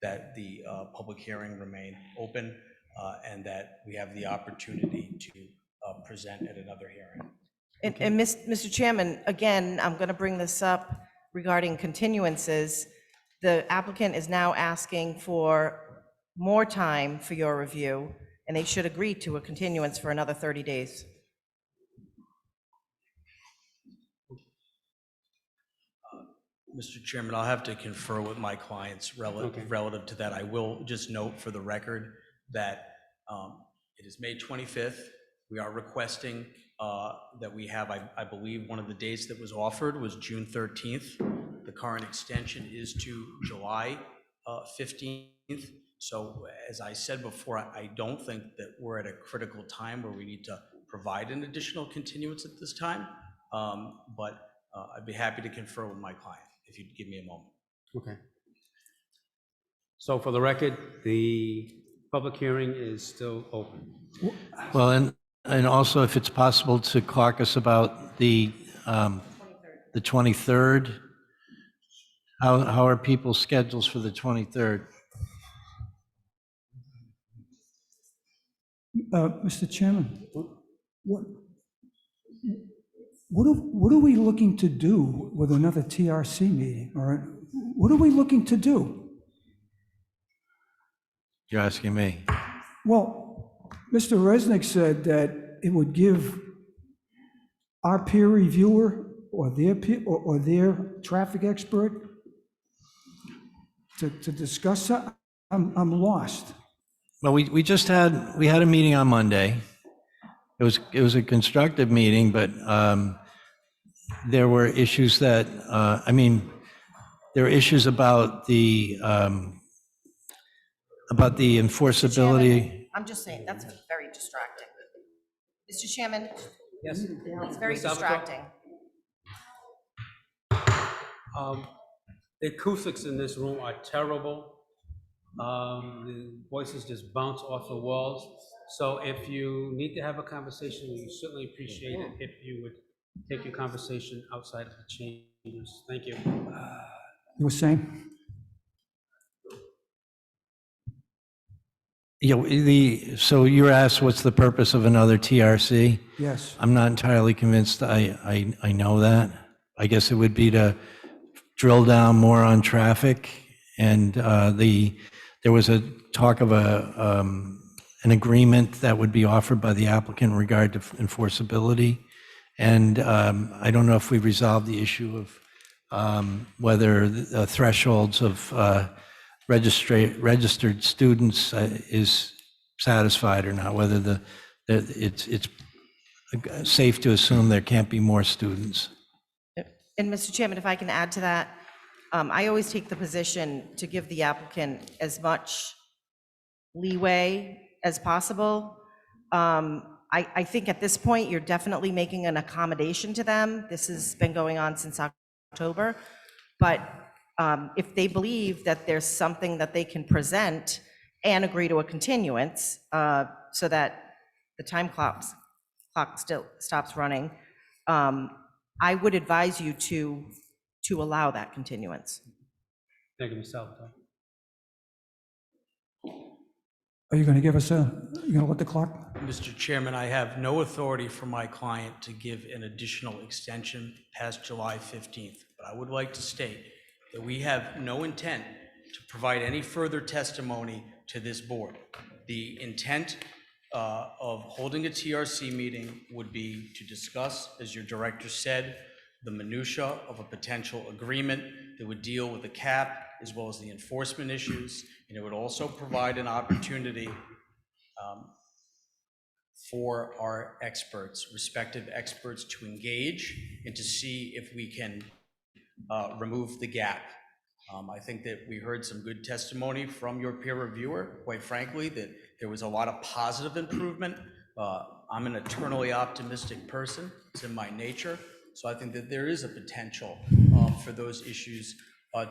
that the public hearing remain open and that we have the opportunity to present at another hearing. And Mr. Chairman, again, I'm going to bring this up regarding continuances. The applicant is now asking for more time for your review, and they should agree to a continuance for another 30 days. Mr. Chairman, I'll have to confer with my clients relative to that. I will just note for the record that it is May 25th. We are requesting that we have, I believe one of the dates that was offered was June 13th. The current extension is to July 15th. So as I said before, I don't think that we're at a critical time where we need to provide an additional continuance at this time. But I'd be happy to confer with my client if you'd give me a moment. Okay. So for the record, the public hearing is still open. Well, and also if it's possible to caucus about the 23rd, how are people's schedules for the 23rd? Mr. Chairman, what are we looking to do with another TRC meeting? Or what are we looking to do? You're asking me. Well, Mr. Resnick said that it would give our peer reviewer or their traffic expert to discuss that. I'm lost. Well, we had a meeting on Monday. It was a constructive meeting, but there were issues that, there were issues about the enforceability. I'm just saying, that's very distracting. Mr. Chairman? Yes. It's very Ms. Salvatore? distracting. The acoustics in this room are terrible. The voices just bounce off the walls. So if you need to have a conversation, we certainly appreciate it if you would take your conversation outside of the chambers. Thank you. You were saying? So you were asked what's the purpose of another TRC? Yes. I'm not entirely convinced I know that. I guess it would be to drill down more on traffic. And there was a talk of an agreement that would be offered by the applicant in regard to enforceability. And I don't know if we resolved the issue of whether the thresholds of registered students is satisfied or not, whether it's safe to assume there can't be more students. And Mr. Chairman, if I can add to that, I always take the position to give the applicant as much leeway as possible. I think at this point, you're definitely making an accommodation to them. This has been going on since October. But if they believe that there's something that they can present and agree to a continuance so that the time clock still stops running, I would advise you to allow that continuance. Thank you, Ms. Salvatore. Are you going to give us you're going to let the clock? Mr. Chairman, I have no authority for my client to give an additional extension past July 15th, but I would like to state that we have no intent to provide any further testimony to this board. The intent of holding a TRC meeting would be to discuss, as your director said, the minutia of a potential agreement that would deal with the cap as well as the enforcement issues, and it would also provide an opportunity for our experts, respective experts, to engage and to see if we can remove the gap. I think that we heard some good testimony from your peer reviewer, quite frankly, that there was a lot of positive improvement. I'm an eternally optimistic person. It's in my nature. So I think that there is a potential for those issues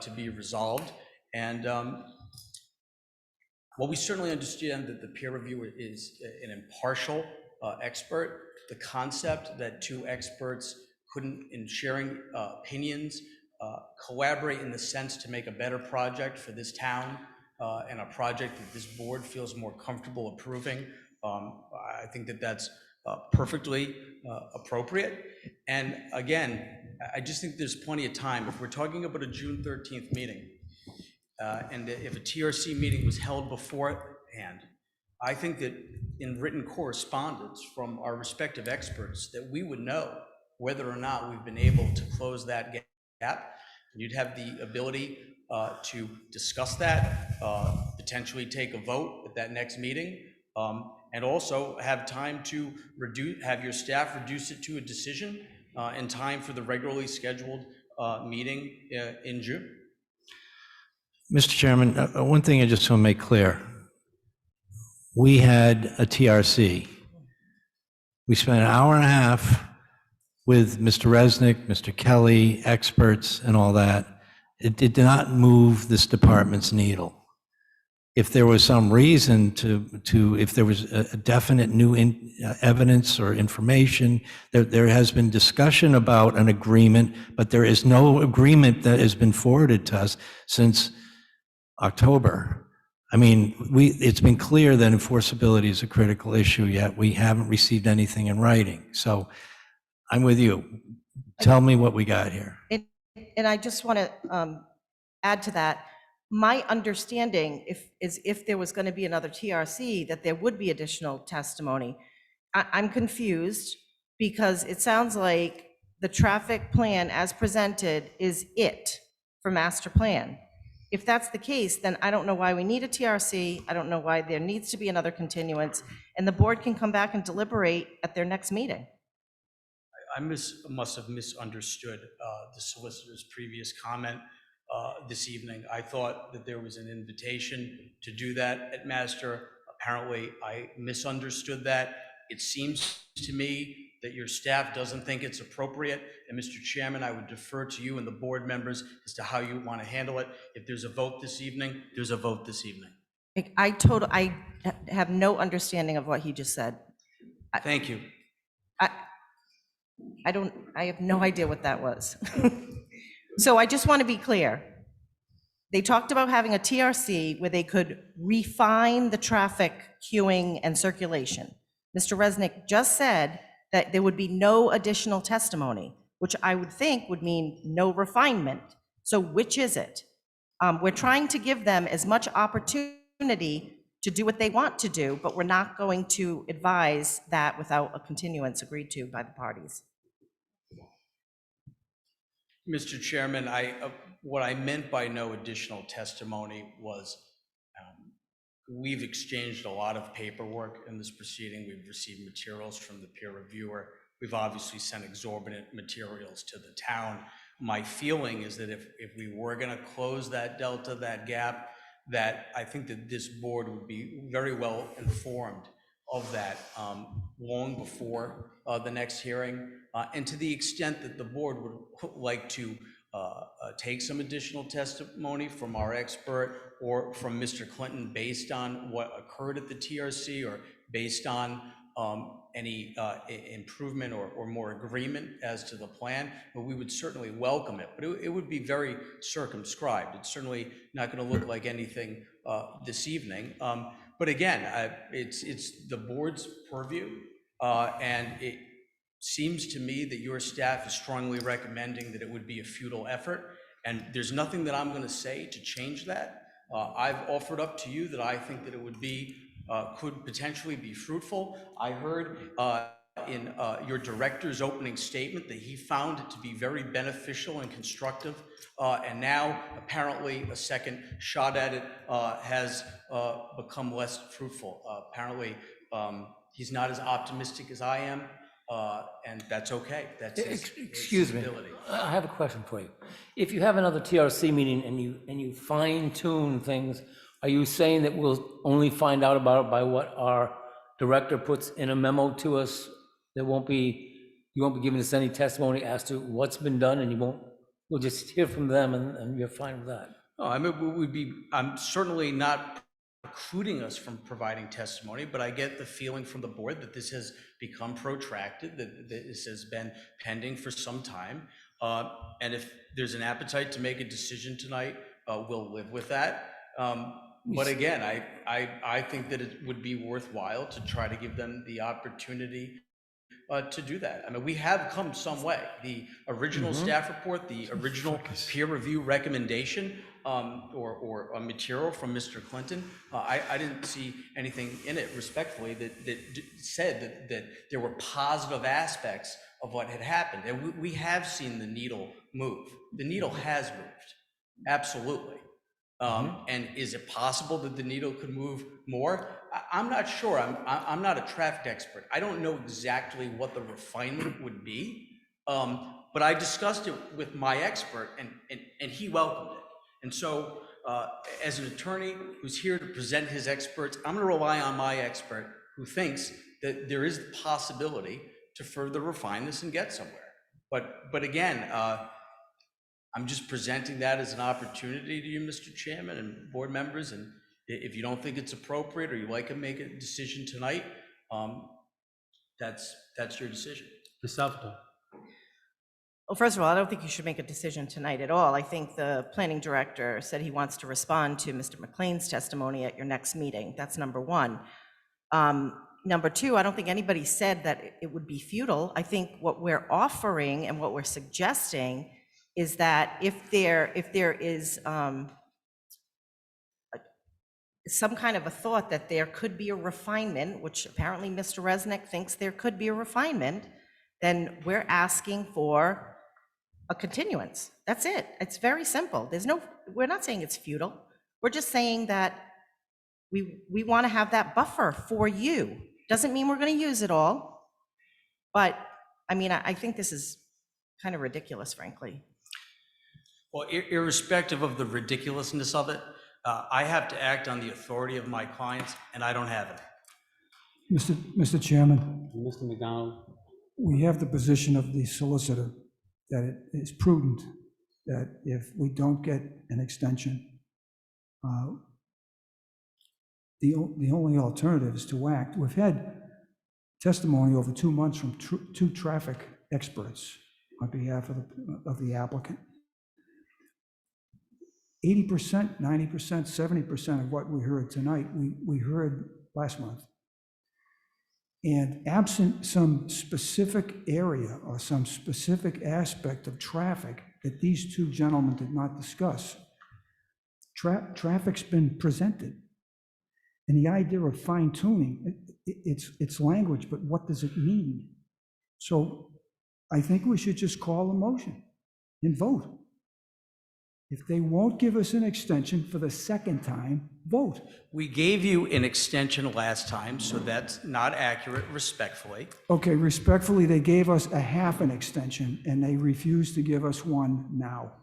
to be resolved. And while we certainly understand that the peer reviewer is an impartial expert, the concept that two experts couldn't, in sharing opinions, collaborate in the sense to make a better project for this town and a project that this board feels more comfortable approving, I think that that's perfectly appropriate. And again, I just think there's plenty of time. If we're talking about a June 13th meeting, and if a TRC meeting was held beforehand, I think that in written correspondence from our respective experts, that we would know whether or not we've been able to close that gap. And you'd have the ability to discuss that, potentially take a vote at that next meeting, and also have time to have your staff reduce it to a decision in time for the regularly scheduled meeting in June. Mr. Chairman, one thing I just want to make clear. We had a TRC. We spent an hour and a half with Mr. Resnick, Mr. Kelly, experts, and all that. It did not move this department's needle. If there was some reason if there was a definite new evidence or information, there has been discussion about an agreement, but there is no agreement that has been forwarded to us since October. I mean, it's been clear that enforceability is a critical issue, yet we haven't received anything in writing. So I'm with you. Tell me what we got here. And I just want to add to that. My understanding is if there was going to be another TRC, that there would be additional testimony. I'm confused because it sounds like the traffic plan as presented is it for master plan. If that's the case, then I don't know why we need a TRC. I don't know why there needs to be another continuance, and the board can come back and deliberate at their next meeting. I must have misunderstood the solicitor's previous comment this evening. I thought that there was an invitation to do that at master. Apparently, I misunderstood that. It seems to me that your staff doesn't think it's appropriate. And Mr. Chairman, I would defer to you and the board members as to how you want to handle it. If there's a vote this evening, there's a vote this evening. I have no understanding of what he just said. Thank you. I have no idea what that was. So I just want to be clear. They talked about having a TRC where they could refine the traffic queuing and circulation. Mr. Resnick just said that there would be no additional testimony, which I would think would mean no refinement. So which is it? We're trying to give them as much opportunity to do what they want to do, but we're not going to advise that without a continuance agreed to by the parties. Mr. Chairman, what I meant by no additional testimony was we've exchanged a lot of paperwork in this proceeding. We've received materials from the peer reviewer. We've obviously sent exorbitant materials to the town. My feeling is that if we were going to close that delta, that gap, that I think that this board would be very well informed of that long before the next hearing. And to the extent that the board would like to take some additional testimony from our expert or from Mr. Clinton based on what occurred at the TRC or based on any improvement or more agreement as to the plan, but we would certainly welcome it. But it would be very circumscribed. It's certainly not going to look like anything this evening. But again, it's the board's purview, and it seems to me that your staff is strongly recommending that it would be a futile effort, and there's nothing that I'm going to say to change that. I've offered up to you that I think that it would be could potentially be fruitful. I heard in your director's opening statement that he found it to be very beneficial and constructive, and now apparently a second shot at it has become less fruitful. Apparently he's not as optimistic as I am, and that's okay. That's Excuse me, ability. I have a question for you. If you have another TRC meeting and you fine tune things, are you saying that we'll only find out about it by what our director puts in a memo to us? You won't be giving us any testimony as to what's been done, and we'll just hear from them and you're fine with that? No, I mean, I'm certainly not precluding us from providing testimony, but I get the feeling from the board that this has become protracted, that this has been pending for some time. And if there's an appetite to make a decision tonight, we'll live with that. But again, I think that it would be worthwhile to try to give them the opportunity to do that. I mean, we have come some way. The original staff report, the original peer review recommendation, or a material from Mr. Clinton, I didn't see anything in it, respectfully, that said that there were positive aspects of what had happened. And we have seen the needle move. The needle has moved, absolutely. And is it possible that the needle could move more? I'm not sure. I'm not a traffic expert. I don't know exactly what the refinement would be, but I discussed it with my expert, and he welcomed it. And so, as an attorney who's here to present his experts, I'm going to rely on my expert who thinks that there is the possibility to further refine this and get somewhere. But again, I'm just presenting that as an opportunity to you, Mr. Chairman and board members, and if you don't think it's appropriate or you'd like to make a decision tonight, that's your decision. Well, first of all, I don't think you should make a decision tonight at all. I think the planning director said he wants to respond to Mr. McLean's testimony at your next meeting. That's number one. Number two, I don't think anybody said that it would be futile. I think what we're offering and what we're suggesting is that if there is some kind of a thought that there could be a refinement, which apparently Mr. Resnick thinks there could be a refinement, then we're asking for a continuance. That's it. It's very simple. We're not saying it's futile. We're just saying that we want to have that buffer for you. Doesn't mean we're going to use it all, but I mean, I think this is kind of ridiculous, frankly. Well, irrespective of the ridiculousness of it, I have to act on the authority of my clients, and I don't have it. Mr. Chairman, Mr. McDonald. we have the position of the solicitor that it is prudent that if we don't get an extension, the only alternative is to act. We've had testimony over 2 months from two traffic experts on behalf of the applicant. 80%, 90%, 70% of what we heard tonight, we heard last month. And absent some specific area or some specific aspect of traffic that these two gentlemen did not discuss, traffic's been presented. And the idea of fine tuning, it's language, but what does it mean? So I think we should just call a motion and vote. If they won't give us an extension for the second time, vote. We gave you an extension last time, so that's not accurate, respectfully. Okay, respectfully, they gave us a half an extension, and they refused to give us one now.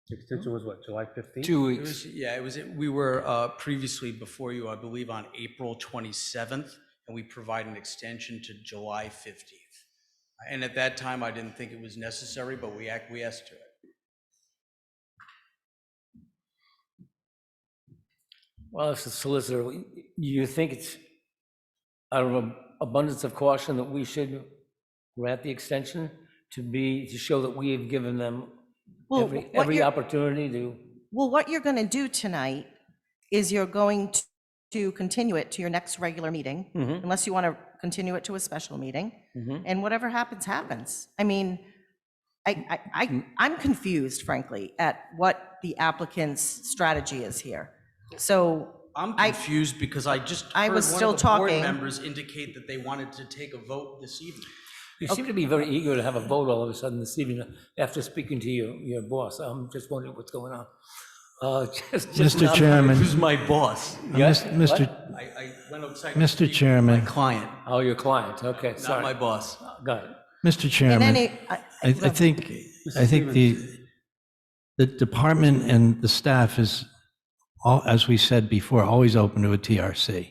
The extension was what, July 15th? 2 It weeks. was, we were previously before you, I believe, on April 27th, and we provide an extension to July 15th. And at that time, I didn't think it was necessary, but we acquiesced to it. Well, as a solicitor, you think it's out of an abundance of caution that we should grant the extension to show that we have given them Well, every opportunity to? Well, what you're going to do tonight is you're going to continue it to your next regular meeting, unless you want to continue it to a special meeting, and whatever happens, happens. I mean, I'm confused, frankly, at what the applicant's strategy is here. So I'm confused because I just I heard was one still of the board talking. members indicate that they wanted to take a vote this evening. You seem to be very eager to have a vote all of a sudden this evening after speaking to your boss. I'm just wondering what's going on. Mr. Chairman. Who's my boss? Yes, Mr. I went outside. Mr. Chairman. My client, Oh, your client, okay, not sorry. my boss. Got it. Mr. Chairman, I think the department and the staff is, as we said before, always open to a TRC.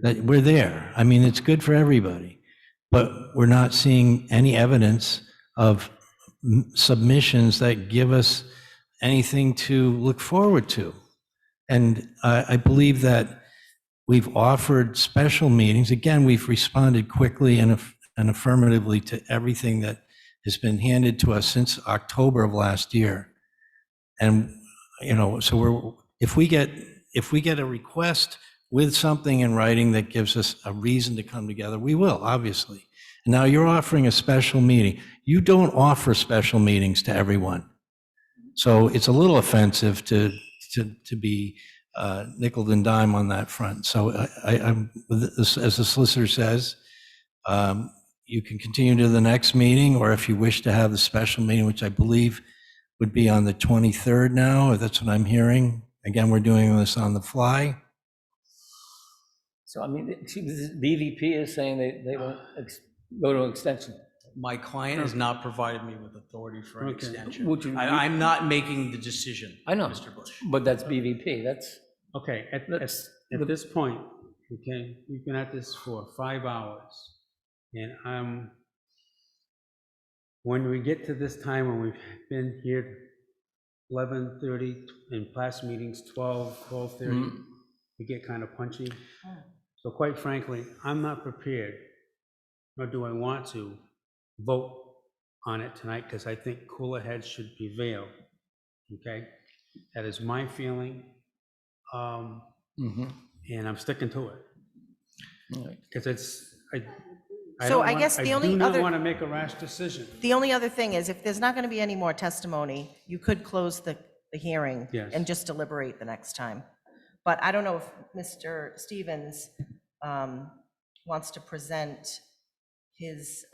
That we're there. I mean, it's good for everybody, but we're not seeing any evidence of submissions that give us anything to look forward to. And I believe that we've offered special meetings. Again, we've responded quickly and affirmatively to everything that has been handed to us since October of last year. And, you know, so if we get a request with something in writing that gives us a reason to come together, we will, obviously. And now you're offering a special meeting. You don't offer special meetings to everyone. So it's a little offensive to be nickel and dime on that front. So I'm, as the solicitor says, you can continue to the next meeting, or if you wish to have the special meeting, which I believe would be on the 23rd now, if that's what I'm hearing. Again, we're doing this on the fly. So, I mean, BVP is saying they won't go to an extension. My client has not provided me with authority for an extension. Would you- I'm not making the decision, I know, Mr. Bush. but that's BVP, that's. Okay, at this point, okay, we've been at this for 5 hours. And when we get to this time, when we've been here 11:30, in past meetings 12:30, we get kind of punchy. So quite frankly, I'm not prepared, nor do I want to vote on it tonight, because I think cooler heads should prevail, okay? That is my feeling, and I'm sticking to it. Because So I guess the only I do not other- want to make a rash decision. The only other thing is, if there's not going to be any more testimony, you could close the hearing Yes. and just deliberate the next time. But I don't know if Mr. Stevens wants to present his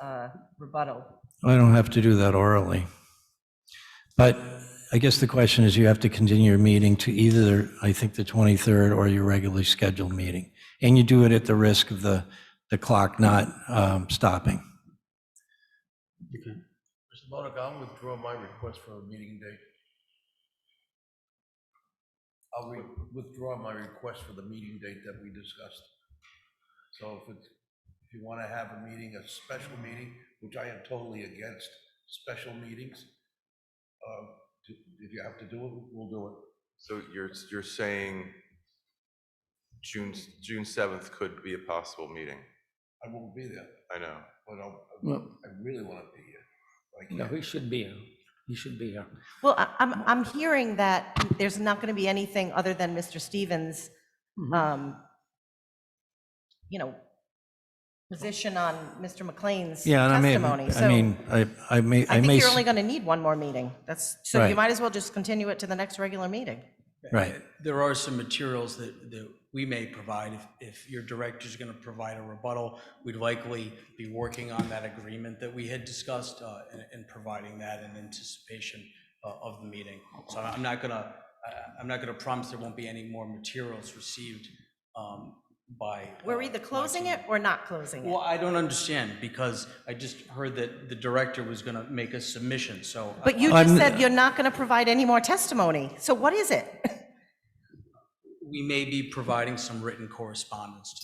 rebuttal. I don't have to do that orally. But I guess the question is, you have to continue your meeting to either, I think, the 23rd or your regularly scheduled meeting. And you do it at the risk of the clock not stopping. Okay. Mr. Monaco, I'll withdraw my request for a meeting date. I'll withdraw my request for the meeting date that we discussed. So if you want to have a meeting, a special meeting, which I am totally against special meetings, if you have to do it, we'll do it. So you're saying June 7th could be a possible meeting? I won't be there, I know. but I really want to be here. I No, can't. he should be. You should be here. Well, I'm hearing that there's not going to be anything other than Mr. Stevens' you know, position on Mr. McLean's Yeah, and testimony. I So mean, I may, I think you're only going to need one more meeting. So you Right. might as well just continue it to the next regular meeting. Right. There are some materials that we may provide. If your director's going to provide a rebuttal, we'd likely be working on that agreement that we had discussed and providing that in anticipation of the meeting. So I'm not going to promise there won't be any more materials received by. We're either closing it or not closing it. Well, I don't understand, because I just heard that the director was going to make a submission, so. But you just said you're not going to provide any more testimony. So what is it? We may be providing some written correspondence to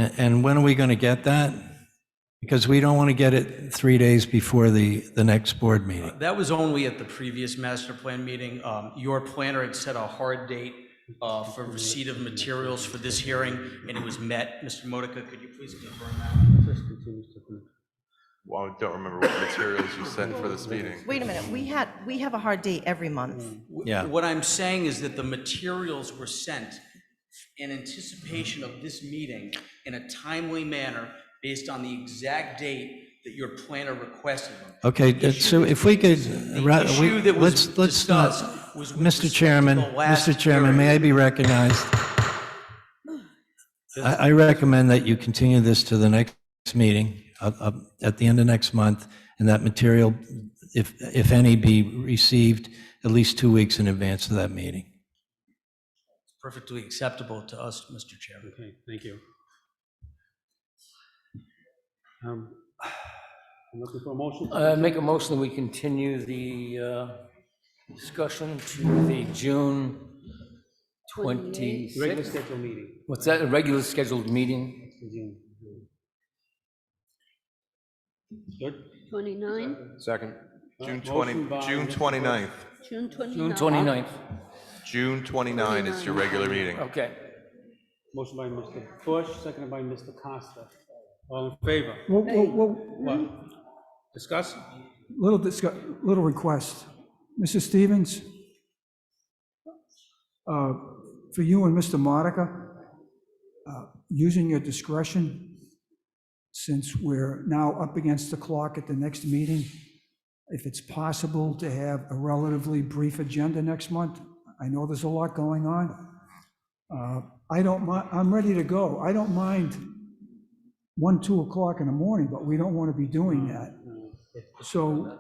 the board. And when are we going to get that? Because we don't want to get it 3 days before the next board meeting. That was only at the previous master plan meeting. Your planner had set a hard date for receipt of materials for this hearing, and it was met. Mr. Modica, could you please confirm that? Well, I don't remember what materials you sent for this meeting. Wait a minute, we have a hard date every month. Yeah. What I'm saying is that the materials were sent in anticipation of this meeting in a timely manner based on the exact date that your planner requested them. Okay, so if we could, issue that was let's not, discussed was with Mr. respect Chairman, to the last Mr. Chairman, may I be recognized? I recommend that you continue this to the next meeting at the end of next month, and that material, if any, be received at least 2 weeks in advance of that meeting. Perfectly acceptable to us, Mr. Chairman. Okay, thank you. I'm looking for a motion. Make a motion that we continue the discussion to the June 26th. Regular scheduled meeting. What's that, a regular scheduled meeting? Good? 29, Second. June Motion by June Mr. 29th. June 29. June 29th. June 29 is your regular meeting. Okay. Motion by Mr. Bush, seconded by Mr. Costa. All in favor? What? Discuss? Little request. Mrs. Stevens, for you and Mr. Modica, using your discretion, since we're now up against the clock at the next meeting, if it's possible to have a relatively brief agenda next month. I know there's a lot going on. I don't mind, I'm ready to go. I don't mind 1, 2 o'clock in the morning, but we don't want to be doing that. So,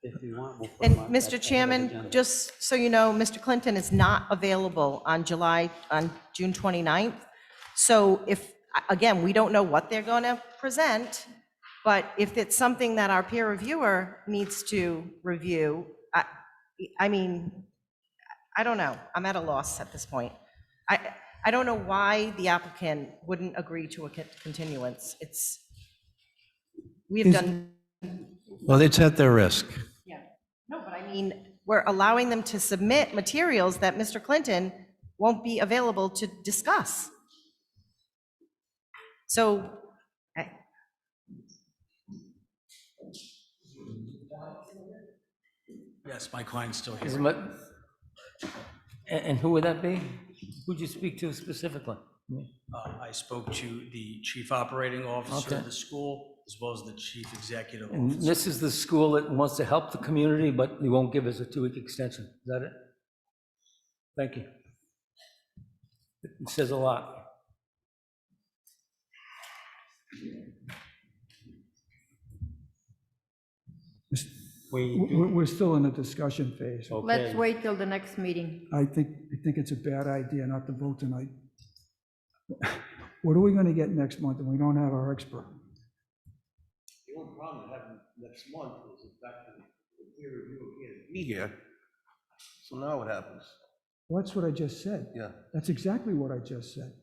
If you want, we'll put And them on Mr. that Chairman, agenda. just so you know, Mr. Clinton is not available on June 29th. So if, again, we don't know what they're going to present, but if it's something that our peer reviewer needs to review, I mean, I don't know. I'm at a loss at this point. I don't know why the applicant wouldn't agree to a continuance. We have done. Well, it's at their risk. Yeah, no, but I mean, we're allowing them to submit materials that Mr. Clinton won't be available to discuss. So, Yes, my client's still Is here. it- And who would that be? Who'd you speak to specifically? I spoke to the chief operating officer Okay. of the school, as well as the chief executive And officer. this is the school that wants to help the community, but they won't give us a 2-week extension. Is that it? Thank you. It says a lot. we're still in the discussion phase. Okay. wait till the next meeting. I think it's a bad idea not to vote tonight. What are we going to get next month if we don't have our expert? The only problem we have next month is the fact that the peer reviewer can't be here. So now what happens? Well, that's what I just said. Yeah. That's exactly what I just said.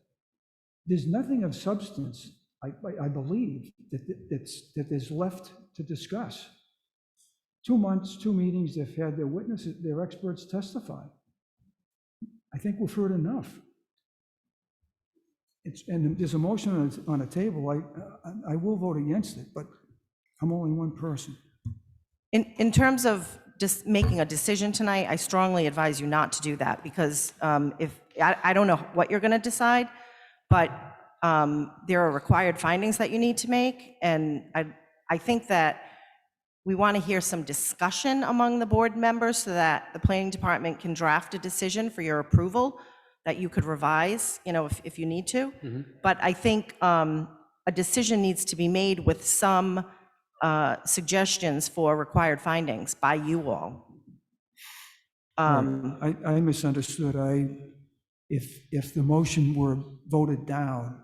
There's nothing of substance, I believe, that is left to discuss. 2 months, 2 meetings, they've had their witnesses, their experts testify. I think we've heard enough. And there's a motion on a table. I will vote against it, but I'm only one person. In terms of just making a decision tonight, I strongly advise you not to do that, because I don't know what you're going to decide, but there are required findings that you need to make, and I think that we want to hear some discussion among the board members so that the planning department can draft a decision for your approval that you could revise, if you need to. But I think a decision needs to be made with some suggestions for required findings by you all. I misunderstood. If the motion were voted down,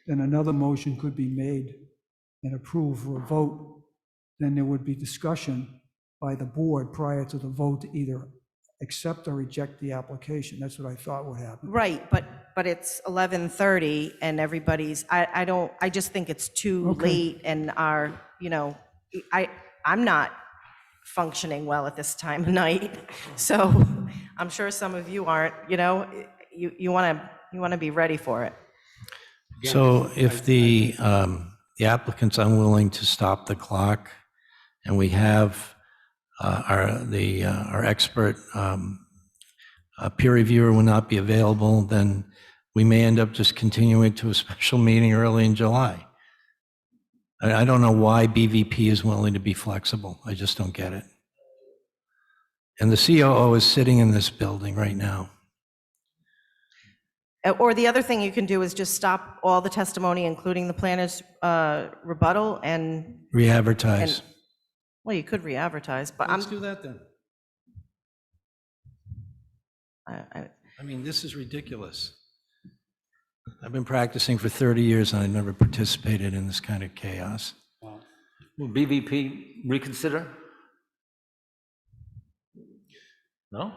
then another motion could be made and approved for a vote. Then there would be discussion by the board prior to the vote to either accept or reject the application. That's what I thought would happen. Right, but it's 11:30 and everybody's, I just think it's too late, and I'm not functioning well at this time of night. So I'm sure some of you aren't, you want to be ready for it. So if the applicant's unwilling to stop the clock, and we have our expert peer reviewer will not be available, then we may end up just continuing to a special meeting early in July. I don't know why BVP is willing to be flexible. I just don't get it. And the COO is sitting in this building right now. Or the other thing you can do is just stop all the testimony, including the planner's rebuttal, and Re-advertise. well, you could re-advertise, but Let's do that then. I mean, this is ridiculous. I've been practicing for 30 years and I never participated in this kind of chaos. Will BVP reconsider? No?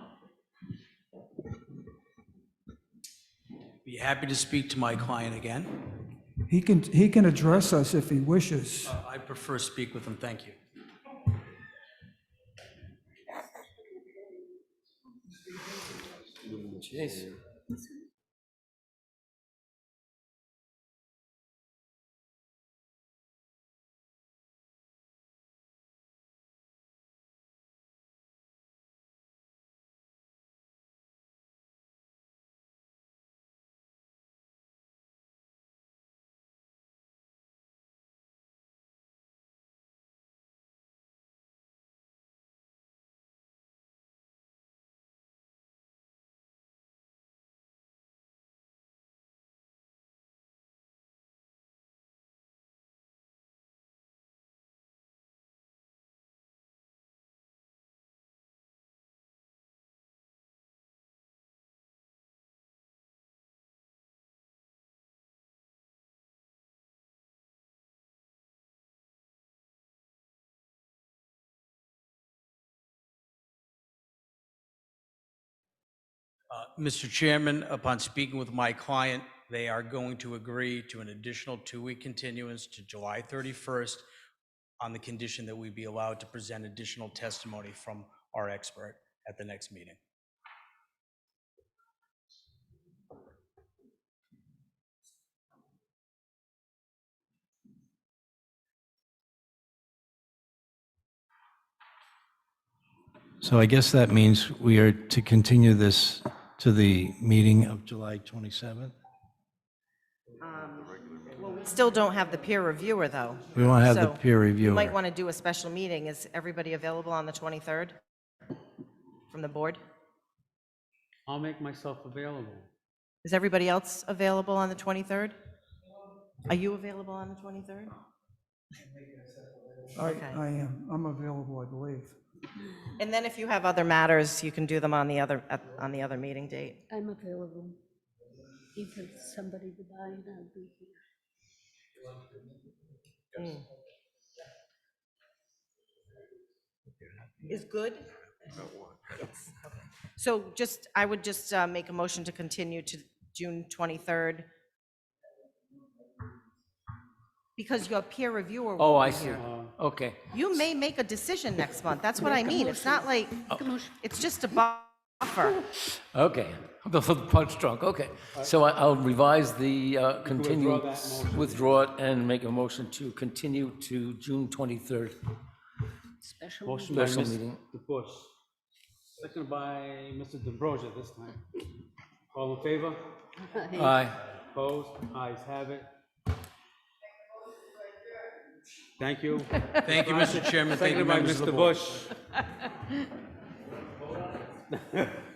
Be happy to speak to my client again. He can address us if he wishes. I prefer speak with him, thank you. Jeez. Mr. Chairman, upon speaking with my client, they are going to agree to an additional 2-week continuance to July 31st on the condition that we be allowed to present additional testimony from our expert at the next meeting. So I guess that means we are to continue this to the meeting of July 27th? Well, we still don't have the peer reviewer, though. We won't have the So peer You reviewer. might want to do a special meeting. Is everybody available on the 23rd from the board? I'll make myself available. Is everybody else available on the 23rd? Are you available on the 23rd? I am. I'm available, I believe. And then if you have other matters, you can do them on the other meeting date. I'm available. If it's somebody to buy it, I'll be here. Is good? Yes. Okay. So I would just make a motion to continue to June 23rd. Because your peer reviewer Oh, will I be see. here. Okay. You may make a decision next month. That's what I mean. It's not like, it's just a buffer. Okay. The punch drunk. Okay. So I'll revise the continue, withdraw that motion. withdraw it, and make a motion to continue to June 23rd. Special Motion meeting. by Special meeting. Mr. Bush, second by Mr. D'Ambrosio this time. All in favor? Aye. Opposed? Ayes have it. Thank you. Thank you, Mr. Chairman. Thank you, Seconded by members of the Mr. board. Bush.